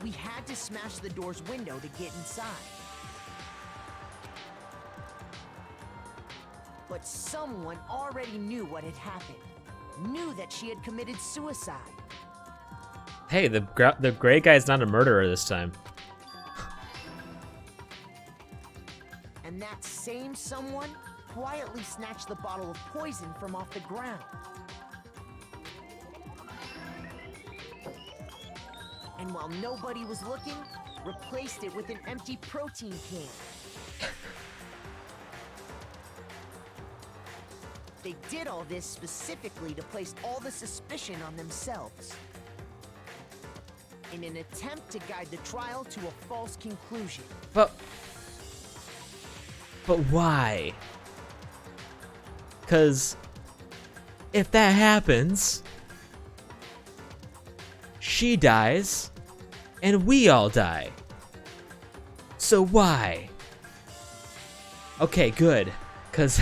We had to smash the door's window to get inside. But someone already knew what had happened. Knew that she had committed suicide. Hey, the gray guy's not a murderer this time. And that same someone quietly snatched the bottle of poison from off the ground. And while nobody was looking, replaced it with an empty protein can. They did all this specifically to place all the suspicion on themselves, in an attempt to guide the trial to a false conclusion. But why? Because if that happens, she dies, and we all die. So why? Okay, good, because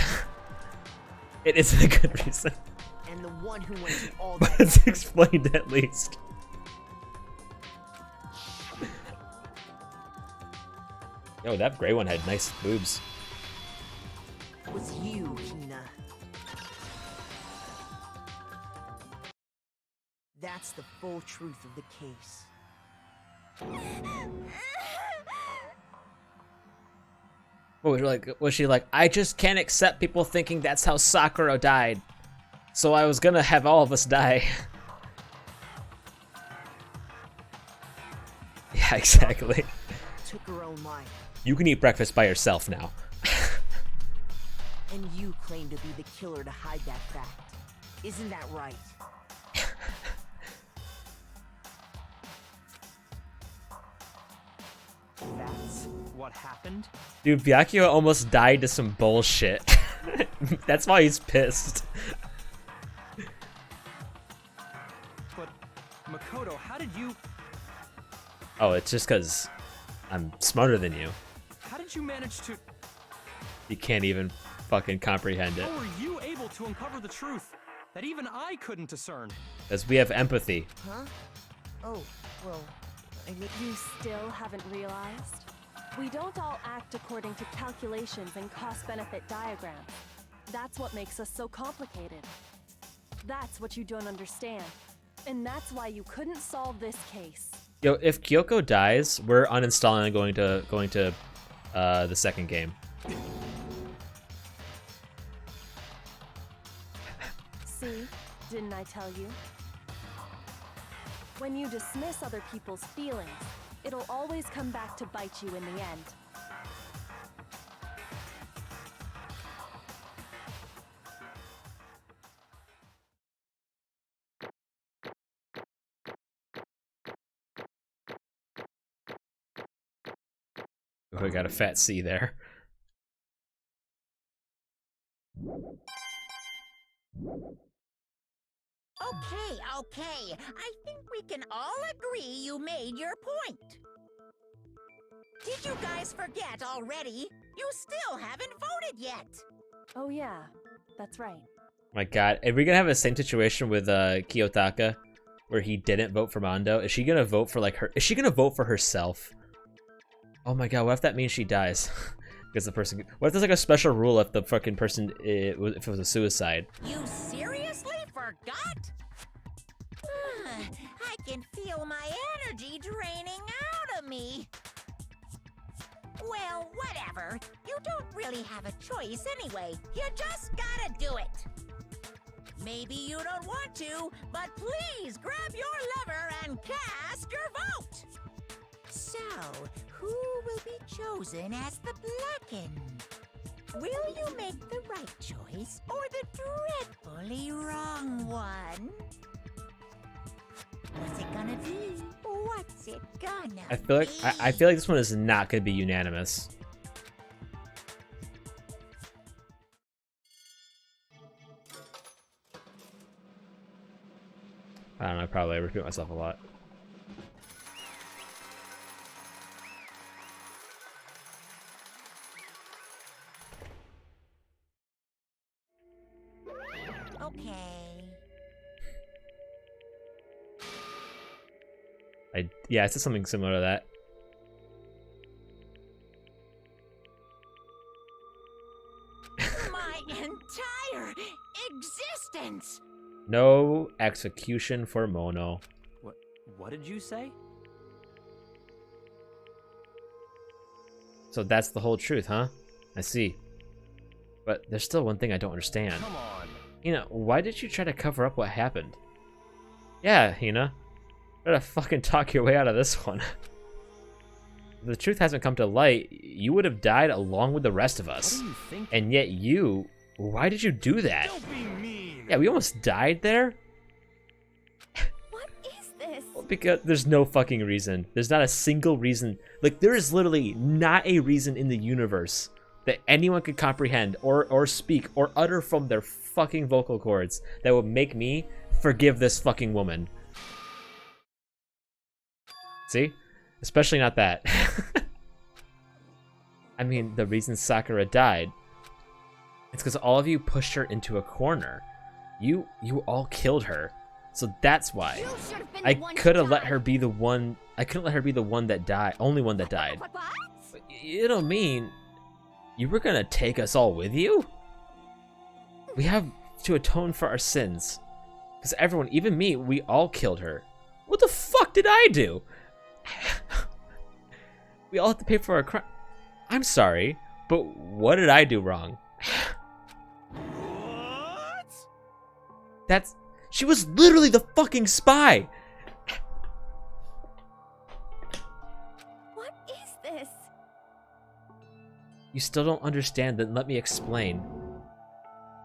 it isn't a good reason. And the one who went to all But that it's explained at least. Yo, that gray one had nice boobs. It was you, Hina. That's the full truth of the case. Was she like, I just can't accept people thinking that's how Sakura died. So I was gonna have all of us die. Yeah, exactly. Took her own life. You can eat breakfast by yourself now. And you claim to be the killer to hide that fact. Isn't that right? That's what happened? Dude, Byakuya almost died to some bullshit. That's why he's pissed. But, Makoto, how did you... Oh, it's just because I'm smarter than you. How did you manage to... You can't even fucking comprehend it. How were you able to uncover the truth that even I couldn't discern? Because we have empathy. Huh? Oh, well, I mean... You still haven't realized? We don't all act according to calculations and cost-benefit diagrams. That's what makes us so complicated. That's what you don't understand. And that's why you couldn't solve this case. Yo, if Kyoko dies, we're uninstalling and going to the second game. See? Didn't I tell you? When you dismiss other people's feelings, it'll always come back to bite you in the end. We got a fat C there. Okay. I think we can all agree you made your point. Did you guys forget already? You still haven't voted yet. Oh yeah, that's right. My god, are we gonna have the same situation with Kiyotaka? Where he didn't vote for Mondo? Is she gonna vote for like her? Is she gonna vote for herself? Oh my god, what if that means she dies? Because the person... What if there's like a special rule if the fucking person... if it was a suicide? You seriously forgot? I can feel my energy draining out of me. Well, whatever. You don't really have a choice anyway. You just gotta do it. Maybe you don't want to, but please grab your lever and cast your vote. So, who will be chosen as the Blackened? Will you make the right choice or the dreadfully wrong one? What's it gonna be? What's it gonna I feel like I feel like this one is not gonna be unanimous. I don't know, I probably repeat myself a lot. Okay. Yeah, I said something similar to that. My entire existence! No execution for Mono. What did you say? So that's the whole truth, huh? I see. But there's still one thing I don't understand. Come on. Hina, why did you try to cover up what happened? Yeah, Hina. Try to fucking talk your way out of this one. If the truth hasn't come to light, you would have died along with the rest of us. What do you think? And yet you... Why did you do that? Don't be mean. Yeah, we almost died there? What is this? Well, because there's no fucking reason. There's not a single reason. Like, there is literally not a reason in the universe that anyone could comprehend or speak or utter from their fucking vocal cords that would make me forgive this fucking woman. See? Especially not that. I mean, the reason Sakura died, it's because all of you pushed her into a corner. You all killed her. So that's why. You should have been I the one could to have let die. her be the one. I couldn't let her be the one that died. Only one that died. What? You don't mean you were gonna take us all with you? We have to atone for our sins. Because everyone, even me, we all killed her. What the fuck did I do? We all have to pay for our crime. I'm sorry, but what did I do wrong? What? She was literally the fucking spy. What is this? You still don't understand, then let me explain.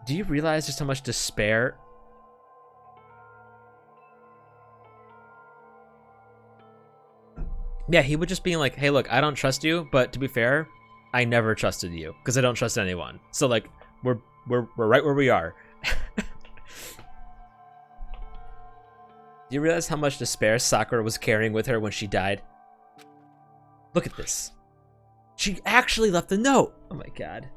Do you realize just how much despair? Yeah, he would just be like, hey, look, I don't trust you, but to be fair, I never trusted you because I don't trust anyone. So like, we're right where we are. Do you realize how much despair Sakura was carrying with her when she died? Look at this. She actually left a note. Oh my god.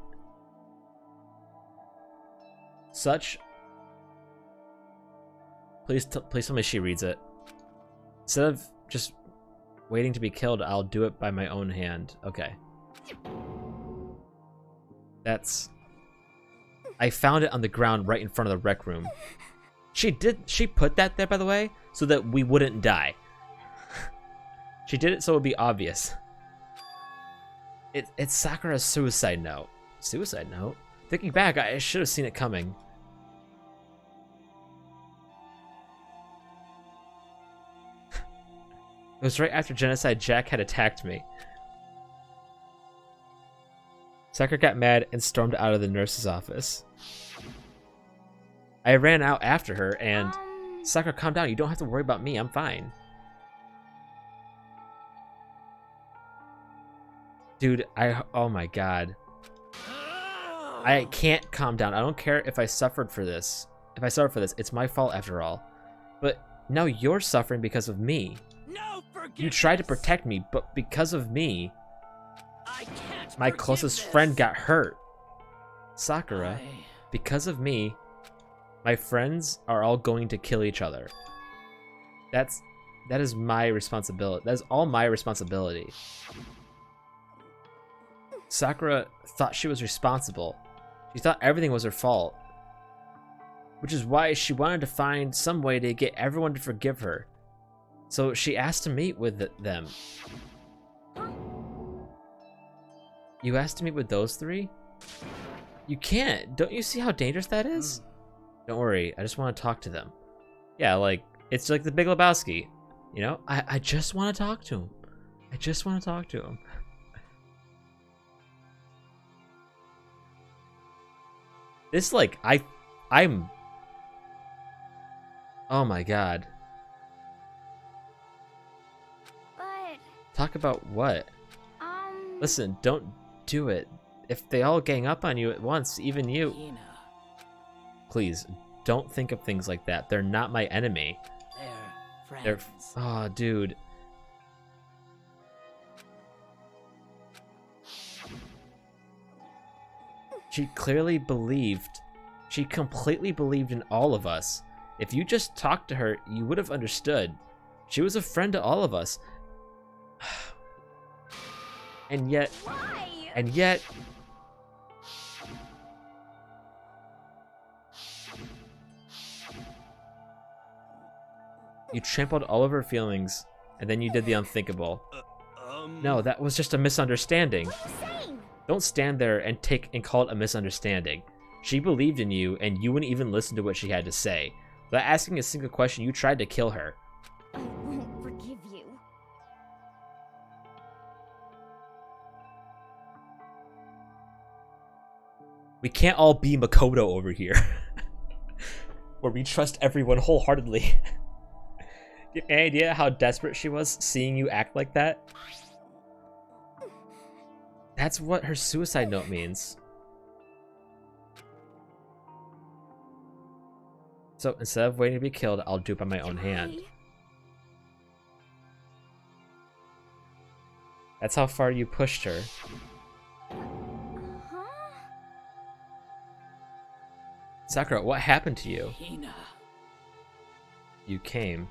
Please tell me she reads it. Instead of just waiting to be killed, I'll do it by my own hand. Okay. I found it on the ground right in front of the rec room. She put that there, by the way, so that we wouldn't die. She did it so it would be obvious. It's Sakura's suicide note. Suicide note? Thinking back, I should have seen it coming. It was right after genocide Jack had attacked me. Sakura got mad and stormed out of the nurse's office. I ran out after her and... Sakura, calm down. You don't have to worry about me. I'm fine. Dude, oh my god. I can't calm down. I don't care if I suffered for this. If I suffered for this, it's my fault after all. But now you're suffering because of me. No forgiveness. You tried to protect me, but because of me, I can't my forgive closest this. friend got hurt. Sakura, because of me, my friends are all going to kill each other. That is my responsibility. That is all my responsibility. Sakura thought she was responsible. She thought everything was her fault. Which is why she wanted to find some way to get everyone to forgive her. So she asked to meet with them. You asked to meet with those three? You can't. Don't you see how dangerous that is? Don't worry, I just want to talk to them. Yeah, like, it's like the Big Lebowski. You know, I just want to talk to him. I just want to talk to him. This, like, I'm... Oh my god. But, Talk about what? Listen, don't do it. If they all gang up on you at once, even you... Hina, Please, don't think of things like that. They're not my enemy. they're They're... friends. Oh, dude. She clearly believed. She completely believed in all of us. If you just talked to her, you would have understood. She was a friend to all of us. And yet... why? And yet... You trampled all of her feelings, and then you did the unthinkable. No, that was just a misunderstanding. What are you saying? Don't stand there and call it a misunderstanding. She believed in you, and you wouldn't even listen to what she had to say. Without asking a single question, you tried to kill her. I won't forgive you. We can't all be Makoto over here. Where we trust everyone wholeheartedly. You have any idea how desperate she was seeing you act like that? That's what her suicide note means. So instead of waiting to be killed, I'll do it by my own hand. That's how far you pushed her. Huh? Sakura, what happened to you? Hina, You came.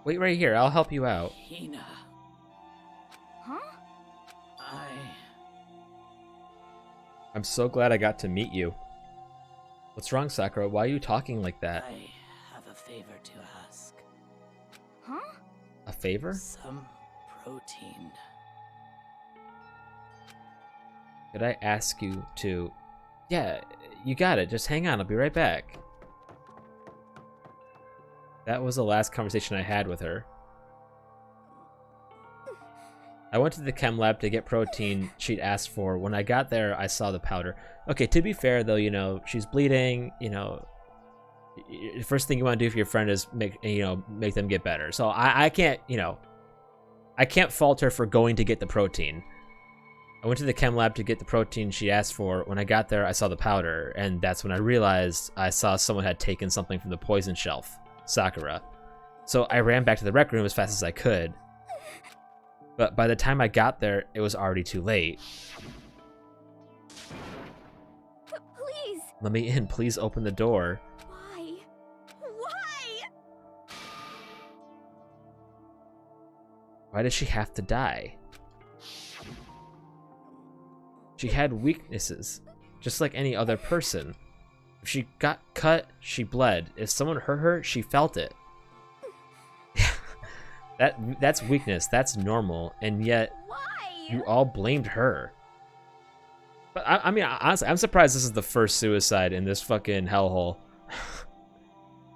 Wait right here, I'll help you out. Hina. Huh? I'm so glad I got to meet you. What's wrong, Sakura? Why are you talking like that? I have a favor to ask. Huh? A favor? Some protein. Could I ask you to... Yeah, you got it. Just hang on. I'll be right back. That was the last conversation I had with her. I went to the chem lab to get protein she'd asked for. When I got there, I saw the powder. Okay, to be fair, though, you know, she's bleeding, you know... The first thing you want to do for your friend is make them get better. So I can't, you know... I can't fault her for going to get the protein. I went to the chem lab to get the protein she asked for. When I got there, I saw the powder, and that's when I realized I saw someone had taken something from the poison shelf, Sakura. So I ran back to the rec room as fast as I could. But by the time I got there, it was already too late. Please. Let me in. Please open the door. Why? Why? Why did she have to die? She had weaknesses, just like any other person. If she got cut, she bled. If someone hurt her, she felt it. That's weakness. That's normal. And yet, you all blamed her. But I mean, honestly, I'm surprised this is the first suicide in this fucking hellhole.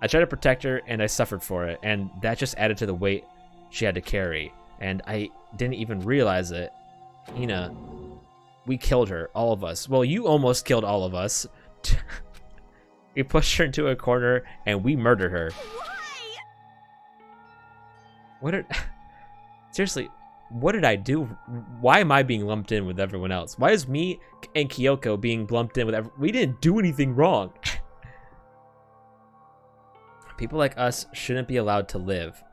I tried to protect her, and I suffered for it, and that just added to the weight she had to carry. And I didn't even realize it. Hina, we killed her, all of us. Well, you almost killed all of us. We pushed her into a corner, and we murdered her. Seriously, what did I do? Why am I being lumped in with everyone else? Why is me and Kyoko being lumped in with we didn't do anything wrong. People like us shouldn't be allowed to live.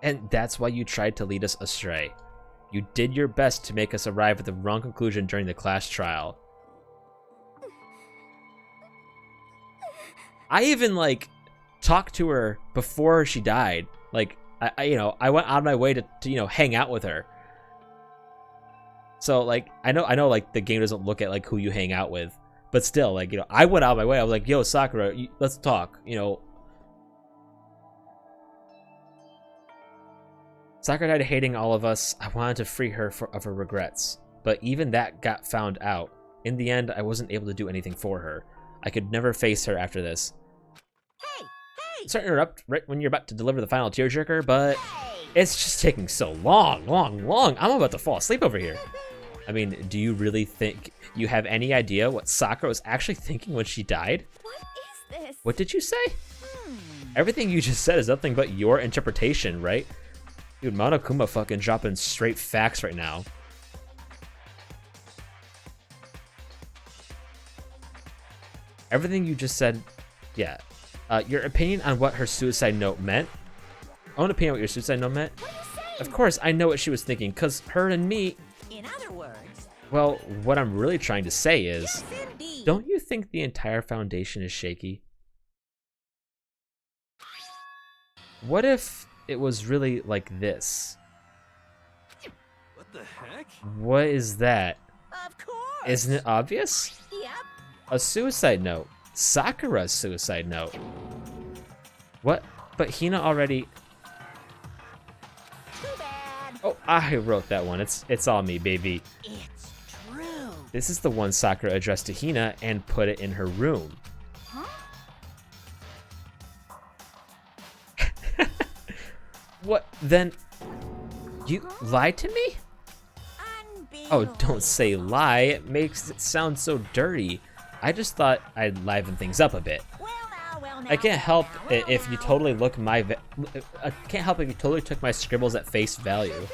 And that's why you tried to lead us astray. You did your best to make us arrive at the wrong conclusion during the class trial. I even, like, talked to her before she died. Like, I went out of my way to hang out with her. So, like, I know, like, the game doesn't look at, like, who you hang out with. But still, like, I went out of my way. I was like, yo, Sakura, let's talk, Sakura died hating all of us. I wanted to free her of her regrets. But even that got found out. In the end, I wasn't able to do anything for her. I could never face her after this. Sorry to interrupt right when you're about to deliver the final tearjerker, but it's just taking so long. I'm about to fall asleep over here. I mean, do you really think you have any idea what Sakura was actually thinking when she died? What is this? What did you say? Everything you just said is nothing but your interpretation, right? Dude, Monokuma fucking dropping straight facts right now. Everything you just said, yeah. Your opinion on what her suicide note meant? Own opinion on what your suicide note meant? Of course, I know what she was thinking, because her and me... In other words... Well, what I'm really trying to say is... Yes, indeed. Don't you think the entire foundation is shaky? What if it was really like this? What the heck? What is that? Of course. Isn't it obvious? Yep. A suicide note. Sakura's suicide note. What? But Hina already... Too bad. Oh, I wrote that one. It's all me, baby. It's true. This is the one Sakura addressed to Hina and put it in her room. What? Then... You lied to me? Oh, don't say lie. It makes it sound so dirty. I just thought I'd liven things up a bit. I can't help it if you totally look I can't help if you totally took my scribbles at face value.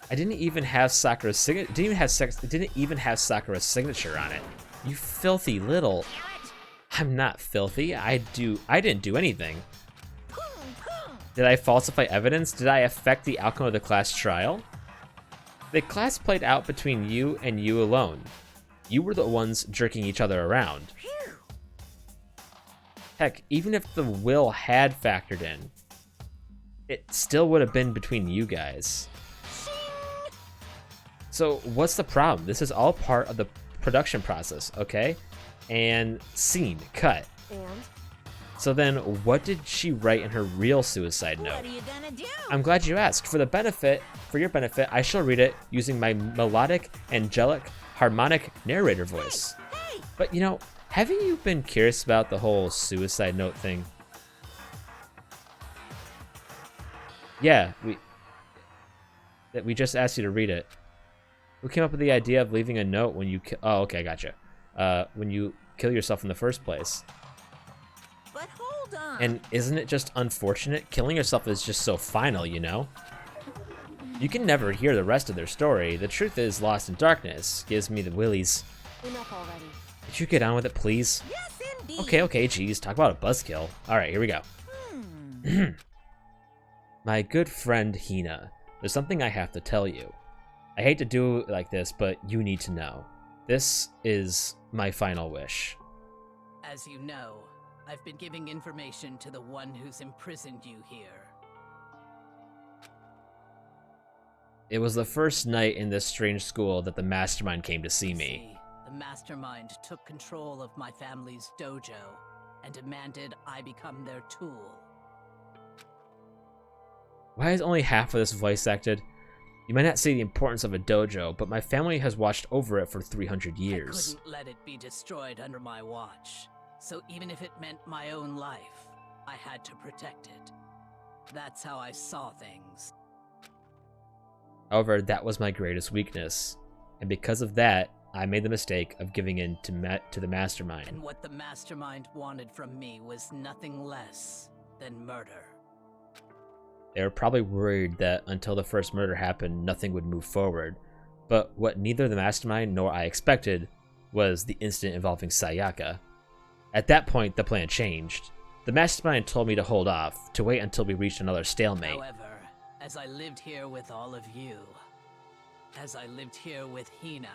I didn't even have Sakura's signature. Didn't even have Sakura's signature on it. You filthy little. I'm not filthy. I didn't do anything. Did I falsify evidence? Did I affect the outcome of the class trial? The class played out between you and you alone. You were the ones jerking each other around. Heck, even if the will had factored in, it still would have been between you guys. So what's the problem? This is all part of the production process, okay? And scene, cut. And? So then, what did she write in her real suicide note? What are you gonna do? I'm glad you asked. For your benefit, I shall read it using my melodic, angelic, harmonic narrator voice. Hey! But you know, haven't you been curious about the whole suicide note thing? Yeah, we just asked you to read it. Who came up with the idea of leaving a note when you oh, okay, gotcha. When you kill yourself in the first place? But hold on. And isn't it just unfortunate? Killing yourself is just so final, you know? You can never hear the rest of their story. The truth is lost in darkness. Gives me the willies. Enough already. Could you get on with it, please? Yes, indeed. Okay, geez. Talk about a buzzkill. Alright, here we go. My good friend Hina, there's something I have to tell you. I hate to do it like this, but you need to know. This is my final wish. As you know, I've been giving information to the one who's imprisoned you here. It was the first night in this strange school that the mastermind came to see me. See, the mastermind took control of my family's dojo and demanded I become their tool. Why is only half of this voice acted? You might not see the importance of a dojo, but my family has watched over it for 300 years. I couldn't let it be destroyed under my watch, so even if it meant my own life, I had to protect it. That's how I saw things. However, that was my greatest weakness, and because of that, I made the mistake of giving in to the mastermind. And what the mastermind wanted from me was nothing less than murder. They were probably worried that until the first murder happened, nothing would move forward. But what neither the mastermind nor I expected was the incident involving Sayaka. At that point, the plan changed. The mastermind told me to hold off, to wait until we reached another stalemate. However, as I lived here with all of you, as I lived here with Hina,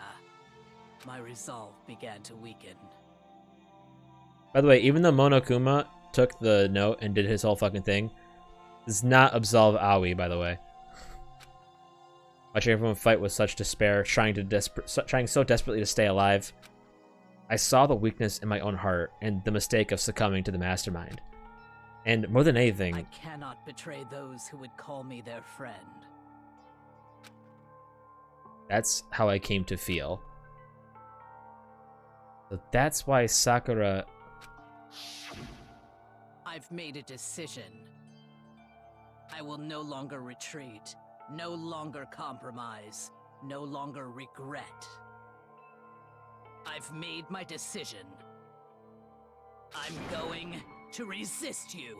my resolve began to weaken. By the way, even though Monokuma took the note and did his whole fucking thing, does not absolve Aoi, by the way. Watching everyone fight with such despair, trying so desperately to stay alive, I saw the weakness in my own heart and the mistake of succumbing to the mastermind. And more than anything, I cannot betray those who would call me their friend. that's how I came to feel. So that's why Sakura... I've made a decision. I will no longer retreat, no longer compromise, no longer regret. I've made my decision. I'm going to resist you.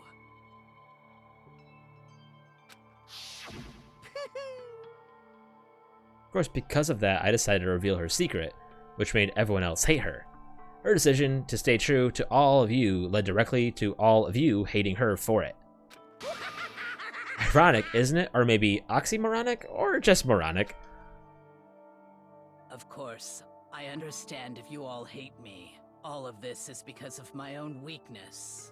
Of course, because of that, I decided to reveal her secret, which made everyone else hate her. Her decision to stay true to all of you led directly to all of you hating her for it. Ironic, isn't it? Or maybe oxymoronic? Or just moronic? Of course, I understand if you all hate me. All of this is because of my own weakness.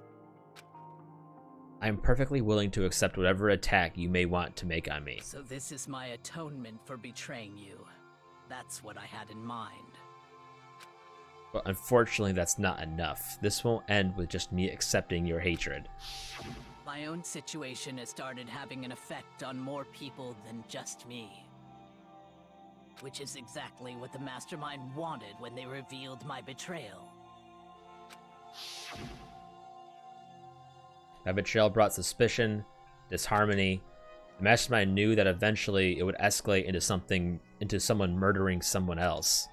I am perfectly willing to accept whatever attack you may want to make on me. So this is my atonement for betraying you. That's what I had in mind. But unfortunately, that's not enough. This won't end with just me accepting your hatred. My own situation has started having an effect on more people than just me. Which is exactly what the mastermind wanted when they revealed my betrayal. My betrayal brought suspicion, disharmony. The mastermind knew that eventually it would escalate into someone murdering someone else.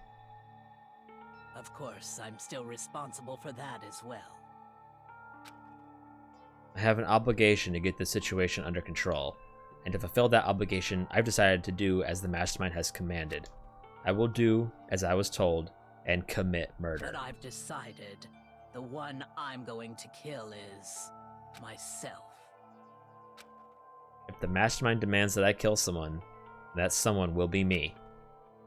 Of course, I'm still responsible for that as well. I have an obligation to get the situation under control, and to fulfill that obligation, I've decided to do as the mastermind has commanded. I will do as I was told and commit murder. But I've decided the one I'm going to kill is myself. If the mastermind demands that I kill someone, that someone will be me.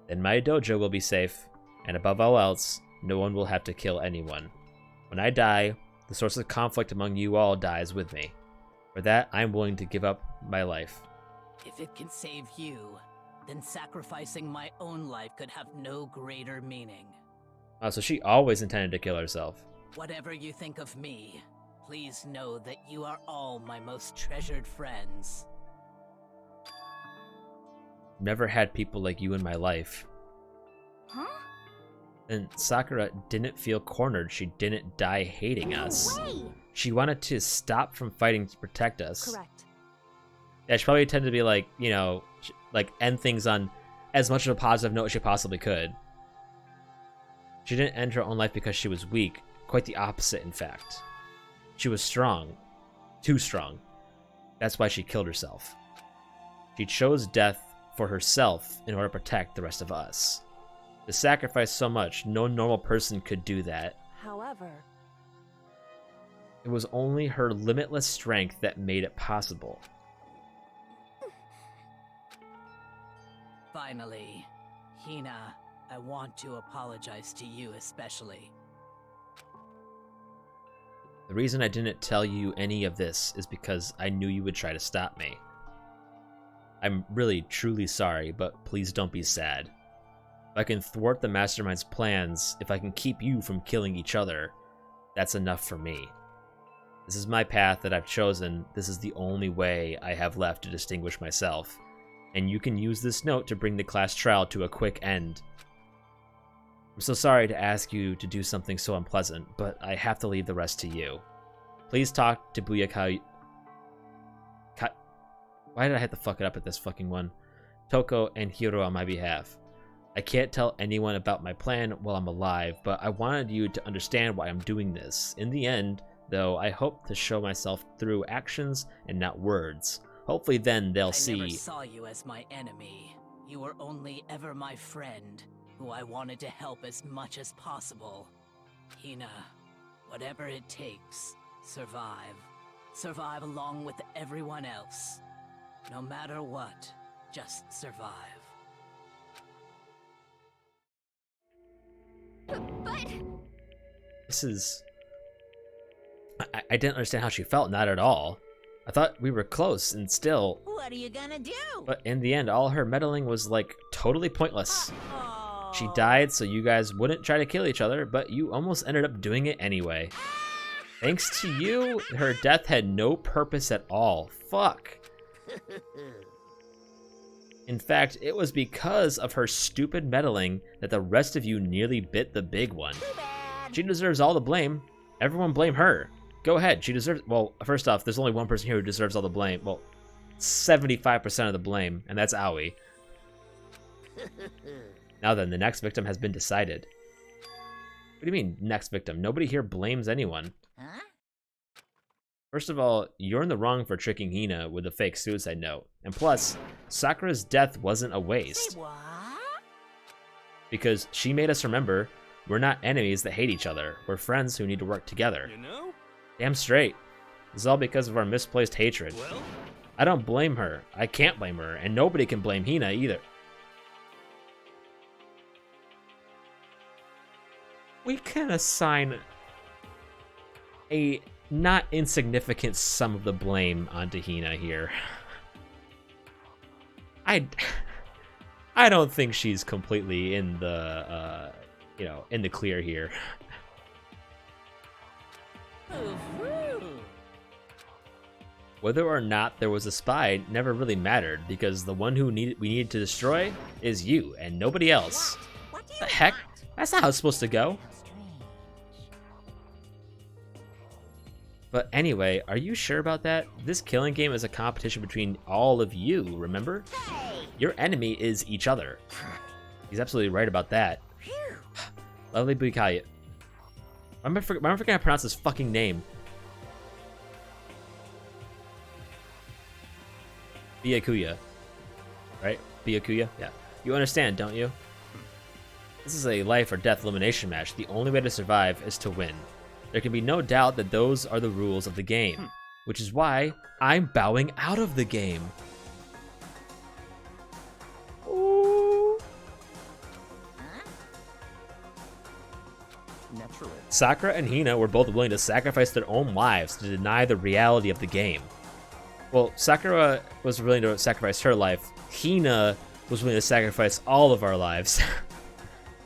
Then my dojo will be safe, and above all else, no one will have to kill anyone. When I die, the source of conflict among you all dies with me. For that, I'm willing to give up my life. If it can save you, then sacrificing my own life could have no greater meaning. Oh, so she always intended to kill herself. Whatever you think of me, please know that you are all my most treasured friends. Never had people like you in my life. Huh? And Sakura didn't feel cornered. She didn't die hating us. No way! She wanted to stop from fighting to protect us. Correct. Yeah, she probably tended to be like, you know, like end things on as much of a positive note as she possibly could. She didn't end her own life because she was weak. Quite the opposite, in fact. She was strong. Too strong. That's why she killed herself. She chose death for herself in order to protect the rest of us. To sacrifice so much, no normal person could do that. However, It was only her limitless strength that made it possible. Finally, Hina, I want to apologize to you especially. The reason I didn't tell you any of this is because I knew you would try to stop me. I'm really, truly sorry, but please don't be sad. If I can thwart the Mastermind's plans, if I can keep you from killing each other, that's enough for me. This is my path that I've chosen. This is the only way I have left to distinguish myself. And you can use this note to bring the class trial to a quick end. I'm so sorry to ask you to do something so unpleasant, but I have to leave the rest to you. Please talk to Buyaka... Why did I have to fuck it up at this fucking one? Toko and Hiro on my behalf. I can't tell anyone about my plan while I'm alive, but I wanted you to understand why I'm doing this. In the end, though, I hope to show myself through actions and not words. Hopefully then they'll see... I never saw you as my enemy. You were only ever my friend, who I wanted to help as much as possible. Hina, whatever it takes, survive. Survive along with everyone else. No matter what, just survive. But... This is... I didn't understand how she felt, not at all. I thought we were close, and still... What are you gonna do? But in the end, all her meddling was, like, totally pointless. She died so you guys wouldn't try to kill each other, but you almost ended up doing it anyway. Thanks to you, her death had no purpose at all. Fuck. In fact, it was because of her stupid meddling that the rest of you nearly bit the big one. She deserves all the blame. Everyone blame her. Go ahead, she deserves... Well, first off, there's only one person here who deserves all the blame. Well, 75% of the blame, and that's Aoi. Now then, the next victim has been decided. What do you mean, next victim? Nobody here blames anyone. Huh? First of all, you're in the wrong for tricking Hina with a fake suicide note. And plus, Sakura's death wasn't a waste. Say what? Because she made us remember, we're not enemies that hate each other. We're friends who need to work together. You know? Damn straight. This is all because of our misplaced hatred. Well, I don't blame her. I can't blame her. And nobody can blame Hina either. We can assign a not insignificant sum of the blame onto Hina here. I don't think she's completely in the, in the clear here. Whether or not there was a spy never really mattered, because the one who we needed to destroy is you and nobody else. What do you The heck? want? That's not how it's supposed to go. But anyway, are you sure about that? This killing game is a competition between all of you, remember? Hey! Your enemy is each other. He's absolutely right about that. Lovely Buikaya. Why am I forgetting how to pronounce this fucking name? Byakuya. Right? Byakuya? Yeah. You understand, don't you? This is a life or death elimination match. The only way to survive is to win. There can be no doubt that those are the rules of the game, which is why I'm bowing out of the game. Ooh. Huh? Naturally. Sakura and Hina were both willing to sacrifice their own lives to deny the reality of the game. Well, Sakura was willing to sacrifice her life. Hina was willing to sacrifice all of our lives.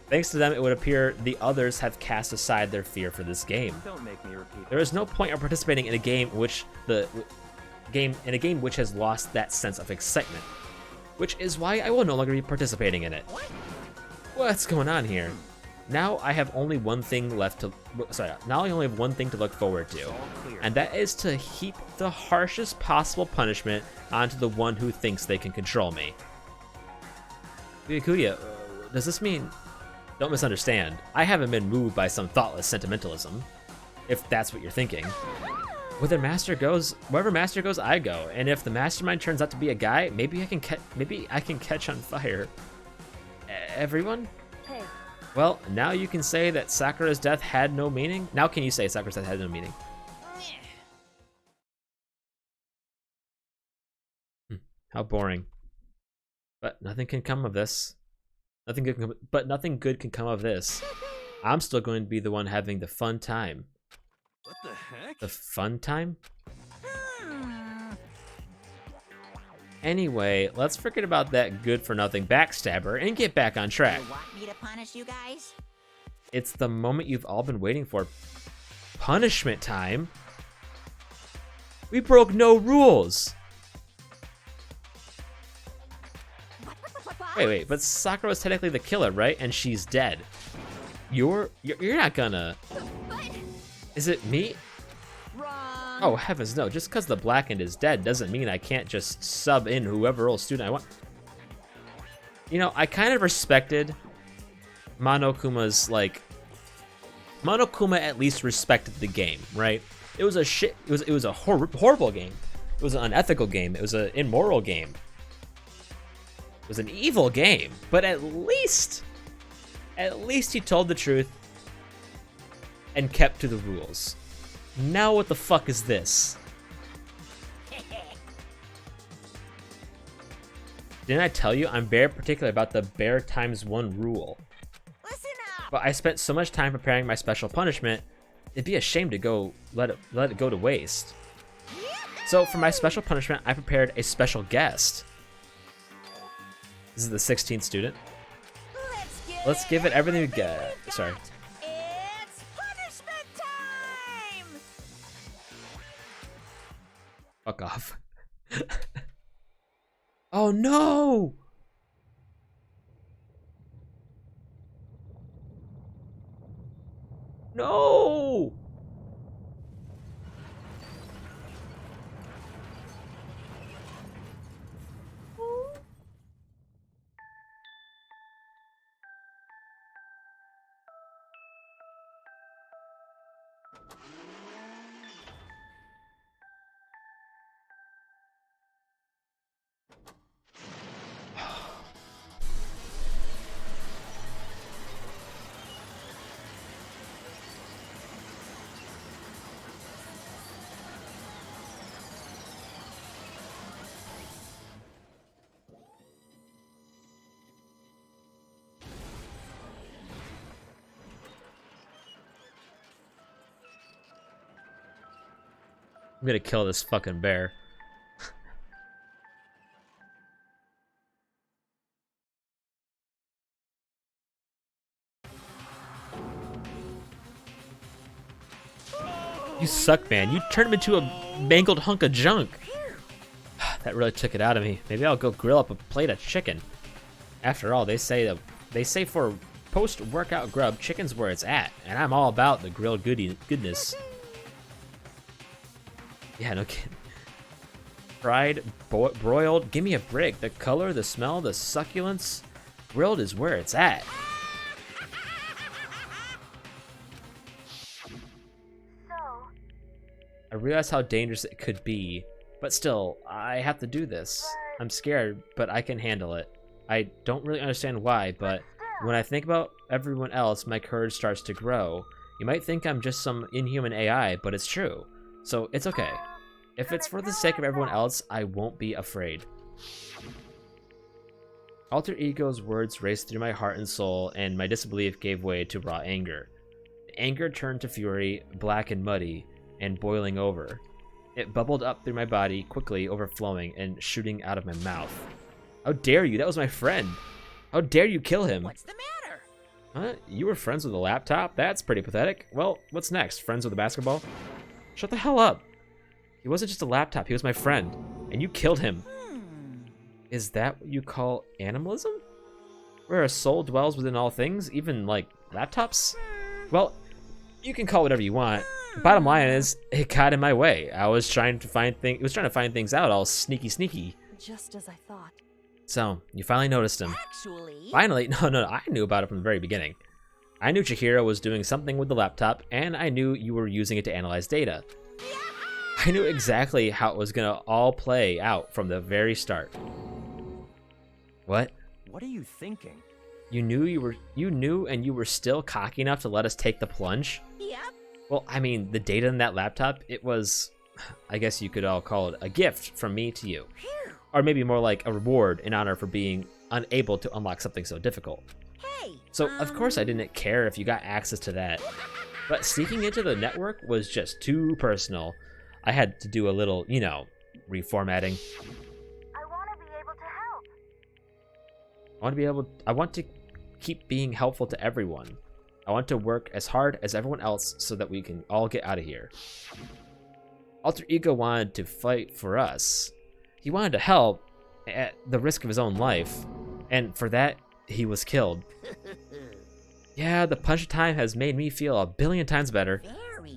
Thanks to them, it would appear the others have cast aside their fear for this game. Don't make me repeat. There is no point in participating in a game which which has lost that sense of excitement, which is why I will no longer be participating in it. What's going on here? Now I have only one thing left to now I only have one thing to look forward to, and that is to heap the harshest possible punishment onto the one who thinks they can control me. Byakuya, does this mean? Don't misunderstand. I haven't been moved by some thoughtless sentimentalism, if that's what you're thinking. Wherever master goes, I go. And if the mastermind turns out to be a guy, maybe I can catch on fire. Everyone? Hey. Well, now you can say that Sakura's death had no meaning? Now can you say Sakura's death had no meaning? How boring. But nothing can come of this. Nothing good can come of this. I'm still going to be the one having the fun time. What the heck? The fun time? Anyway, let's forget about that good-for-nothing backstabber and get back on track. You want me to punish you guys? It's the moment you've all been waiting for. Punishment time? We broke no rules! Wait, but Sakura's technically the killer, right? And she's dead. You're not gonna... Is it me? Wrong. Oh, heavens no. Just because the Blackened is dead doesn't mean I can't just sub in whoever old student I want. You know, I kind of respected Monokuma's, like... Monokuma at least respected the game, right? It was a shit... It was a horrible game. It was an unethical game. It was an immoral game. It was an evil game, but at least he told the truth and kept to the rules. Now what the fuck is this? Didn't I tell you I'm very particular about the bear ×1 rule? Listen up. But I spent so much time preparing my special punishment, it'd be a shame to let it go to waste. So for my special punishment, I prepared a special guest. This is the 16th student. Let's give it everything we get. Sorry. It's punishment time! Fuck off. Oh no! No! I'm gonna kill this fucking bear. You suck, man. You turned him into a mangled hunk of junk. That really took it out of me. Maybe I'll go grill up a plate of chicken. After all, they say for post-workout grub, chicken's where it's at, and I'm all about the grilled goodness. Yeah, no kidding. Fried, broiled, give me a break. The color, the smell, the succulence. Grilled is where it's at. I realize how dangerous it could be, but still, I have to do this. I'm scared, but I can handle it. I don't really understand why, but when I think about everyone else, my courage starts to grow. You might think I'm just some inhuman AI, but it's true. So it's okay. If it's for the sake of everyone else, I won't be afraid. Alter Ego's words raced through my heart and soul, and my disbelief gave way to raw anger. anger turned to fury, black and muddy, and boiling over. It bubbled up through my body, quickly overflowing and shooting out of my mouth. How dare you? That was my friend. How dare you kill him? What's the matter? Huh? You were friends with a laptop? That's pretty pathetic. Well, what's next? Friends with a basketball? Shut the hell up. He wasn't just a laptop, he was my friend. And you killed him. Is that what you call animalism? Where a soul dwells within all things, even like laptops? Well, you can call it whatever you want. Bottom line is, it got in my way. I was trying to find things out, all sneaky. Just as I thought. So, you finally noticed him. Actually... Finally? No, I knew about it from the very beginning. I knew Chihiro was doing something with the laptop, and I knew you were using it to analyze data. I knew exactly how it was gonna all play out from the very start. What? What are you thinking? You knew and you were still cocky enough to let us take the plunge? Yep. Well, I mean, the data in that laptop, it was, I guess you could all call it a gift from me to you. Or maybe more like a reward in honor for being unable to unlock something so difficult. Hey. So, of course I didn't care if you got access to that. But sneaking into the network was just too personal. I had to do a little, reformatting. I want to be able to help. I want to keep being helpful to everyone. I want to work as hard as everyone else so that we can all get out of here. Alter Ego wanted to fight for us. He wanted to help at the risk of his own life, and for that, he was killed. Yeah, the punch time has made me feel a billion times better.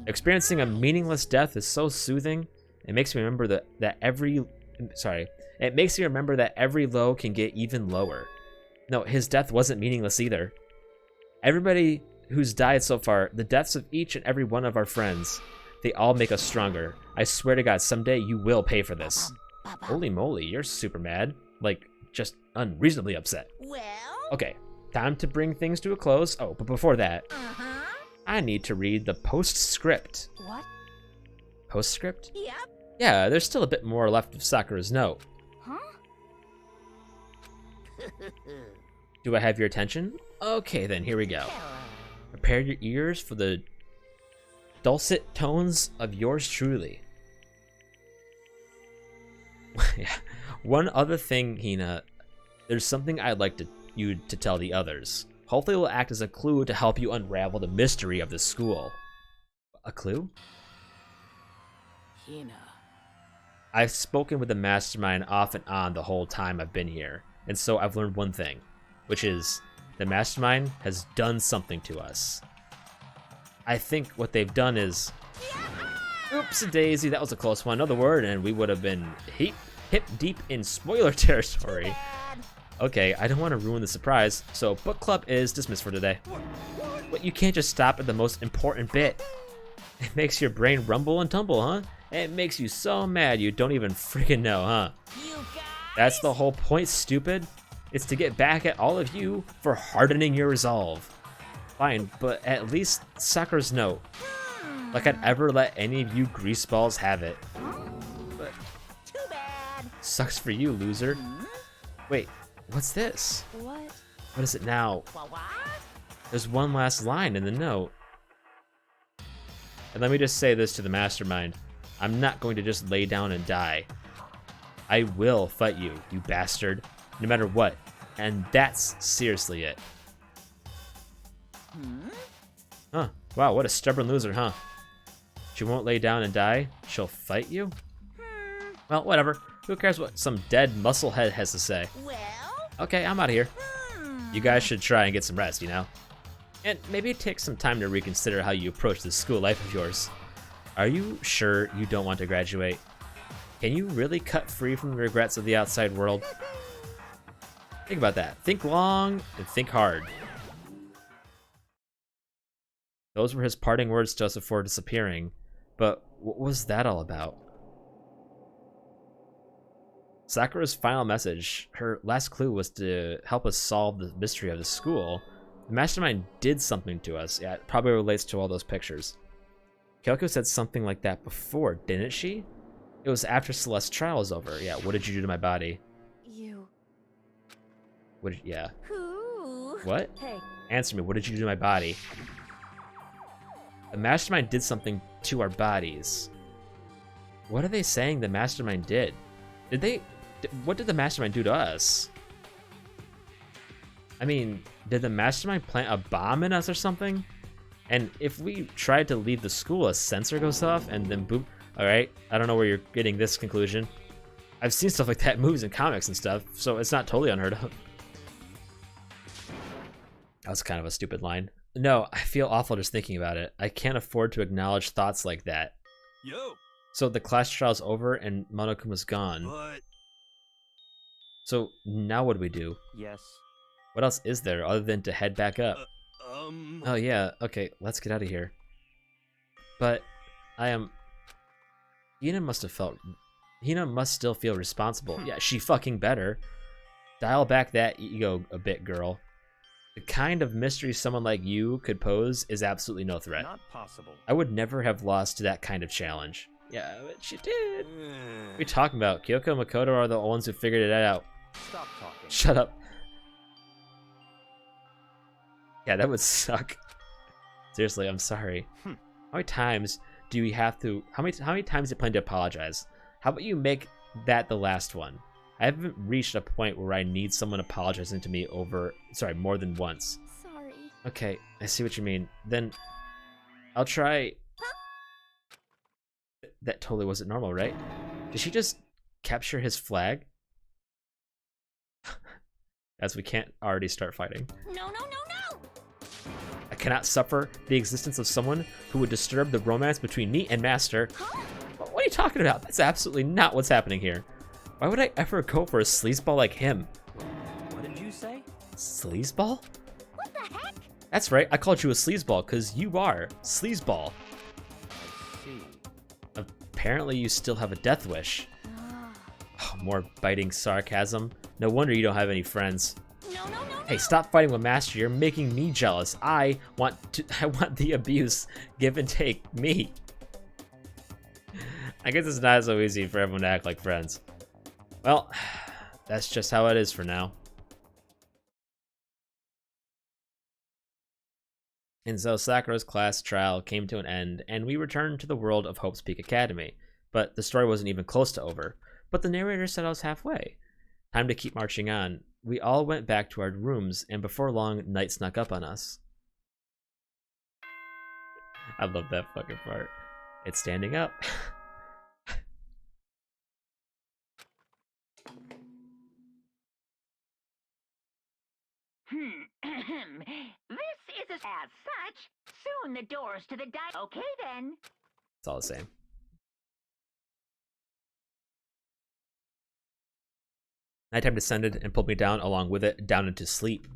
Experiencing a meaningless death is so soothing. It makes me remember that every low can get even lower. No, his death wasn't meaningless either. Everybody who's died so far, the deaths of each and every one of our friends, they all make us stronger. I swear to God, someday you will pay for this. Holy moly, you're super mad. Like, just unreasonably upset. Well? Okay, time to bring things to a close. Oh, but before that, I need to read the postscript. What? Postscript? Yep. Yeah, there's still a bit more left of Sakura's note. Huh? Do I have your attention? Okay, then, here we go. Prepare your ears for the dulcet tones of yours truly. Yeah. One other thing, Hina. There's something I'd like you to tell the others. Hopefully it will act as a clue to help you unravel the mystery of the school. A clue? Hina. I've spoken with the mastermind off and on the whole time I've been here, and so I've learned one thing, which is the mastermind has done something to us. I think what they've done is... Oops-a-daisy, that was a close one. Another word, and we would have been hip deep in spoiler territory. Okay, I don't want to ruin the surprise, so book club is dismissed for today. But you can't just stop at the most important bit. It makes your brain rumble and tumble, huh? It makes you so mad you don't even freaking know, huh? That's the whole point, stupid. It's to get back at all of you for hardening your resolve. Fine, but at least Sakura's note. Like I'd ever let any of you greaseballs have it. But too bad. Sucks for you, loser. Wait, what's this? What? What is it now? What? There's one last line in the note. And let me just say this to the mastermind. I'm not going to just lay down and die. I will fight you, you bastard, no matter what. And that's seriously it. Huh. Wow, what a stubborn loser, huh? She won't lay down and die? She'll fight you? Well, whatever. Who cares what some dead musclehead has to say? Well? Okay, I'm out of here. You guys should try and get some rest, And maybe take some time to reconsider how you approach this school life of yours. Are you sure you don't want to graduate? Can you really cut free from the regrets of the outside world? Think about that. Think long and think hard. Those were his parting words to us before disappearing. But what was that all about? Sakura's final message, her last clue, was to help us solve the mystery of the school. The mastermind did something to us. Yeah, it probably relates to all those pictures. Kyoko said something like that before, didn't she? It was after Celeste's trial was over. Yeah, what did you do to my body? You. Yeah. Who? What? Hey. Answer me, what did you do to my body? The mastermind did something to our bodies. What are they saying the mastermind did? What did the mastermind do to us? I mean, did the mastermind plant a bomb in us or something? And if we tried to leave the school, a sensor goes off and then boom. Alright, I don't know where you're getting this conclusion. I've seen stuff like that in movies and comics and stuff, so it's not totally unheard of. That was kind of a stupid line. No, I feel awful just thinking about it. I can't afford to acknowledge thoughts like that. Yo. So the class trial's over and Monokuma's gone. But So now what do we do? Yes. What else is there other than to head back up? Oh yeah, okay, let's get out of here. But Hina must still feel responsible. Yeah, she fucking better. Dial back that ego a bit, girl. The kind of mystery someone like you could pose is absolutely no threat. Not possible. I would never have lost to that kind of challenge. Yeah, but she did. What are you talking about? Kyoko and Makoto are the ones who figured it out. Stop talking. Shut up. Yeah, that would suck. Seriously, I'm sorry. How many times do we have to... How many times do you plan to apologize? How about you make that the last one? I haven't reached a point where I need someone apologizing to me more than once. Sorry. Okay, I see what you mean. Then I'll try... That totally wasn't normal, right? Did she just capture his flag? As we can't already start fighting. No. I cannot suffer the existence of someone who would disturb the romance between me and Master. Huh? What are you talking about? That's absolutely not what's happening here. Why would I ever go for a sleazeball like him? What did you say? Sleazeball? What the heck? That's right, I called you a sleazeball because you are. Sleazeball. I see. Apparently you still have a death wish. Oh, more biting sarcasm. No wonder you don't have any friends. No. Hey, stop fighting with Master. You're making me jealous. I want the abuse. Give and take. Me. I guess it's not so easy for everyone to act like friends. Well, that's just how it is for now. And so Sakura's class trial came to an end, and we returned to the world of Hope's Peak Academy. But the story wasn't even close to over. But the narrator said I was halfway. Time to keep marching on. We all went back to our rooms, and before long, night snuck up on us. I love that fucking part. It's standing up. This is as such. Soon the doors to the Okay then. It's all the same. Nighttime descended and pulled me down along with it, down into sleep.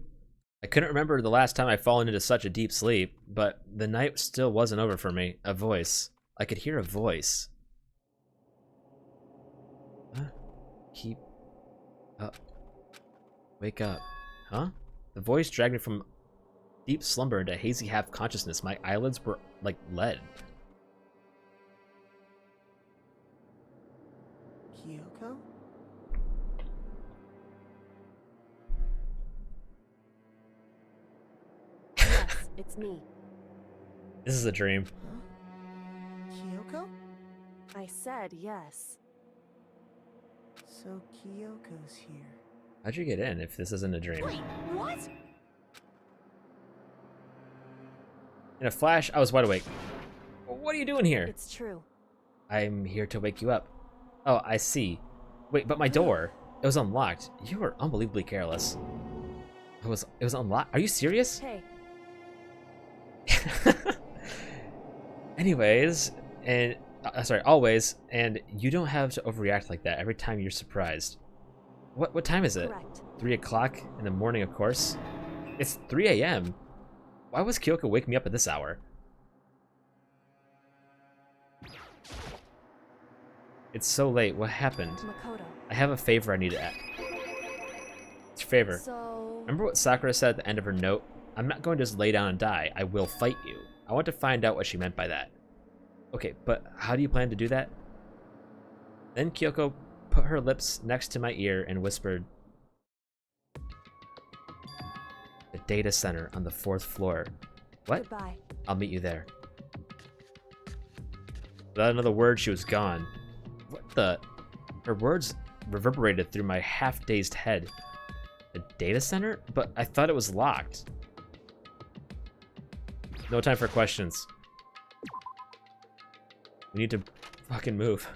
I couldn't remember the last time I'd fallen into such a deep sleep, but the night still wasn't over for me. A voice. I could hear a voice. Huh? Keep up. Wake up. Huh? The voice dragged me from deep slumber into hazy half-consciousness. My eyelids were like lead. Kyoko? Yes, it's me. This is a dream. Huh? Kyoko? I said yes. So Kyoko's here. How'd you get in if this isn't a dream? Wait, what? In a flash, I was wide awake. What are you doing here? It's true. I'm here to wake you up. Oh, I see. Wait, but my door. It was unlocked. You were unbelievably careless. It was unlocked. Are you serious? Hey, Anyways, and always, and you don't have to overreact like that every time you're surprised. What time is it? correct. 3 o'clock in the morning, of course. It's 3 a.m. Why was Kyoko waking me up at this hour? It's so late. What happened? Makoto. I have a favor I need to ask. It's your favor. So... Remember what Sakura said at the end of her note? I'm not going to just lay down and die. I will fight you. I want to find out what she meant by that. Okay, but how do you plan to do that? Then Kyoko put her lips next to my ear and whispered, "The data center on the 4th floor." What? Goodbye. I'll meet you there. Without another word, she was gone. What the? Her words reverberated through my half-dazed head. A data center? But I thought it was locked. No time for questions. We need to fucking move.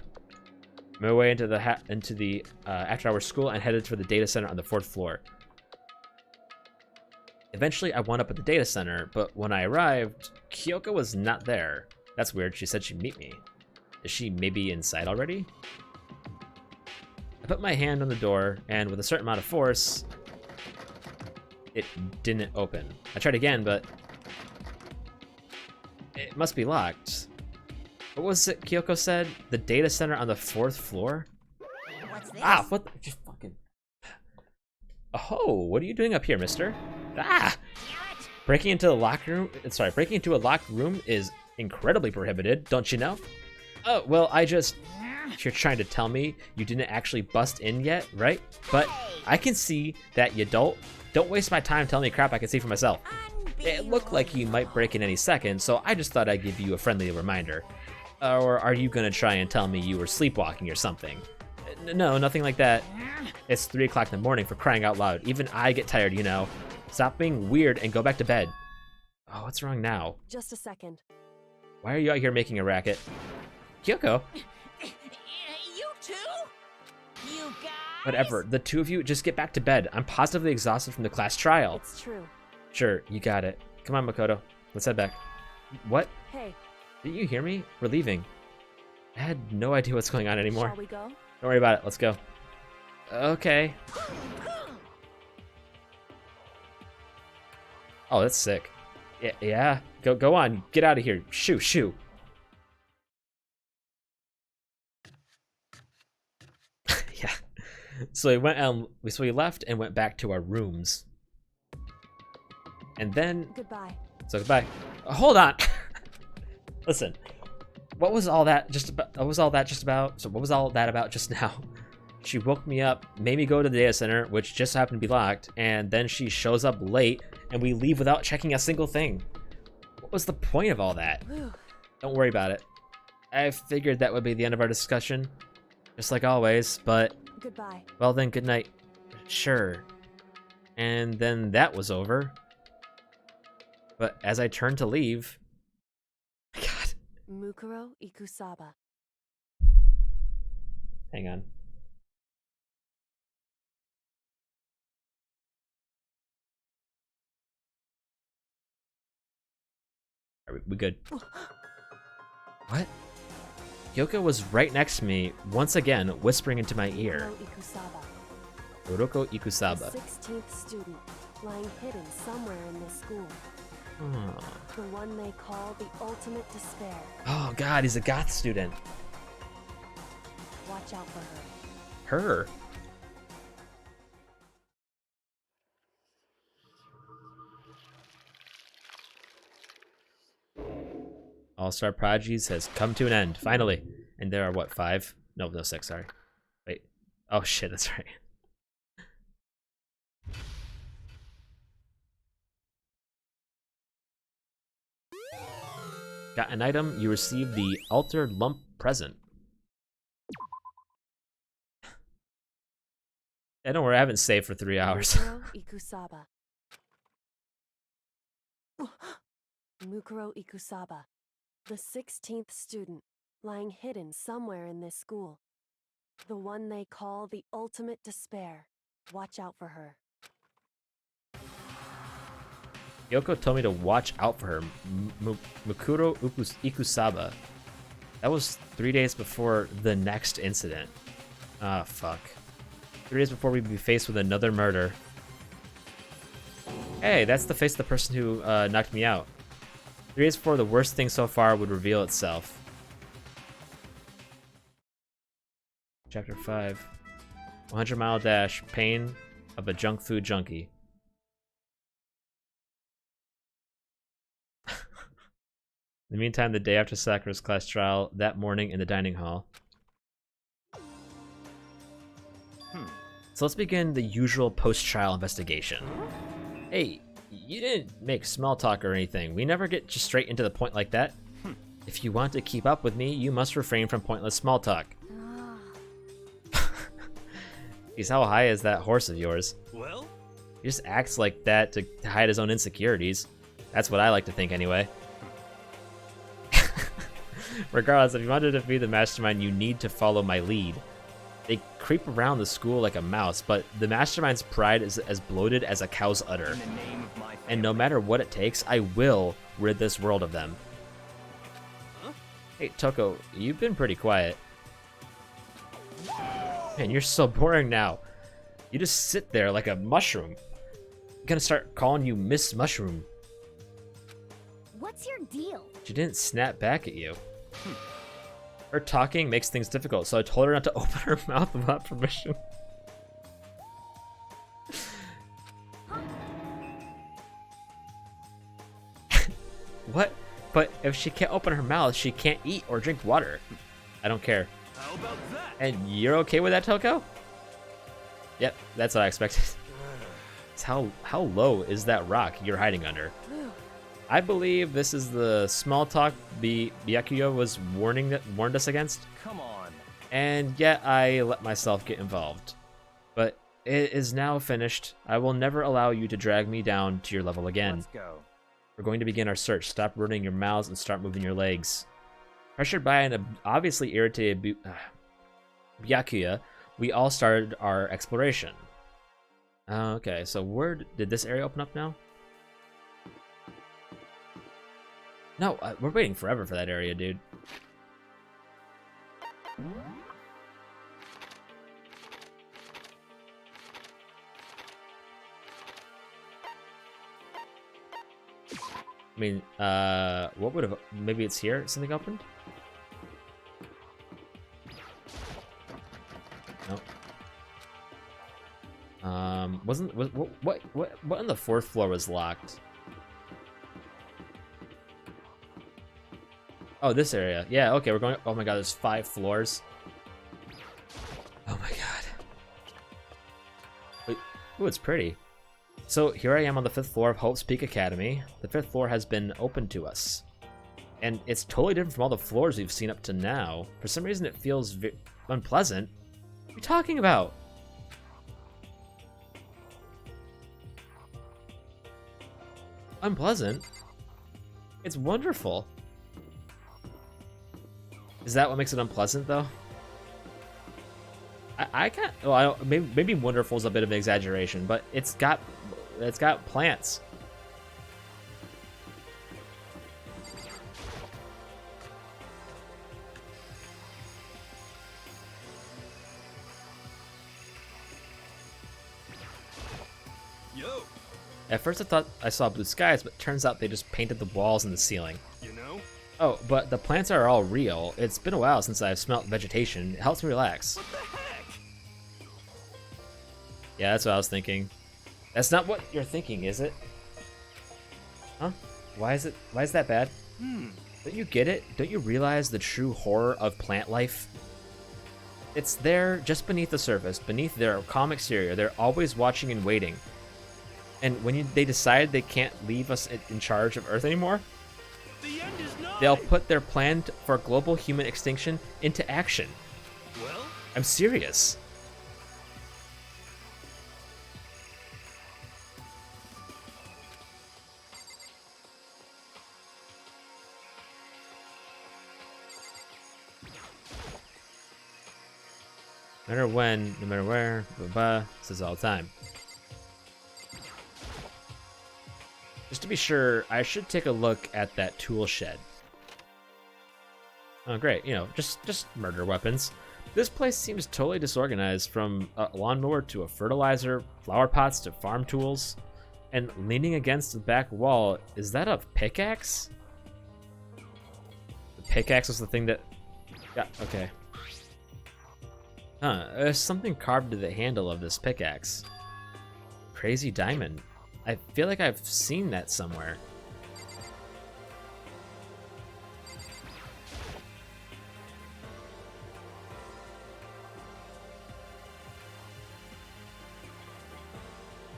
My way into the after-hours school and headed for the data center on the 4th floor. Eventually, I wound up at the data center, but when I arrived, Kyoko was not there. That's weird. She said she'd meet me. Is she maybe inside already? I put my hand on the door, and with a certain amount of force, it didn't open. I tried again, but it must be locked. What was it Kyoko said? The data center on the 4th floor? What's this? Ah, what the, just fucking... Oh, what are you doing up here, mister? Ah! Breaking into a locked room is incredibly prohibited, don't you know? Oh, well, you're trying to tell me you didn't actually bust in yet, right? But I can see that you don't. Don't waste my time telling me crap I can see for myself. It looked like you might break in any second, so I just thought I'd give you a friendly reminder. Or are you gonna try and tell me you were sleepwalking or something? No, nothing like that. It's 3 o'clock in the morning, for crying out loud. Even I get tired, you know. Stop being weird and go back to bed. Oh, what's wrong now? Just a second. Why are you out here making a racket? Kyoko? You too? You guys? Whatever, the two of you just get back to bed. I'm positively exhausted from the class trial. It's true. Sure, you got it. Come on, Makoto. Let's head back. What? Hey. Did you hear me? We're leaving. I had no idea what's going on anymore. Shall we go? Don't worry about it. Let's go. Okay. Oh, that's sick. Yeah. Go on. Get out of here. Shoo. Yeah. So we left and went back to our rooms. And then Goodbye. So goodbye. Hold on. Listen. What was all that just about? What was all that about just now? She woke me up, made me go to the data center, which just happened to be locked, and then she shows up late, and we leave without checking a single thing. What was the point of all that? Whew. Don't worry about it. I figured that would be the end of our discussion, just like always, but... Goodbye. Well then, good night. Sure. And then that was over. But as I turned to leave... God. Mukuro Ikusaba. Hang on. Are we good? What? Kyoko was right next to me, once again, whispering into my ear. Uroko Ikusaba. The 16th student, lying hidden somewhere in this school. Oh. The one they call the ultimate despair. Oh god, he's a goth student. Watch out for her. Her? All-Star Prodigies has come to an end, finally. And there are, what, 5? No, 6, sorry. Wait. Oh shit, that's right. Got an item, you received the Altered Lump present. Yeah, don't worry, I haven't saved for 3 hours. Mukuro Ikusaba. Mukuro Ikusaba. The 16th student, lying hidden somewhere in this school. The one they call the ultimate despair. Watch out for her. Yoko told me to watch out for her. Mukuro Ikusaba. That was 3 days before the next incident. Ah, fuck. 3 days before we'd be faced with another murder. Hey, that's the face of the person who knocked me out. 3 days before the worst thing so far would reveal itself. Chapter 5. 100-mile dash. Pain of a junk food junkie. In the meantime, the day after Sakura's class trial, that morning in the dining hall. So let's begin the usual post-trial investigation. Hey, you didn't make small talk or anything. We never get just straight into the point like that. If you want to keep up with me, you must refrain from pointless small talk. Geez, how high is that horse of yours? Well? He just acts like that to hide his own insecurities. That's what I like to think anyway. Regardless, if you want to defeat the mastermind, you need to follow my lead. They creep around the school like a mouse, but the mastermind's pride is as bloated as a cow's udder. In the name of my And no matter what it takes, I will rid this world of them. Huh? Hey, Toko, you've been pretty quiet. Man, you're so boring now. You just sit there like a mushroom. I'm gonna start calling you Miss Mushroom. What's your deal? She didn't snap back at you. Her talking makes things difficult, so I told her not to open her mouth without permission. What? But if she can't open her mouth, she can't eat or drink water. I don't care. How about that? And you're okay with that, Toko? Yep, that's what I expected. How low is that rock you're hiding under? I believe this is the small talk Byakuya was warned us against. Come on. And yet I let myself get involved. But it is now finished. I will never allow you to drag me down to your level again. Let's go. We're going to begin our search. Stop running your mouths and start moving your legs. Pressured by an obviously irritated Byakuya, we all started our exploration. Okay, so where did this area open up now? No, we're waiting forever for that area, dude. I mean, what would have... Maybe it's here? Something opened? Nope. What on the 4th floor was locked? Oh, this area. Yeah, okay, we're going... Oh my god, there's 5 floors. Oh my god. Wait, ooh, it's pretty. So here I am on the 5th floor of Hope's Peak Academy. The 5th floor has been opened to us. And it's totally different from all the floors we've seen up to now. For some reason it feels unpleasant. What are you talking about? Unpleasant? It's wonderful. Is that what makes it unpleasant, though? I can't... Well, maybe wonderful is a bit of an exaggeration, but it's got plants. Yo. At first I thought I saw blue skies, but turns out they just painted the walls and the ceiling. You know? Oh, but the plants are all real. It's been a while since I've smelt vegetation. It helps me relax. What the heck? Yeah, that's what I was thinking. That's not what you're thinking, is it? Huh? Why is that bad? Don't you get it? Don't you realize the true horror of plant life? It's there just beneath the surface, beneath their calm exterior. They're always watching and waiting. And when they decide they can't leave us in charge of Earth anymore, The end is nigh. they'll put their plan for global human extinction into action. Well? I'm serious. No matter when, no matter where, blah, blah, says all the time. Just to be sure, I should take a look at that tool shed. Oh, great. You know, just murder weapons. This place seems totally disorganized, from a lawnmower to a fertilizer, flower pots to farm tools. And leaning against the back wall, is that a pickaxe? The pickaxe was the thing that... Yeah, okay. Huh, there's something carved to the handle of this pickaxe. Crazy diamond. I feel like I've seen that somewhere.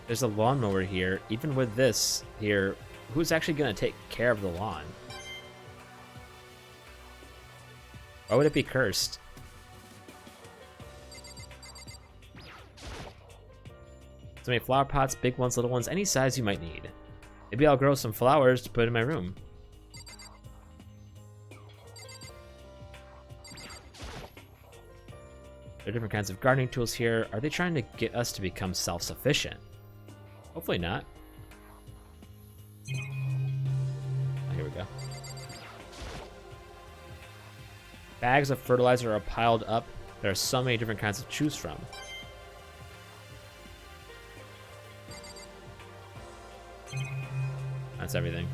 There's a lawnmower here. Even with this here, who's actually going to take care of the lawn? Why would it be cursed? So many flower pots, big ones, little ones, any size you might need. Maybe I'll grow some flowers to put in my room. There are different kinds of gardening tools here. Are they trying to get us to become self-sufficient? Hopefully not. Oh, here we go. Bags of fertilizer are piled up. There are so many different kinds to choose from. That's everything.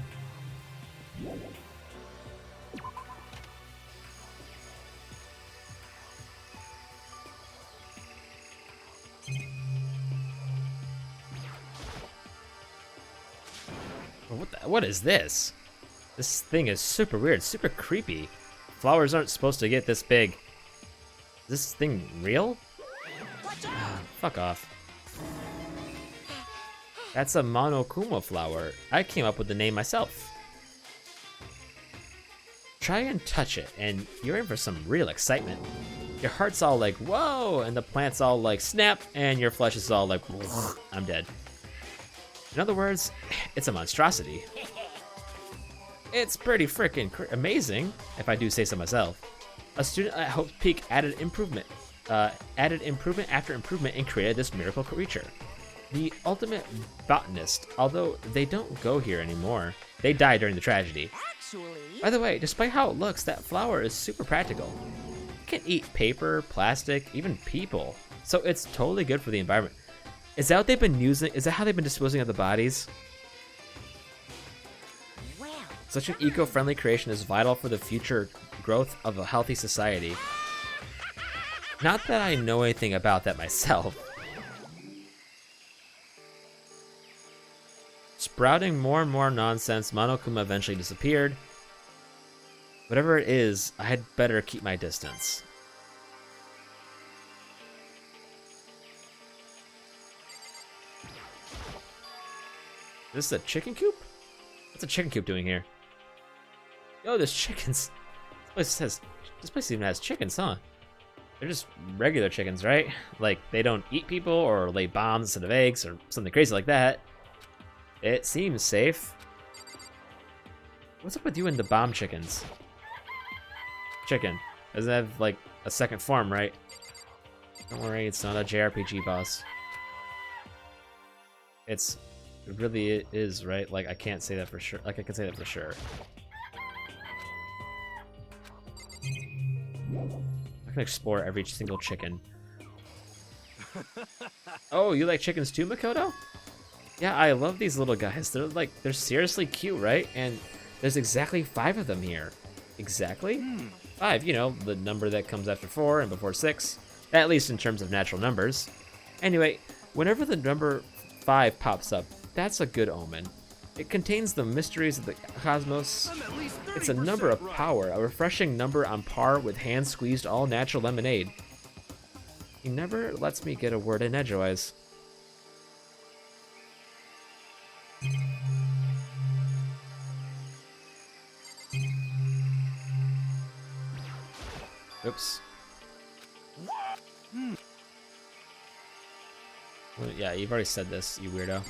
What is this? This thing is super weird, super creepy. Flowers aren't supposed to get this big. Is this thing real? Fuck off. That's a Monokuma flower. I came up with the name myself. Try and touch it, and you're in for some real excitement. Your heart's all like, whoa, and the plant's all like, snap, and your flesh is all like, I'm dead. In other words, it's a monstrosity. It's pretty freaking amazing, if I do say so myself. A student at Hope's Peak added improvement after improvement and created this miracle creature. The ultimate botanist, although they don't go here anymore. They died during the tragedy. Actually... By the way, despite how it looks, that flower is super practical. It can eat paper, plastic, even people. So it's totally good for the environment. Is that what they've been using? Is that how they've been disposing of the bodies? Well, such an eco-friendly creation is vital for the future growth of a healthy society. Not that I know anything about that myself. Sprouting more and more nonsense, Monokuma eventually disappeared. Whatever it is, I had better keep my distance. Is this a chicken coop? What's a chicken coop doing here? Yo, there's chickens. This place even has chickens, huh? They're just regular chickens, right? Like, they don't eat people or lay bombs instead of eggs or something crazy like that. It seems safe. What's up with you and the bomb chickens? Chicken. Doesn't have, like, a second form, right? Don't worry, it's not a JRPG boss. It really is, right? Like, I can't say that for sure. Like, I can say that for sure. I can explore every single chicken. Oh, you like chickens too, Makoto? Yeah, I love these little guys. They're seriously cute, right? And there's exactly 5 of them here. Exactly? 5, you know, the number that comes after 4 and before 6. At least in terms of natural numbers. Anyway, whenever the number 5 pops up, that's a good omen. It contains the mysteries of the cosmos. It's a number of power, a refreshing number on par with hand-squeezed all-natural lemonade. He never lets me get a word in edgewise. Oops. Well, yeah, you've already said this, you weirdo.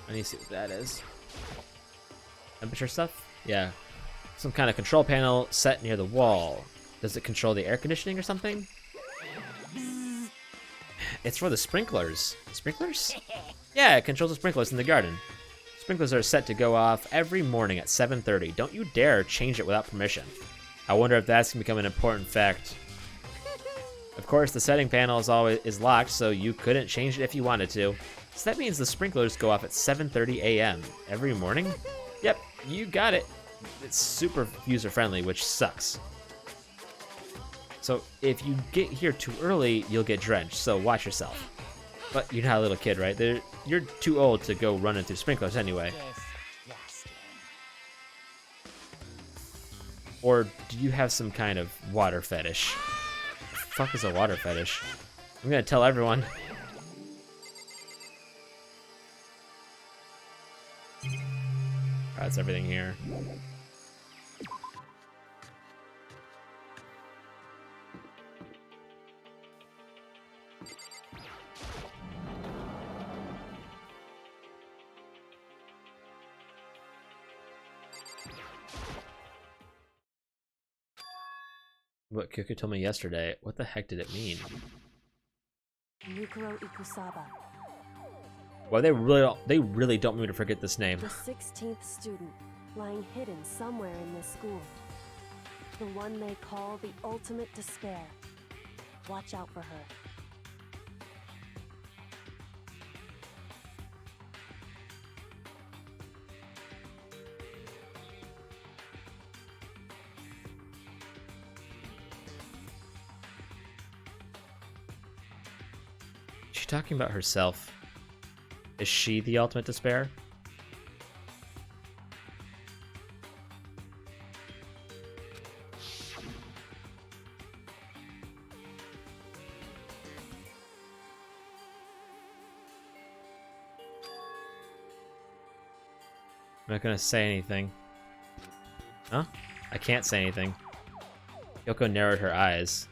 I need to see what that is. Temperature stuff? Yeah. Some kind of control panel set near the wall. Does it control the air conditioning or something? It's for the sprinklers. Sprinklers? Yeah, it controls the sprinklers in the garden. Sprinklers are set to go off every morning at 7:30. Don't you dare change it without permission. I wonder if that's going to become an important fact. Of course, the setting panel is locked, so you couldn't change it if you wanted to. So that means the sprinklers go off at 7:30 a.m. every morning? Yep, you got it. It's super user-friendly, which sucks. So if you get here too early, you'll get drenched, so watch yourself. But you're not a little kid, right? You're too old to go running through sprinklers anyway. Or do you have some kind of water fetish? What the fuck is a water fetish? I'm gonna tell everyone. That's everything here. What Kyoko told me yesterday, what the heck did it mean? Mikuro Ikusaba, Well, they really don't want me to forget this name. the 16th student, lying hidden somewhere in this school. The one they call the ultimate despair. Watch out for her. Is she talking about herself? Is she the ultimate despair? I'm not gonna say anything. Huh? I can't say anything. Yoko narrowed her eyes.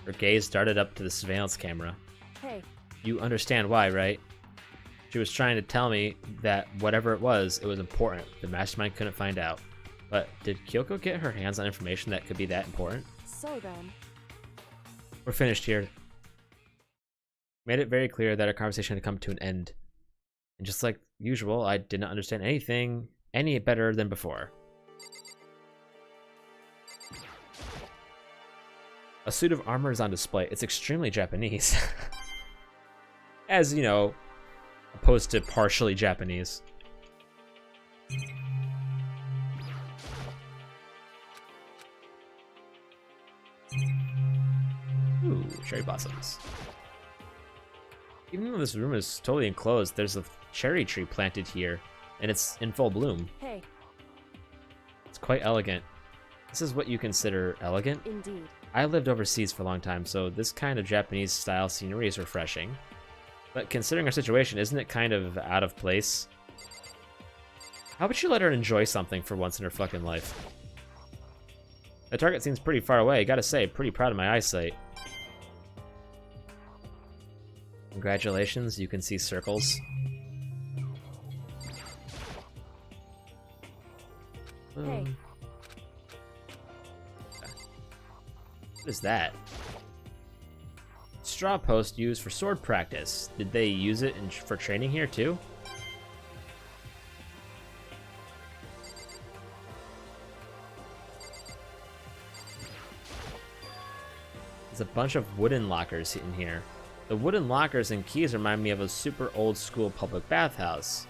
Her gaze darted up to the surveillance camera. Hey, You understand why, right? She was trying to tell me that whatever it was important. The mastermind couldn't find out. But did Kyoko get her hands on information that could be that important? so then, We're finished here. Made it very clear that our conversation had come to an end. And just like usual, I did not understand anything any better than before. A suit of armor is on display. It's extremely Japanese. As, you know, opposed to partially Japanese. Ooh, cherry blossoms. Even though this room is totally enclosed, there's a cherry tree planted here, and it's in full bloom. hey, It's quite elegant. This is what you consider elegant? indeed. I lived overseas for a long time, so this kind of Japanese style scenery is refreshing. But considering our situation, isn't it kind of out of place? How about you let her enjoy something for once in her fucking life? The target seems pretty far away, gotta say, pretty proud of my eyesight. Congratulations, you can see circles. Hey. What is that? Straw post used for sword practice. Did they use it for training here too? There's a bunch of wooden lockers in here. The wooden lockers and keys remind me of a super old school public bathhouse.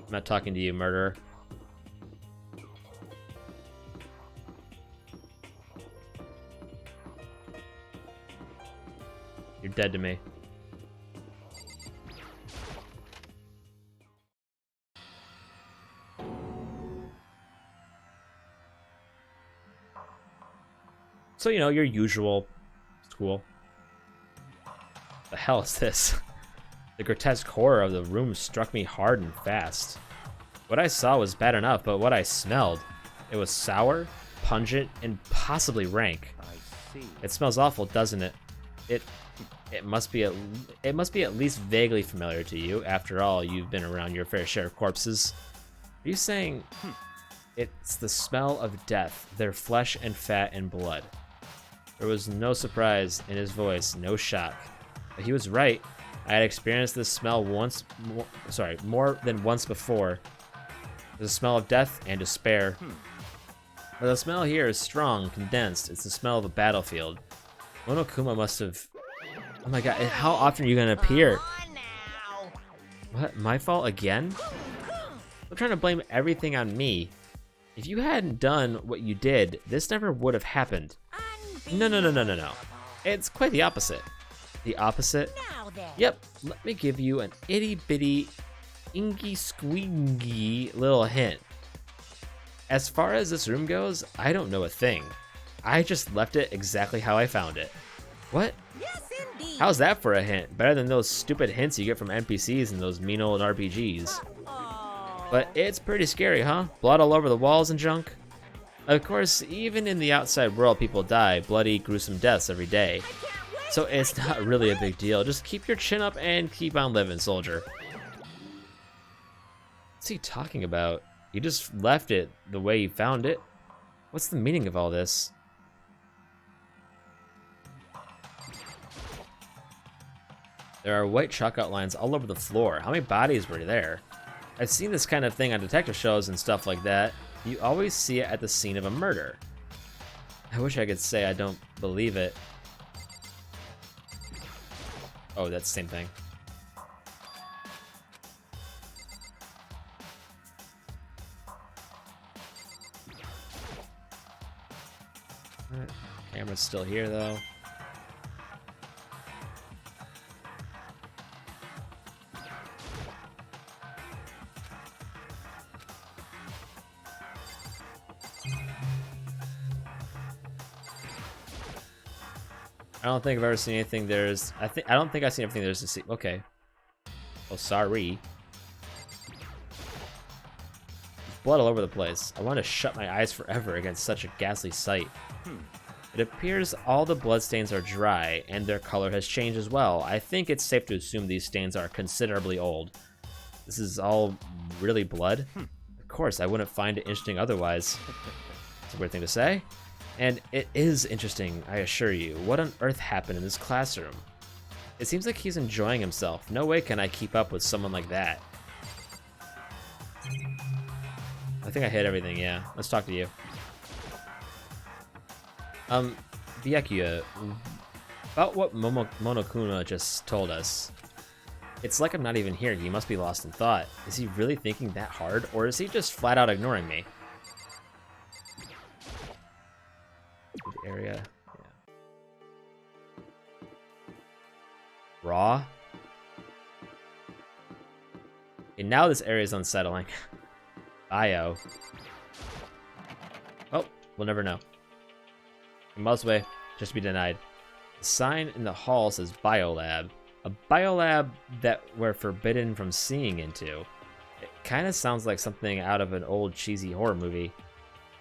I'm not talking to you, murderer. You're dead to me. So, you know, your usual school. The hell is this? The grotesque horror of the room struck me hard and fast. What I saw was bad enough, but what I smelled, it was sour, pungent, and possibly rank. I see. It smells awful, doesn't it? It must be at least vaguely familiar to you. After all, you've been around your fair share of corpses. Are you saying it's the smell of death, their flesh and fat and blood? There was no surprise in his voice, no shock. But he was right. I had experienced this smell more than once before. The smell of death and despair. But the smell here is strong, condensed. It's the smell of a battlefield. Monokuma must have... Oh my god, how often are you gonna appear? What, my fault again? I'm trying to blame everything on me. If you hadn't done what you did, this never would have happened. No. It's quite the opposite. The opposite? Now then. Yep, let me give you an itty bitty, inky squingy little hint. As far as this room goes, I don't know a thing. I just left it exactly how I found it. What? Yes, indeed. How's that for a hint? Better than those stupid hints you get from NPCs and those mean old RPGs. But it's pretty scary, huh? Blood all over the walls and junk? Of course, even in the outside world, people die bloody, gruesome deaths every day. So it's not really a big deal. Just keep your chin up and keep on living, soldier. What's he talking about? You just left it the way you found it. What's the meaning of all this? There are white chalk outlines all over the floor. How many bodies were there? I've seen this kind of thing on detective shows and stuff like that. You always see it at the scene of a murder. I wish I could say I don't believe it. Oh, that's the same thing. Camera's still here though. I don't think I've ever seen anything there's... I don't think I've seen everything there's to see. Okay. Oh, sorry. Blood all over the place. I want to shut my eyes forever against such a ghastly sight. It appears all the bloodstains are dry, and their color has changed as well. I think it's safe to assume these stains are considerably old. This is all really blood? Of course, I wouldn't find it interesting otherwise. It's a weird thing to say. And it is interesting, I assure you. What on earth happened in this classroom? It seems like he's enjoying himself. No way can I keep up with someone like that. I think I hit everything, yeah. Let's talk to you. Byakuya, about what Monokuma just told us. It's like I'm not even here. He must be lost in thought. Is he really thinking that hard, or is he just flat out ignoring me? Good area. Yeah. Raw. And now this area is unsettling. Bio. Oh, we'll never know. You must wait, just be denied. The sign in the hall says Biolab. A biolab that we're forbidden from seeing into. It kind of sounds like something out of an old cheesy horror movie.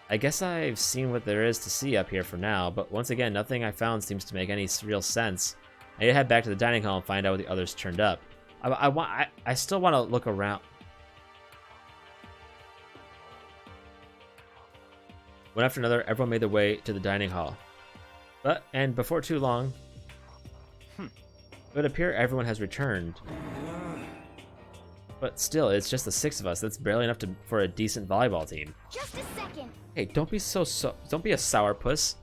I guess I've seen what there is to see up here for now, but once again, nothing I found seems to make any real sense. I need to head back to the dining hall and find out what the others turned up. I still want to look around. One after another, everyone made their way to the dining hall. And before too long, it would appear everyone has returned. But still, it's just the 6 of us. That's barely enough for a decent volleyball team. Just a second. Hey, don't be a sourpuss.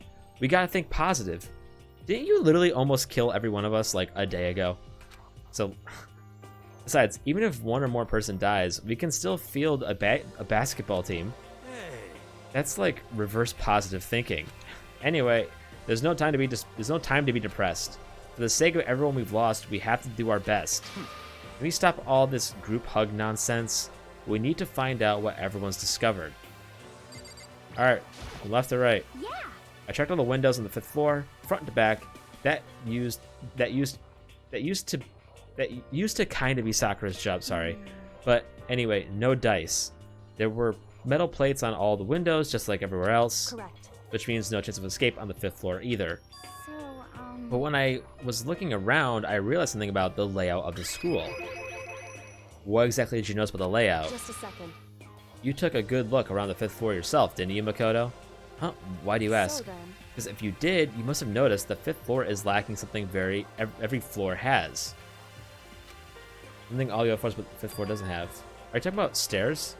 We gotta think positive. Didn't you literally almost kill every one of us like a day ago? So, besides, even if one or more person dies, we can still field a basketball team. That's like reverse positive thinking. Anyway, there's no time to be depressed. For the sake of everyone we've lost, we have to do our best. Can we stop all this group hug nonsense? We need to find out what everyone's discovered. All right, from left to right. Yeah. I checked all the windows on the 5th floor, front to back. That used to kind of be Sakura's job. Sorry, but anyway, no dice. There were metal plates on all the windows, just like everywhere else. Correct. Which means no chance of escape on the 5th floor either. So, But when I was looking around, I realized something about the layout of the school. What exactly did you notice about the layout? Just a second. You took a good look around the 5th floor yourself, didn't you, Makoto? Huh? Why do you ask? So then, Because if you did, you must have noticed the 5th floor is lacking something every floor has. Something all the other floors but the 5th floor doesn't have. Are you talking about stairs?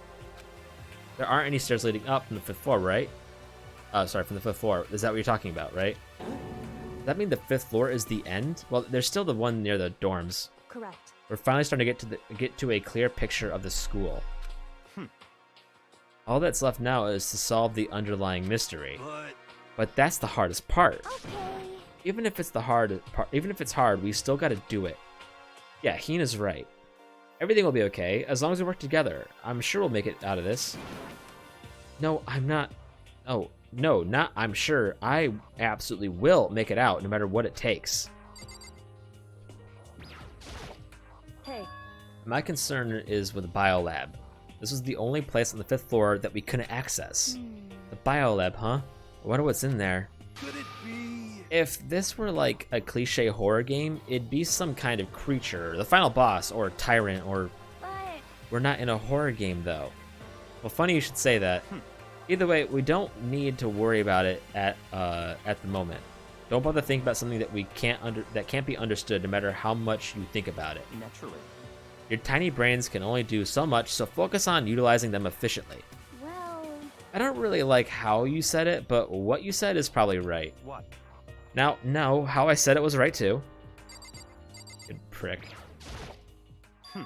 There aren't any stairs leading up from the 5th floor, right? Sorry, from the 5th floor. Is that what you're talking about, right? Does that mean the 5th floor is the end? Well, there's still the one near the dorms. correct. We're finally starting to get to a clear picture of the school. All that's left now is to solve the underlying mystery. But that's the hardest part. okay. Even if it's hard, we still gotta do it. Yeah, Hina's right. Everything will be okay, as long as we work together. I'm sure we'll make it out of this. No, I'm not. Oh, no, not I'm sure. I absolutely will make it out, no matter what it takes. Hey, My concern is with the biolab. This was the only place on the 5th floor that we couldn't access. The biolab, huh? I wonder what's in there. Could it be? If this were like a cliche horror game, it'd be some kind of creature, the final boss, or tyrant, or... But We're not in a horror game, though. Well, funny you should say that. Either way, we don't need to worry about it at the moment. Don't bother thinking about something that that can't be understood, no matter how much you think about it. Naturally. Your tiny brains can only do so much, so focus on utilizing them efficiently. well, I don't really like how you said it, but what you said is probably right. What? Now, no, how I said it was right too. Good prick. By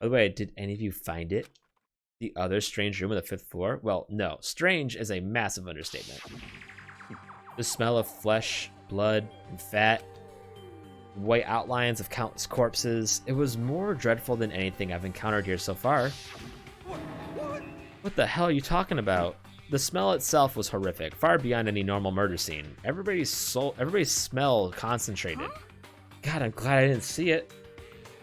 the way, did any of you find it? The other strange room on the 5th floor? Well, no. Strange is a massive understatement. The smell of flesh, blood, and fat. White outlines of countless corpses. It was more dreadful than anything I've encountered here so far. What the hell are you talking about? The smell itself was horrific, far beyond any normal murder scene. Everybody's smell concentrated. God, I'm glad I didn't see it.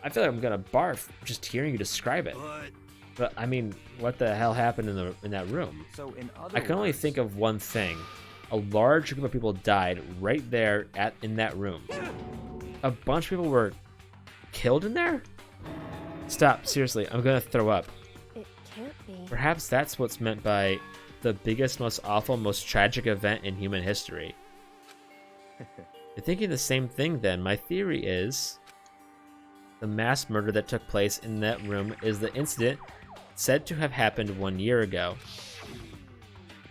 I feel like I'm gonna barf just hearing you describe it. But I mean, what the hell happened in that room? So in other I can only words- think of one thing. A large group of people died right there in that room. A bunch of people were killed in there? Stop, seriously, I'm gonna throw up. it can't be. Perhaps that's what's meant by the biggest, most awful, most tragic event in human history. You're thinking the same thing then. My theory is the mass murder that took place in that room is the incident said to have happened 1 year ago.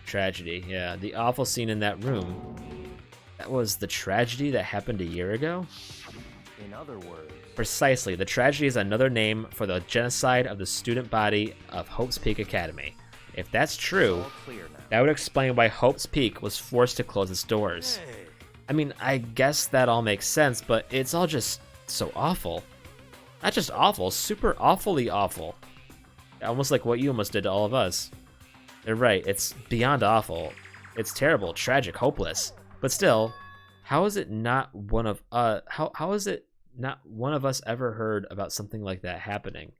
Tragedy, yeah. The awful scene in that room. That was the tragedy that happened a year ago? In other words, Precisely. The tragedy is another name for the genocide of the student body of Hope's Peak Academy. If that's true, all clear now. that would explain why Hope's Peak was forced to close its doors. I mean, I guess that all makes sense, but it's all just so awful. Not just awful, super awfully awful. Almost like what you almost did to all of us. You're right, it's beyond awful. It's terrible, tragic, hopeless. But still, how is it not one of how is it not one of us ever heard about something like that happening?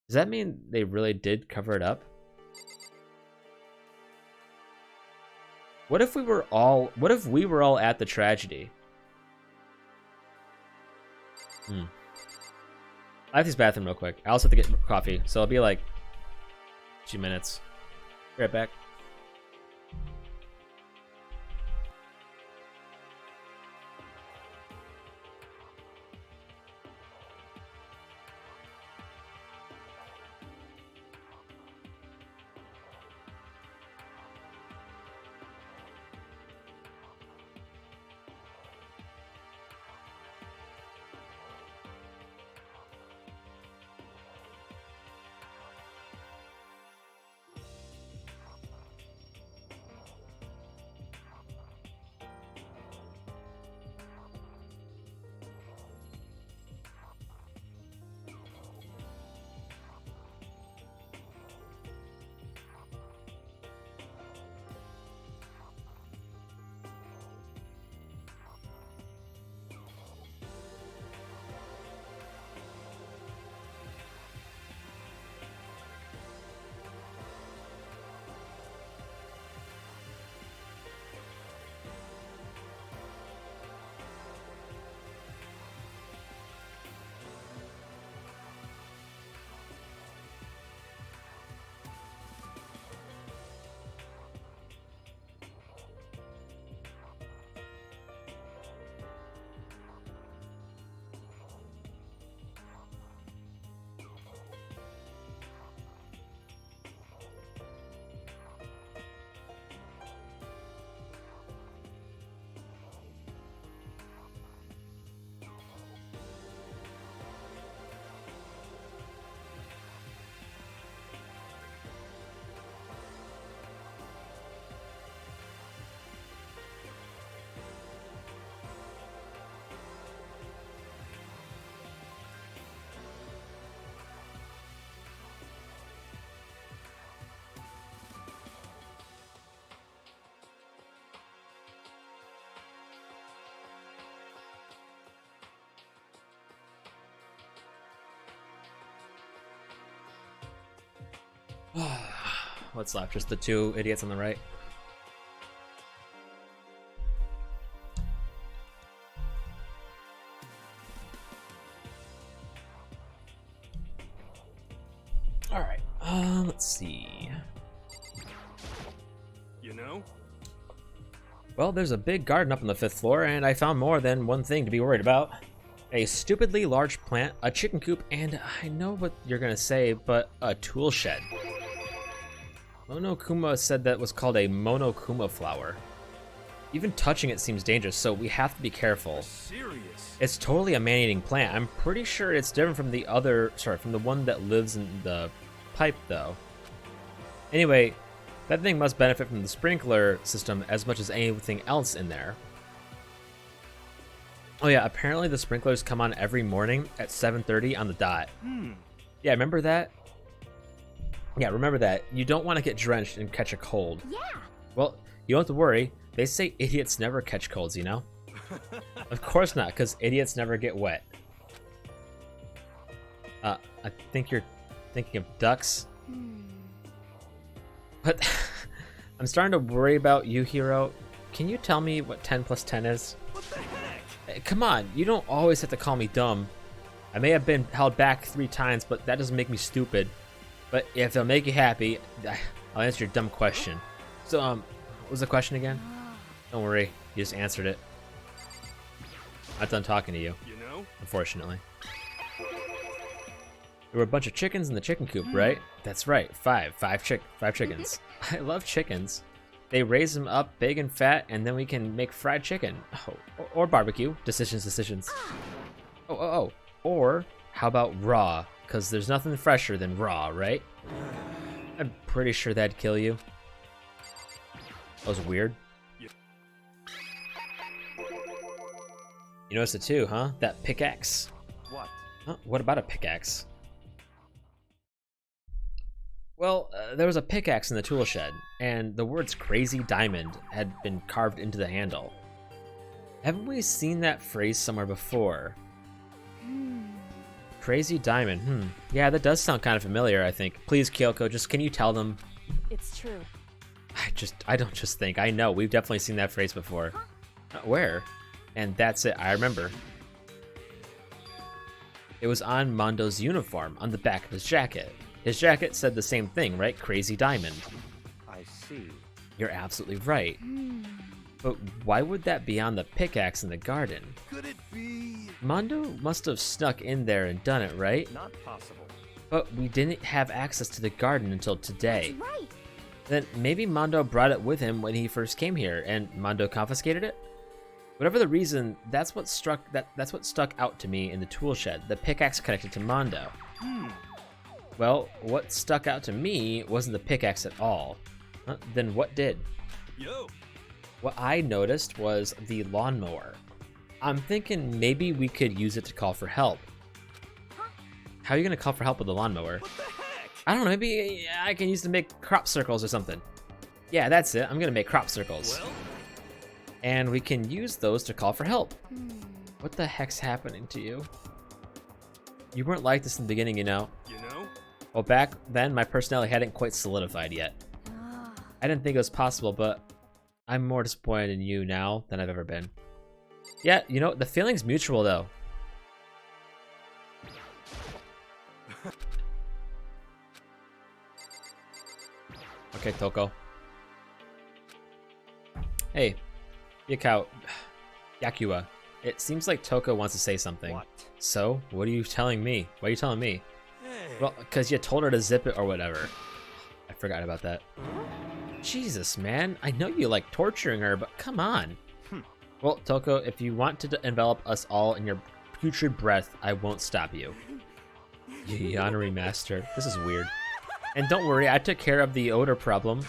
Does that mean they really did cover it up? What if we were all at the tragedy? I have to use the bathroom real quick. I also have to get coffee, so it'll be like 2 minutes. Be right back. What's left? Just the two idiots on the right? Alright, let's see. You know? Well, there's a big garden up on the 5th floor, and I found more than one thing to be worried about. A stupidly large plant, a chicken coop, and I know what you're gonna say, but a tool shed. Monokuma said that was called a Monokuma flower. Even touching it seems dangerous, so we have to be careful. Serious? It's totally a man-eating plant. I'm pretty sure it's different from the other, from the one that lives in the pipe, though. Anyway, that thing must benefit from the sprinkler system as much as anything else in there. Oh yeah, apparently the sprinklers come on every morning at 7:30 on the dot. Yeah, remember that? Yeah, remember that. You don't want to get drenched and catch a cold. Yeah. Well, you don't have to worry. They say idiots never catch colds, you know? Of course not, because idiots never get wet. I think you're thinking of ducks. But I'm starting to worry about you, Hero. Can you tell me what 10 plus 10 is? What the heck? Come on, you don't always have to call me dumb. I may have been held back 3 times, but that doesn't make me stupid. But if it'll make you happy, I'll answer your dumb question. So, what was the question again? Don't worry, you just answered it. I'm not done talking to you. You know? Unfortunately. There were a bunch of chickens in the chicken coop, right? That's right, five chickens. I love chickens. They raise them up big and fat, and then we can make fried chicken. Oh, or barbecue. Decisions. Oh. Or how about raw? Because there's nothing fresher than raw, right? I'm pretty sure that'd kill you. That was weird. You noticed it too, huh? That pickaxe. What? Huh? What about a pickaxe? Well, there was a pickaxe in the tool shed, and the words Crazy Diamond had been carved into the handle. Haven't we seen that phrase somewhere before? Crazy Diamond, Yeah, that does sound kind of familiar, I think. Please, Kyoko, just can you tell them? It's true. I don't just think. I know, we've definitely seen that phrase before. Where? And that's it, I remember. It was on Mondo's uniform, on the back of his jacket. His jacket said the same thing, right? Crazy Diamond. I see. You're absolutely right. But why would that be on the pickaxe in the garden? Could it be? Mondo must have snuck in there and done it, right? Not possible. But we didn't have access to the garden until today. That's right. Then maybe Mondo brought it with him when he first came here, and Mondo confiscated it? Whatever the reason, that's what stuck out to me in the tool shed, the pickaxe connected to Mondo. Well, what stuck out to me wasn't the pickaxe at all. Then what did? Yo. What I noticed was the lawnmower. I'm thinking maybe we could use it to call for help. How are you gonna call for help with the lawnmower? What the heck? I don't know, maybe I can use it to make crop circles or something. Yeah, that's it. I'm gonna make crop circles. Well? And we can use those to call for help. What the heck's happening to you? You weren't like this in the beginning, you know. You know? Well, back then, my personality hadn't quite solidified yet. I didn't think it was possible, but I'm more disappointed in you now than I've ever been. Yeah, you know, the feeling's mutual, though. Okay, Toko. Hey, Yakua. It seems like Toko wants to say something. What? So, what are you telling me? Why are you telling me? Hey. Well, because you told her to zip it or whatever. I forgot about that. Jesus, man. I know you like torturing her, but come on. Well, Toko, if you want to envelop us all in your putrid breath, I won't stop you. You honorary master. This is weird. And don't worry, I took care of the odor problem.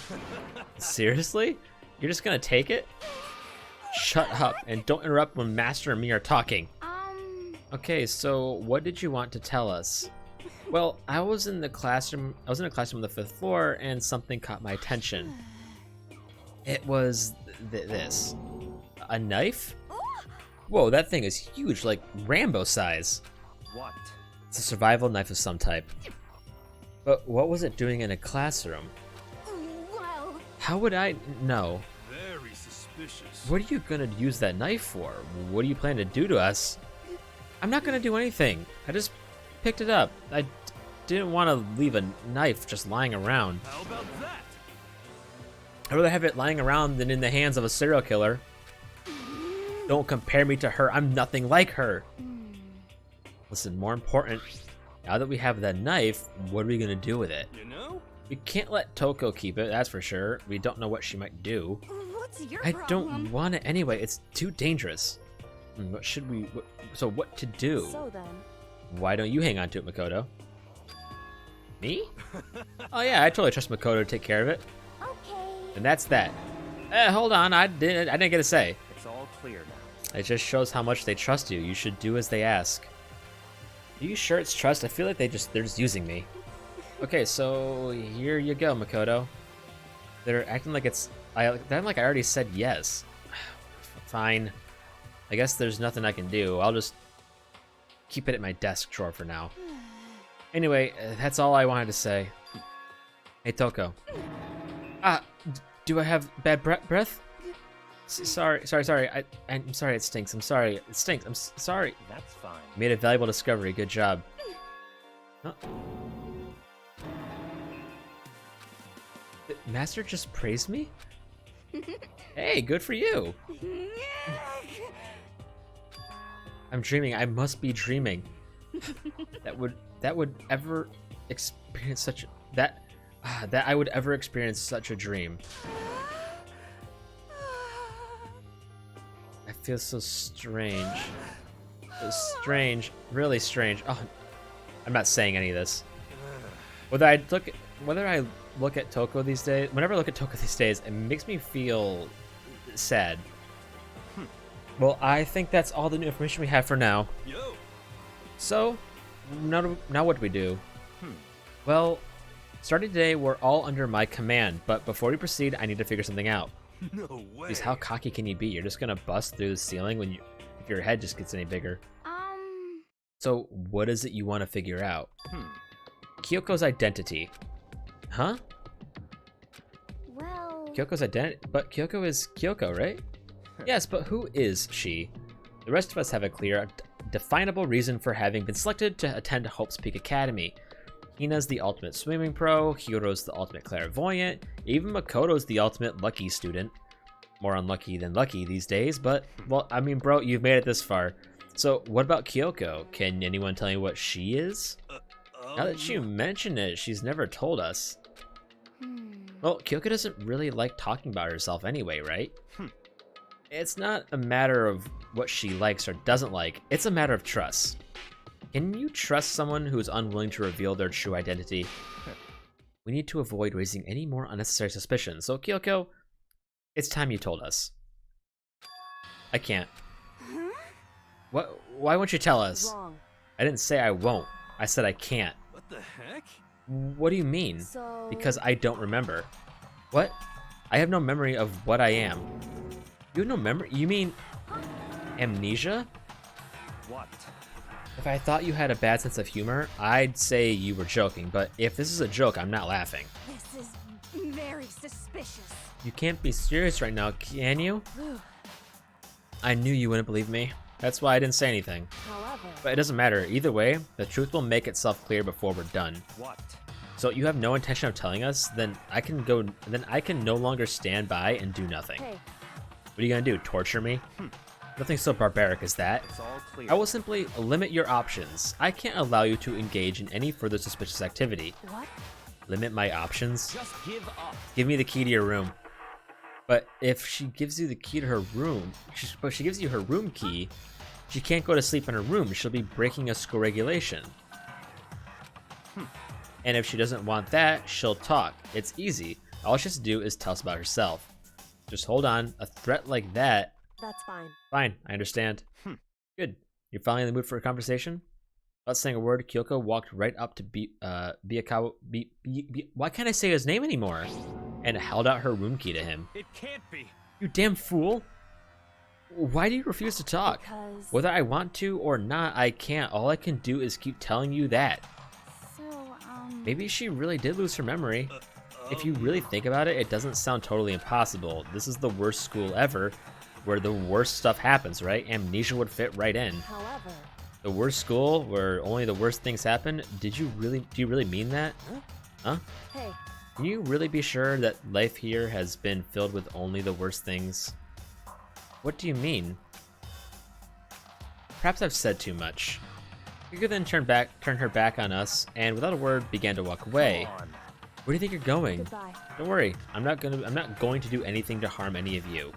Seriously? You're just gonna take it? Shut up and don't interrupt when Master and me are talking. Okay, so what did you want to tell us? Well, I was in a classroom on the 5th floor and something caught my attention. It was this. A knife? Whoa, that thing is huge, like Rambo size. What? It's a survival knife of some type. But what was it doing in a classroom? Well, How would I know? Very suspicious. What are you gonna use that knife for? What do you plan to do to us? I'm not gonna do anything. I just picked it up. I didn't want to leave a knife just lying around. How about that? I'd rather have it lying around than in the hands of a serial killer. Don't compare me to her. I'm nothing like her. Listen, more important, now that we have that knife, what are we gonna do with it? You know? We can't let Toko keep it, that's for sure. We don't know what she might do. what's your I problem? don't want it anyway. It's too dangerous. What should we... So what to do? So then, Why don't you hang on to it, Makoto? Me? Oh yeah, I totally trust Makoto to take care of it. Okay. And that's that. Hold on, I didn't get a say. It's all clear now. It just shows how much they trust you. You should do as they ask. Are you sure it's trust? I feel like they're just using me. Okay, so here you go, Makoto. They're acting like I'm like I already said yes. Fine. I guess there's nothing I can do. I'll just keep it at my desk drawer for now. Anyway, that's all I wanted to say. Hey, Toko. Do I have bad breath? Sorry. I'm sorry it stinks. I'm sorry. It stinks. I'm sorry. That's fine. You made a valuable discovery. Good job. Huh? Did Master just praised me? Hey, good for you. I'm dreaming. I must be dreaming. that would ever experience such that I would ever experience such a dream. I feel so strange. So strange, really strange. Oh, I'm not saying any of this. Whether I look at Toko these days, whenever I look at Toko these days, it makes me feel sad. Well, I think that's all the new information we have for now. Yo. So, now what do we do? Well, starting today, we're all under my command, but before we proceed, I need to figure something out. No way. Because how cocky can you be? You're just gonna bust through the ceiling if your head just gets any bigger. So, what is it you want to figure out? Kyoko's identity. Huh? Well... Kyoko's identity? But Kyoko is Kyoko, right? Yes, but who is she? The rest of us have a clear, definable reason for having been selected to attend Hope's Peak Academy. Hina's the ultimate swimming pro, Hiro's the ultimate clairvoyant, even Makoto's the ultimate lucky student. More unlucky than lucky these days, but, well, I mean, bro, you've made it this far. So, what about Kyoko? Can anyone tell you what she is? Now that you mention it, she's never told us. Well, Kyoko doesn't really like talking about herself anyway, right? It's not a matter of what she likes or doesn't like, it's a matter of trust. Can you trust someone who is unwilling to reveal their true identity? We need to avoid raising any more unnecessary suspicions, so Kyoko, it's time you told us. I can't. What? Why won't you tell us? wrong. I didn't say I won't. I said I can't. What the heck? What do you mean? So... Because I don't remember. What? I have no memory of what I am. You have no memory? You mean amnesia? What? If I thought you had a bad sense of humor, I'd say you were joking, but if this is a joke, I'm not laughing. This is very suspicious. You can't be serious right now, can you? I knew you wouldn't believe me. That's why I didn't say anything. However... But it doesn't matter. Either way, the truth will make itself clear before we're done. What? So you have no intention of telling us? Then I can no longer stand by and do nothing. Hey, What are you gonna do? Torture me? Nothing so barbaric as that. It's all clear. I will simply limit your options. I can't allow you to engage in any further suspicious activity. what? Limit my options? Just give up. Give me the key to your room. But if she gives you the key to her room, but she gives you her room key, she can't go to sleep in her room. She'll be breaking a school regulation. And if she doesn't want that, she'll talk. It's easy. All she has to do is tell us about herself. Just hold on. A threat like that... That's fine. Fine, I understand. Good. You're finally in the mood for a conversation? Without saying a word, Kyoko walked right up to Byakuya. Why can't I say his name anymore? And held out her room key to him. It can't be. You damn fool! Why do you refuse to talk? Because... Whether I want to or not, I can't. All I can do is keep telling you that. So, Maybe she really did lose her memory. If you really think about it, it doesn't sound totally impossible. This is the worst school ever, where the worst stuff happens, right? Amnesia would fit right in. However, The worst school, where only the worst things happen? Do you really mean that? Huh? hey, Can you really be sure that life here has been filled with only the worst things? What do you mean? Perhaps I've said too much. Yuka then turned her back on us, and without a word began to walk away. Come on. Where do you think you're going? goodbye. Don't worry, I'm not going to do anything to harm any of you.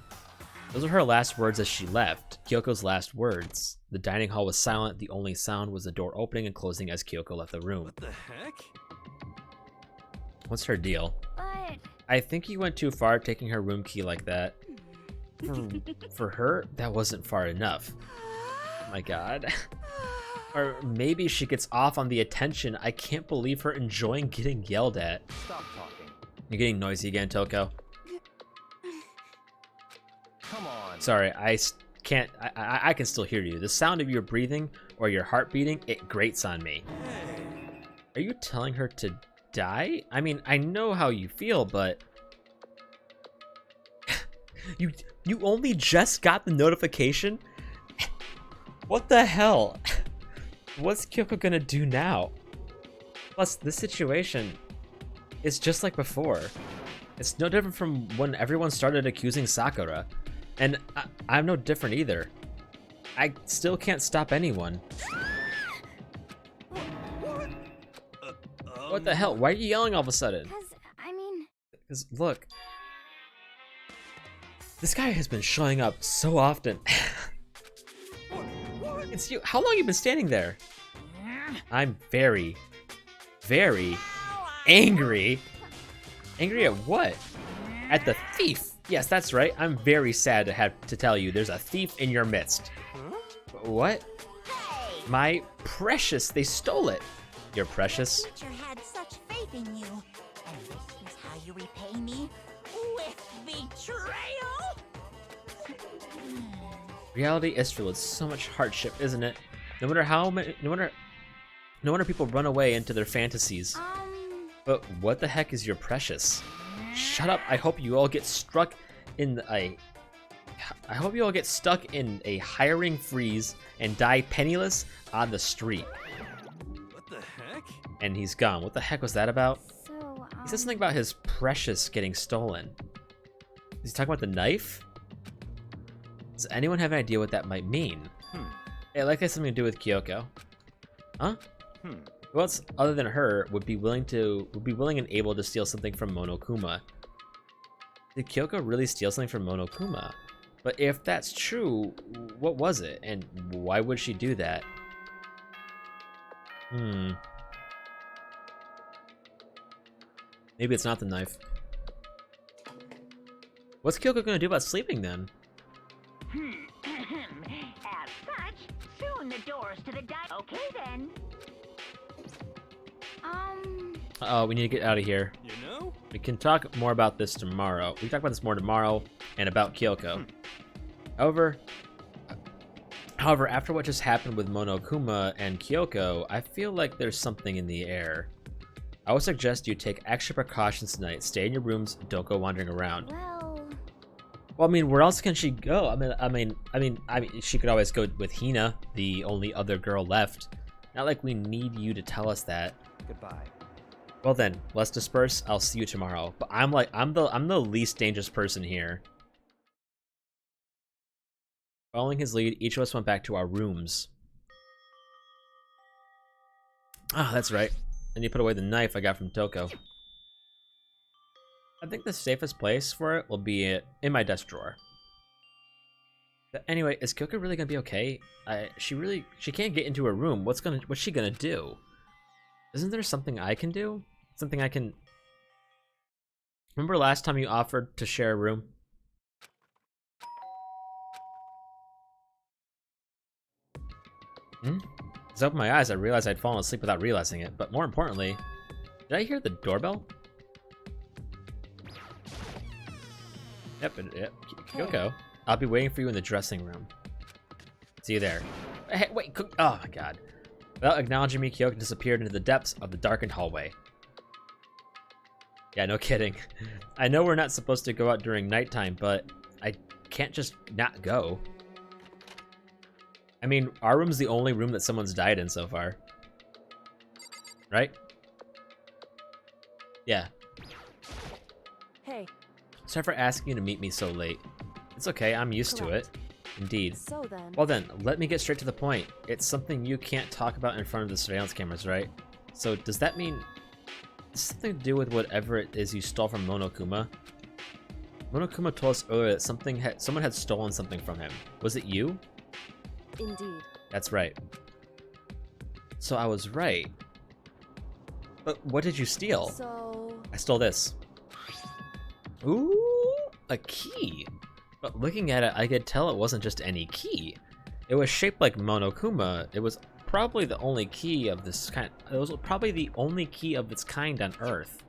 Those were her last words as she left. Kyoko's last words. The dining hall was silent. The only sound was the door opening and closing as Kyoko left the room. What the heck? What's her deal? But I think he went too far taking her room key like that. For her, that wasn't far enough. Oh my god. Or maybe she gets off on the attention. I can't believe her enjoying getting yelled at. Stop talking. You're getting noisy again, Toko. Come on. Sorry, I can still hear you. The sound of your breathing or your heart beating, it grates on me. Are you telling her to die? I mean, I know how you feel, but you only just got the notification? What the hell? What's Kyoko gonna do now? Plus, this situation is just like before. It's no different from when everyone started accusing Sakura. And I'm no different either. I still can't stop anyone. What the hell? Why are you yelling all of a sudden? Because, look. This guy has been showing up so often. It's you. How long have you been standing there? I'm very, very angry. Angry at what? At the thief. Yes, that's right. I'm very sad to have to tell you there's a thief in your midst. What? My precious. They stole it. Your precious. Teacher had such faith in you. And this is how you repay me? With betrayal? Reality is filled with so much hardship, isn't it? No matter how many, no wonder people run away into their fantasies. But what the heck is your precious? Shut up! I hope you all get stuck in a hiring freeze and die penniless on the street. What the heck? And he's gone. What the heck was that about? so, He said something about his precious getting stolen. Is he talking about the knife? Does anyone have an idea what that might mean? Hey, like it has something to do with Kyoko. Huh? Who else other than her would be willing and able to steal something from Monokuma? Did Kyoko really steal something from Monokuma? But if that's true, what was it? And why would she do that? Maybe it's not the knife. What's Kyoko gonna do about sleeping then? As such, soon the doors to the Okay then. Uh-oh, we need to get out of here. You know? We can talk more about this tomorrow. We can talk about this more tomorrow and about Kyoko. However, after what just happened with Monokuma and Kyoko, I feel like there's something in the air. I would suggest you take extra precautions tonight. Stay in your rooms. Don't go wandering around. Well, I mean, where else can she go? I mean, she could always go with Hina, the only other girl left. Not like we need you to tell us that. Goodbye. Well then, let's disperse. I'll see you tomorrow. But I'm the least dangerous person here. Following his lead, each of us went back to our rooms. Ah, that's right. I need to put away the knife I got from Toko. I think the safest place for it will be in my desk drawer. But anyway, is Kyoko really gonna be okay? She can't get into her room. What's she gonna do? Isn't there something I can do? Something I can... Remember last time you offered to share a room? As I opened my eyes, I realized I'd fallen asleep without realizing it. But more importantly, did I hear the doorbell? Yep. Kyoko. I'll be waiting for you in the dressing room. See you there. Hey, wait. Oh my god. Without acknowledging me, Kyoko disappeared into the depths of the darkened hallway. Yeah, no kidding. I know we're not supposed to go out during nighttime, but I can't just not go. I mean, our room's the only room that someone's died in so far. Right? Yeah. Hey. Sorry for asking you to meet me so late. It's okay, I'm used to it. Indeed. So then... Well then, let me get straight to the point. It's something you can't talk about in front of the surveillance cameras, right? So does that mean it's something to do with whatever it is you stole from Monokuma? Monokuma told us earlier that someone had stolen something from him. Was it you? Indeed. That's right. So I was right. But what did you steal? So... I stole this. Ooh, a key. But looking at it, I could tell it wasn't just any key. It was shaped like Monokuma. It was probably the only key of this kind. It was probably the only key of its kind on Earth.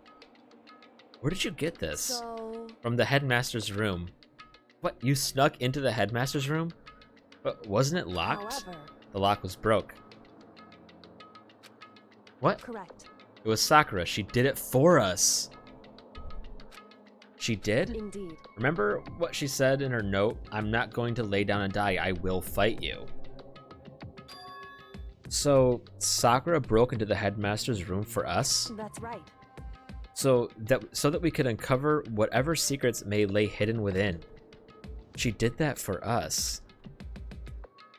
Where did you get this? So... From the headmaster's room. What, you snuck into the headmaster's room? But wasn't it locked? However... The lock was broke. What? Correct. It was Sakura. She did it for us. She did? Indeed. Remember what she said in her note? I'm not going to lay down and die. I will fight you. So Sakura broke into the headmaster's room for us? That's right. So that we could uncover whatever secrets may lay hidden within. She did that for us.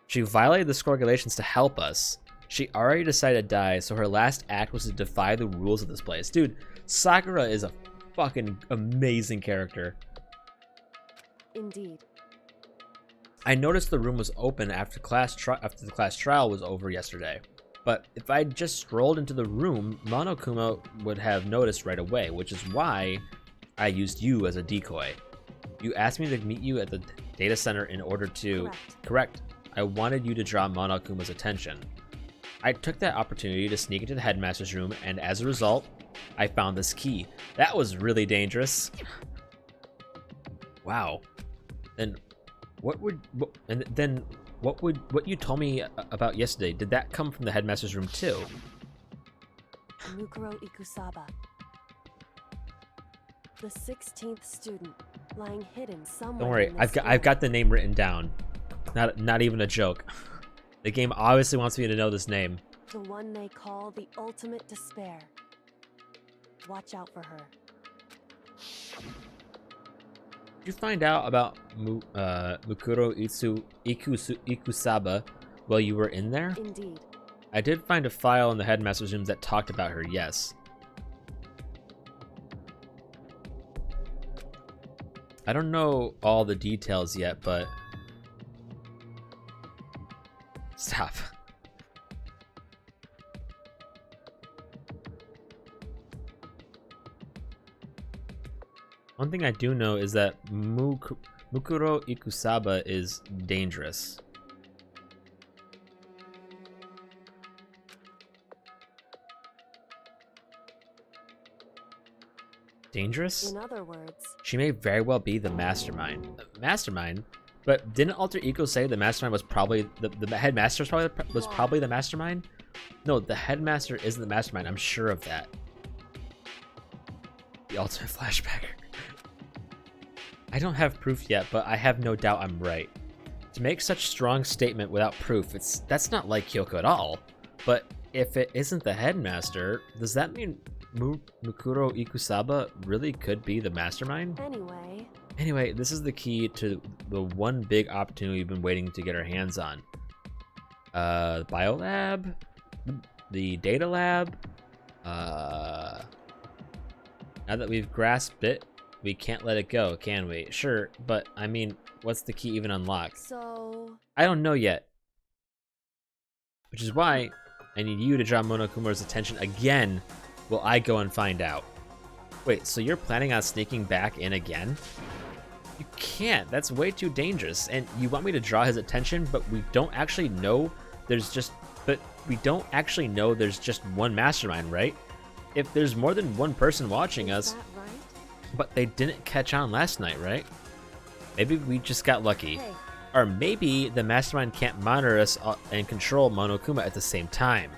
She violated the school regulations to help us. She already decided to die, so her last act was to defy the rules of this place. Dude, Sakura is a fucking amazing character. Indeed. I noticed the room was open after the class trial was over yesterday. But if I just strolled into the room, Monokuma would have noticed right away, which is why I used you as a decoy. You asked me to meet you at the data center in order to... Correct. I wanted you to draw Monokuma's attention. I took that opportunity to sneak into the headmaster's room, and as a result, I found this key. That was really dangerous. Wow. Then what you told me about yesterday, did that come from the headmaster's room too? Mukuro Ikusaba. The 16th student, lying hidden somewhere. Don't worry, I've got the name written down. Not even a joke. The game obviously wants me to know this name. The one they call the ultimate despair. Watch out for her. Did you find out about Mukuro Ikusaba while you were in there? Indeed. I did find a file in the headmaster's room that talked about her, yes. I don't know all the details yet, but... Stop. One thing I do know is that Mukuro Ikusaba is dangerous. Dangerous? In other words, she may very well be the mastermind. Mastermind? But didn't Alter Ego say the mastermind was probably the headmaster was probably the mastermind? No, the headmaster isn't the mastermind. I'm sure of that. The ultimate flashback. I don't have proof yet, but I have no doubt I'm right. To make such strong statement without proof, that's not like Kyoko at all. But if it isn't the headmaster, does that mean Mukuro Ikusaba really could be the mastermind? Anyway, this is the key to the one big opportunity we've been waiting to get our hands on. The biolab, the data lab. Now that we've grasped it, we can't let it go, can we? Sure, but I mean, what's the key even unlock? So... I don't know yet. Which is why I need you to draw Monokuma's attention again while I go and find out. Wait, so you're planning on sneaking back in again? You can't, that's way too dangerous. And you want me to draw his attention, but we don't actually know there's just one mastermind, right? If there's more than one person watching us, right? But they didn't catch on last night, right? Maybe we just got lucky. Or maybe the mastermind can't monitor us and control Monokuma at the same time.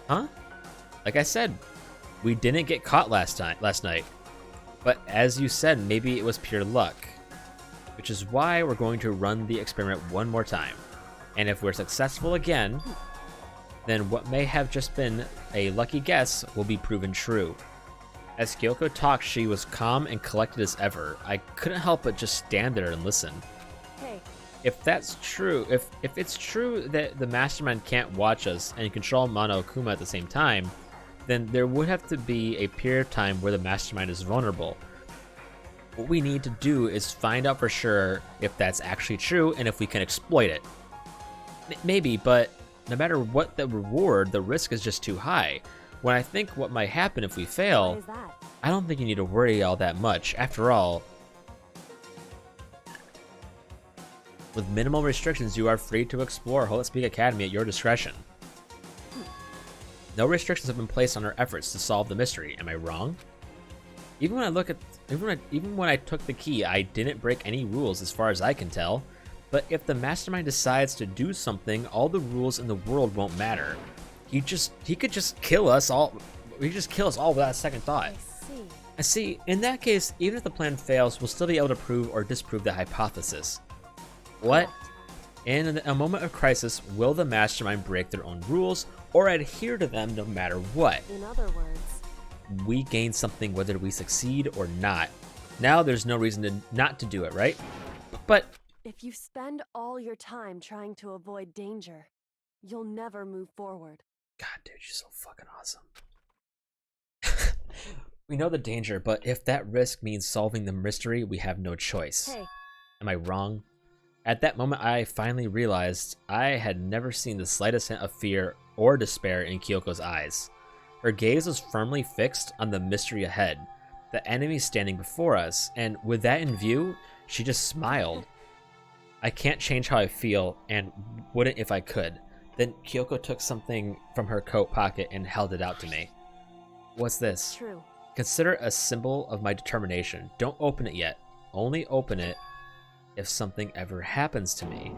Huh? Like I said, we didn't get caught last night. But as you said, maybe it was pure luck. Which is why we're going to run the experiment one more time. And if we're successful again, then what may have just been a lucky guess will be proven true. As Kyoko talked, she was calm and collected as ever. I couldn't help but just stand there and listen. Hey. If that's true, if it's true that the mastermind can't watch us and control Monokuma at the same time, then there would have to be a period of time where the mastermind is vulnerable. What we need to do is find out for sure if that's actually true and if we can exploit it. Maybe, but no matter what the reward, the risk is just too high. When I think what might happen if we fail, Why is that? I don't think you need to worry all that much. After all, with minimal restrictions, you are free to explore Holy Peak Academy at your discretion. No restrictions have been placed on our efforts to solve the mystery. Am I wrong? Even when I took the key, I didn't break any rules as far as I can tell. But if the mastermind decides to do something, all the rules in the world won't matter. He could just kill us all. He could just kill us all without a second thought. I see. In that case, even if the plan fails, we'll still be able to prove or disprove the hypothesis. What? In a moment of crisis, will the mastermind break their own rules or adhere to them no matter what? In other words, we gain something whether we succeed or not. Now there's no reason not to do it, right? But if you spend all your time trying to avoid danger, you'll never move forward. God, dude, you're so fucking awesome. We know the danger, but if that risk means solving the mystery, we have no choice. Hey. Am I wrong? At that moment, I finally realized I had never seen the slightest hint of fear or despair in Kyoko's eyes. Her gaze was firmly fixed on the mystery ahead, the enemy standing before us, and with that in view, she just smiled. I can't change how I feel, and wouldn't if I could. Then Kyoko took something from her coat pocket and held it out to me. What's this? True. Consider it a symbol of my determination. Don't open it yet. Only open it if something ever happens to me.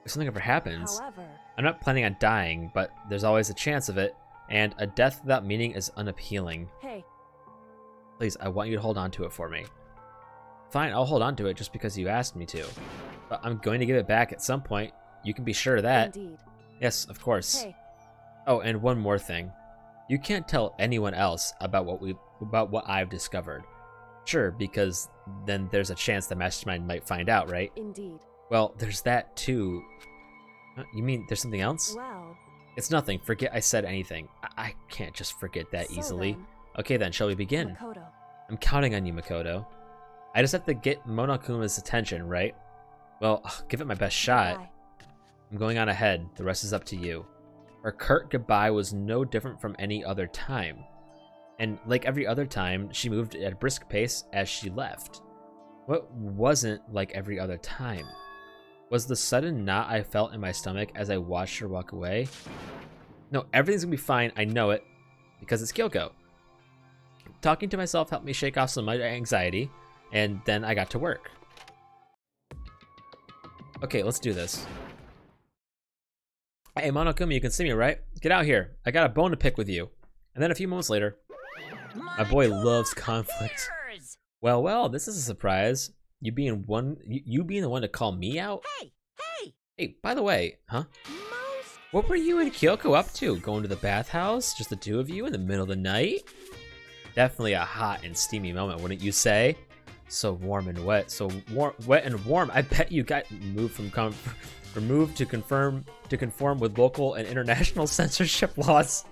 If something ever happens, However, I'm not planning on dying, but there's always a chance of it, and a death without meaning is unappealing. Hey. Please, I want you to hold on to it for me. Fine, I'll hold on to it just because you asked me to. But I'm going to give it back at some point. You can be sure of that. Indeed. Yes, of course. Hey. Oh, and one more thing. You can't tell anyone else about what I've discovered. Sure, because then there's a chance the mastermind might find out, right? Indeed. Well, there's that too. You mean there's something else? Well, It's nothing. Forget I said anything. I can't just forget that so easily. then, Okay then, shall we begin? Makoto. I'm counting on you, Makoto. I just have to get Monokuma's attention, right? Well, I'll give it my best shot. Goodbye. I'm going on ahead. The rest is up to you. Her curt goodbye was no different from any other time. And like every other time, she moved at a brisk pace as she left. What wasn't like every other time? Was the sudden knot I felt in my stomach as I watched her walk away? No, everything's gonna be fine, I know it, because it's Kyoko. Talking to myself helped me shake off some of my anxiety, and then I got to work. Okay, let's do this. Hey, Monokuma, you can see me, right? Get out here. I got a bone to pick with you. And then a few moments later, my boy loves conflict. Well, well, this is a surprise. You being the one to call me out? Hey, by the way, huh? What were you and Kyoko up to? Going to the bathhouse? Just the two of you in the middle of the night? Definitely a hot and steamy moment, wouldn't you say? So warm and wet. So wet and warm. I bet you got removed to conform with local and international censorship laws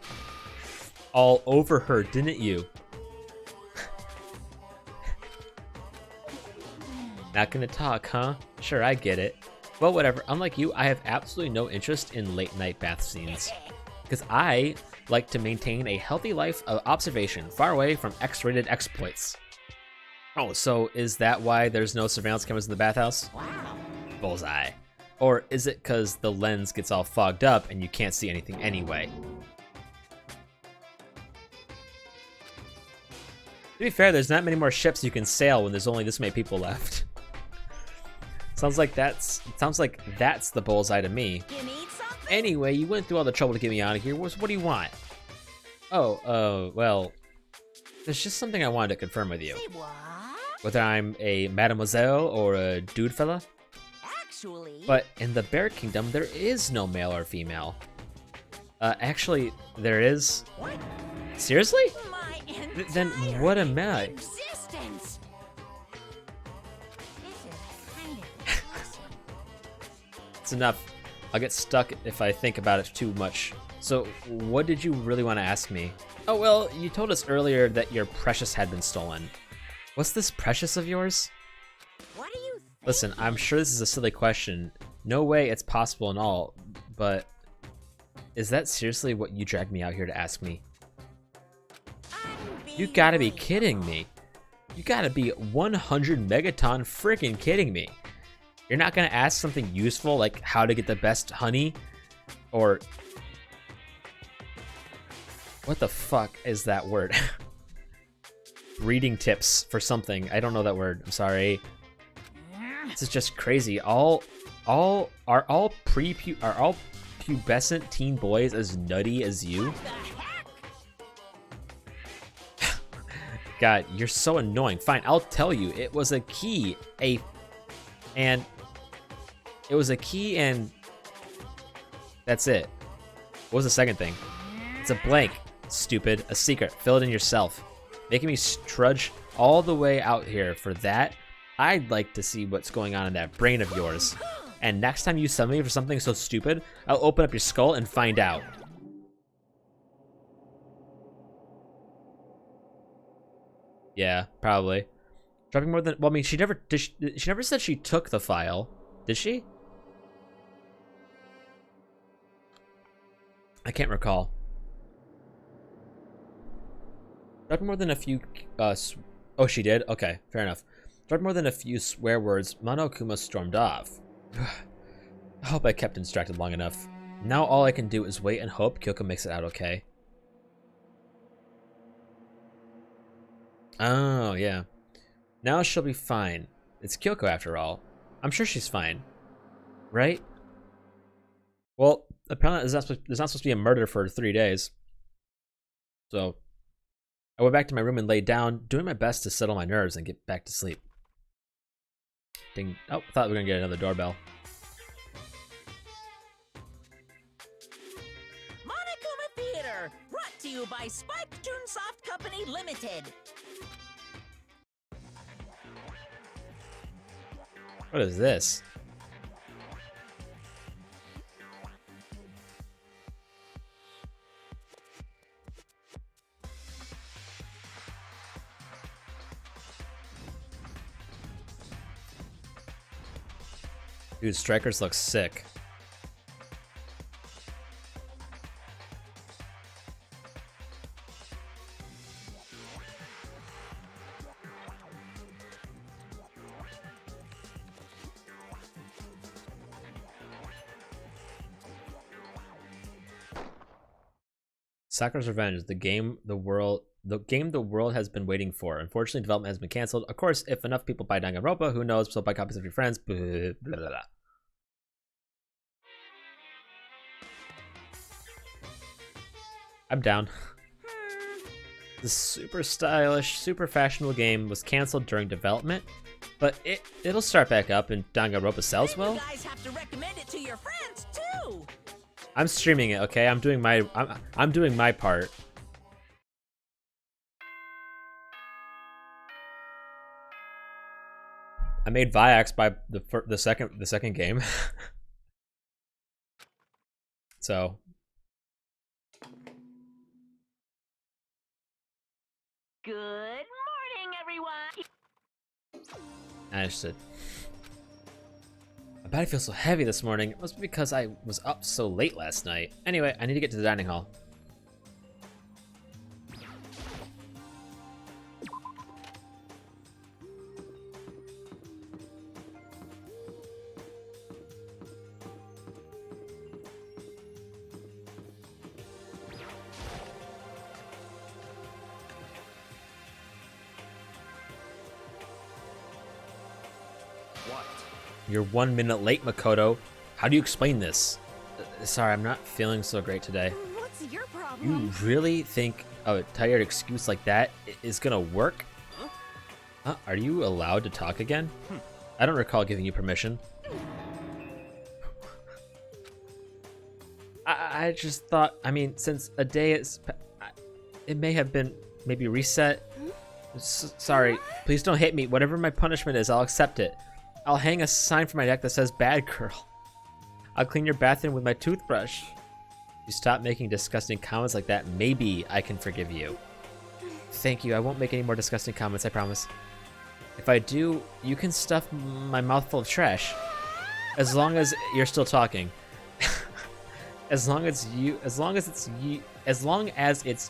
all over her, didn't you? Not gonna talk, huh? Sure, I get it. Well, whatever. Unlike you, I have absolutely no interest in late night bath scenes. Because I like to maintain a healthy life of observation, far away from X-rated exploits. Oh, so is that why there's no surveillance cameras in the bathhouse? Wow. Bullseye. Or is it because the lens gets all fogged up and you can't see anything anyway? To be fair, there's not many more ships you can sail when there's only this many people left. Sounds like that's the bullseye to me. You need something? Anyway, you went through all the trouble to get me out of here. What do you want? Oh, well, there's just something I wanted to confirm with you. Say what? Whether I'm a mademoiselle or a dude fella. Actually... But in the Bear Kingdom, there is no male or female. Actually, there is. What? Seriously? My Then entire what am I? existence. This is kind of awesome. It's enough. I'll get stuck if I think about it too much. So, what did you really want to ask me? Oh, well, you told us earlier that your precious had been stolen. What's this precious of yours? What do you think? Listen, I'm sure this is a silly question. No way it's possible and all, but is that seriously what you dragged me out here to ask me? You gotta be kidding me. You gotta be 100 megaton freaking kidding me. You're not gonna ask something useful like how to get the best honey? Or... what the fuck is that word? Breeding tips for something. I don't know that word. I'm sorry. This is just crazy. Are all pubescent teen boys as nutty as you? God, you're so annoying. Fine, I'll tell you. It was a key. And that's it. What was the second thing? It's a blank. Stupid. A secret. Fill it in yourself. Making me trudge all the way out here for that? I'd like to see what's going on in that brain of yours. And next time you summon me for something so stupid, I'll open up your skull and find out. Yeah, probably. Dropping more than... well, I mean, she never said she took the file. Did she? I can't recall. Dropping more than a few... oh, she did? Okay, fair enough. Dropping more than a few swear words, Monokuma stormed off. I hope I kept distracted long enough. Now all I can do is wait and hope Kyoko makes it out okay. Oh, yeah. Now she'll be fine. It's Kyoko after all. I'm sure she's fine. Right? Well, apparently there's not supposed to be a murder for 3 days. So, I went back to my room and laid down, doing my best to settle my nerves and get back to sleep. Ding. Oh, I thought we were gonna get another doorbell. Monokuma Theater, brought to you by Spike Toonsoft Company Limited. What is this? Dude, Strikers looks sick. Sakura's Revenge, the game the world has been waiting for. Unfortunately, development has been canceled. Of course, if enough people buy Danganronpa, who knows? So buy copies of your friends. Blah, blah, blah, blah. I'm down. The super stylish, super fashionable game was canceled during development, but it'll start back up and Danganronpa sells well. You guys have to recommend it to your friends too. I'm streaming it, okay? I'm doing my part. I made Viax by the second game. So Good morning, everyone. I just said, my body feels so heavy this morning. It must be because I was up so late last night. Anyway, I need to get to the dining hall. What? You're 1 minute late, Makoto. How do you explain this? Sorry, I'm not feeling so great today. What's your problem? problem. You really think a tired excuse like that is gonna work? Are you allowed to talk again? I don't recall giving you permission. I just thought, I mean, since a day is... It may have been maybe reset. Sorry, please don't hit me. Whatever my punishment is, I'll accept it. I'll hang a sign from my neck that says bad girl. I'll clean your bathroom with my toothbrush. If you stop making disgusting comments like that, maybe I can forgive you. Thank you, I won't make any more disgusting comments, I promise. If I do, you can stuff my mouth full of trash. As long as you're still talking. As long as it's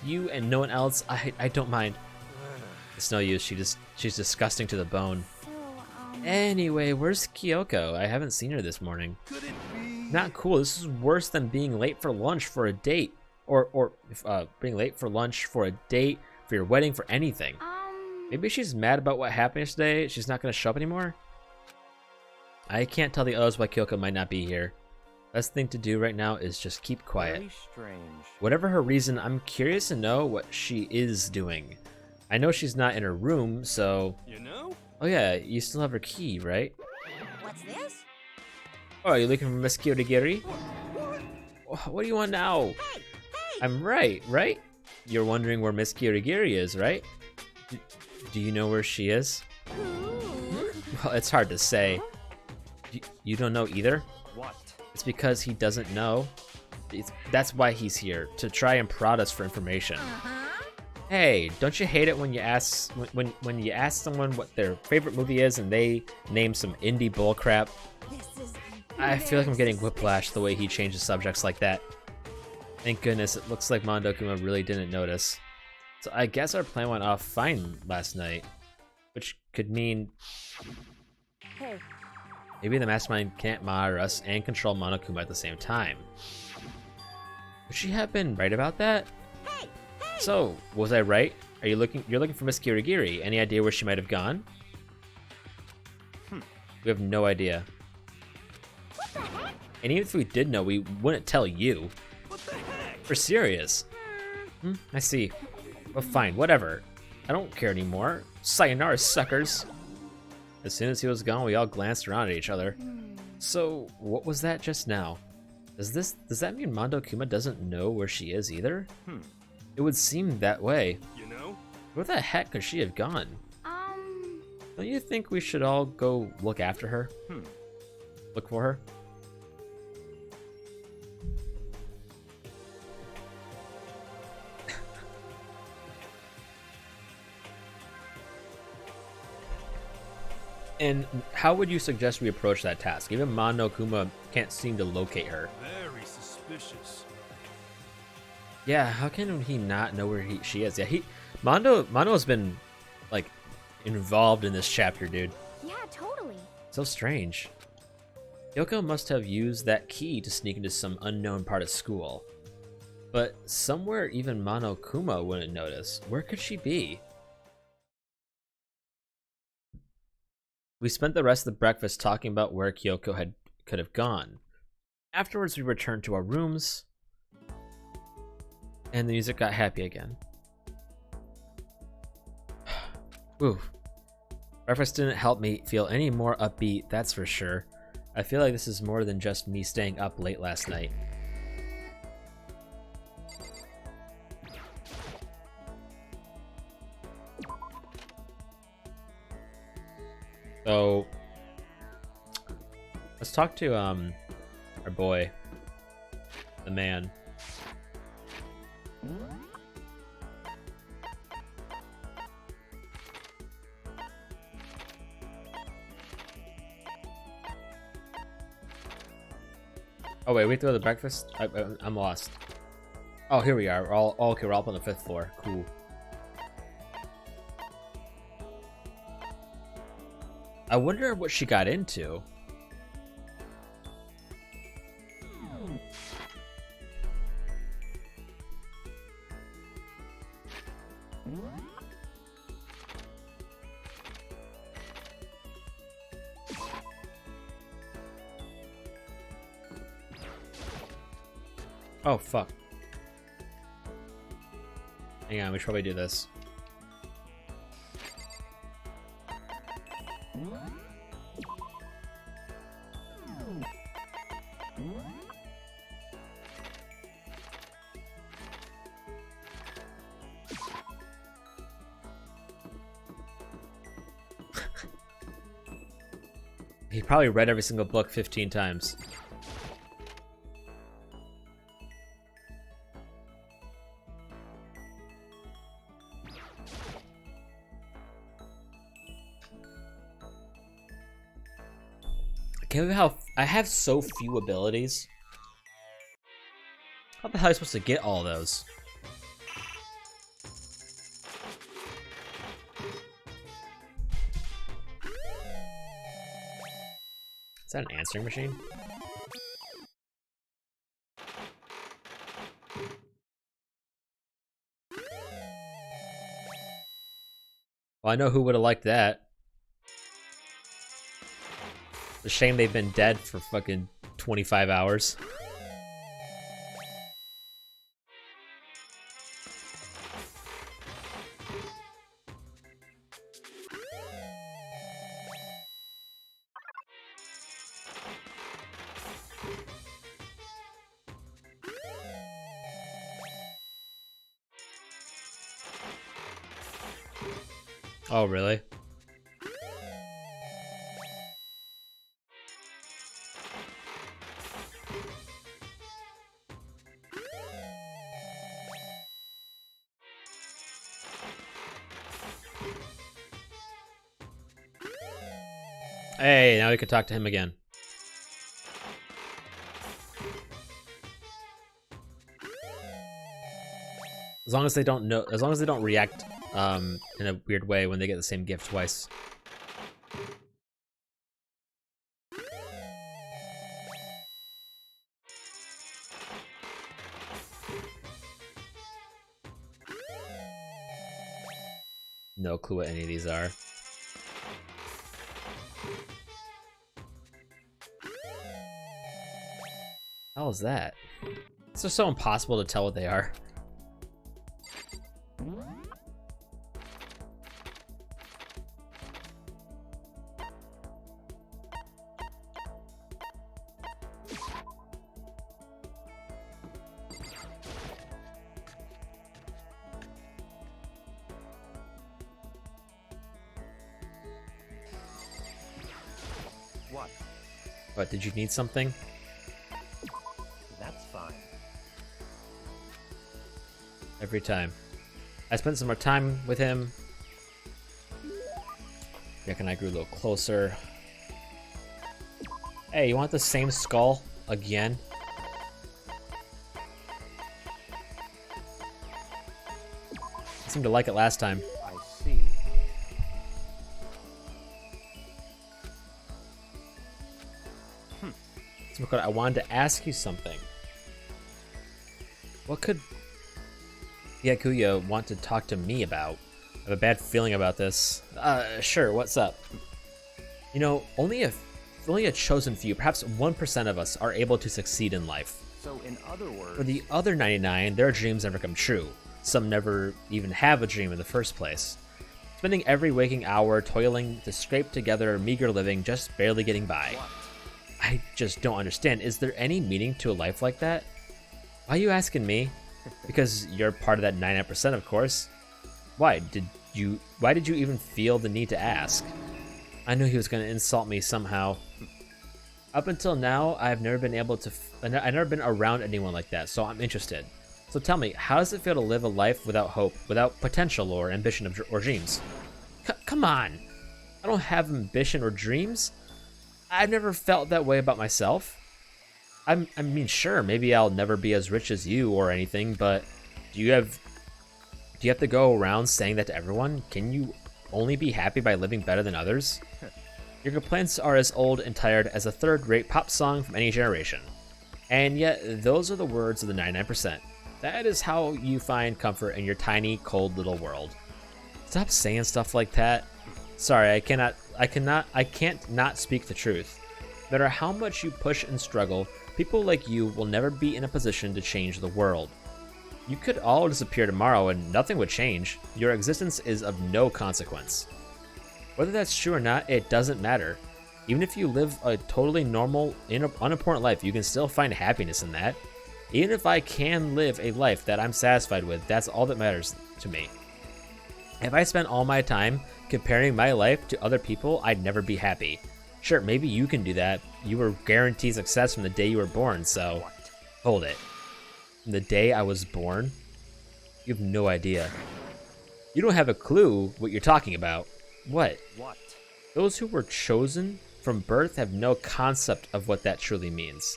you and no one else, I don't mind. It's no use, she's disgusting to the bone. So, Anyway, where's Kyoko? I haven't seen her this morning. Could it be? Not cool. This is worse than being late for lunch for a date. Or being late for lunch for a date, for your wedding, for anything. Maybe she's mad about what happened yesterday. She's not gonna show up anymore? I can't tell the others why Kyoko might not be here. Best thing to do right now is just keep quiet. Very strange. Whatever her reason, I'm curious to know what she is doing. I know she's not in her room, so... You know? Oh yeah, you still have her key, right? What's this? Oh, are you looking for Miss Kirigiri? What? What do you want now? Hey! I'm right? You're wondering where Miss Kirigiri is, right? Do you know where she is? Well, it's hard to say. You don't know either? What? It's because he doesn't know. That's why he's here, to try and prod us for information. Hey, don't you hate it when you ask when you ask someone what their favorite movie is and they name some indie bullcrap? I feel like I'm getting whiplash the way he changes subjects like that. Thank goodness, it looks like Mondokuma really didn't notice. So I guess our plan went off fine last night, which could mean Hey, maybe the mastermind can't monitor us and control Monokuma at the same time. Would she have been right about that? So, was I right? You're looking for Miss Kirigiri. Any idea where she might have gone? We have no idea. And even if we did know, we wouldn't tell you. What the heck? We're serious. I see. Well, fine, whatever. I don't care anymore. Sayonara, suckers. As soon as he was gone, we all glanced around at each other. So, what was that just now? Does that mean Mondokuma doesn't know where she is either? It would seem that way. You know? Where the heck could she have gone? Don't you think we should all go look after her? Look for her? And how would you suggest we approach that task? Even Monokuma can't seem to locate her. Very suspicious. Yeah, how can he not know where she is? Yeah, Mondo's been like involved in this chapter, dude. Yeah, totally. So strange. Yoko must have used that key to sneak into some unknown part of school. But somewhere even Monokuma wouldn't notice. Where could she be? We spent the rest of the breakfast talking about where Kyoko could have gone. Afterwards, we returned to our rooms, and the music got happy again. Whew. Breakfast didn't help me feel any more upbeat, that's for sure. I feel like this is more than just me staying up late last night. So, let's talk to our boy, the man. Oh wait, we throw the breakfast? I'm lost. Oh, here we are. We're all okay. We're all up on the 5th floor. Cool. I wonder what she got into. Oh, fuck. Hang on, we should probably do this. He probably read every single book 15 times. I can't believe how I have so few abilities. How the hell am I supposed to get all those? Is that an answering machine? Well, I know who would have liked that. It's a shame they've been dead for fucking 25 hours. Oh, really? Hey, now we can talk to him again. As long as they don't know, as long as they don't react in a weird way when they get the same gift twice. No clue what any of these are. How is that? It's just so impossible to tell what they are. What? What, did you need something? That's fine. Every time. I spent some more time with him. Jack and I grew a little closer. Hey, you want the same skull again? I seemed to like it last time. I see. I wanted to ask you something. What could Byakuya want to talk to me about? I have a bad feeling about this. Sure, what's up? You know, only a chosen few, perhaps 1% of us, are able to succeed in life. So, in other words... For the other 99, their dreams never come true. Some never even have a dream in the first place. Spending every waking hour toiling to scrape together a meager living, just barely getting by. What? I just don't understand. Is there any meaning to a life like that? Why are you asking me? Because you're part of that 99%, of course. Why did you even feel the need to ask? I knew he was going to insult me somehow. Up until now, I've never been around anyone like that, so I'm interested. So tell me, how does it feel to live a life without hope, without potential or ambition or dreams? Come on! I don't have ambition or dreams. I've never felt that way about myself. I mean, sure, maybe I'll never be as rich as you or anything, but do you have to go around saying that to everyone? Can you only be happy by living better than others? Your complaints are as old and tired as a third-rate pop song from any generation. And yet, those are the words of the 99%. That is how you find comfort in your tiny, cold little world. Stop saying stuff like that. Sorry, I can't not speak the truth. No matter how much you push and struggle, people like you will never be in a position to change the world. You could all disappear tomorrow and nothing would change. Your existence is of no consequence. Whether that's true or not, it doesn't matter. Even if you live a totally normal, unimportant life, you can still find happiness in that. Even if I can live a life that I'm satisfied with, that's all that matters to me. If I spent all my time comparing my life to other people, I'd never be happy. Sure, maybe you can do that. You were guaranteed success from the day you were born, so... Hold it. From the day I was born? You have no idea. You don't have a clue what you're talking about. What? What? Those who were chosen from birth have no concept of what that truly means.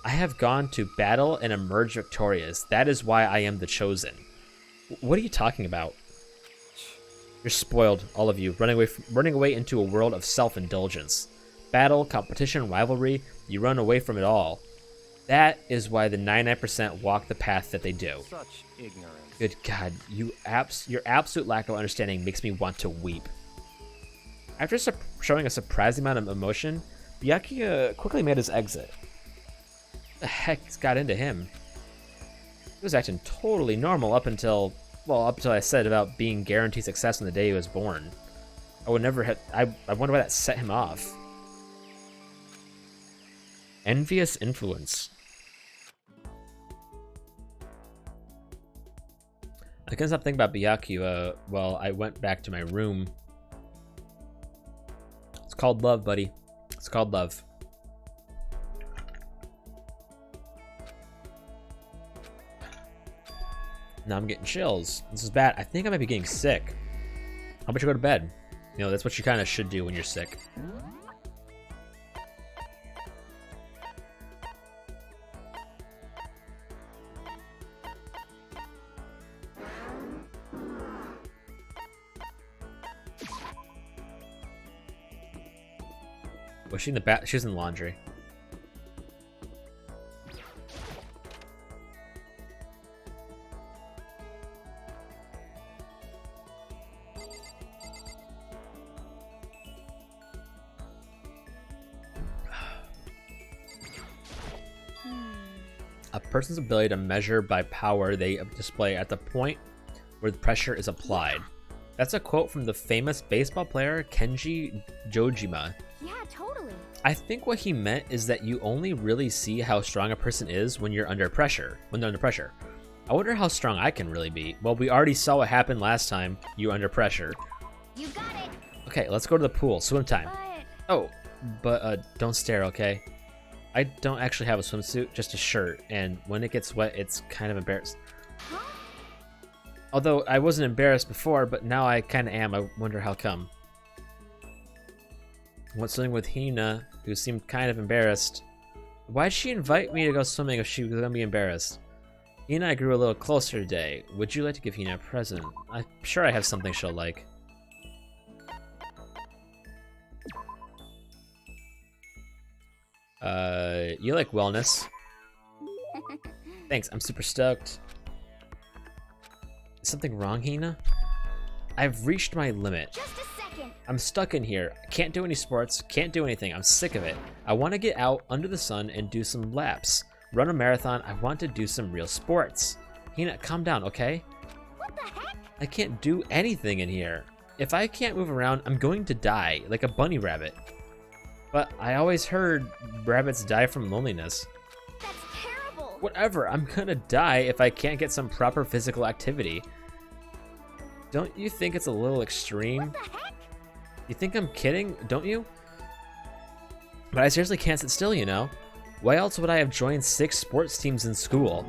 I have gone to battle and emerged victorious. That is why I am the chosen. What are you talking about? You're spoiled, all of you, running away into a world of self-indulgence. Battle, competition, rivalry, you run away from it all. That is why the 99% walk the path that they do. Such ignorance. Good God, your absolute lack of understanding makes me want to weep. After showing a surprising amount of emotion, Byakuya quickly made his exit. The heck's got into him? He was acting totally normal up until I said about being guaranteed success on the day he was born. I would never have. I wonder why that set him off. Envious influence. I couldn't stop thinking about Byakuya while I went back to my room. It's called love, buddy. It's called love. Now I'm getting chills. This is bad. I think I might be getting sick. How about you go to bed? You know, that's what you kind of should do when you're sick. Was she in the bath? She was in the laundry. A person's ability to measure by power they display at the point where the pressure is applied. That's a quote from the famous baseball player Kenji Jojima. Yeah, totally. I think what he meant is that you only really see how strong a person is when you're under pressure. When they're under pressure. I wonder how strong I can really be. Well, we already saw what happened last time you were under pressure. You got it. Okay, let's go to the pool. Swim time. But... Oh, but don't stare, okay? I don't actually have a swimsuit, just a shirt, and when it gets wet, it's kind of embarrassing. Huh? Although I wasn't embarrassed before, but now I kind of am. I wonder how come. I went swimming with Hina, who seemed kind of embarrassed. Why'd she invite me to go swimming if she was going to be embarrassed? Hina and I grew a little closer today. Would you like to give Hina a present? I'm sure I have something she'll like. You like wellness. Thanks, I'm super stoked. Is something wrong, Hina? I've reached my limit. Just a second. I'm stuck in here. I can't do any sports, can't do anything. I'm sick of it. I want to get out under the sun and do some laps. Run a marathon. I want to do some real sports. Hina, calm down, okay? What the heck? I can't do anything in here. If I can't move around, I'm going to die, like a bunny rabbit. But I always heard rabbits die from loneliness. That's terrible. Whatever, I'm gonna die if I can't get some proper physical activity. Don't you think it's a little extreme? What the heck? You think I'm kidding, don't you? But I seriously can't sit still, you know? Why else would I have joined 6 sports teams in school?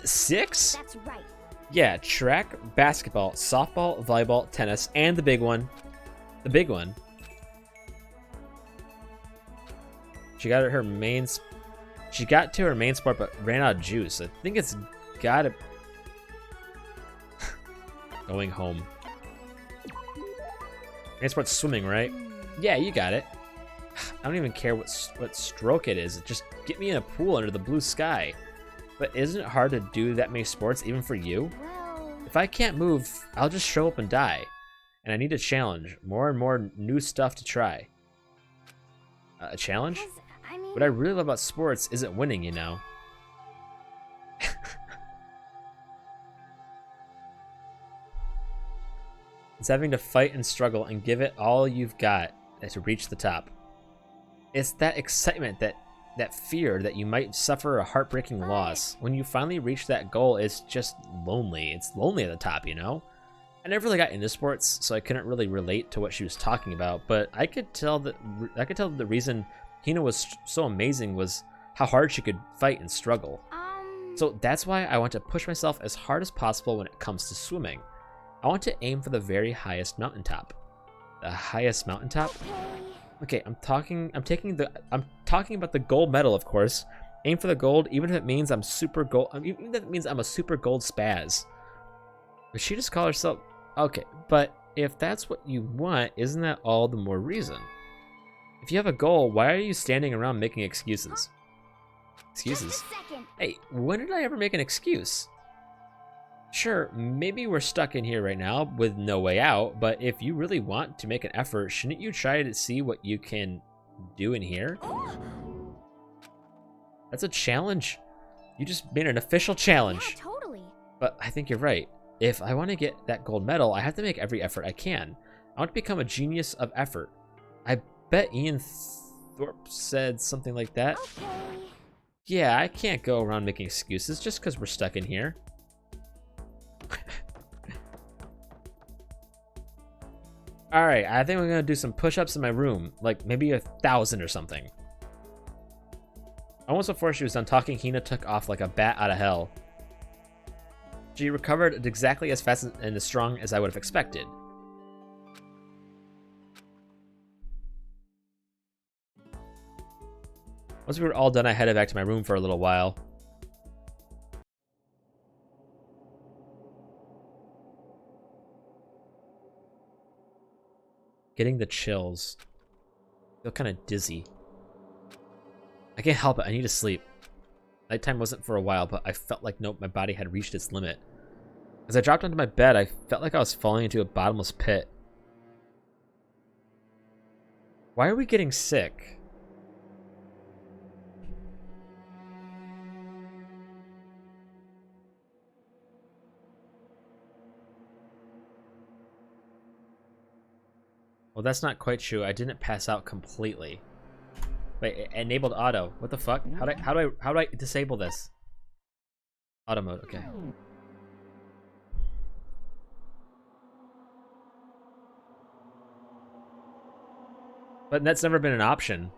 6? That's right. Yeah, track, basketball, softball, volleyball, tennis, and the big one. The big one. She got to her main sport, but ran out of juice. I think it's gotta... Going home. Main sport's swimming, right? Yeah, you got it. I don't even care what stroke it is. Just get me in a pool under the blue sky. But isn't it hard to do that many sports, even for you? Well... If I can't move, I'll just show up and die. And I need a challenge. More and more new stuff to try. A challenge? I mean... What I really love about sports isn't winning, you know. It's having to fight and struggle and give it all you've got to reach the top. It's that excitement, that fear that you might suffer a heartbreaking loss. When you finally reach that goal, it's just lonely. It's lonely at the top, you know? I never really got into sports, so I couldn't really relate to what she was talking about, but I could tell that the reason Hina was so amazing was how hard she could fight and struggle. So that's why I want to push myself as hard as possible when it comes to swimming. I want to aim for the very highest mountaintop. The highest mountaintop? Okay, I'm talking about the gold medal, of course. Aim for the gold, even if it means I'm super gold. Even if it means I'm a super gold spaz. Did she just call herself? Okay, but if that's what you want, isn't that all the more reason? If you have a goal, why are you standing around making excuses? Excuses? Just a second. Hey, when did I ever make an excuse? Sure, maybe we're stuck in here right now with no way out, but if you really want to make an effort, shouldn't you try to see what you can do in here? That's a challenge. You just made an official challenge. Yeah, totally. But I think you're right. If I want to get that gold medal, I have to make every effort I can. I want to become a genius of effort. I bet Ian Thorpe said something like that. Okay. Yeah, I can't go around making excuses just because we're stuck in here. Alright, I think we're gonna do some push-ups in my room. Like, maybe 1,000 or something. Almost before she was done talking, Hina took off like a bat out of hell. She recovered exactly as fast and as strong as I would have expected. Once we were all done, I headed back to my room for a little while. Getting the chills. I feel kind of dizzy. I can't help it, I need to sleep. Nighttime wasn't for a while, but I felt like nope, my body had reached its limit. As I dropped onto my bed, I felt like I was falling into a bottomless pit. Why are we getting sick? Well, that's not quite true. I didn't pass out completely. Wait, enabled auto. What the fuck? How do I disable this? Auto mode. Okay. But that's never been an option.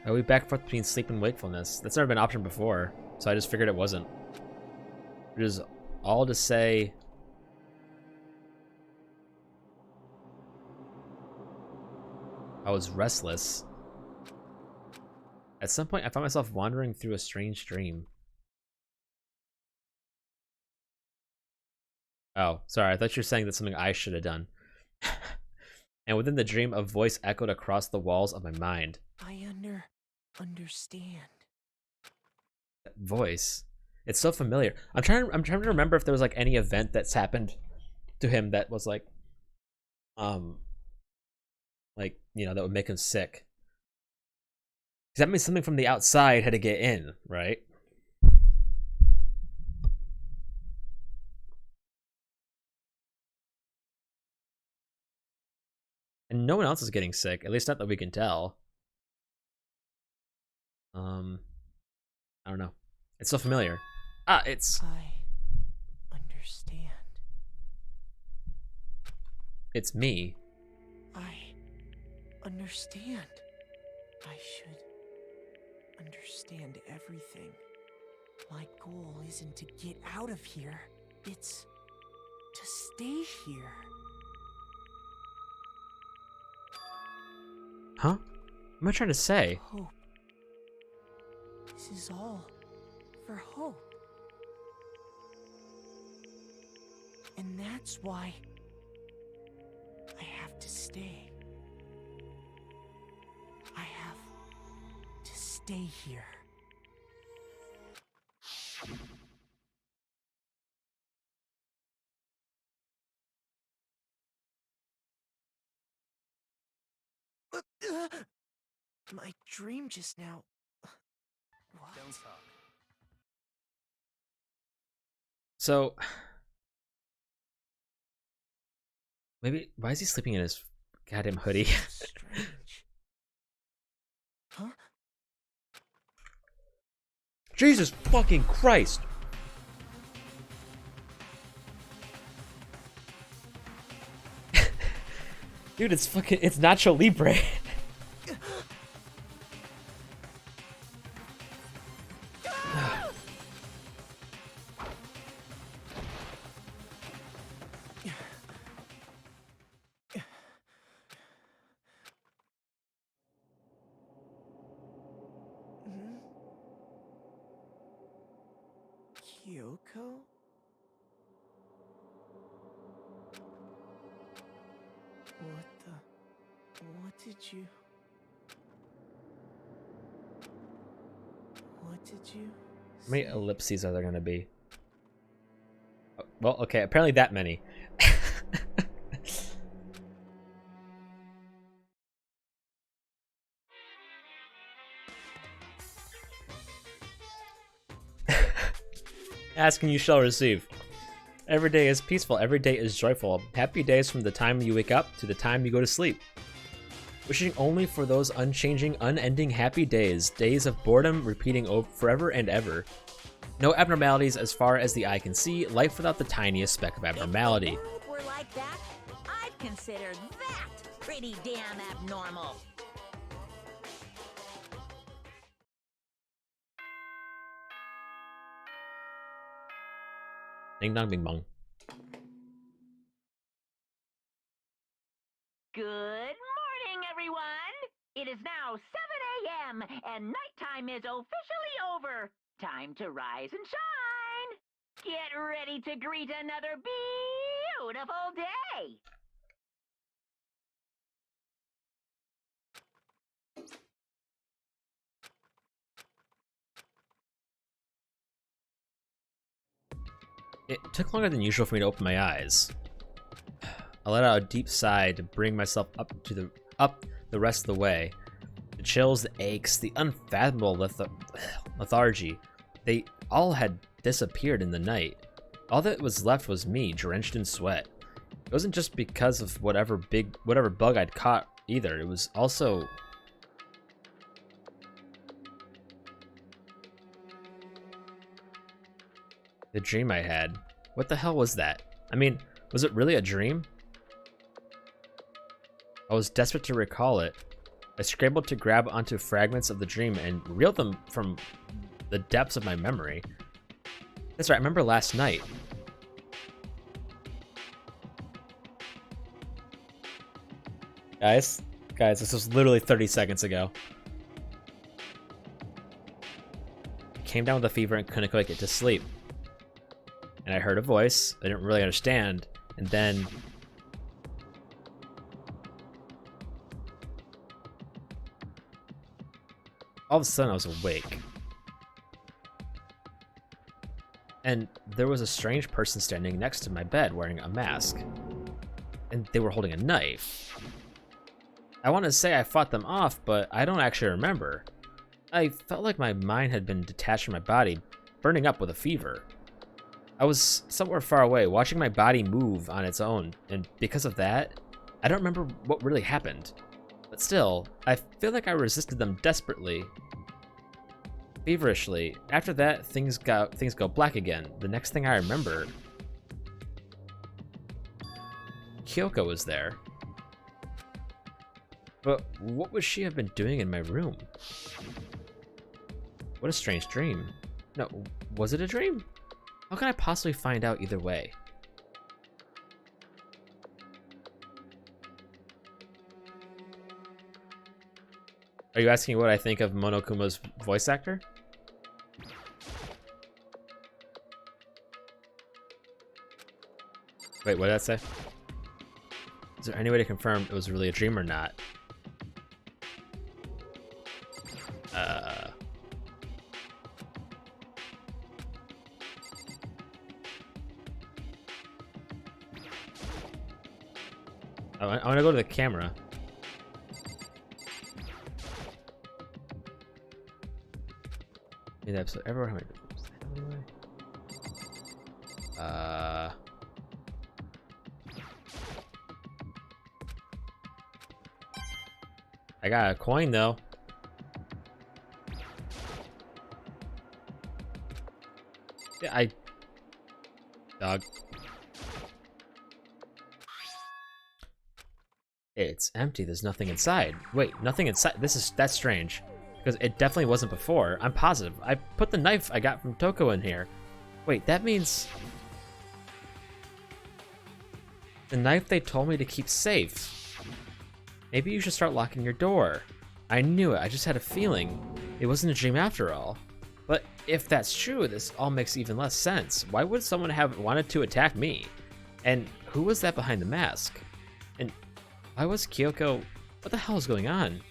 Are we back and forth between sleep and wakefulness? That's never been an option before, so I just figured it wasn't. It is all to say. I was restless. At some point, I found myself wandering through a strange dream. Oh, sorry. I thought you were saying that's something I should have done. And within the dream, a voice echoed across the walls of my mind. I understand. That voice. It's so familiar. I'm trying to remember if there was like any event that's happened to him that was like you know, that would make him sick. Because that means something from the outside had to get in, right? And no one else is getting sick, at least not that we can tell. I don't know. It's so familiar. Ah, it's... I understand. It's me. I understand. I should understand everything. My goal isn't to get out of here. It's to stay here. Huh? What am I trying to say? Hope. This is all for hope. And that's why I have to stay. I have to stay here. My dream just now. What? Don't talk. So, Maybe why is he sleeping in his goddamn hoodie? Strange. Huh? Jesus fucking Christ! Dude, it's Nacho Libre. Kyoko? What did you... What did you... How many ellipses are there gonna be? Oh, well, okay, apparently that many. Ask and you shall receive. Every day is peaceful, every day is joyful. Happy days from the time you wake up to the time you go to sleep. Wishing only for those unchanging, unending happy days, days of boredom repeating forever and ever. No abnormalities as far as the eye can see, life without the tiniest speck of abnormality. If the world were like that, I'd consider that pretty damn abnormal. Ding dong bing bong. Good morning, everyone! It is now 7 a.m. and nighttime is officially over. Time to rise and shine! Get ready to greet another beautiful day! It took longer than usual for me to open my eyes. I let out a deep sigh to bring myself up the rest of the way. The chills, the aches, the unfathomable lethargy, they all had disappeared in the night. All that was left was me, drenched in sweat. It wasn't just because of whatever bug I'd caught either. It was also the dream I had. What the hell was that? I mean, was it really a dream? I was desperate to recall it. I scrambled to grab onto fragments of the dream and reel them from the depths of my memory. That's right, I remember last night. Guys, this was literally 30 seconds ago. I came down with a fever and couldn't quite get to sleep. And I heard a voice I didn't really understand, and then all of a sudden I was awake. And there was a strange person standing next to my bed wearing a mask. And they were holding a knife. I want to say I fought them off, but I don't actually remember. I felt like my mind had been detached from my body, burning up with a fever. I was somewhere far away, watching my body move on its own, and because of that, I don't remember what really happened. But still, I feel like I resisted them desperately, feverishly. After that, things go black again. The next thing I remember, Kyoko was there. But what would she have been doing in my room? What a strange dream. No, was it a dream? How can I possibly find out either way? Are you asking what I think of Monokuma's voice actor? Wait, what did that say? Is there any way to confirm it was really a dream or not? I want to go to the camera. In the episode, everyone. I got a coin though. Yeah, dog. It's empty. There's nothing inside. Wait, nothing inside. That's strange. Because it definitely wasn't before. I'm positive. I put the knife I got from Toko in here. Wait, that means... the knife they told me to keep safe. Maybe you should start locking your door. I knew it. I just had a feeling. It wasn't a dream after all. But if that's true, this all makes even less sense. Why would someone have wanted to attack me? And who was that behind the mask? And why was Kyoko... what the hell is going on?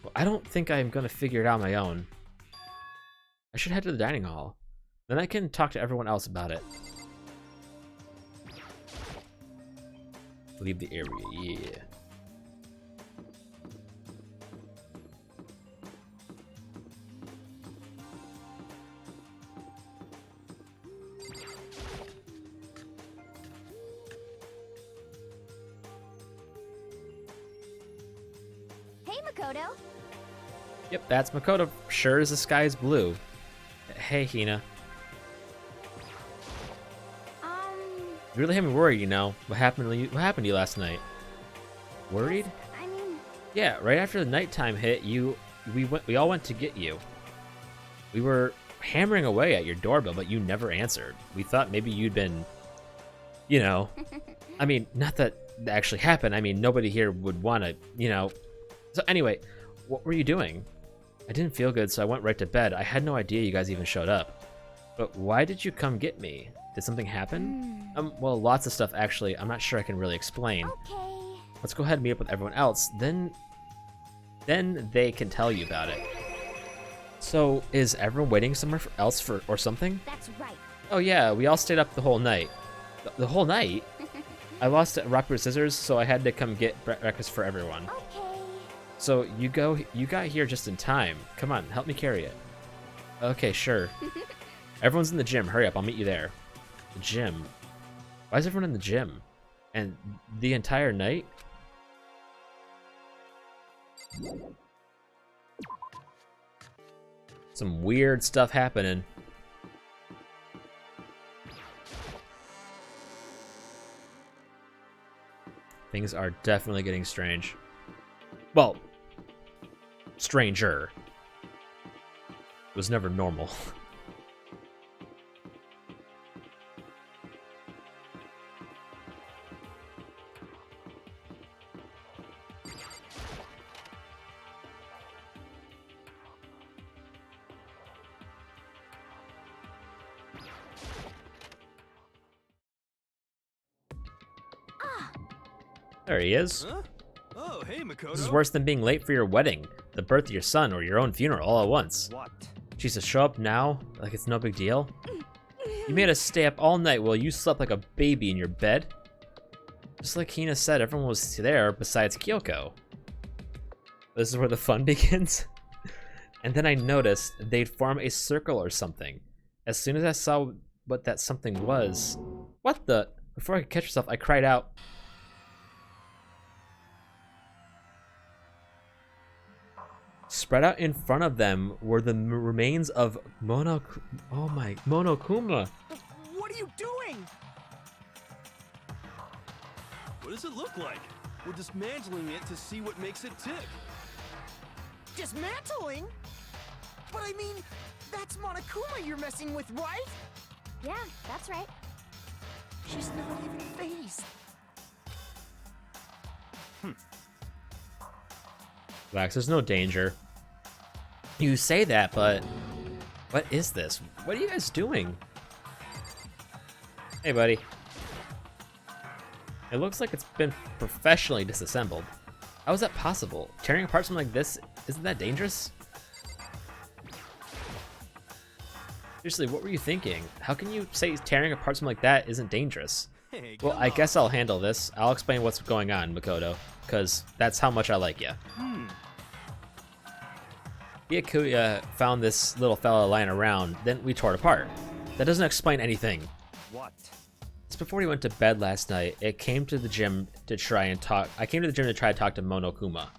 Well, I don't think I'm gonna figure it out on my own. I should head to the dining hall. Then I can talk to everyone else about it. Leave the area, yeah. Hey, Makoto. Yep, that's Makoto. Sure as the sky is blue. Hey, Hina. You really had me worried, you know. What happened to you last night? Worried? I mean... yeah, right after the nighttime hit, we all went to get you. We were hammering away at your doorbell, but you never answered. We thought maybe you'd been, you know... I mean, not that actually happened. I mean, nobody here would want to, you know... So anyway, what were you doing? I didn't feel good, so I went right to bed. I had no idea you guys even showed up. But why did you come get me? Did something happen? Well, lots of stuff actually. I'm not sure I can really explain. Okay. Let's go ahead and meet up with everyone else. Then they can tell you about it. So, is everyone waiting somewhere else or something? That's right. Oh yeah, we all stayed up the whole night. The whole night? I lost at rock, paper, scissors, so I had to come get breakfast for everyone. Okay. So you got here just in time. Come on, help me carry it. Okay, sure. Everyone's in the gym. Hurry up, I'll meet you there. The gym. Why is everyone in the gym? And the entire night? Some weird stuff happening. Things are definitely getting strange. Well, stranger. It was never normal. There he is. Huh? Oh, hey, Makoto. This is worse than being late for your wedding, the birth of your son, or your own funeral all at once. What? She's to show up now like it's no big deal? You made us stay up all night while you slept like a baby in your bed? Just like Hina said, everyone was there besides Kyoko. This is where the fun begins? And then I noticed they'd form a circle or something. As soon as I saw what that something was... What the... Before I could catch myself, I cried out... Spread out in front of them were the remains of Monokuma. What are you doing? What does it look like? We're dismantling it to see what makes it tick. Dismantling? But I mean, that's Monokuma you're messing with, right? Yeah, that's right. She's not even phased. Relax, there's no danger. You say that, but... What is this? What are you guys doing? Hey, buddy. It looks like it's been professionally disassembled. How is that possible? Tearing apart something like this, isn't that dangerous? Seriously, what were you thinking? How can you say tearing apart something like that isn't dangerous? Hey, Well, come I on. guess I'll handle this. I'll explain what's going on, Makoto, because that's how much I like you. Byakuya found this little fella lying around, then we tore it apart. That doesn't explain anything. What? Just before he went to bed last night, I came to the gym to try to talk to Monokuma.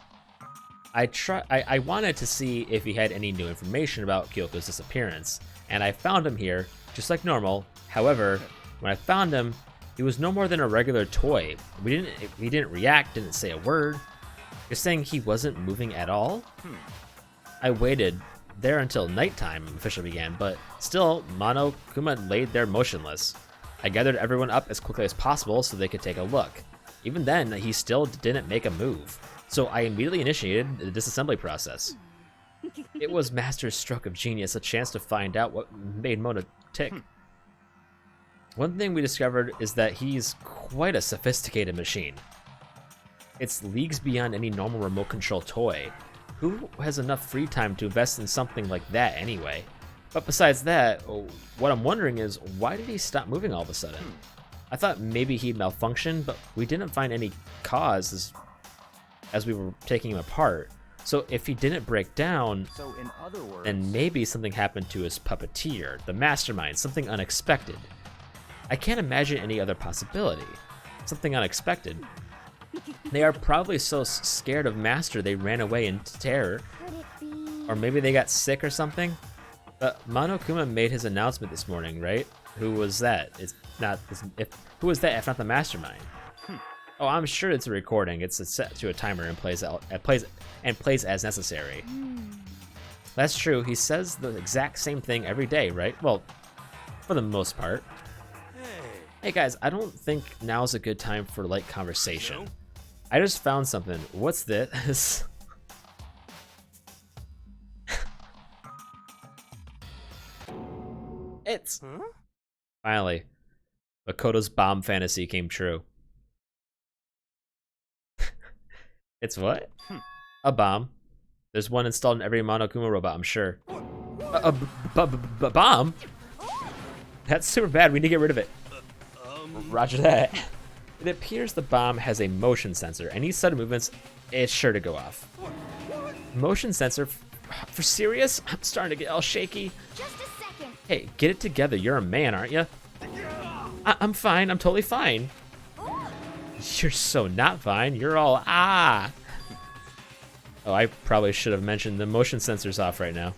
I wanted to see if he had any new information about Kyoko's disappearance, and I found him here, just like normal. However, when I found him, he was no more than a regular toy. He didn't react, didn't say a word. You're saying he wasn't moving at all? I waited there until nighttime officially began, but still, Monokuma laid there motionless. I gathered everyone up as quickly as possible so they could take a look. Even then, he still didn't make a move, so I immediately initiated the disassembly process. It was Master's stroke of genius, a chance to find out what made Mono tick. One thing we discovered is that he's quite a sophisticated machine. It's leagues beyond any normal remote control toy. Who has enough free time to invest in something like that anyway? But besides that, what I'm wondering is, why did he stop moving all of a sudden? I thought maybe he'd malfunctioned, but we didn't find any cause as we were taking him apart. So if he didn't break down, So in other words, then maybe something happened to his puppeteer, the mastermind, something unexpected. I can't imagine any other possibility. Something unexpected. They are probably so scared of Master they ran away in terror. Could it be? Or maybe they got sick or something? Monokuma made his announcement this morning, right? Who was that? Who was that if not the mastermind? Oh, I'm sure it's a recording. It's set to a timer and plays as necessary. That's true. He says the exact same thing every day, right? Well, for the most part. Hey guys, I don't think now's a good time for light conversation. I just found something. What's this? It's finally Makoto's bomb fantasy came true. It's what? A bomb. There's one installed in every Monokuma robot, I'm sure. A bomb? That's super bad. We need to get rid of it. Roger that. It appears the bomb has a motion sensor. Any sudden movements, it's sure to go off. Motion sensor? For serious? I'm starting to get all shaky. Just a second. Hey, get it together. You're a man, aren't you? I'm fine. I'm totally fine. You're so not fine. You're all ah. Oh, I probably should have mentioned the motion sensor's off right now.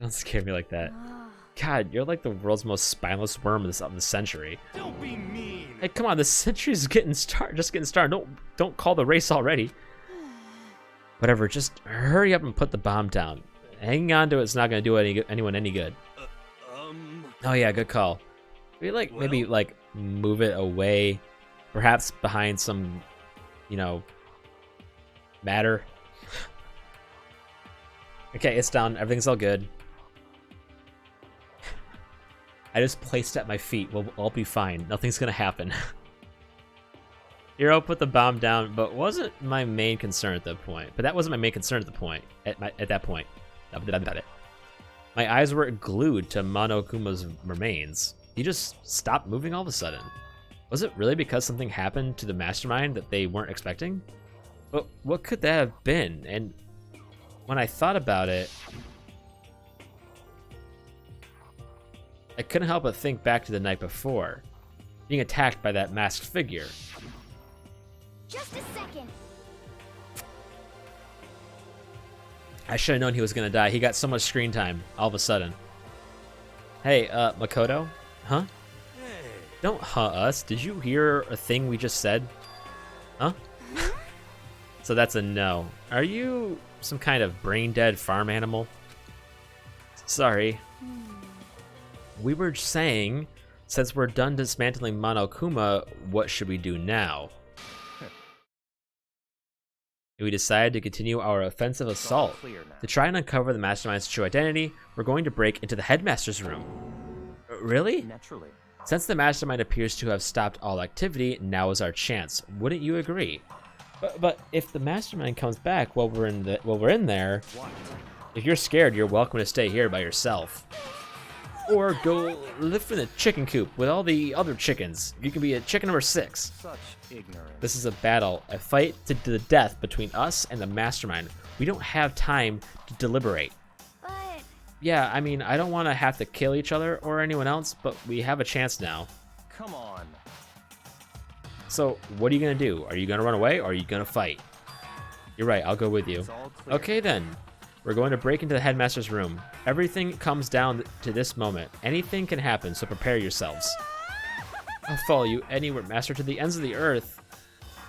Don't scare me like that. God, you're like the world's most spineless worm of the century. Don't be mean. Hey, come on, the century's just getting started. Don't call the race already. Whatever, just hurry up and put the bomb down. Hanging on to it's not gonna do anyone any good. Oh yeah, good call. Maybe move it away, perhaps behind some, matter. Okay, it's down. Everything's all good. I just placed it at my feet. We'll all be fine. Nothing's gonna happen. Hiro put the bomb down, but wasn't my main concern at that point. But that wasn't my main concern at the point. At that point. My eyes were glued to Monokuma's remains. He just stopped moving all of a sudden. Was it really because something happened to the mastermind that they weren't expecting? But what could that have been? And when I thought about it, I couldn't help but think back to the night before, being attacked by that masked figure. Just a second. I should have known he was gonna die. He got so much screen time all of a sudden. Hey, Makoto? Huh? Hey. Don't us. Did you hear a thing we just said? Huh? So that's a no. Are you some kind of brain-dead farm animal? Sorry. We were saying, since we're done dismantling Monokuma, what should we do now? We decided to continue our offensive assault. To try and uncover the mastermind's true identity, we're going to break into the headmaster's room. Really? Naturally. Since the mastermind appears to have stopped all activity, now is our chance. Wouldn't you agree? But if the mastermind comes back while we're in there, if you're scared, you're welcome to stay here by yourself. Or go live in a chicken coop with all the other chickens. You can be a chicken number 6. Such ignorance. This is a battle, a fight to the death between us and the mastermind. We don't have time to deliberate. But Yeah, I mean, I don't want to have to kill each other or anyone else, but we have a chance now. Come on. So, what are you gonna do? Are you gonna run away, or are you gonna fight? You're right, I'll go with you. It's all clear. Okay then. We're going to break into the headmaster's room. Everything comes down to this moment. Anything can happen, so prepare yourselves. I'll follow you anywhere, master, to the ends of the earth.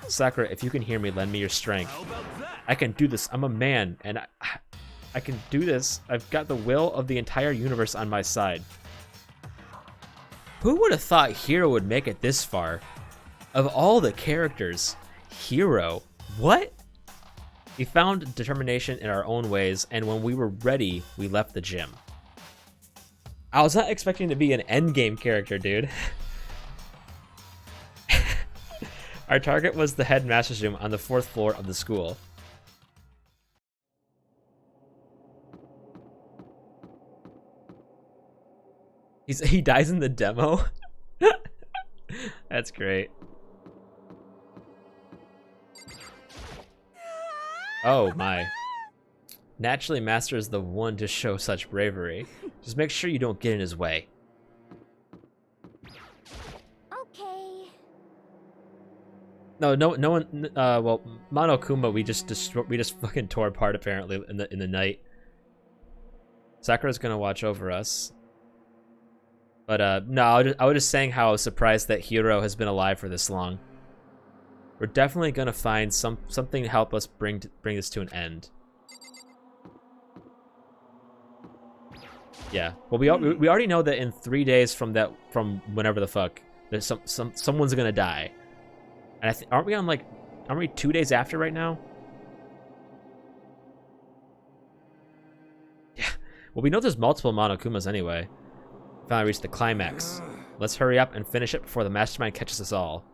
Sakura, if you can hear me, lend me your strength. How about that? I can do this. I'm a man, and I can do this. I've got the will of the entire universe on my side. Who would have thought Hiro would make it this far? Of all the characters, Hiro. What? We found determination in our own ways, and when we were ready, we left the gym. I was not expecting to be an endgame character, dude. Our target was the headmaster's room on the 4th floor of the school. He dies in the demo? That's great. Oh my. Naturally, Master is the one to show such bravery. Just make sure you don't get in his way. Okay. No one. Well, Monokuma, we just fucking tore apart apparently in the night. Sakura's gonna watch over us. But no, I was just saying how I was surprised that Hiro has been alive for this long. We're definitely gonna find something to help us bring this to an end. Yeah. Well, we already know that in 3 days from whenever the fuck, there's someone's gonna die. And aren't we 2 days after right now? Yeah. Well, we know there's multiple Monokumas anyway. Finally reached the climax. Let's hurry up and finish it before the mastermind catches us all.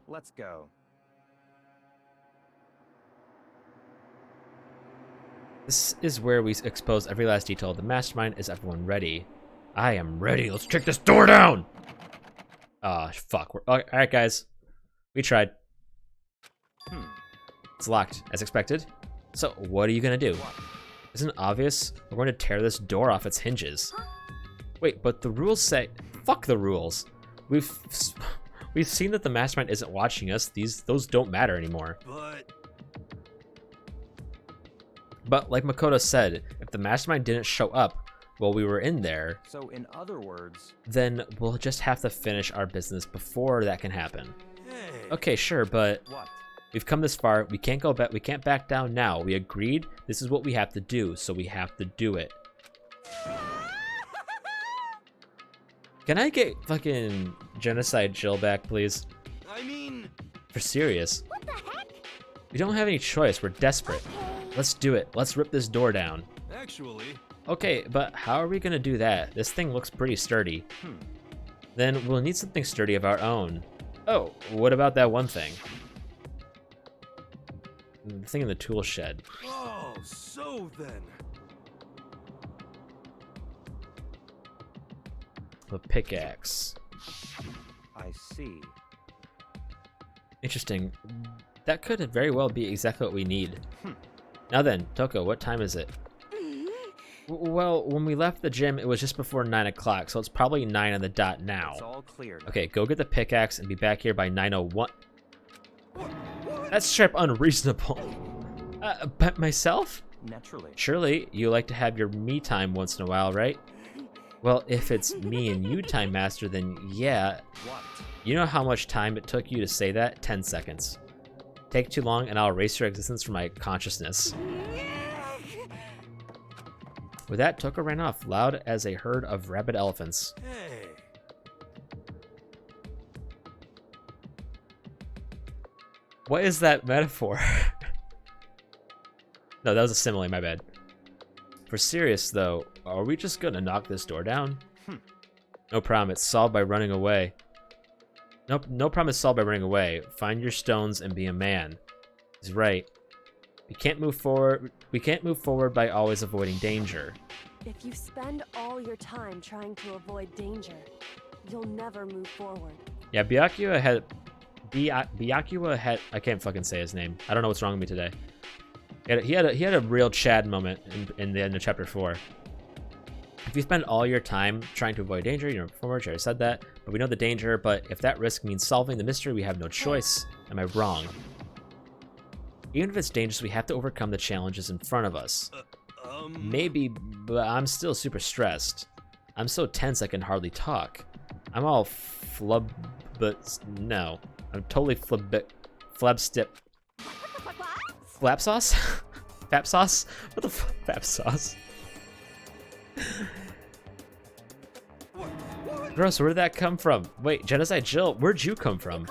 Let's go. This is where we expose every last detail. The mastermind. Is everyone ready? I am ready. Let's kick this door down! Ah, fuck. Alright, guys. We tried. It's locked, as expected. So, what are you gonna do? Isn't it obvious? We're going to tear this door off its hinges. Wait, but the rules say... Fuck the rules. We've seen that the mastermind isn't watching us. Those don't matter anymore. But like Makoto said, if the mastermind didn't show up while we were in there... So in other words... Then we'll just have to finish our business before that can happen. Hey. Okay, sure, but... What? We've come this far. We can't go back. We can't back down now. We agreed. This is what we have to do, so we have to do it. Can I get fucking Genocide Jill back, please? I mean... For serious. What the heck? We don't have any choice. We're desperate. Okay. Let's do it. Let's rip this door down. Actually... Okay, but how are we gonna do that? This thing looks pretty sturdy. Then we'll need something sturdy of our own. Oh, what about that one thing? The thing in the tool shed. Oh, so then... The pickaxe. I see. Interesting. That could very well be exactly what we need. Now then, Toko, what time is it? Well, when we left the gym, it was just before 9 o'clock, so it's probably 9 on the dot now. It's all clear now. Okay, go get the pickaxe and be back here by 9:01. That's straight up unreasonable. But myself? Naturally. Surely, you like to have your me time once in a while, right? Well, if it's me and you time, Master, then yeah. What? You know how much time it took you to say that? 10 seconds. Take too long and I'll erase your existence from my consciousness. With that, Toko ran off, loud as a herd of rabid elephants. Hey. What is that metaphor? No, that was a simile, my bad. For serious, though, are we just gonna knock this door down? No problem, it's solved by running away. Nope, no problem is solved by running away. Find your stones and be a man. He's right. We can't move forward by always avoiding danger. If you spend all your time trying to avoid danger, you'll never move forward. Yeah, Byakuya had I can't fucking say his name. I don't know what's wrong with me today. He had a real Chad moment in the end of chapter 4. If you spend all your time trying to avoid danger, you're a performer. I said that, but we know the danger. But if that risk means solving the mystery, we have no choice. Am I wrong? Even if it's dangerous, we have to overcome the challenges in front of us. Maybe, but I'm still super stressed. I'm so tense I can hardly talk. I'm all flub, but no. I'm totally flabstip. Flap sauce? Fap sauce? What the fap sauce? Gross, where did that come from? Wait, Genocide Jill, where'd you come from?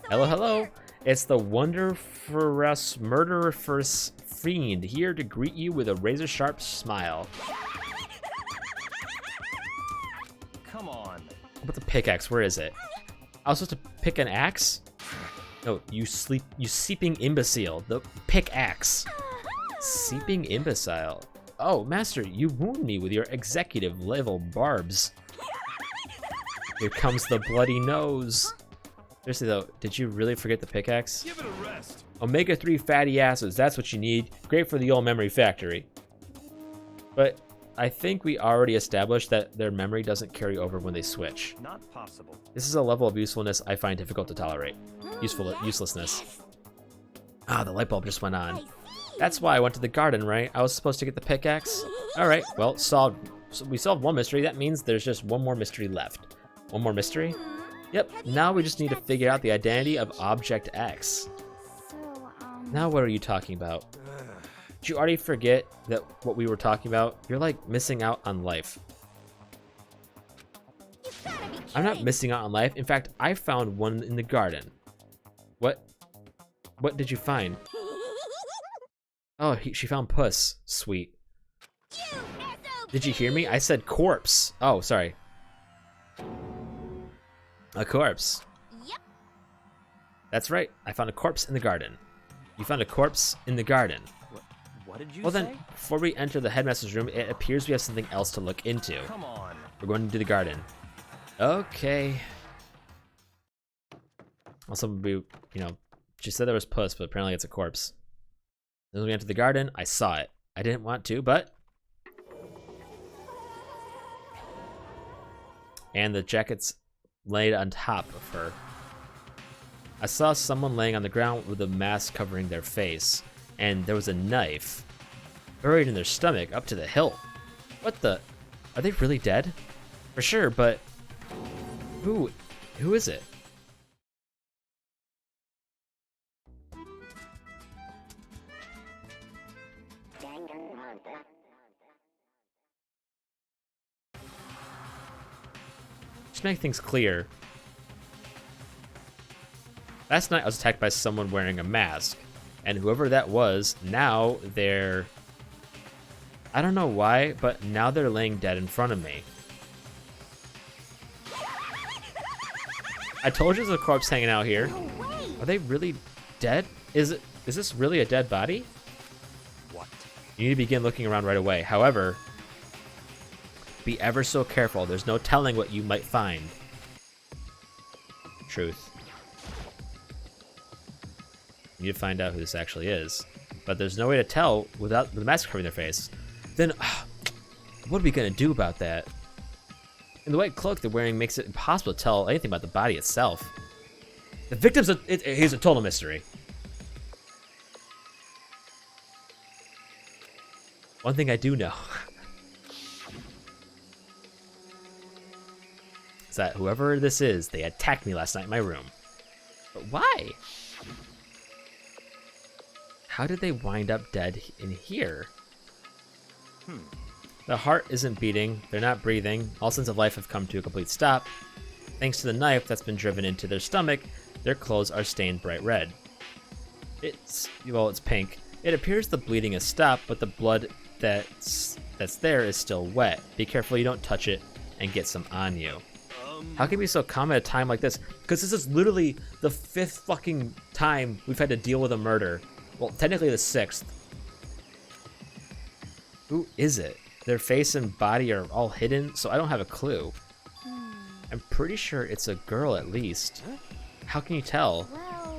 Hello, hello. It's the Wonderfurous Murderer First Fiend here to greet you with a razor sharp smile. Come on. What about the pickaxe? Where is it? I was supposed to pick an axe? No, you seeping imbecile. The pickaxe. Seeping imbecile. Oh, master, you wound me with your executive level barbs. Here comes the bloody nose. Seriously though, did you really forget the pickaxe? Give it a rest. Omega-3 fatty acids, that's what you need. Great for the old memory factory. But I think we already established that their memory doesn't carry over when they switch. Not possible. This is a level of usefulness I find difficult to tolerate. Uselessness. Ah, the light bulb just went on. That's why I went to the garden, right? I was supposed to get the pickaxe? Alright, well, solved. So we solved one mystery. That means there's just one more mystery left. One more mystery? Yep, now we just need to figure out the identity of Object X. Now what are you talking about? Did you already forget that what we were talking about? You're like missing out on life. I'm not missing out on life. In fact, I found one in the garden. What? What did you find? Oh, she found puss. Sweet. Did you hear me? I said corpse. Oh, sorry. A corpse. Yep. That's right. I found a corpse in the garden. You found a corpse in the garden. What did you Well say? then, before we enter the headmaster's room, it appears we have something else to look into. Come on. We're going to the garden. Okay. Also, she said there was puss, but apparently it's a corpse. Then we entered the garden. I saw it. I didn't want to, but... And the jacket's laid on top of her. I saw someone laying on the ground with a mask covering their face, and there was a knife buried in their stomach up to the hilt. What the? Are they really dead? For sure, but who is it? Just make things clear. Last night I was attacked by someone wearing a mask, and whoever that was, now they're... I don't know why, but now they're laying dead in front of me. I told you there's a corpse hanging out here. Are they really dead? Is this really a dead body? What? You need to begin looking around right away. However, be ever so careful. There's no telling what you might find. Truth. You need to find out who this actually is. But there's no way to tell without the mask covering their face. Then, what are we gonna do about that? And the white cloak they're wearing makes it impossible to tell anything about the body itself. The victim's he's a total mystery. One thing I do know is that whoever this is, they attacked me last night in my room. But why? How did they wind up dead in here? The heart isn't beating, they're not breathing, all sense of life have come to a complete stop. Thanks to the knife that's been driven into their stomach, their clothes are stained bright red. It's pink. It appears the bleeding has stopped, but the blood that's there is still wet. Be careful you don't touch it and get some on you. How can you be so calm at a time like this? Because this is literally the 5th fucking time we've had to deal with a murder. Well, technically the 6th. Who is it? Their face and body are all hidden, so I don't have a clue. I'm pretty sure it's a girl at least. How can you tell?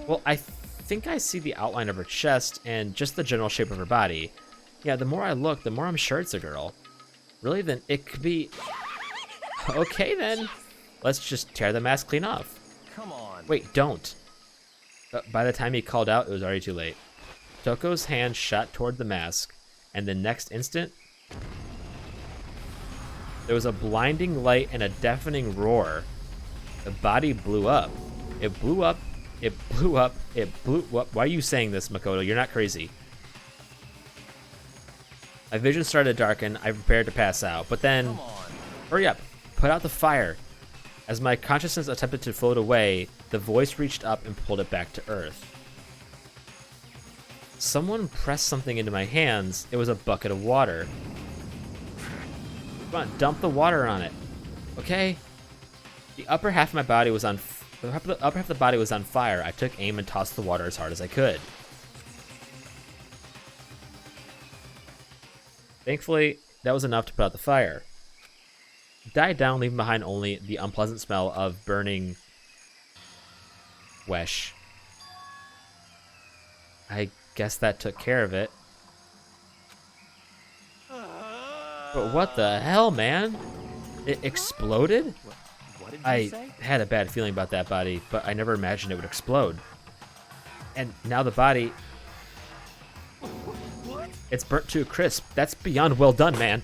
Well, I think I see the outline of her chest and just the general shape of her body. Yeah, the more I look, the more I'm sure it's a girl. Really? Then it could be... Okay, then. Let's just tear the mask clean off. Come on. Wait, don't. By the time he called out, it was already too late. Toko's hand shot toward the mask, and the next instant, there was a blinding light and a deafening roar. The body blew up. It blew up. It blew up. It blew up. Why are you saying this, Makoto? You're not crazy. My vision started to darken. I prepared to pass out, but then... Hurry up. Put out the fire. As my consciousness attempted to float away, the voice reached up and pulled it back to Earth. Someone pressed something into my hands. It was a bucket of water. Come on, dump the water on it. Okay? The upper half of my body was on... The upper half of the body was on fire. I took aim and tossed the water as hard as I could. Thankfully, that was enough to put out the fire. It died down, leaving behind only the unpleasant smell of burning wesh. I guess that took care of it. But what the hell, man? It exploded? What did you I say? had a bad feeling about that body, but I never imagined it would explode. And now the body... What? It's burnt to a crisp. That's beyond well done, man.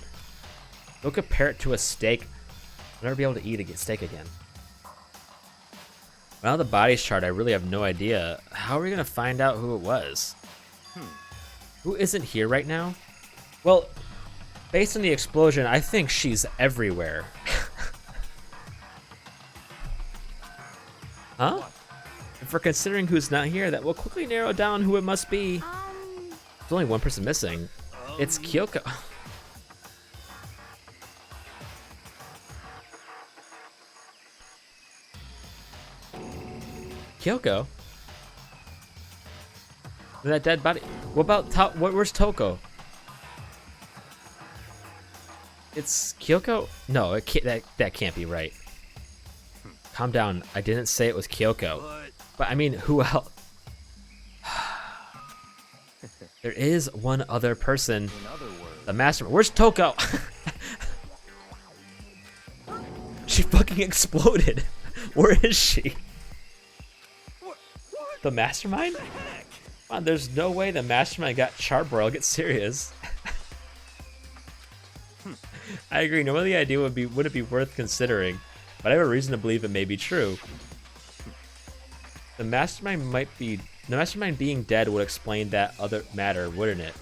Don't compare it to a steak. I'll never be able to eat a steak again. Now the body's charred, I really have no idea. How are we gonna find out who it was? Who isn't here right now? Well, based on the explosion, I think she's everywhere. Huh? If we're considering who's not here, that will quickly narrow down who it must be. There's only one person missing. It's Kyoko. Kyoko? That dead body. What about where's Toko? It's Kyoko? No, it can't, that can't be right. Calm down. I didn't say it was Kyoko. But I mean, who else? There is one other person. In other words, The mastermind. Where's Toko? She fucking exploded. Where is she? The mastermind? Come on, there's no way the mastermind got charbroiled. Get serious. I agree. Normally the idea would it be worth considering, but I have a reason to believe it may be true. The mastermind being dead would explain that other matter, wouldn't it?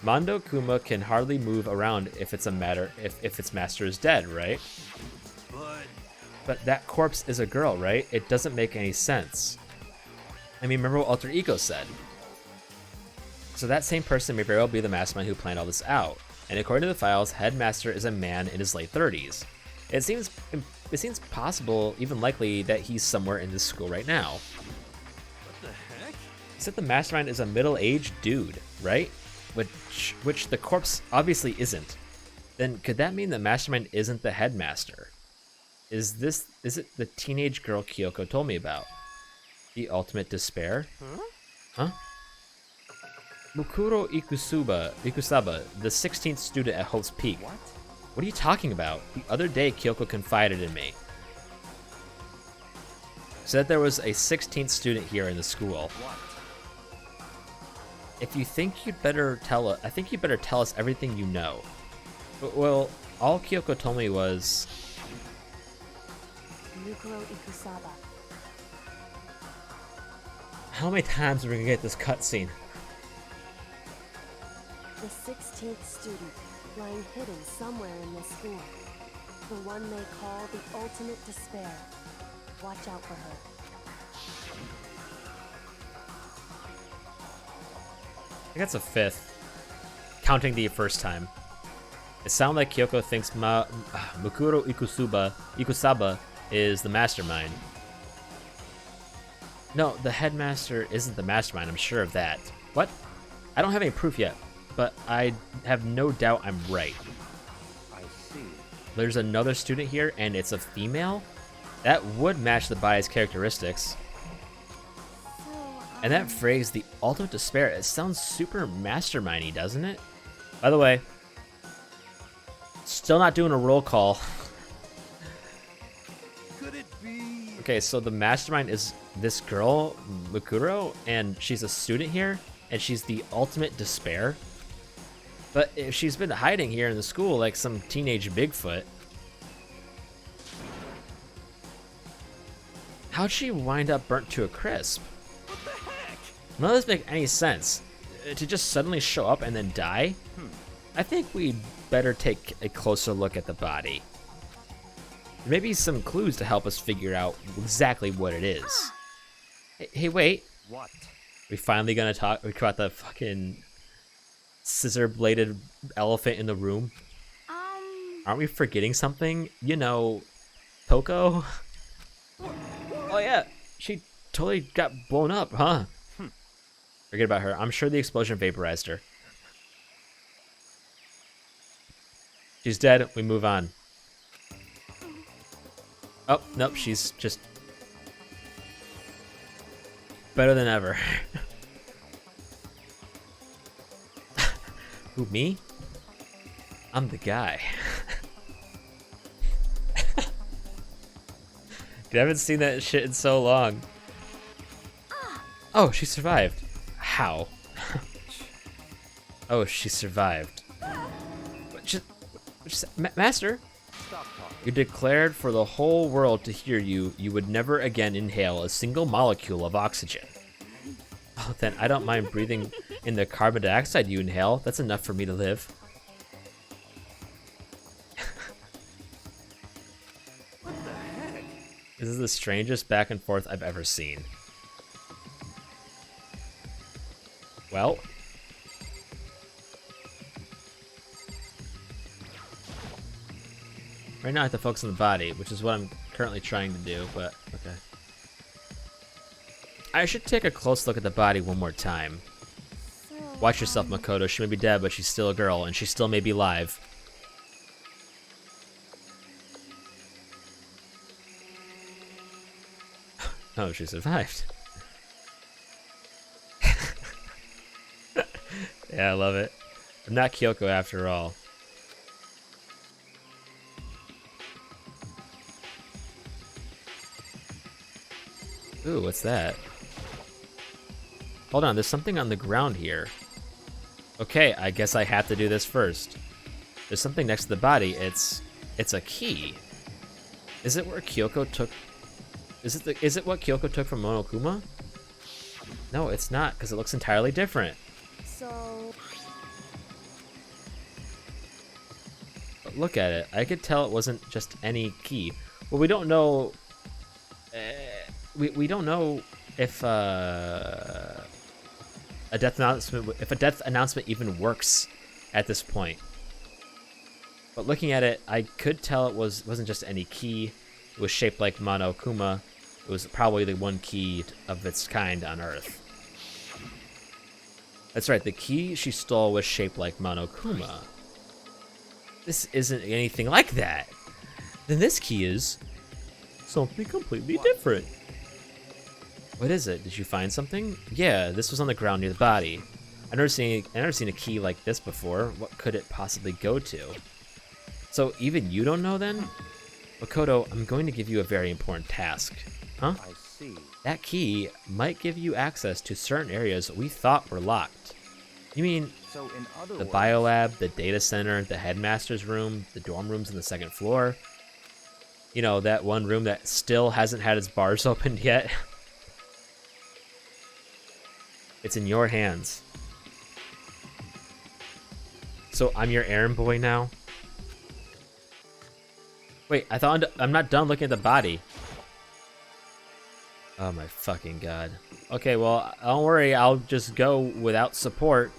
Mondo Kuma can hardly move around if its master is dead, right? But that corpse is a girl, right? It doesn't make any sense. I mean, remember what Alter Ego said. So that same person may very well be the mastermind who planned all this out. And according to the files, Headmaster is a man in his late 30s. It seems possible, even likely, that he's somewhere in this school right now. What the heck? Except the mastermind is a middle-aged dude, right? Which the corpse obviously isn't. Then could that mean the mastermind isn't the headmaster? Is it the teenage girl Kyoko told me about? The ultimate despair? Huh? Mukuro Ikusaba, the 16th student at Hope's Peak. What are you talking about? The other day, Kyoko confided in me. Said there was a 16th student here in the school. If you think you'd better tell us, I think you'd better tell us everything you know. But, well, all Kyoko told me was... Mukuro Ikusaba. How many times are we gonna get this cutscene? The 16th student, lying hidden somewhere in this school. The one they call the ultimate despair. Watch out for her. I think that's a 5th. Counting the first time. It sounds like Kyoko thinks Mukuro Ikusaba is the mastermind. No, the headmaster isn't the mastermind, I'm sure of that. What? I don't have any proof yet, but I have no doubt I'm right. I see. There's another student here, and it's a female? That would match the body's characteristics. And that phrase, the ultimate despair, it sounds super mastermindy, doesn't it? By the way, Still not doing a roll call. Could it be? Okay, so the mastermind is this girl, Mukuro, and she's a student here, and she's the ultimate despair. But if she's been hiding here in the school like some teenage Bigfoot, how'd she wind up burnt to a crisp? What the heck? None of this makes any sense. To just suddenly show up and then die? I think we'd better take a closer look at the body. Maybe some clues to help us figure out exactly what it is. Hey, wait. What? We finally gonna talk about the fucking scissor-bladed elephant in the room? Aren't we forgetting something? You know, Toko? Oh yeah, she totally got blown up, huh? Forget about her. I'm sure the explosion vaporized her. She's dead. We move on. Oh, nope. She's just better than ever. Who, me? I'm the guy. Dude, I haven't seen that shit in so long. Oh, she survived. How? Oh, she survived. Master, Stop talking. you declared for the whole world to hear you would never again inhale a single molecule of oxygen. Oh, then I don't mind breathing in the carbon dioxide you inhale. That's enough for me to live. What the heck? This is the strangest back and forth I've ever seen. Well. Right now I have to focus on the body, which is what I'm currently trying to do, but okay. I should take a close look at the body one more time. Watch yourself, Makoto. She may be dead, but she's still a girl, and she still may be alive. Oh, she survived. Yeah, I love it. I'm not Kyoko after all. Ooh, what's that? Hold on, there's something on the ground here. Okay, I guess I have to do this first. There's something next to the body. It's a key. Is it where Kyoko took? Is it what Kyoko took from Monokuma? No, it's not, because it looks entirely different. So... But look at it. I could tell it wasn't just any key. Well, we don't know. We don't know if a death announcement even works at this point. But looking at it, I could tell it wasn't just any key. It was shaped like Monokuma. It was probably the one key of its kind on Earth. That's right, the key she stole was shaped like Monokuma. This isn't anything like that. Then this key is something completely different. What is it? Did you find something? Yeah, this was on the ground near the body. I've never seen a key like this before. What could it possibly go to? So even you don't know then? Makoto, I'm going to give you a very important task. Huh? I see. That key might give you access to certain areas we thought were locked. You mean So in other the words, biolab, the data center, the headmaster's room, the dorm rooms on the second floor? You know, that one room that still hasn't had its bars opened yet? It's in your hands. So I'm your errand boy now? Wait, I thought I'm not done looking at the body. Oh my fucking god. Okay, well, don't worry, I'll just go without support.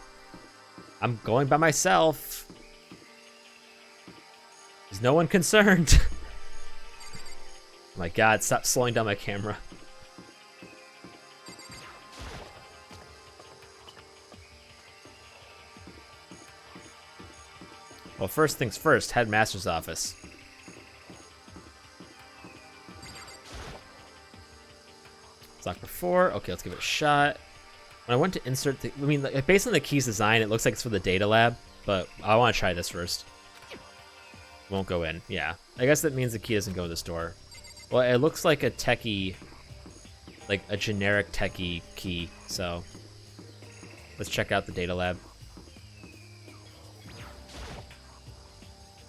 I'm going by myself. There's no one concerned. My god, stop slowing down my camera. Well, first things first, headmaster's office. It's locked before. Okay, let's give it a shot. When I went to insert the... I mean, like, based on the key's design, it looks like it's for the data lab, but I want to try this first. Won't go in. Yeah. I guess that means the key doesn't go in this door. Well, it looks like a techie, like a generic techie key. So let's check out the data lab.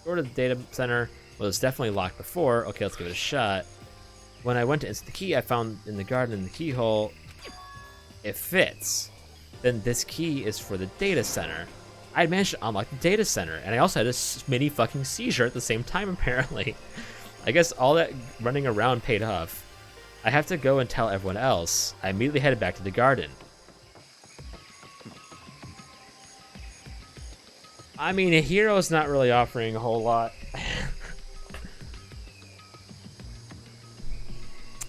Door to the data center. Well, it's definitely locked before. Okay, let's give it a shot. When I went to insert the key, I found in the garden in the keyhole, it fits. Then this key is for the data center. I managed to unlock the data center, and I also had a mini fucking seizure at the same time, apparently. I guess all that running around paid off. I have to go and tell everyone else. I immediately headed back to the garden. I mean, a hero's not really offering a whole lot.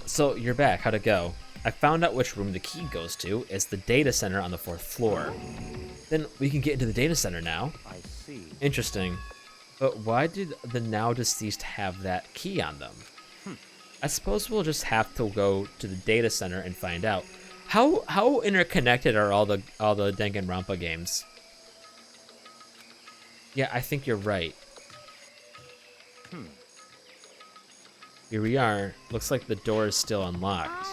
So, you're back. How'd it go? I found out which room the key goes to. It's the data center on the 4th floor. Then we can get into the data center now. I see. Interesting. But why did the now deceased have that key on them? I suppose we'll just have to go to the data center and find out. How interconnected are all the Danganronpa games? Yeah, I think you're right. Here we are. Looks like the door is still unlocked.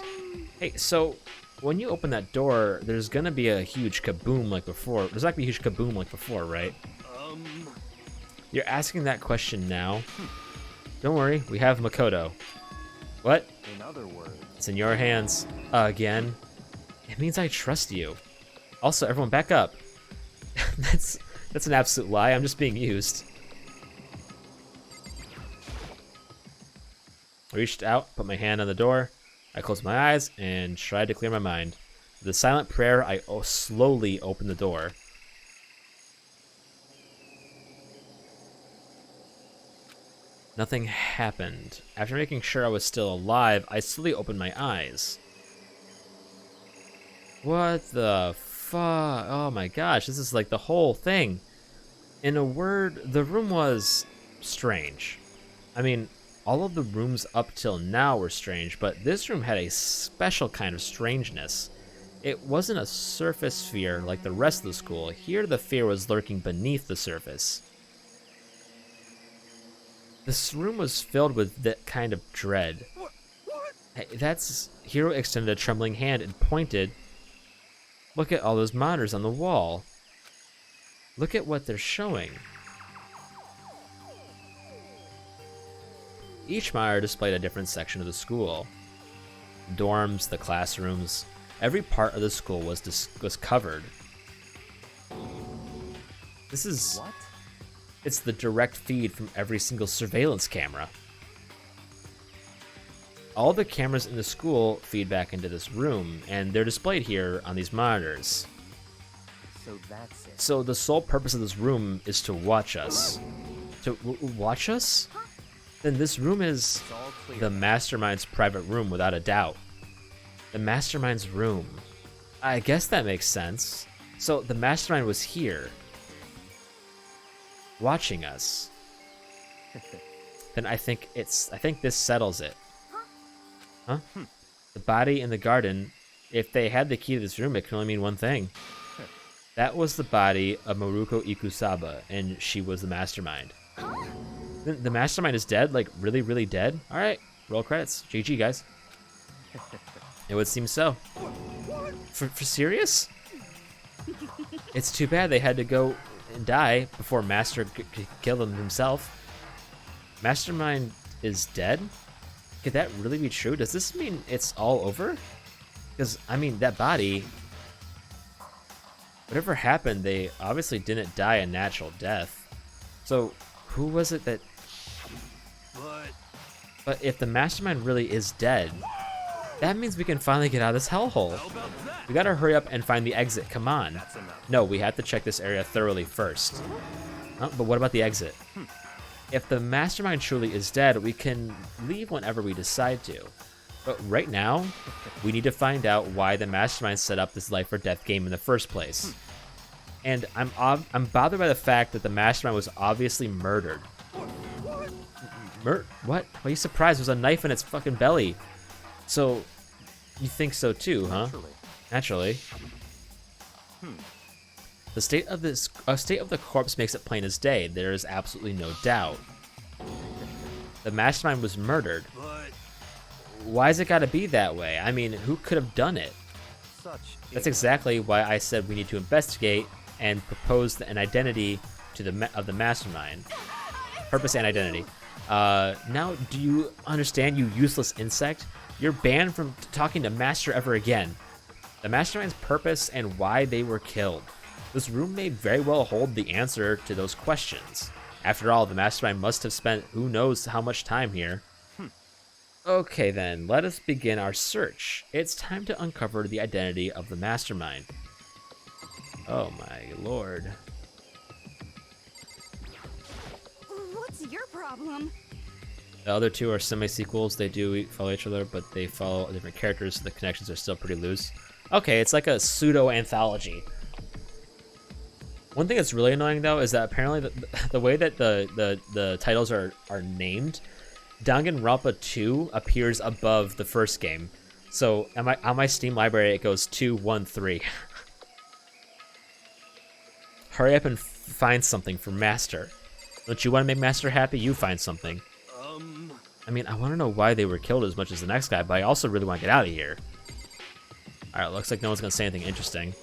Hey, so when you open that door, there's gonna be a huge kaboom like before. There's not gonna be a huge kaboom like before, right? You're asking that question now? Don't worry, we have Makoto. What? In other words, it's in your hands. Again? It means I trust you. Also, everyone back up. That's an absolute lie. I'm just being used. I reached out, put my hand on the door. I closed my eyes and tried to clear my mind. With a silent prayer, I slowly opened the door. Nothing happened. After making sure I was still alive, I slowly opened my eyes. What the fuck? Oh my gosh, this is like the whole thing. In a word, the room was strange. I mean, all of the rooms up till now were strange, but this room had a special kind of strangeness. It wasn't a surface fear like the rest of the school. Here the fear was lurking beneath the surface. This room was filled with that kind of dread. What? Hey, Hiro extended a trembling hand and pointed. Look at all those monitors on the wall. Look at what they're showing. Each monitor displayed a different section of the school. Dorms, the classrooms, every part of the school was covered. This is... what? It's the direct feed from every single surveillance camera. All the cameras in the school feed back into this room, and they're displayed here on these monitors. So that's it. So the sole purpose of this room is to watch us. To watch us? Then this room is the Mastermind's private room, without a doubt. The Mastermind's room. I guess that makes sense. So the Mastermind was here, watching us. Then I think this settles it. Huh? The body in the garden. If they had the key to this room, it can only mean one thing. That was the body of Maruko Ikusaba, and she was the Mastermind. The Mastermind is dead? Like, really, really dead? Alright, roll credits. GG, guys. It would seem so. For serious? It's too bad they had to go and die before Master killed them himself. Mastermind is dead? Could that really be true? Does this mean it's all over? Because, I mean, that body... Whatever happened, they obviously didn't die a natural death. So, who was it that... But if the Mastermind really is dead, that means we can finally get out of this hellhole. We gotta hurry up and find the exit, come on. No, we have to check this area thoroughly first. But what about the exit? If the Mastermind truly is dead, we can leave whenever we decide to. But right now, we need to find out why the Mastermind set up this life or death game in the first place. And I'm bothered by the fact that the Mastermind was obviously murdered. What? Why are you surprised? There's a knife in its fucking belly. So, you think so too, huh? Naturally. The state of the corpse makes it plain as day. There is absolutely no doubt. The mastermind was murdered. But Why's it gotta be that way? I mean, who could have done it? Such That's exactly why I said we need to investigate and propose an identity to the mastermind. Purpose and identity. Now, do you understand, you useless insect? You're banned from talking to Master ever again. The mastermind's purpose and why they were killed. This room may very well hold the answer to those questions. After all, the mastermind must have spent who knows how much time here. Okay then, let us begin our search. It's time to uncover the identity of the mastermind. Oh my lord. What's your problem? The other two are semi-sequels. They do follow each other, but they follow different characters, so the connections are still pretty loose. Okay, it's like a pseudo-anthology. One thing that's really annoying, though, is that apparently the way that the titles are named, Danganronpa 2 appears above the first game. So on my Steam library, it goes 2, 1, 3. Hurry up and find something for Master. Don't you want to make Master happy? You find something. I mean, I want to know why they were killed as much as the next guy, but I also really want to get out of here. Alright, looks like no one's going to say anything interesting.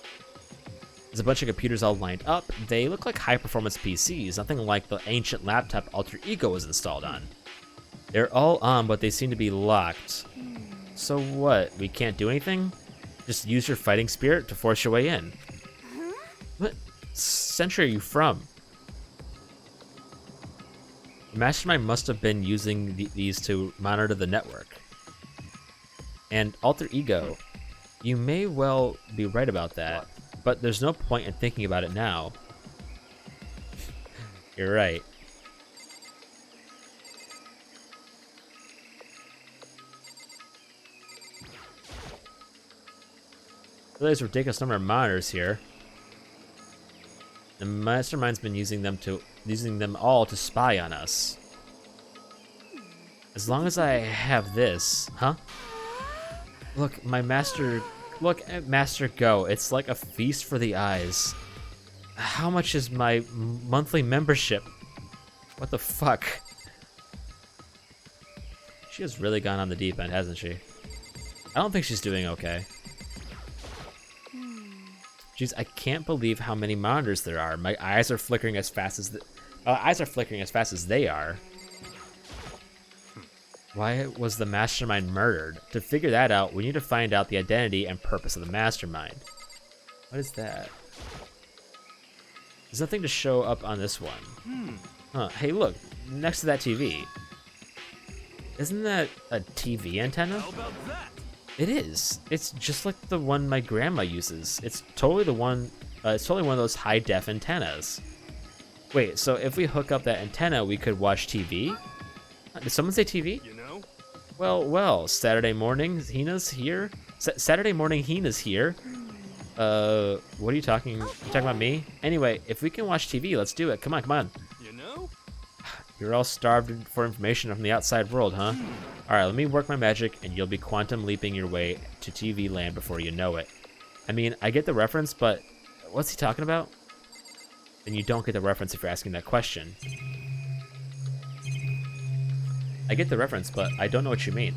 There's a bunch of computers all lined up. They look like high-performance PCs, nothing like the ancient laptop Alter Ego was installed on. They're all on, but they seem to be locked. So what? We can't do anything? Just use your fighting spirit to force your way in. What century are you from? The mastermind must have been using these to monitor the network. And Alter Ego. You may well be right about that, but there's no point in thinking about it now. You're right. There's a ridiculous number of monitors here. The mastermind's been using them all to spy on us. As long as I have this, huh? Look, look at Master Go. It's like a feast for the eyes. How much is my monthly membership? What the fuck? She has really gone on the deep end, hasn't she? I don't think she's doing okay. Jeez, I can't believe how many monitors there are. My eyes are flickering as fast as they are. Why was the mastermind murdered? To figure that out, we need to find out the identity and purpose of the mastermind. What is that? There's nothing to show up on this one. Huh, hey look, next to that TV. Isn't that a TV antenna? how about that? It is. It's just like the one my grandma uses. It's totally the one. It's totally one of those high-def antennas. Wait, so if we hook up that antenna, we could watch TV? Did someone say TV? You know? Well. Saturday morning, Hina's here. Saturday morning, Hina's here. What are you talking? You talking about me? Anyway, if we can watch TV, let's do it. Come on. You know? You're all starved for information from the outside world, huh? Alright, let me work my magic, and you'll be quantum leaping your way to TV land before you know it. I mean, I get the reference, but what's he talking about? Then you don't get the reference if you're asking that question. I get the reference, but I don't know what you mean.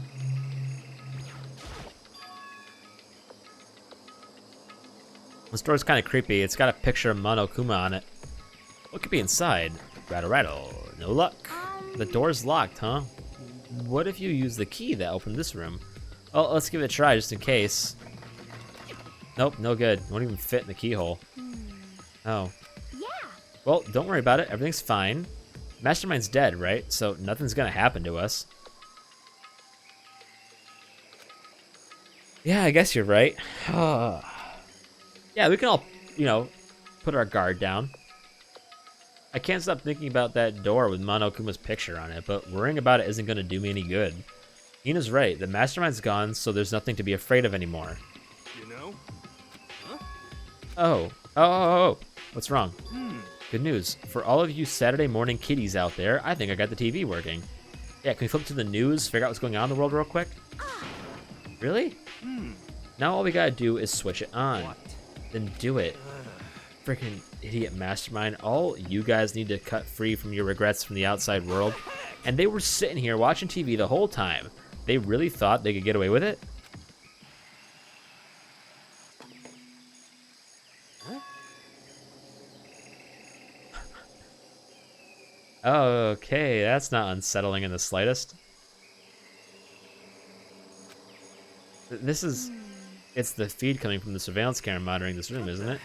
This door's kind of creepy. It's got a picture of Monokuma on it. What could be inside? Rattle. No luck. The door's locked, huh? What if you use the key that opened this room? Well, let's give it a try just in case. Nope, no good. Won't even fit in the keyhole. Oh. Yeah. Well, don't worry about it. Everything's fine. Mastermind's dead, right? So nothing's gonna happen to us. Yeah, I guess you're right. Yeah, we can all, put our guard down. I can't stop thinking about that door with Monokuma's picture on it, but worrying about it isn't going to do me any good. Ina's right. The mastermind's gone, so there's nothing to be afraid of anymore. You know? Huh? Oh. What's wrong? Good news. For all of you Saturday morning kiddies out there, I think I got the TV working. Yeah, can we flip to the news, figure out what's going on in the world real quick? Really? Now all we gotta do is switch it on. What? Then do it. freaking idiot mastermind. All you guys need to cut free from your regrets from the outside world. And they were sitting here watching TV the whole time. They really thought they could get away with it? Okay, that's not unsettling in the slightest. This is... It's the feed coming from the surveillance camera monitoring this room, isn't it?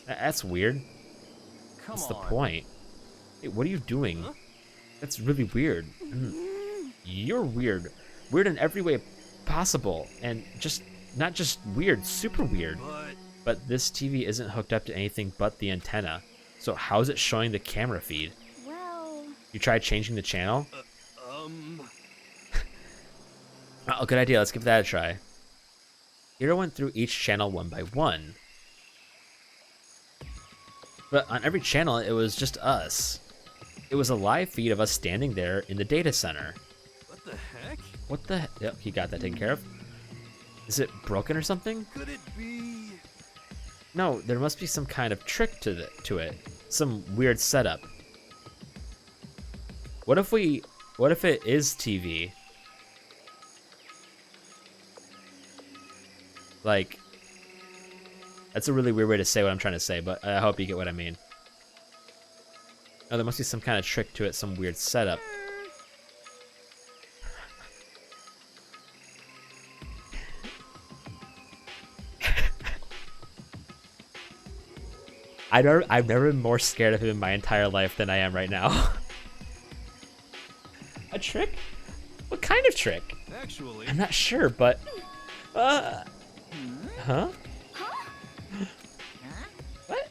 That's weird. What's the point? Hey, what are you doing? Huh? That's really weird. You're weird. Weird in every way possible. And just... Not just weird, super weird. But this TV isn't hooked up to anything but the antenna. So how is it showing the camera feed? Well... You tried changing the channel? Oh, good idea. Let's give that a try. Hiro went through each channel one by one. But on every channel, it was just us. It was a live feed of us standing there in the data center. What the heck? What the heck? Yep, he got that taken care of. Is it broken or something? Could it be? No, there must be some kind of trick to it. Some weird setup. What if it is TV? Like, that's a really weird way to say what I'm trying to say, but I hope you get what I mean. Oh, there must be some kind of trick to it, some weird setup. I've never been more scared of him in my entire life than I am right now. A trick? What kind of trick? Actually, I'm not sure, but... Huh? What?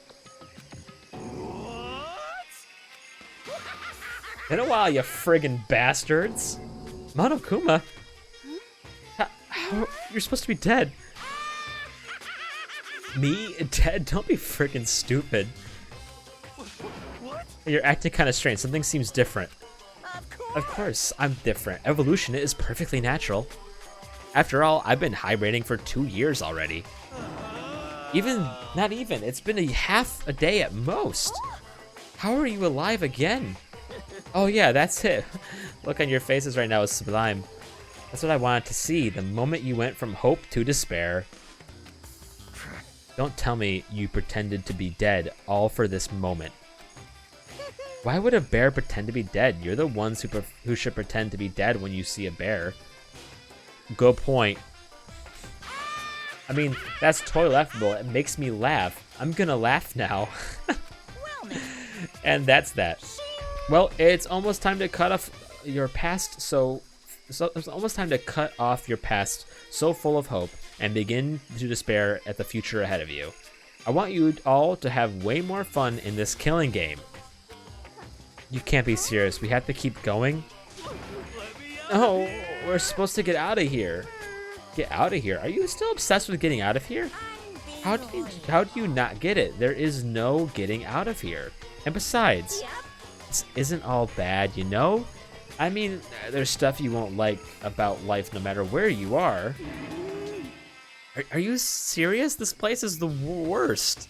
Been a while, you friggin' bastards. Monokuma? You're supposed to be dead. Me? Dead? Don't be friggin' stupid. what? You're acting kind of strange. Something seems different. Of course, I'm different. Evolution is perfectly natural. After all, I've been hibernating for 2 years already. Not even. It's been half a day at most. How are you alive again? Oh yeah, that's it. Look on your faces right now is sublime. That's what I wanted to see. The moment you went from hope to despair. Don't tell me you pretended to be dead all for this moment. Why would a bear pretend to be dead? You're the ones who should pretend to be dead when you see a bear. Good point. I mean, that's totally laughable. It makes me laugh. I'm gonna laugh now. And that's that. Well, it's almost time to cut off your past, so it's almost time to cut off your past so full of hope and begin to despair at the future ahead of you. I want you all to have way more fun in this killing game. You can't be serious. We have to keep going? Oh, we're supposed to get out of here. Get out of here? Are you still obsessed with getting out of here? How do you not get it? There is no getting out of here. And besides, this isn't all bad, you know? I mean, there's stuff you won't like about life no matter where you are. Are you serious? This place is the worst.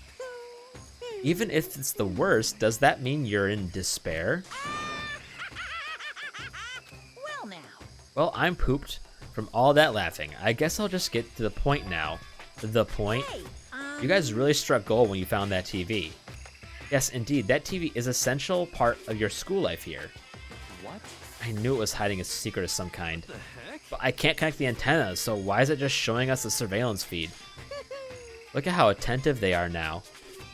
Even if it's the worst, does that mean you're in despair? Well, now. Well, I'm pooped from all that laughing. I guess I'll just get to the point now. The point? Hey, You guys really struck gold when you found that TV. Yes, indeed, that TV is an essential part of your school life here. What? I knew it was hiding a secret of some kind. The heck? But I can't connect the antennas, so why is it just showing us the surveillance feed? Look at how attentive they are now.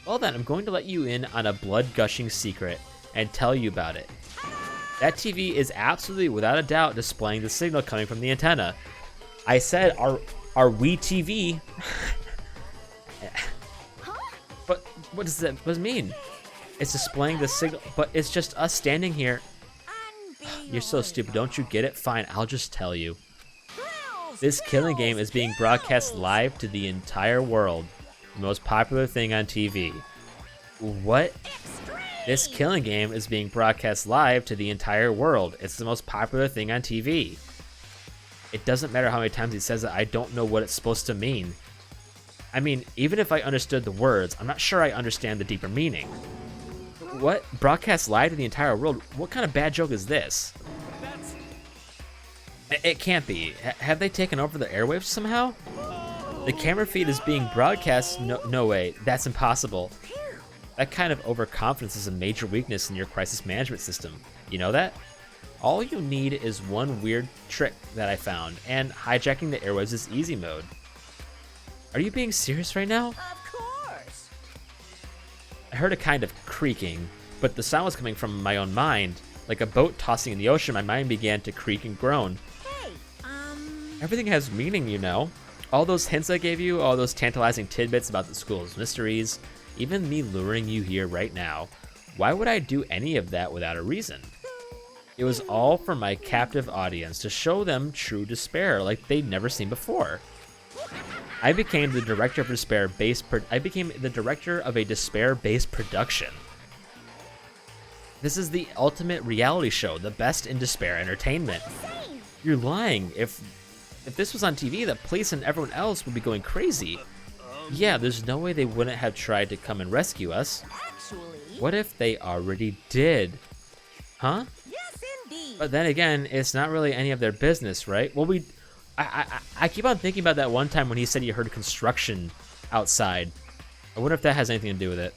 Well then, I'm going to let you in on a blood-gushing secret and tell you about it. That TV is absolutely, without a doubt, displaying the signal coming from the antenna. I said our Wii TV. But what does it mean? It's displaying the signal, but it's just us standing here. You're so stupid, don't you get it? Fine, I'll just tell you. This killing game is being broadcast live to the entire world. The most popular thing on TV. What? This killing game is being broadcast live to the entire world. It's the most popular thing on TV. It doesn't matter how many times he says it, I don't know what it's supposed to mean. I mean, even if I understood the words, I'm not sure I understand the deeper meaning. What? Broadcast live to the entire world? What kind of bad joke is this? It can't be. Have they taken over the airwaves somehow? The camera feed is being broadcast? No way. That's impossible. That kind of overconfidence is a major weakness in your crisis management system. You know that? All you need is one weird trick that I found, and hijacking the airwaves is easy mode. Are you being serious right now? Of course. I heard a kind of creaking, but the sound was coming from my own mind. Like a boat tossing in the ocean, my mind began to creak and groan. Hey, Everything has meaning, you know. All those hints I gave you, all those tantalizing tidbits about the school's mysteries, even me luring you here right now. Why would I do any of that without a reason? It was all for my captive audience, to show them true despair like they'd never seen before. I became the director of a despair-based production. This is the ultimate reality show, the best in despair entertainment. You're lying. If this was on TV, the police and everyone else would be going crazy. Yeah, there's no way they wouldn't have tried to come and rescue us. actually, What if they already did? Huh? yes, indeed. But then again, it's not really any of their business, right? Well, I keep on thinking about that one time when he said he heard construction outside. I wonder if that has anything to do with it.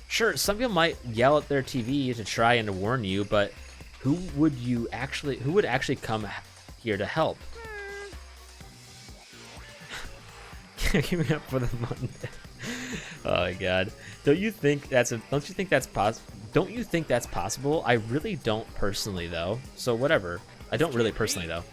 Sure, some people might yell at their TV to try and to warn you, but who would actually come here to help? Give me up for the Monday. Oh my god. Don't you think that's possible? I really don't personally though. So whatever. I don't really personally though.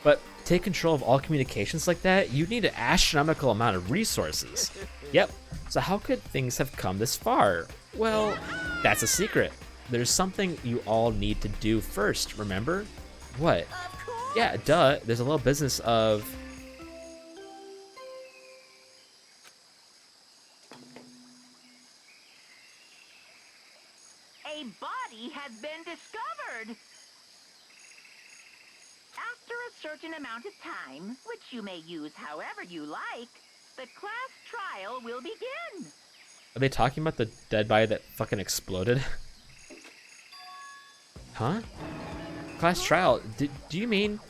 But take control of all communications like that, you need an astronomical amount of resources. Yep. So how could things have come this far? Well, that's a secret. There's something you all need to do first, remember? What? Yeah, duh. There's a little business of... A body has been discovered. After a certain amount of time, which you may use however you like, the class trial will begin. Are they talking about the dead body that fucking exploded? Huh? Class trial? Do you mean...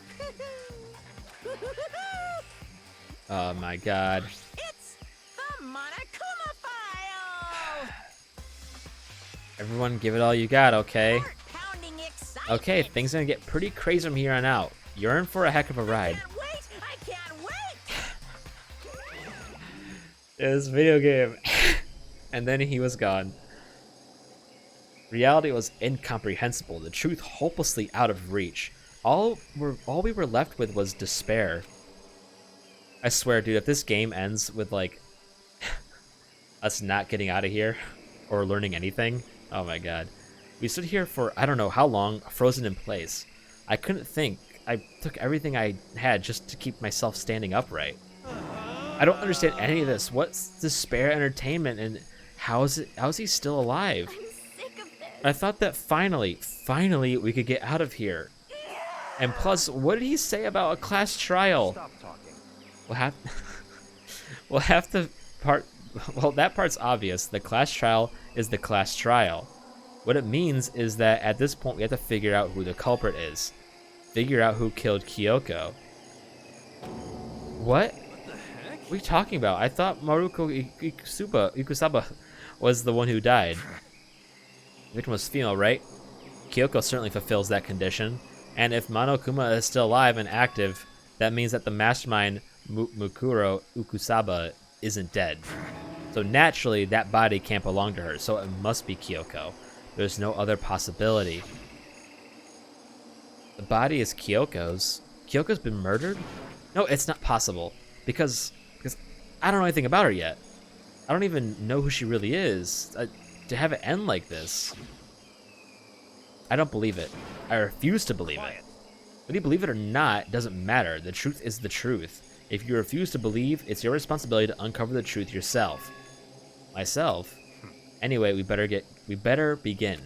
Oh my god. It's the Monokuma file! Everyone give it all you got, okay? Heart-pounding excitement. Okay, things are gonna get pretty crazy from here on out. You're in for a heck of a ride. I can't wait! This video game. And then he was gone. Reality was incomprehensible, the truth hopelessly out of reach. All we were left with was despair. I swear, dude, if this game ends with, like, us not getting out of here, or learning anything, oh my god. We stood here for, I don't know how long, frozen in place. I couldn't think. I took everything I had just to keep myself standing upright. I don't understand any of this. What's despair entertainment, and how is he still alive? I'm sick of this. I thought that finally we could get out of here. And plus, what did he say about a class trial? Stop talking. Well, that part's obvious. The class trial is the class trial. What it means is that at this point we have to figure out who the culprit is. Figure out who killed Kyoko. What? What are you talking about? I thought Maruko Ikusaba was the one who died. The victim was female, right? Kyoko certainly fulfills that condition. And if Monokuma is still alive and active, that means that the mastermind Mukuro Ikusaba isn't dead. So naturally, that body can't belong to her, so it must be Kyoko. There's no other possibility. The body is Kyoko's. Kyoko's been murdered? No, it's not possible. Because I don't know anything about her yet. I don't even know who she really is. To have it end like this, I don't believe it. I refuse to believe it. Whether you believe it or not doesn't matter. The truth is the truth. If you refuse to believe, it's your responsibility to uncover the truth yourself. Myself? Anyway, we better begin.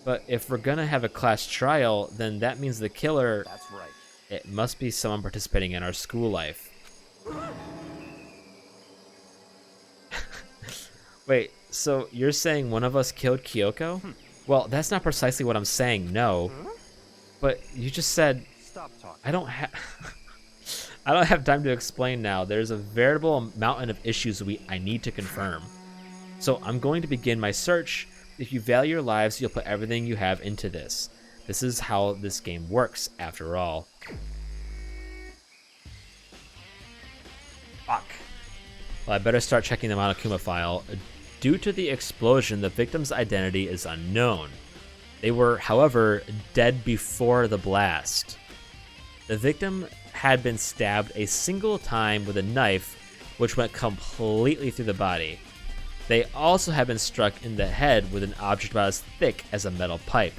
But if we're gonna have a class trial, then that means the killer... That's right. It must be someone participating in our school life. Wait, so you're saying one of us killed Kyoko? Well, that's not precisely what I'm saying, no. But you just said... Stop talking. I don't have... I don't have time to explain now. There's a veritable mountain of issues I need to confirm. So I'm going to begin my search. If you value your lives, you'll put everything you have into this. This is how this game works, after all. Fuck. Well, I better start checking the Monokuma file. Due to the explosion, the victim's identity is unknown. They were, however, dead before the blast. The victim had been stabbed a single time with a knife, which went completely through the body. They also had been struck in the head with an object about as thick as a metal pipe.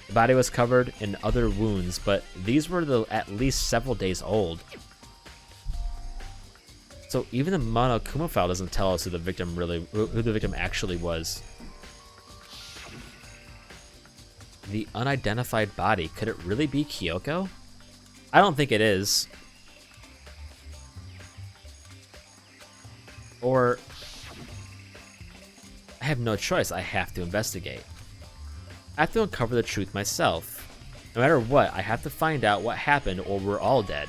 The body was covered in other wounds, but these were at least several days old. So even the Monokuma file doesn't tell us who the victim actually was. The unidentified body, could it really be Kyoko? I don't think it is. Or I have no choice, I have to investigate. I have to uncover the truth myself. No matter what, I have to find out what happened or we're all dead.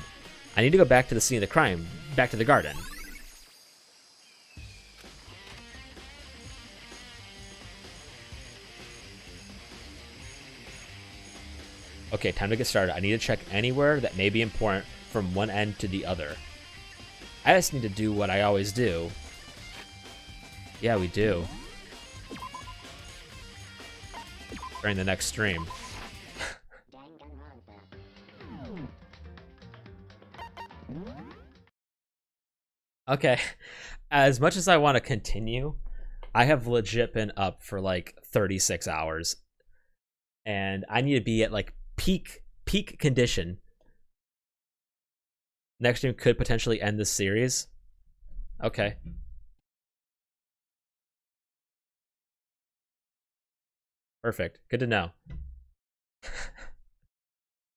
I need to go back to the scene of the crime, back to the garden. Okay, time to get started. I need to check anywhere that may be important from one end to the other. I just need to do what I always do. Yeah, we do. During the next stream. Okay, as much as I want to continue, I have legit been up for like 36 hours. And I need to be at like peak condition. Next stream could potentially end this series. Okay. Perfect. Good to know.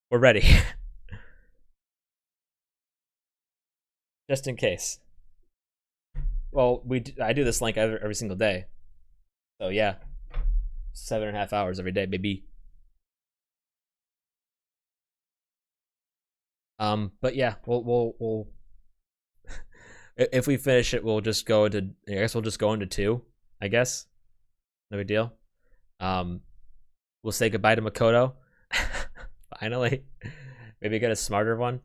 We're ready. Just in case. Well, I do this link every single day. So yeah. 7.5 hours every day, baby. But yeah, we'll if we finish it, we'll just go into. I guess we'll just go into 2. I guess. No big deal. We'll say goodbye to Makoto. Finally, maybe get a smarter one.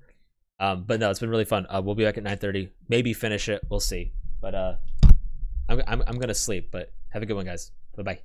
But no, it's been really fun. We'll be back at 9:30. Maybe finish it. We'll see. But I'm gonna sleep. But have a good one, guys. Bye bye.